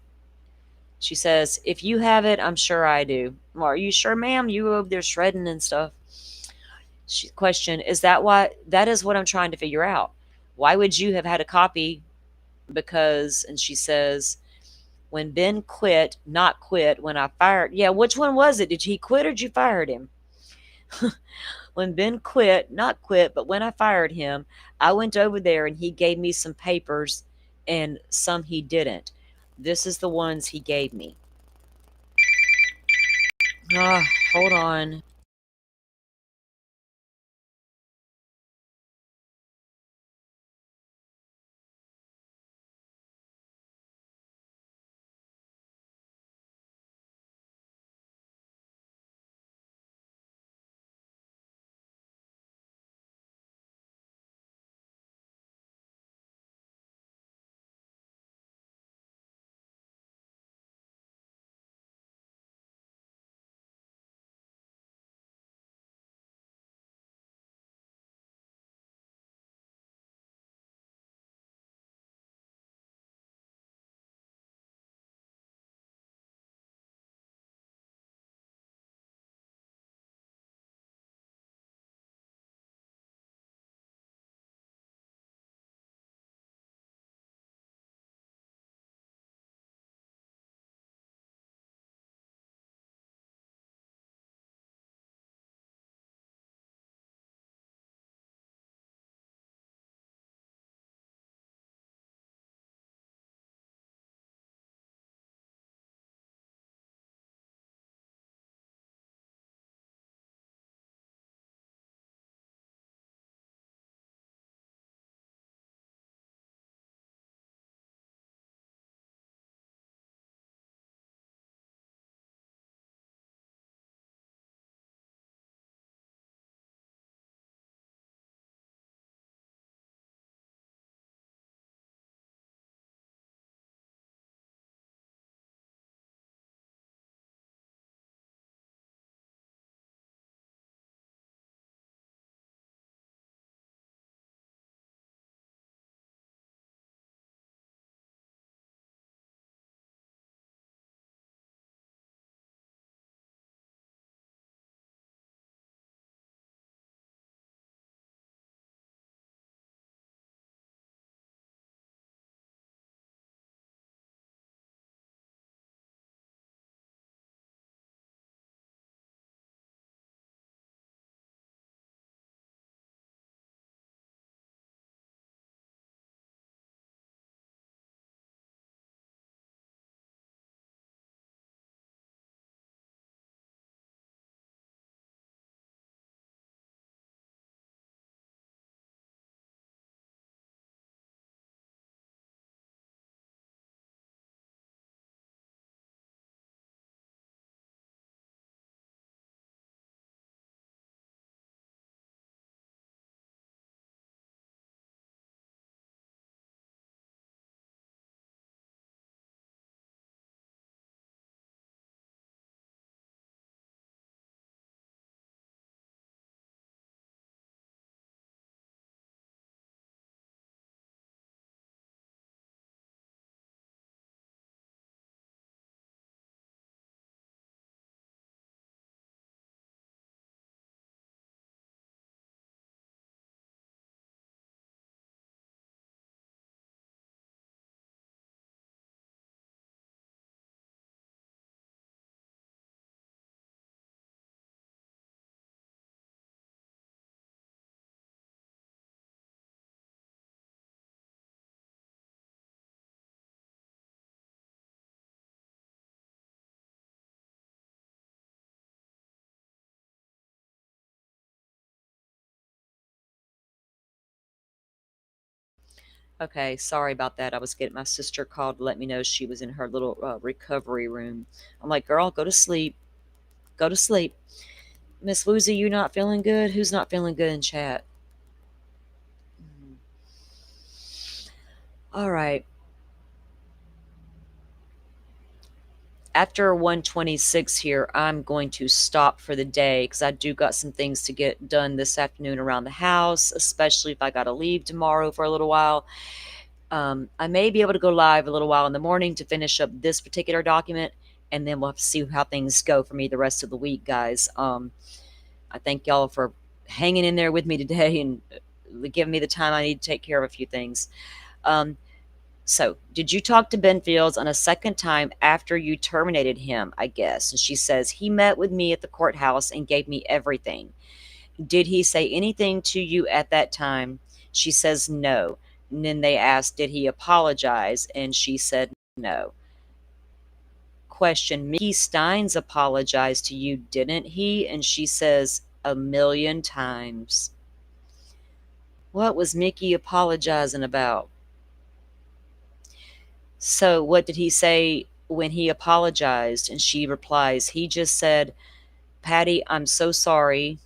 She says, if you have it, I'm sure I do. Well, are you sure, ma'am? You over there shredding and stuff. Question, is that why? That is what I'm trying to figure out. Why would you have had a copy because, and she says, when Ben quit, not quit, when I fired, yeah, which one was it? Did he quit or did you fire him? When Ben quit, not quit, but when I fired him, I went over there and he gave me some papers and some he didn't. This is the ones he gave me. Ah, hold on. Okay, sorry about that. I was getting my sister called to let me know she was in her little recovery room. I'm like, girl, go to sleep. Go to sleep. Miss Woozy, you not feeling good? Who's not feeling good in chat? All right. After 126 here, I'm going to stop for the day because I do got some things to get done this afternoon around the house, especially if I got to leave tomorrow for a little while. I may be able to go live a little while in the morning to finish up this particular document, and then we'll have to see how things go for me the rest of the week, guys. I thank y'all for hanging in there with me today and giving me the time I need to take care of a few things. Um, So, did you talk to Ben Fields on a second time after you terminated him, I guess? And she says, he met with me at the courthouse and gave me everything. Did he say anything to you at that time? She says, no. And then they asked, did he apologize? And she said, no. Question, Mickey Steins apologized to you, didn't he? And she says, 1,000,000 times. What was Mickey apologizing about? So what did he say when he apologized? And she replies, he just said, Patty, I'm so sorry.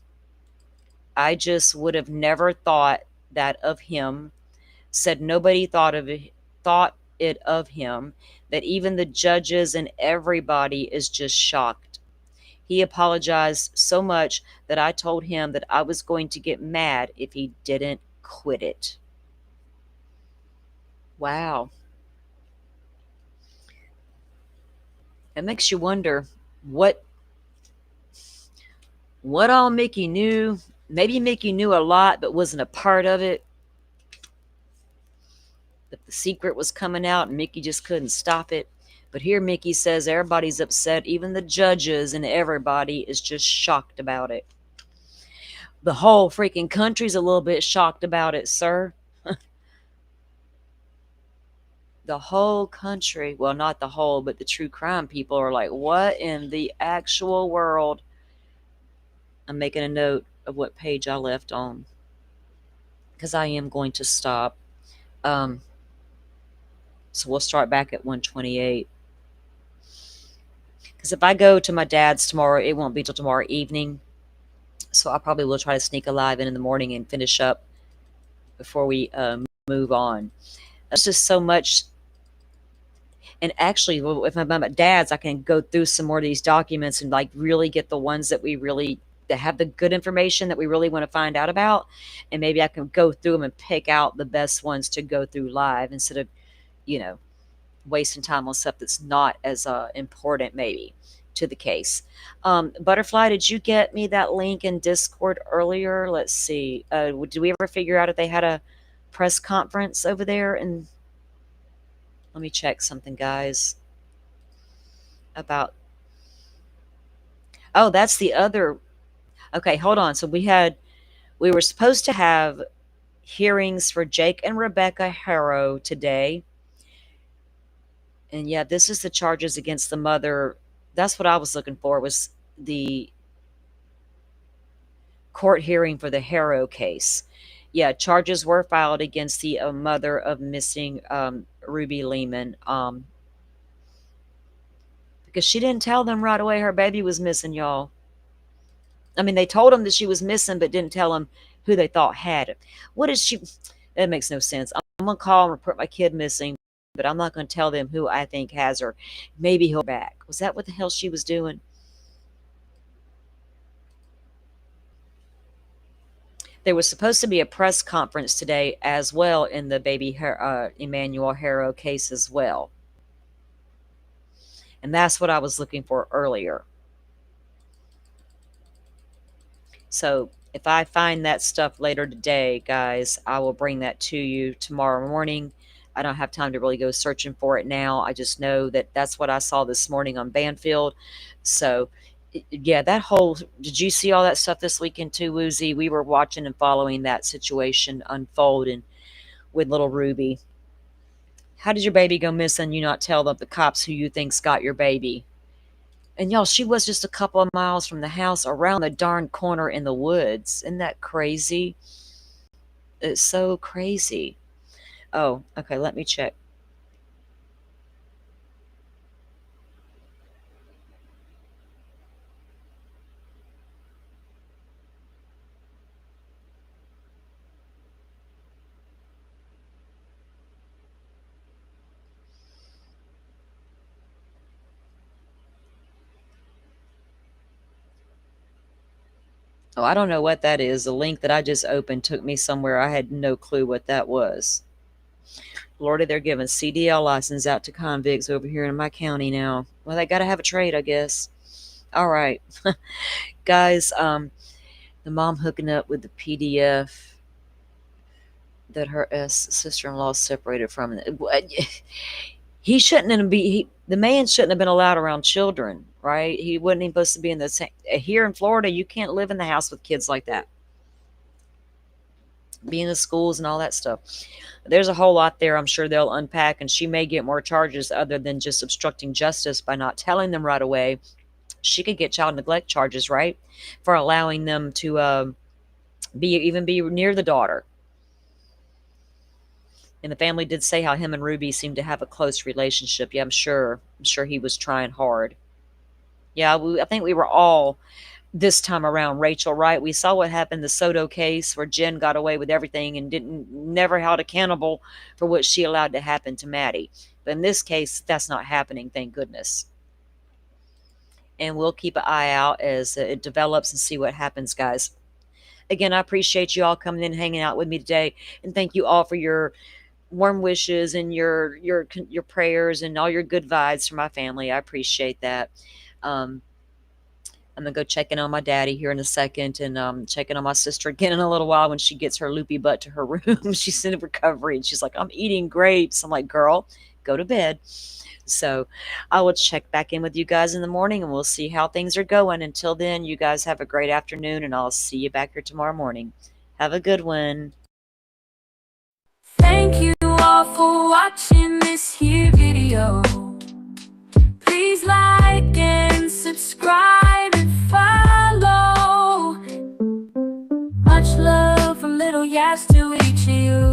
I just would have never thought that of him. Said nobody thought it of him, that even the judges and everybody is just shocked. He apologized so much that I told him that I was going to get mad if he didn't quit it. Wow. It makes you wonder what all Mickey knew. Maybe Mickey knew a lot but wasn't a part of it. But the secret was coming out and Mickey just couldn't stop it. But here Mickey says everybody's upset. Even the judges and everybody is just shocked about it. The whole freaking country's a little bit shocked about it, sir. The whole country, well, not the whole, but the true crime people are like, what in the actual world? I'm making a note of what page I left on because I am going to stop. So we'll start back at 128. Because if I go to my dad's tomorrow, it won't be till tomorrow evening. So I probably will try to sneak a live in the morning and finish up before we move on. There's just so much. And actually, if I'm at dad's, I can go through some more of these documents and like really get the ones that have the good information that we really want to find out about. And maybe I can go through them and pick out the best ones to go through live instead of, wasting time on stuff that's not as important maybe to the case. Butterfly, did you get me that link in Discord earlier? Let's see. Did we ever figure out if they had a press conference over there? And let me check something, guys. Oh, that's the other. Okay, hold on. So we were supposed to have hearings for Jake and Rebecca Harrow today. And yeah, this is the charges against the mother. That's what I was looking for, was the court hearing for the Harrow case. Yeah, charges were filed against the mother of missing Ruby Lehman. Because she didn't tell them right away her baby was missing, y'all. I mean, they told them that she was missing, but didn't tell them who they thought had it. What is she? That makes no sense. I'm going to call and report my kid missing, but I'm not going to tell them who I think has her. Maybe he'll back. Was that what the hell she was doing? There was supposed to be a press conference today as well in the baby Emmanuel Harrow case as well. And that's what I was looking for earlier. So if I find that stuff later today, guys, I will bring that to you tomorrow morning. I don't have time to really go searching for it now. I just know that that's what I saw this morning on Banfield. So, yeah, did you see all that stuff this weekend too, Woozy? We were watching and following that situation unfold with little Ruby. How did your baby go missing? You not tell the cops who you think's got your baby. And y'all, she was just a couple of miles from the house around the darn corner in the woods. Isn't that crazy? It's so crazy. Oh, okay, let me check. Oh, I don't know what that is. The link that I just opened took me somewhere. I had no clue what that was. Lordy, they're giving CDL license out to convicts over here in my county now. Well, they got to have a trade, I guess. All right. Guys, the mom hooking up with the PDF. that her sister-in-law separated from him. He shouldn't have be. The man shouldn't have been allowed around children, right? He wasn't even supposed to be in the same. Here in Florida, you can't live in the house with kids like that. Be in the schools and all that stuff. There's a whole lot there. I'm sure they'll unpack, and she may get more charges other than just obstructing justice by not telling them right away. She could get child neglect charges, right, for allowing them to be near the daughter. And the family did say how him and Ruby seemed to have a close relationship. Yeah, I'm sure he was trying hard. Yeah, I think we were all this time around, Rachel, right? We saw what happened in the Soto case where Jen got away with everything and never held accountable for what she allowed to happen to Maddie. But in this case, that's not happening, thank goodness. And we'll keep an eye out as it develops and see what happens, guys. Again, I appreciate you all coming in and hanging out with me today. And thank you all for your warm wishes and your prayers and all your good vibes for my family. I appreciate that. I'm gonna go check in on my daddy here in a second, and check in on my sister again in a little while when she gets her loopy butt to her room. She's in recovery and she's like, I'm eating grapes. I'm like, girl, go to bed. So I will check back in with you guys in the morning and we'll see how things are going. Until then, you guys have a great afternoon and I'll see you back here tomorrow morning. Have a good one. Thank you all for watching this here video. Please like and subscribe and follow. Much love from Little Yas to each of you.